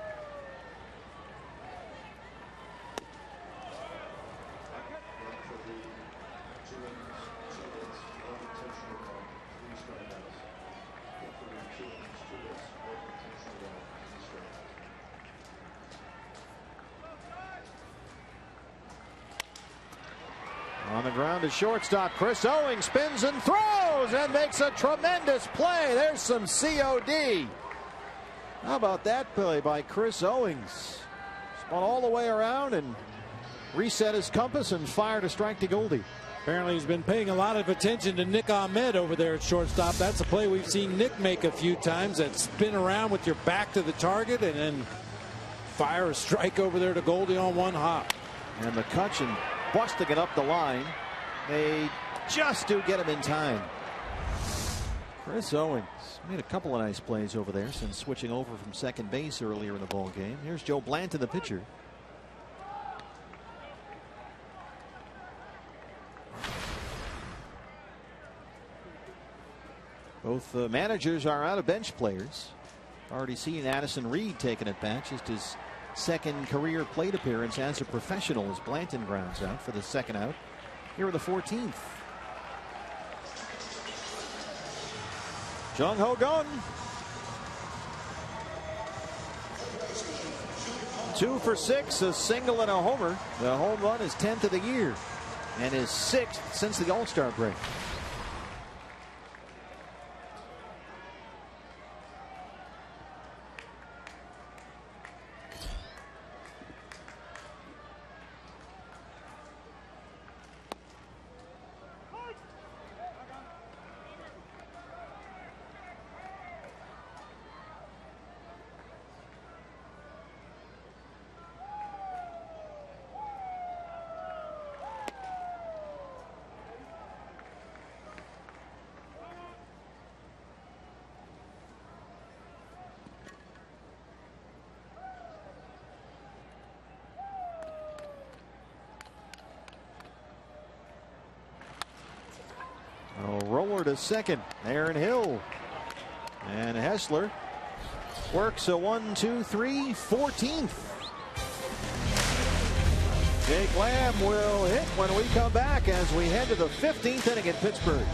On the ground to shortstop. Chris Owings spins and throws and makes a tremendous play. There's some COD. How about that play by Chris Owings? Spun all the way around and reset his compass and fired a strike to Goldie. Apparently he's been paying a lot of attention to Nick Ahmed over there at shortstop. That's a play we've seen Nick make a few times. That spin around with your back to the target and then fire a strike over there to Goldie on one hop. And McCutchen busting it up the line. They just do get him in time. Chris Owings made a couple of nice plays over there since switching over from second base earlier in the ball game. Here's Joe Blanton, the pitcher. Both managers are out of bench players. Already seen Addison Reed taking at bat, just his second career plate appearance as a professional as Blanton grounds out for the second out here in the 14th. Jung Ho Gun. 2 for 6, a single and a homer. The home run is 10th of the year and his 6th since the All-Star break. Roller to second. Aaron Hill. And Hessler works a 1-2-3, 14th. Jake Lamb will hit when we come back as we head to the 15th inning in Pittsburgh.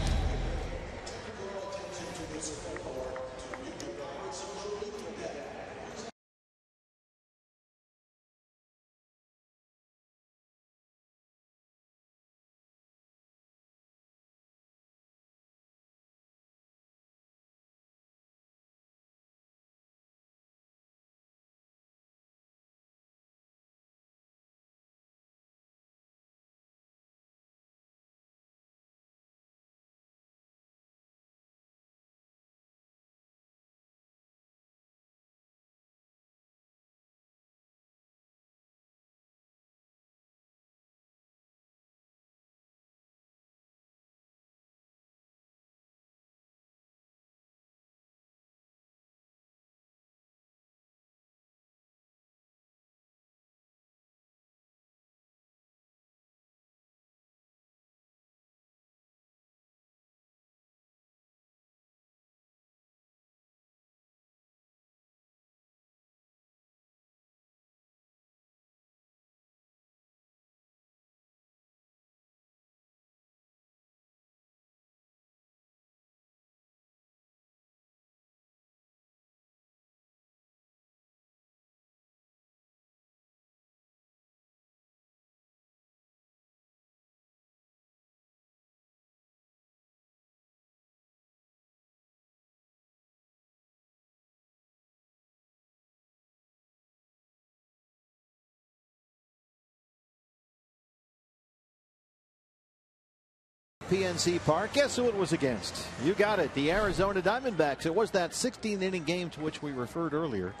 PNC Park. Guess who it was against? You got it. The Arizona Diamondbacks. It was that 16th inning game to which we referred earlier.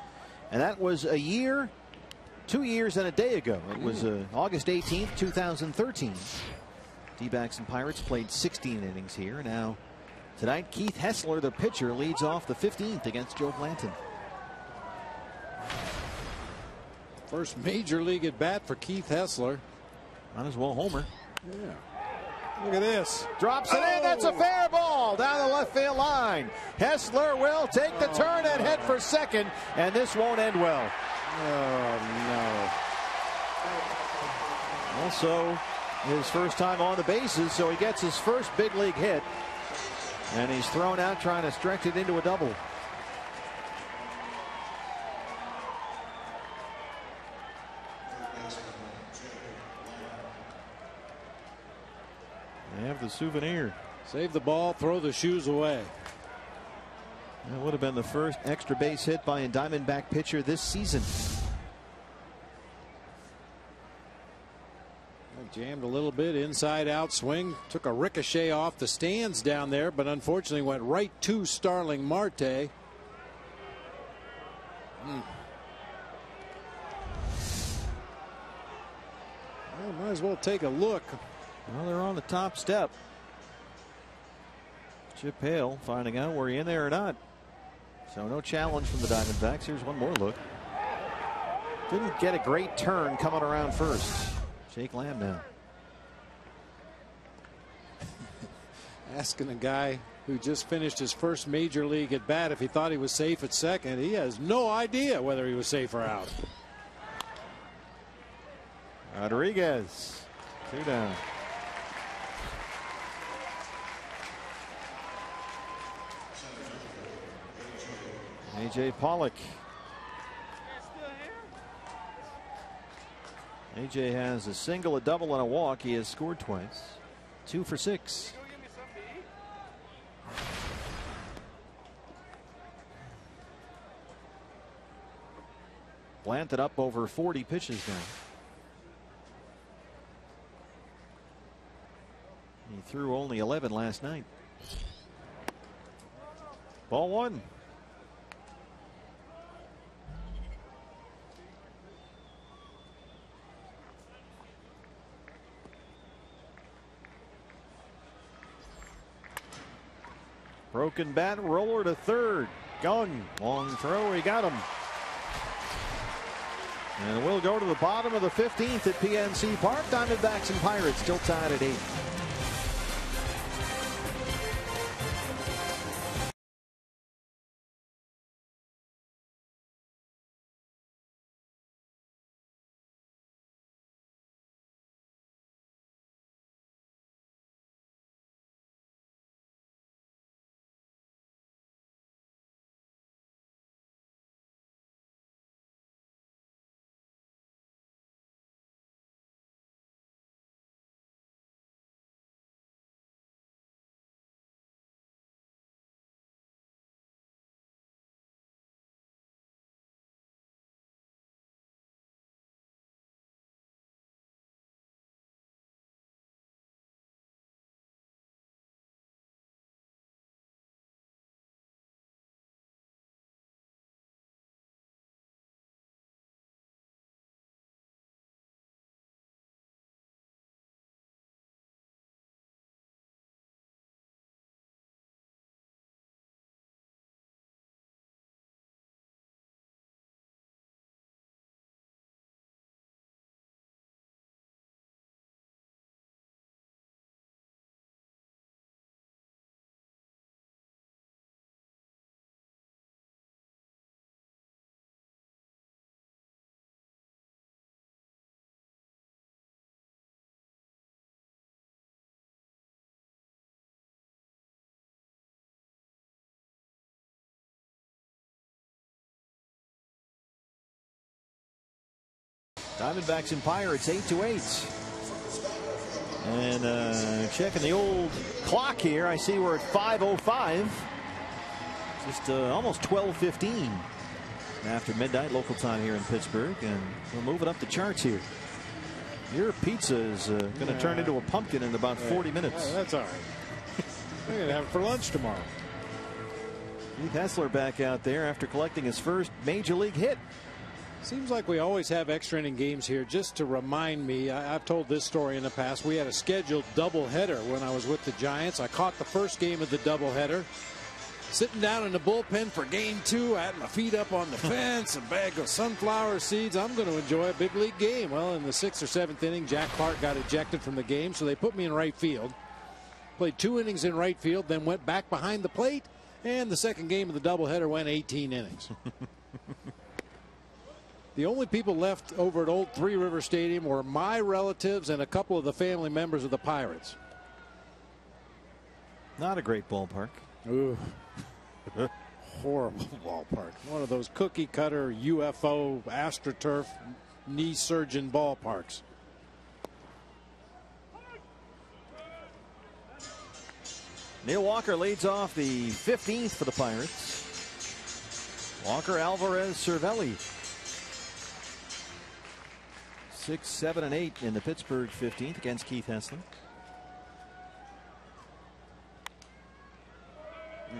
And that was a year, 2 years and a day ago. It was August 18th, 2013. D-backs and Pirates played 16 innings here. Now tonight, Keith Hessler, the pitcher, leads off the 15th against Joe Blanton. First major league at bat for Keith Hessler. Might as well homer. Yeah. Look at this. Drops it in. That's a fair ball down the left field line. Hessler will take the turn and head for second, and this won't end well. Oh, no. Also, his first time on the bases, so he gets his first big league hit. And he's thrown out trying to stretch it into a double. They have the souvenir. Save the ball, throw the shoes away. That would have been the first extra base hit by a Diamondback pitcher this season. Jammed a little bit, inside out swing, took a ricochet off the stands down there, but unfortunately went right to Starling Marte. Well, might as well take a look. Well, they're on the top step. Chip Hale finding out were he in there or not. So no challenge from the Diamondbacks. Here's one more look. Didn't get a great turn coming around first. Jake Lamb now. Asking a guy who just finished his first major league at bat if he thought he was safe at second. He has no idea whether he was safe or out. Rodriguez, 2 down. A.J. Pollock. A.J. has a single, a double, and a walk. He has scored twice. 2 for 6. Planted up over 40 pitches now. He threw only 11 last night. Ball 1. Broken bat, roller to third. Gung, long throw, he got him. And we'll go to the bottom of the 15th at PNC Park. Diamondbacks and Pirates still tied at 8. Diamondbacks and Pirates 8-8. And checking the old clock here, I see we're at 5:05. Just almost 12:15 after midnight local time here in Pittsburgh, and we'll move it up the charts here. Your pizza is going to turn into a pumpkin in about 40 minutes. That's all right. We're going to have it for lunch tomorrow. Keith Hessler back out there after collecting his first major league hit Seems like we always have extra inning games here. Just to remind me, I've told this story in the past. We had a scheduled doubleheader when I was with the Giants. I caught the first game of the doubleheader. Sitting down in the bullpen for game 2. I had my feet up on the fence, a bag of sunflower seeds. I'm going to enjoy a big league game. Well, in the 6th or 7th inning, Jack Clark got ejected from the game, so they put me in right field. Played 2 innings in right field, then went back behind the plate, and the second game of the doubleheader went 18 innings. The only people left over at Old Three River Stadium were my relatives and a couple of the family members of the Pirates. Not a great ballpark. Ooh. Horrible ballpark. One of those cookie cutter UFO AstroTurf knee surgeon ballparks. Neil Walker leads off the 15th for the Pirates. Walker, Alvarez, Cervelli. 6, 7, and 8 in the Pittsburgh 15th against Keith Hessler.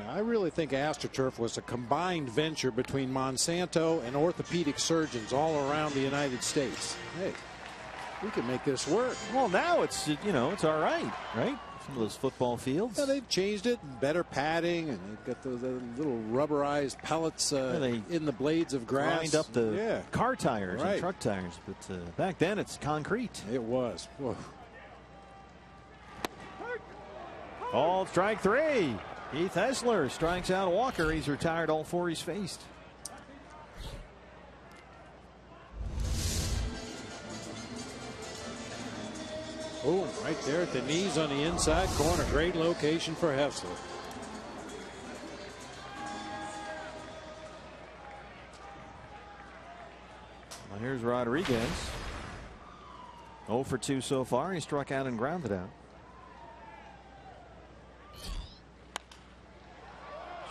I really think AstroTurf was a combined venture between Monsanto and orthopedic surgeons all around the United States. Hey, we can make this work. Well, now it's, you know, it's all right, right? Some of those football fields. Yeah, they've changed it. Better padding, and they've got those little rubberized pellets in the blades of grass. Grind up the car tires and truck tires. But back then, it's concrete. It was. Whoa. Called strike 3. Keith Hessler strikes out Walker. He's retired all 4 he's faced. Oh, right there at the knees on the inside corner. Great location for Hessler. Well, here's Rodriguez. 0 for 2 so far. He struck out and grounded out.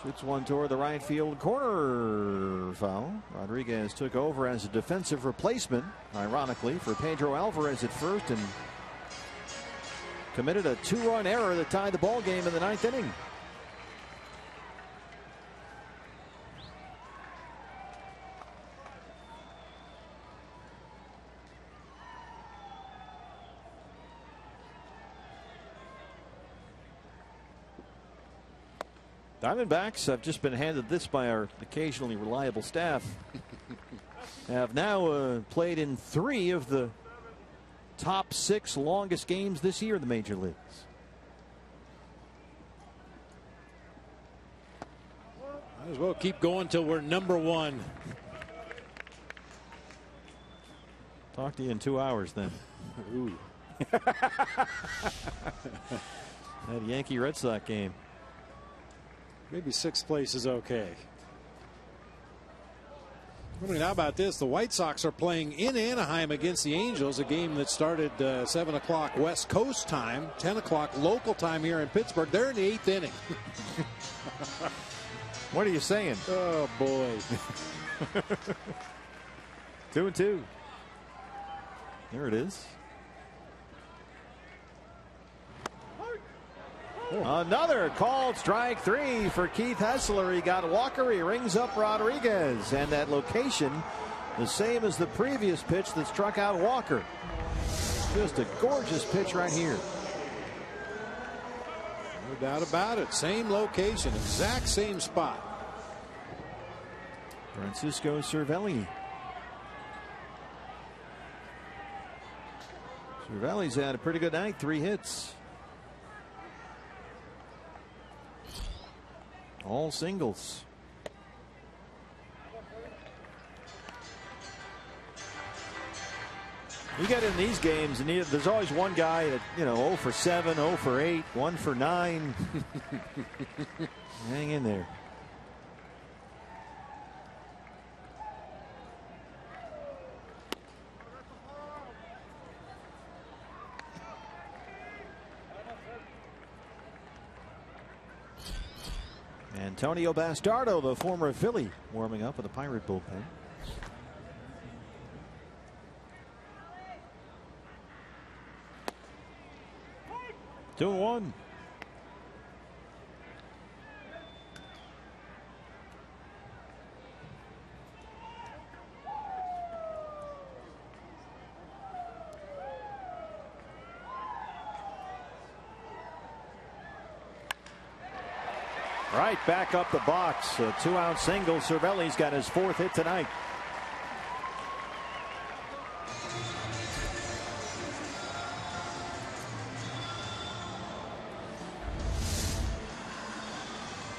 Shoots one toward the right field corner. Foul. Rodriguez took over as a defensive replacement, ironically, for Pedro Alvarez at first, and committed a 2-run error that tied the ball game in the 9th inning. Diamondbacks have just been handed this by our occasionally reliable staff. Have now played in 3 of the top 6 longest games this year in the major leagues. Might as well keep going till we're #1. Talk to you in 2 hours then. Ooh. That Yankee Red Sox game. Maybe 6th place is okay. I mean, how about this? The White Sox are playing in Anaheim against the Angels, a game that started 7 o'clock West Coast time, 10 o'clock local time here in Pittsburgh. They're in the 8th inning. What are you saying? Oh, boy. 2-2. There it is. Another called strike 3 for Keith Hessler. He got Walker. He rings up Rodriguez. And that location, the same as the previous pitch that struck out Walker. Just a gorgeous pitch right here. No doubt about it. Same location, exact same spot. Francisco Cervelli. Cervelli's had a pretty good night. 3 hits. All singles. You get in these games and there's always one guy that, 0 for 7, 0 for 8, 1 for 9. Hang in there. Antonio Bastardo, the former Philly, warming up with the Pirate bullpen. Two and 1. Right back up the box. A 2-out single. Cervelli's got his 4th hit tonight.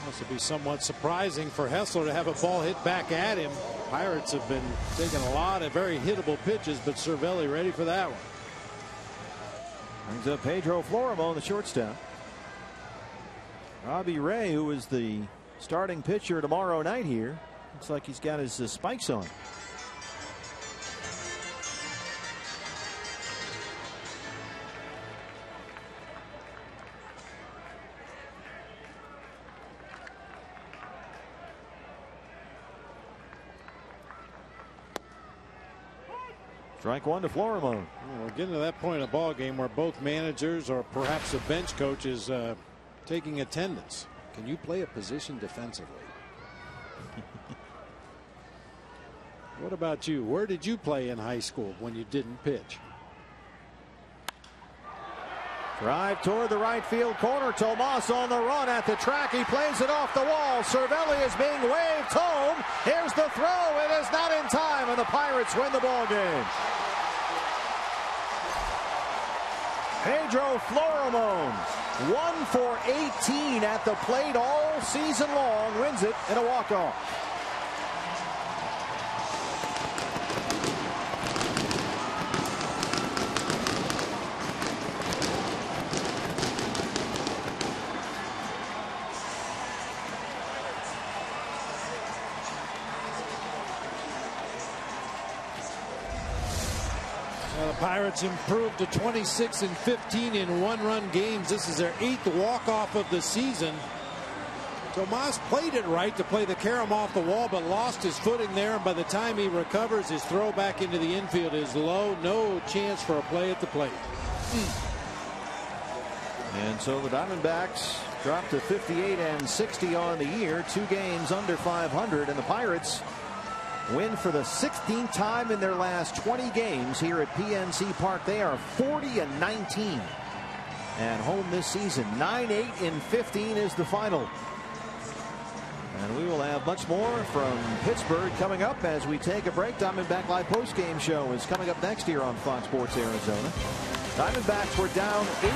This would be somewhat surprising for Hessler to have a ball hit back at him. Pirates have been taking a lot of very hittable pitches, but Cervelli ready for that one. Brings up Pedro Florimo, the shortstop. Robbie Ray, who is the starting pitcher tomorrow night here, looks like he's got his spikes on. Strike one to Florimo. Well, we're getting to that point in a ball game where both managers or perhaps a bench coach is taking attendance. Can you play a position defensively? What about you? Where did you play in high school when you didn't pitch? Drive toward the right field corner. Tomas on the run at the track. He plays it off the wall. Cervelli is being waved home. Here's the throw. It is not in time, and the Pirates win the ball game. Pedro Florimo, 1 for 18 at the plate all season long, wins it in a walk-off. Pirates improved to 26-15 in one-run games. This is their 8th walk-off of the season. Tomas played it right to play the carom off the wall, but lost his footing there. And by the time he recovers, his throw back into the infield is low. No chance for a play at the plate. And so the Diamondbacks dropped to 58-60 on the year. 2 games under 500, and the Pirates win for the 16th time in their last 20 games here at PNC Park. They are 40-19 and home this season. 9-8-15 is the final. And we will have much more from Pittsburgh coming up as we take a break. Diamondback Live postgame show is coming up next here on Fox Sports Arizona. Diamondbacks were down 8-3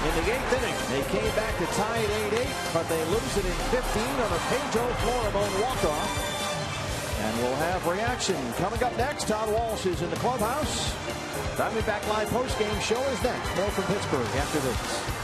in the 8th inning. They came back to tie it 8-8, but they lose it in 15 on a Pedro Florimo walk-off. And we'll have reaction coming up next. Todd Walsh is in the clubhouse. Diamondback Live postgame show is next. More from Pittsburgh after this.